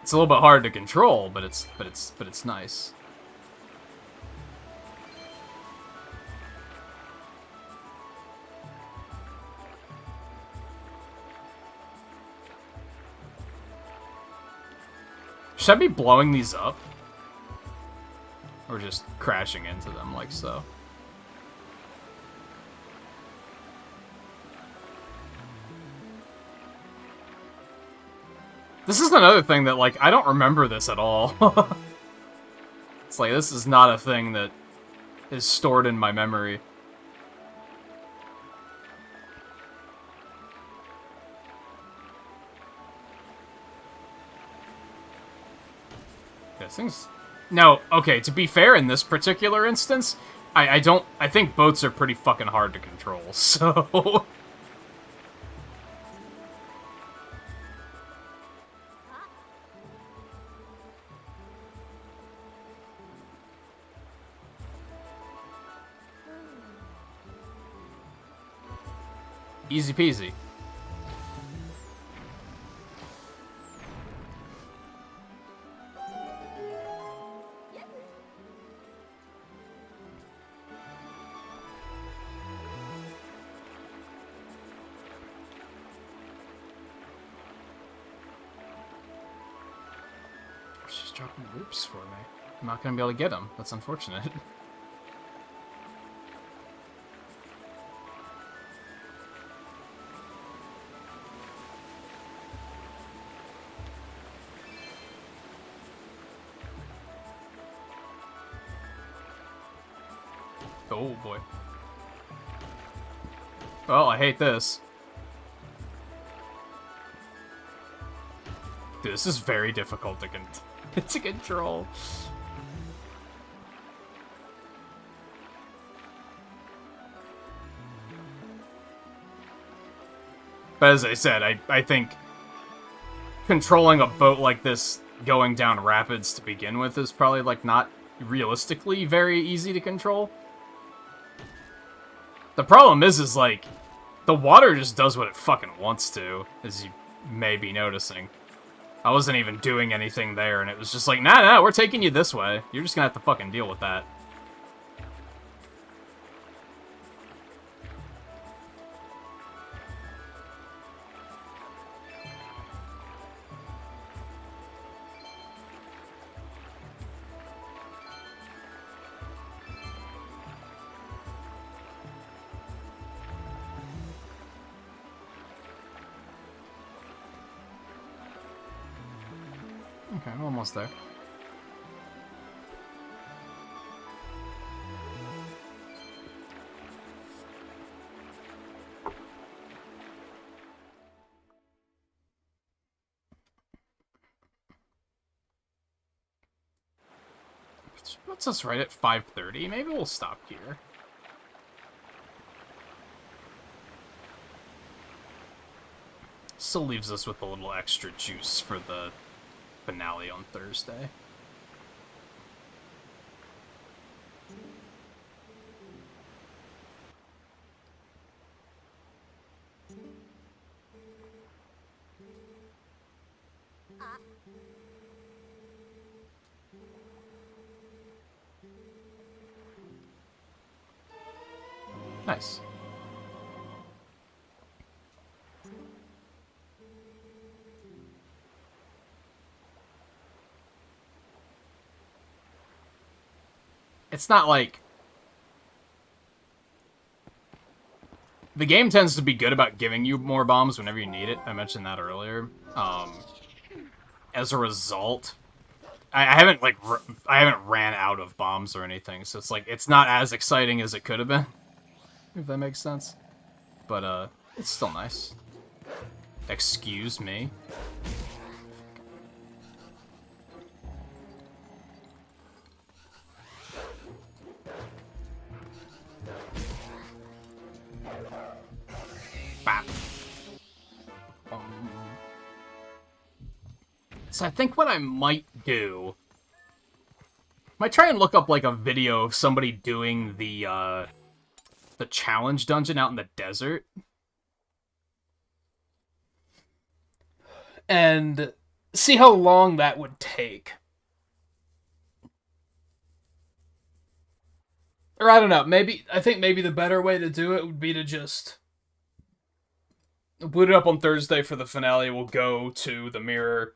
It's a little bit hard to control, but it's nice. Should I be blowing these up? Or just crashing into them like so? This is another thing that, like, I don't remember this at all. It's like, this is not a thing that is stored in my memory. This thing's... No, okay, to be fair, in this particular instance, I think boats are pretty fucking hard to control, so... Easy peasy. She's dropping loops for me. I'm not gonna be able to get them. That's unfortunate. Oh boy. Well, I hate this. Dude, this is very difficult to control. But as I said, I think controlling a boat like this going down rapids to begin with is probably, like, not realistically very easy to control. The problem is like, the water just does what it fucking wants to, as you may be noticing. I wasn't even doing anything there, and it was just like, nah, we're taking you this way. You're just gonna have to fucking deal with that. Okay, I'm almost there. What's us right at 5:30? Maybe we'll stop here. Still leaves us with a little extra juice for the finale on Thursday. Nice. It's not like... The game tends to be good about giving you more bombs whenever you need it. I mentioned that earlier. As a result, I haven't ran out of bombs or anything, so it's like, it's not as exciting as it could have been. If that makes sense. But, it's still nice. Excuse me. Bap. So I think what I might do... might try and look up, like, a video of somebody doing the challenge dungeon out in the desert. And see how long that would take. Or I don't know, I think maybe the better way to do it would be to just boot it up on Thursday for the finale. We'll go to the mirror.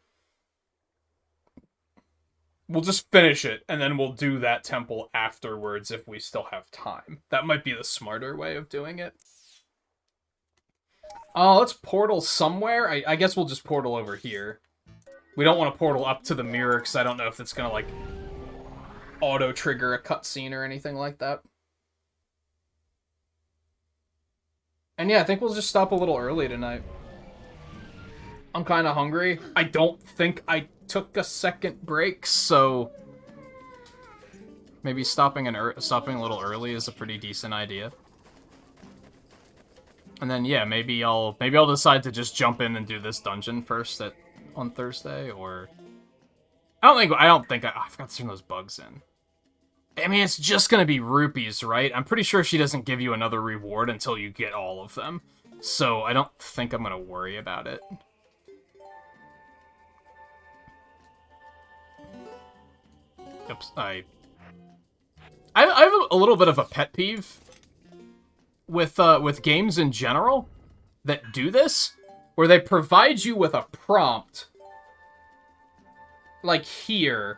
We'll just finish it, and then we'll do that temple afterwards if we still have time. That might be the smarter way of doing it. Let's portal somewhere. I guess we'll just portal over here. We don't want to portal up to the mirror, because I don't know if it's going to, like, auto-trigger a cutscene or anything like that. And yeah, I think we'll just stop a little early tonight. I'm kind of hungry. I don't think I took a second break, so maybe stopping a little early is a pretty decent idea. And then yeah, maybe I'll decide to just jump in and do this dungeon first on Thursday, or I don't think I forgot to turn those bugs in. I mean, it's just gonna be rupees, right? I'm pretty sure she doesn't give you another reward until you get all of them, so I don't think I'm gonna worry about it. Oops, I have a little bit of a pet peeve with games in general that do this, where they provide you with a prompt, like here.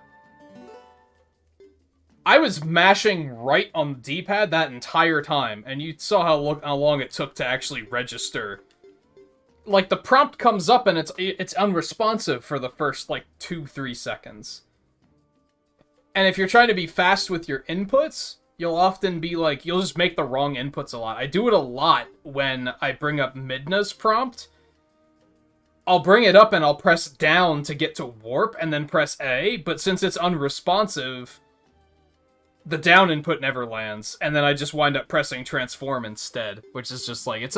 I was mashing right on the D-pad that entire time, and you saw how long it took to actually register. Like, the prompt comes up and it's unresponsive for the first, like, 2-3 seconds. And if you're trying to be fast with your inputs, you'll often be like, you'll just make the wrong inputs a lot. I do it a lot when I bring up Midna's prompt. I'll bring it up and I'll press down to get to warp and then press A, but since it's unresponsive, the down input never lands, and then I just wind up pressing transform instead, which is just like, it's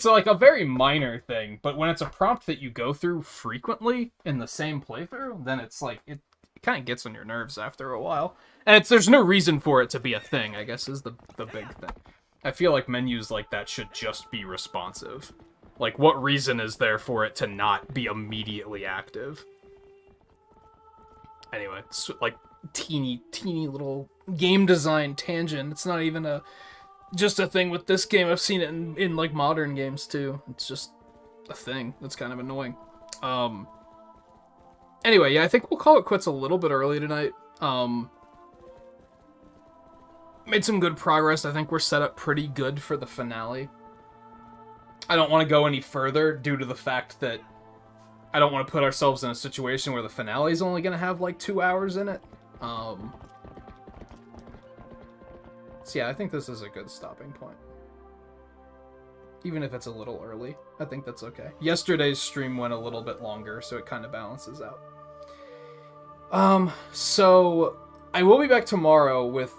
like a very minor thing, but when it's a prompt that you go through frequently in the same playthrough, then it's like, it kind of gets on your nerves after a while. And there's no reason for it to be a thing, I guess, is the big thing. I feel like menus like that should just be responsive. Like, what reason is there for it to not be immediately active? Anyway, it's like teeny little game design tangent. It's not even just a thing with this game. I've seen it in like modern games too. It's just a thing that's kind of annoying. Anyway, yeah, I think we'll call it quits a little bit early tonight. Made some good progress. I think we're set up pretty good for the finale. I don't want to go any further due to the fact that I don't want to put ourselves in a situation where the finale is only going to have like 2 hours in it. So yeah, I think this is a good stopping point. Even if it's a little early, I think that's okay. Yesterday's stream went a little bit longer, so it kind of balances out. So I will be back tomorrow with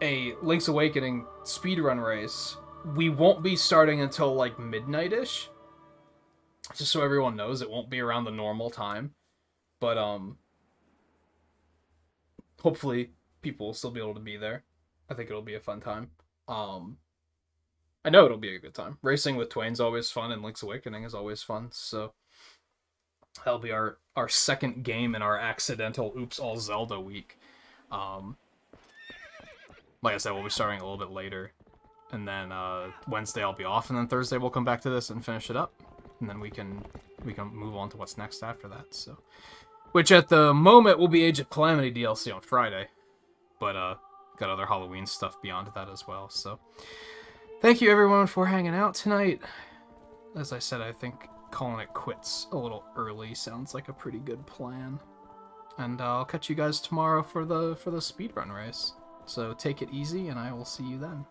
a Link's Awakening speedrun race. We won't be starting until like midnight-ish. Just so everyone knows, it won't be around the normal time. But hopefully people will still be able to be there. I think it'll be a fun time. I know it'll be a good time. Racing with Twain's always fun, and Link's Awakening is always fun, so that'll be our second game in our accidental Oops All Zelda week. Like I said, we'll be starting a little bit later, and then Wednesday I'll be off, and then Thursday we'll come back to this and finish it up, and then we can move on to what's next after that. So, which at the moment will be Age of Calamity DLC on Friday, but got other Halloween stuff beyond that as well. So, thank you everyone for hanging out tonight. As I said, I think calling it quits a little early sounds like a pretty good plan. And I'll catch you guys tomorrow for the speedrun race. So take it easy, and I will see you then.